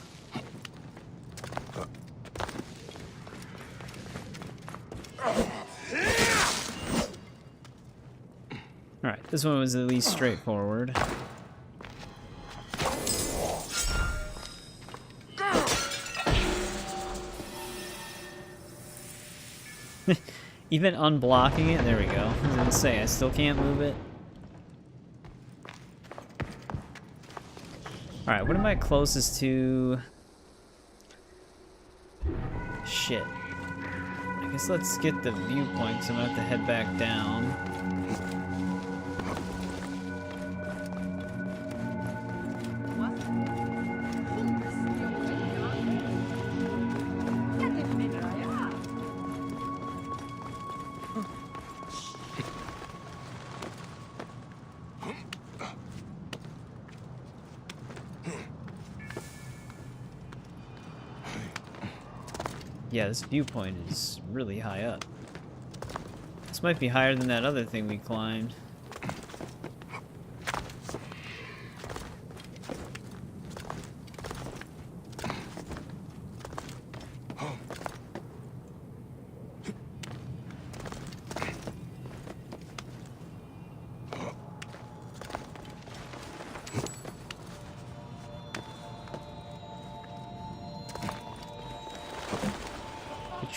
Alright. This one was at least straightforward. Even unblocking it, there we go. I was gonna say, I still can't move it. Alright, what am I closest to? Shit. I guess let's get the viewpoint, because I'm gonna have to head back down. Yeah, this viewpoint is really high up. This might be higher than that other thing we climbed.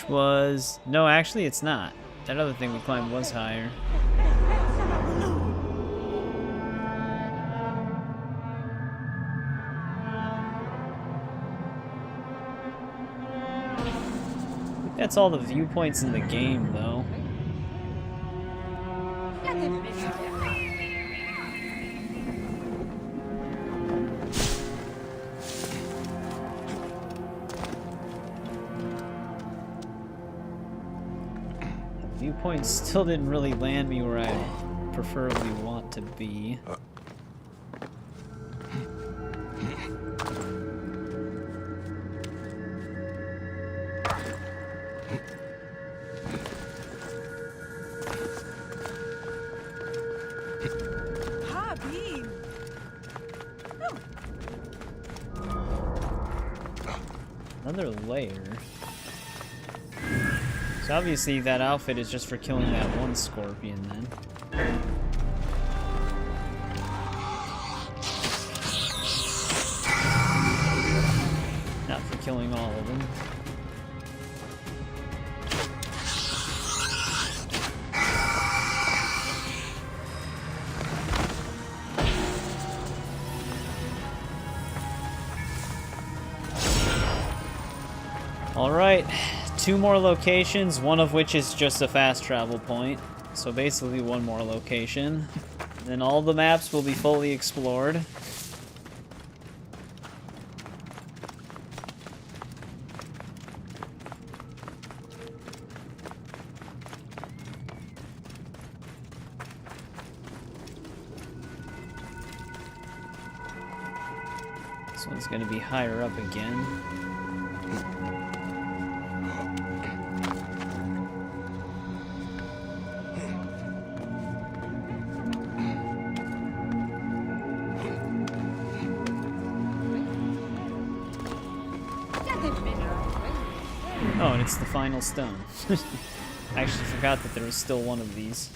Was... No, actually it's not. That other thing we climbed was higher. That's all the viewpoints in the game, though. Viewpoint still didn't really land me where I preferably want to be. Another layer. So obviously that outfit is just for killing that one scorpion then. Not for killing all of them. All right. 2 more locations, one of which is just a fast travel point. So basically 1 more location. Then all the maps will be fully explored. This one's going to be higher up again. Oh, and it's the final stone. I actually forgot that there was still one of these.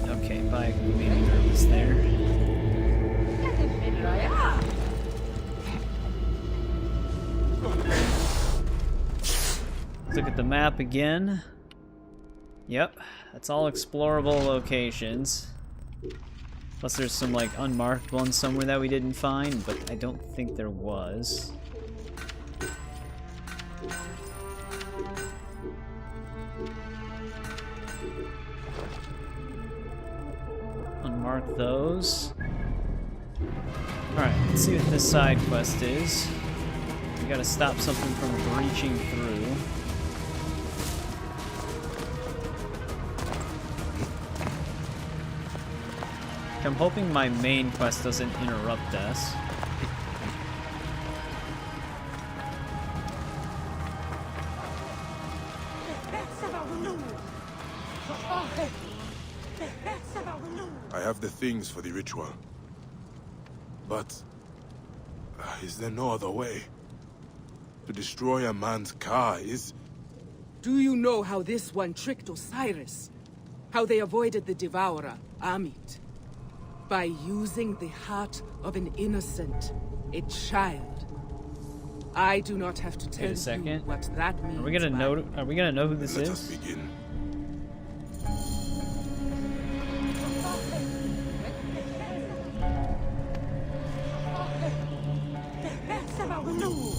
Okay, Bayek made me nervous there. Let's look at the map again. Yep, that's all explorable locations. Plus there's some like unmarked ones somewhere that we didn't find, but I don't think there was. Unmark those. Alright, let's see what this side quest is. We gotta stop something from breaching through. I'm hoping my main quest doesn't interrupt us. I have the things for the ritual. But Is there no other way? To destroy a man's car is... Do you know how this one tricked Osiris? How they avoided the Devourer, Amit? By using the heart of an innocent, a child. I do not have to tell you what that means. Are we gonna know? Are we gonna know who this is? Let us begin.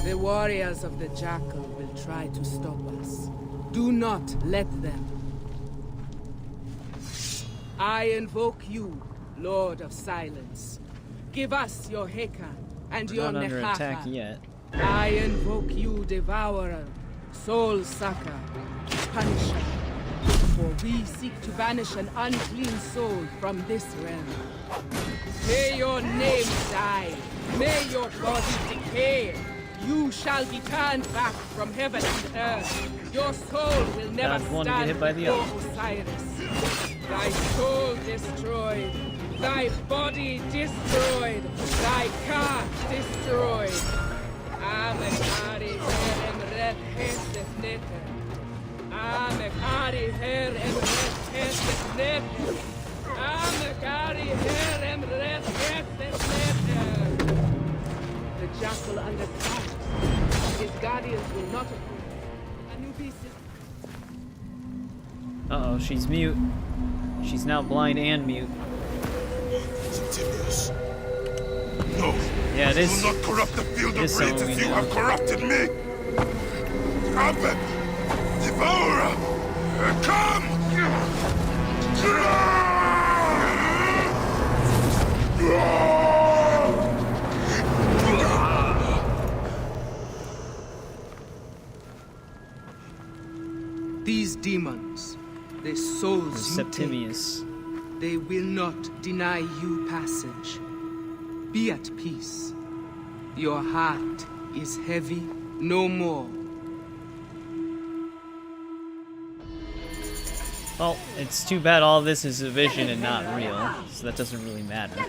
The warriors of the Jackal will try to stop us. Do not let them. I invoke you, Lord of Silence. Give us your Heka and your Not under attack Nechacha. yet. I invoke you, Devourer, Soul Sucker, Punisher. For we seek to banish an unclean soul from this realm. May your name die. May your body decay. You shall be turned back from heaven and earth. Your soul will never Not one to get stand hit by the before other. Osiris. Thy soul destroyed. Thy body destroyed. Thy car destroyed. Amekari her emret hesef neter. Amekari her emret hesef neter. Amekari her emret hesef neter. The Jackal under attack. His guardians will not approve. Anubis is... Uh-oh, she's mute. She's now blind and mute. Timius. No. Yeah, it is. Do not corrupt the field It is of rage someone as we you know. have corrupted me. Prophet! Devourer! Come! These demons, their souls you Septimius. take, they will not deny you passage. Be at peace. Your heart is heavy no more. Well, it's too bad all this is a vision and not real, so that doesn't really matter.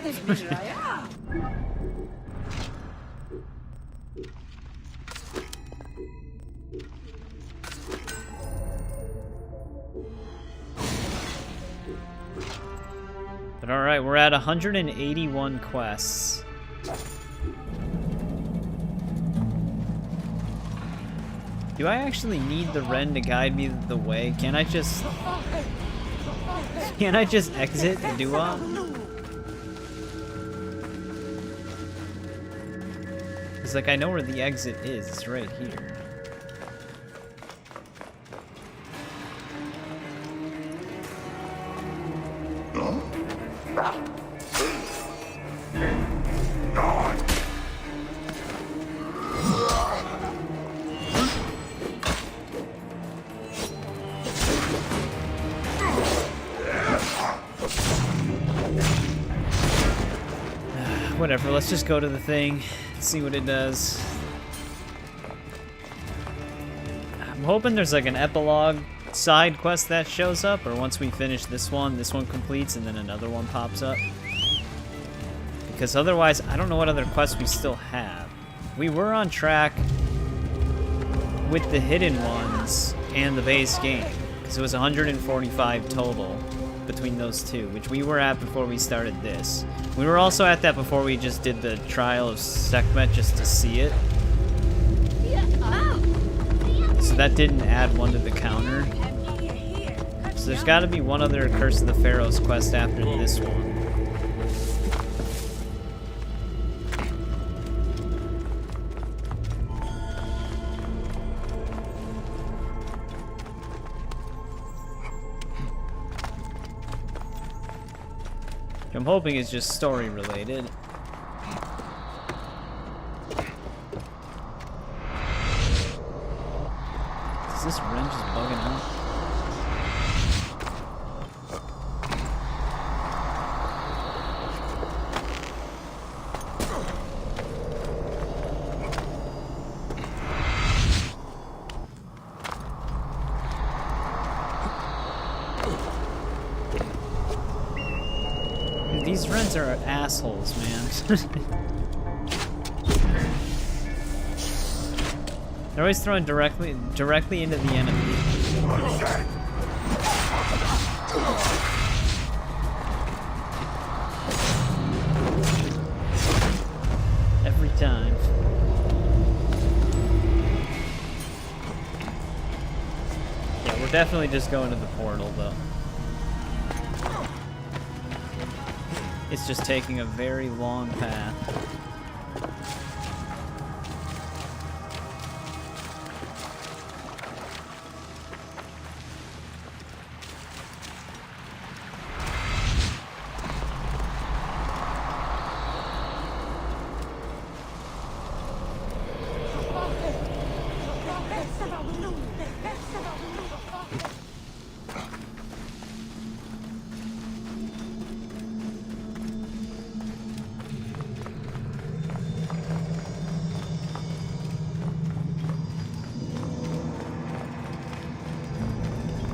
But alright, we're at 181 quests. Do I actually need the Wren to guide me the way? Can't I just exit the Dua? It's like I know where the exit is. It's right here. Whatever, let's just go to the thing, see what it does. I'm hoping there's like an epilogue side quest that shows up, or once we finish this one completes and then another one pops up. Because otherwise, I don't know what other quests we still have. We were on track with the hidden ones and the base game, because it was 145 total between those two, which we were at before we started this. We were also at that before we just did the trial of Sekhmet just to see it. So that didn't add one to the counter. So there's got to be one other Curse of the Pharaohs quest after this one. I'm hoping it's just story related. Is this Wren just bugging out? These Wrens are assholes, man. They're always throwing directly into the enemy. Every time. Yeah, we're definitely just going to the portal, though. It's just taking a very long path.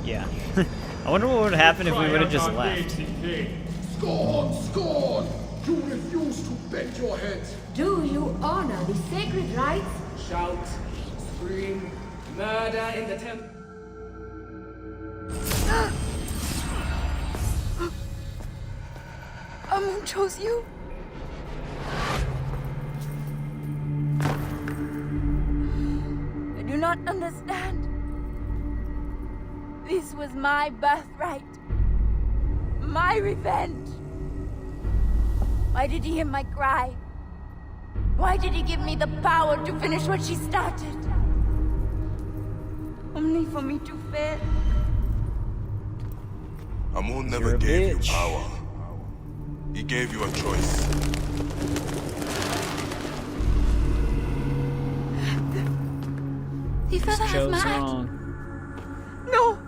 Yeah. I wonder what would happen if we would have just left. Scorn! Scorn! You refuse to bend your head. Do you honor the sacred rites? Shout, scream, murder in the temple. Amun chose you. I do not understand. This was my birthright. My revenge. Why did he hear my cry? Why did he give me the power to finish what she started? Only for me to fail. Amun never gave you power. He gave you a choice. The feather has chose mad. wrong. No!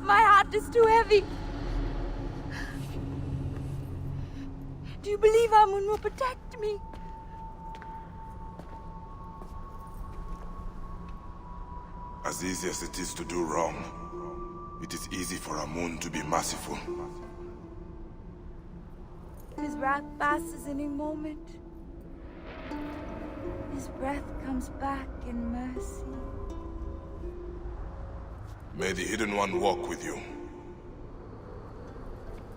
My heart is too heavy. Do you believe Amun will protect me? As easy as it is to do wrong, it is easy for Amun to be merciful. His wrath passes in a moment. His breath comes back in mercy. May the Hidden One walk with you.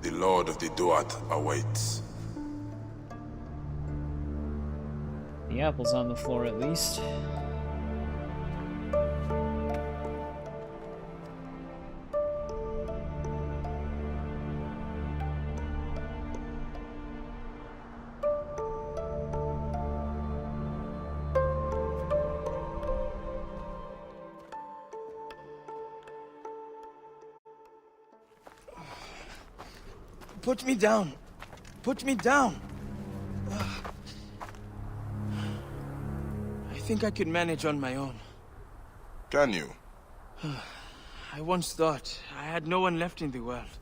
The Lord of the Duat awaits. The apple's on the floor at least. Put me down. Put me down. I think I could manage on my own. Can you? I once thought I had no one left in the world.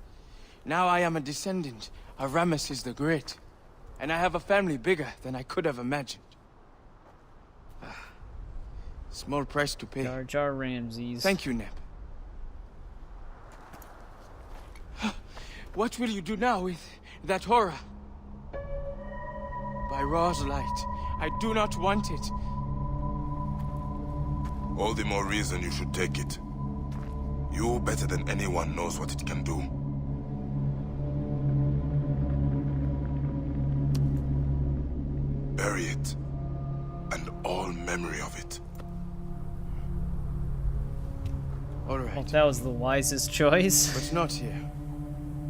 Now I am a descendant of Ramesses the Great. And I have a family bigger than I could have imagined. Small price to pay. Jar Jar Ramses. Thank you, Neb. What will you do now with that horror? By Ra's light, I do not want it. All the more reason you should take it. You, better than anyone, knows what it can do. Bury it, and all memory of it. All right. Well, that was the wisest choice. But not here.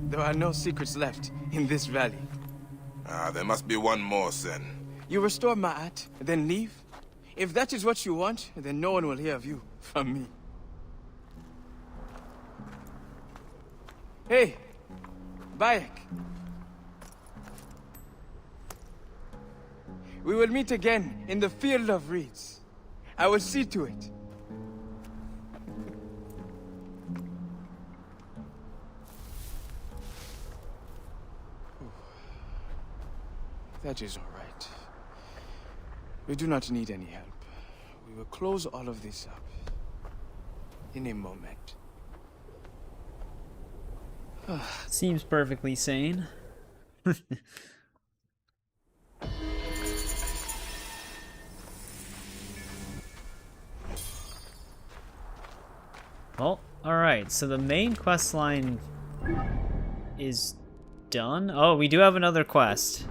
There are no secrets left in this valley. There must be one more, Sen. You restore Ma'at, then leave? If that is what you want, then no one will hear of you from me. Hey, Bayek. We will meet again in the Field of Reeds. I will see to it. That is all right. We do not need any help. We will close all of this up in a moment. Seems perfectly sane. Well, alright, so the main quest line is done. Oh, we do have another quest.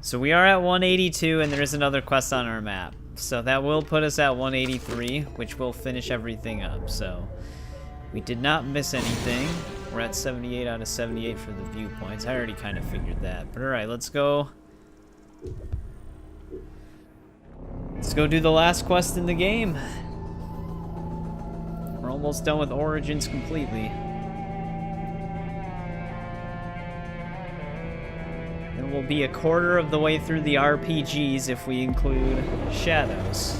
So we are at 182, and there is another quest on our map. So that will put us at 183, which will finish everything up. So we did not miss anything. We're at 78 out of 78 for the viewpoints. I already kind of figured that. But alright, let's go. Let's go do the last quest in the game. We're almost done with Origins completely. And we'll be a quarter of the way through the RPGs if we include Shadows.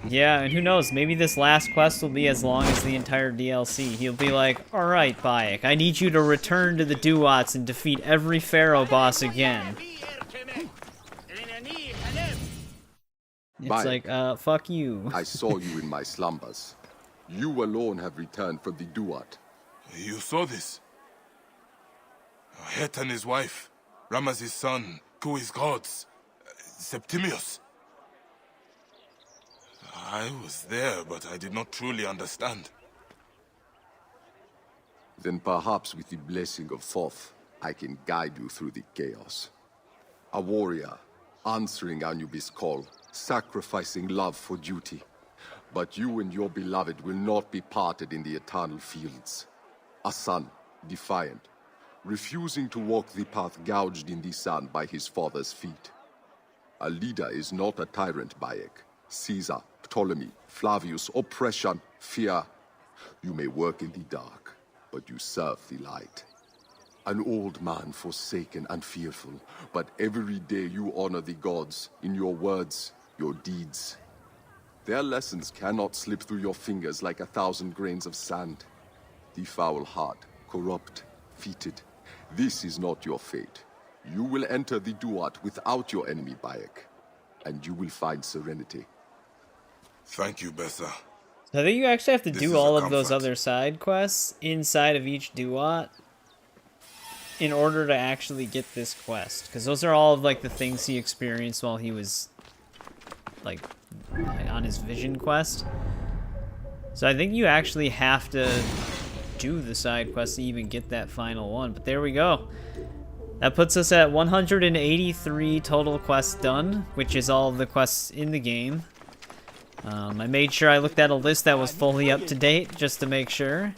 Yeah, and who knows, maybe this last quest will be as long as the entire DLC. He'll be like, alright, Bayek, I need you to return to the Duats and defeat every Pharaoh boss again. It's Bayek, like, fuck you. I saw you in my slumbers. You alone have returned from the Duat. You saw this? Het and his wife, Ramaz's son, Kui's gods, Septimius. I was there, but I did not truly understand. Then perhaps with the blessing of Thoth, I can guide you through the chaos. A warrior, answering Anubis' call, sacrificing love for duty. But you and your beloved will not be parted in the eternal fields. A son, defiant, refusing to walk the path gouged in the sand by his father's feet. A leader is not a tyrant, Bayek. Caesar, Ptolemy, Flavius, oppression, fear. You may work in the dark, but you serve the light. An old man forsaken and fearful, but every day you honor the gods in your words, your deeds. Their lessons cannot slip through your fingers like 1,000 grains of sand. The foul heart, corrupt, fetid. This is not your fate. You will enter the Duat without your enemy, Bayek, and you will find serenity. Thank you, Bessa. So I think you actually have to This do is all a of those comfort. other side quests inside of each Duat in order to actually get this quest. Because those are all of, like, the things he experienced while he was, like, on his vision quest. So I think you actually have to do the side quest to even get that final one. But there we go. That puts us at 183 total quests done, which is all of the quests in the game. I made sure I looked at a list that was fully up to date, just to make sure.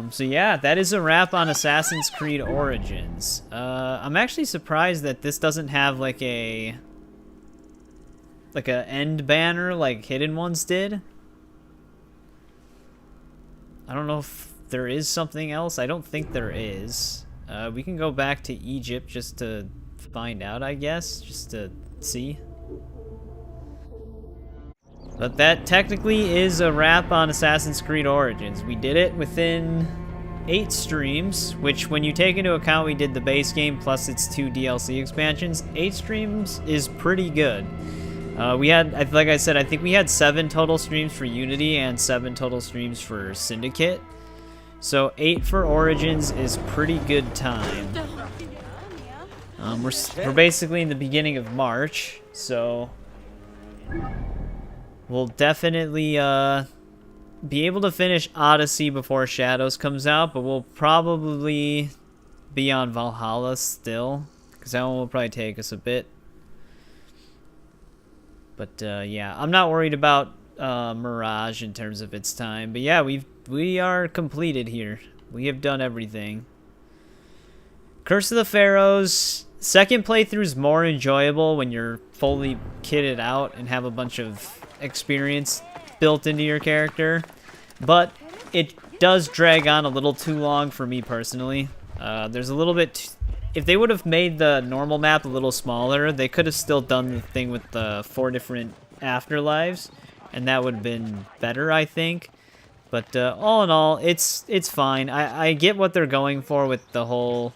So yeah, that is a wrap on Assassin's Creed Origins. I'm actually surprised that this doesn't have like a end banner like Hidden Ones did. I don't know if there is something else. I don't think there is. We can go back to Egypt just to find out, I guess, just to see. But that technically is a wrap on Assassin's Creed Origins. We did it within 8 streams, which when you take into account we did the base game plus its 2 DLC expansions, 8 streams is pretty good. We had, like I said, I think we had 7 total streams for Unity and 7 total streams for Syndicate. So 8 for Origins is pretty good time. We're basically in the beginning of March, so we'll definitely be able to finish Odyssey before Shadows comes out, but we'll probably be on Valhalla still, because that one will probably take us a bit. But yeah, I'm not worried about Mirage in terms of its time. But yeah, we are completed here. We have done everything. Curse of the Pharaohs. Second playthrough is more enjoyable when you're fully kitted out and have a bunch of experience built into your character. But it does drag on a little too long for me personally. There's a little bit... If they would have made the normal map a little smaller, they could have still done the thing with the 4 different afterlives, and that would have been better, I think. But all in all, it's fine. I get what they're going for with the whole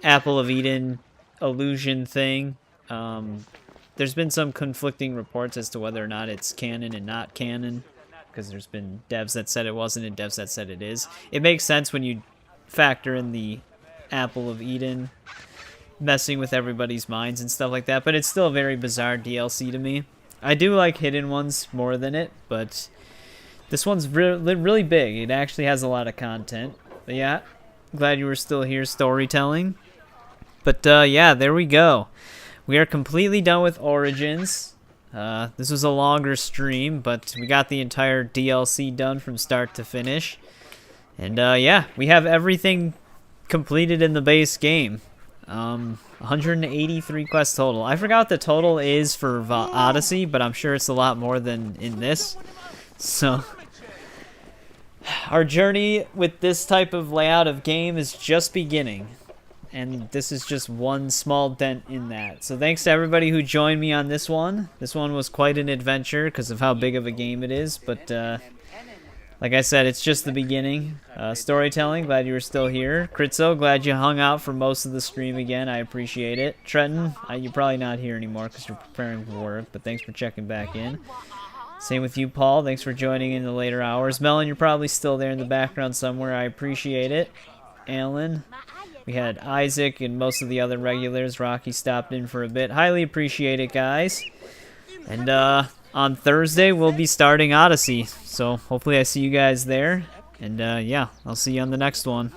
Apple of Eden illusion thing. There's been some conflicting reports as to whether or not it's canon and not canon, because there's been devs that said it wasn't and devs that said it is. It makes sense when you factor in the Apple of Eden messing with everybody's minds and stuff like that, but it's still a very bizarre DLC to me. I do like hidden ones more than it, but this one's really big. It actually has a lot of content. But yeah, glad you were still here storytelling. But yeah, there we go. We are completely done with Origins. This was a longer stream, but we got the entire DLC done from start to finish. And yeah, we have everything completed in the base game. 183 quests total. I forgot what the total is for Odyssey, but I'm sure it's a lot more than in this. So our journey with this type of layout of game is just beginning. And this is just one small dent in that. So thanks to everybody who joined me on this one. This one was quite an adventure because of how big of a game it is. But like I said, it's just the beginning. Storytelling, glad you were still here. Kritzo, glad you hung out for most of the stream again. I appreciate it. Trenton, you're probably not here anymore because you're preparing for work. But thanks for checking back in. Same with you, Paul. Thanks for joining in the later hours. Melon, you're probably still there in the background somewhere. I appreciate it. Alan. We had Isaac and most of the other regulars. Rocky stopped in for a bit. Highly appreciate it, guys. And on Thursday, we'll be starting Odyssey. So hopefully I see you guys there. And yeah, I'll see you on the next one.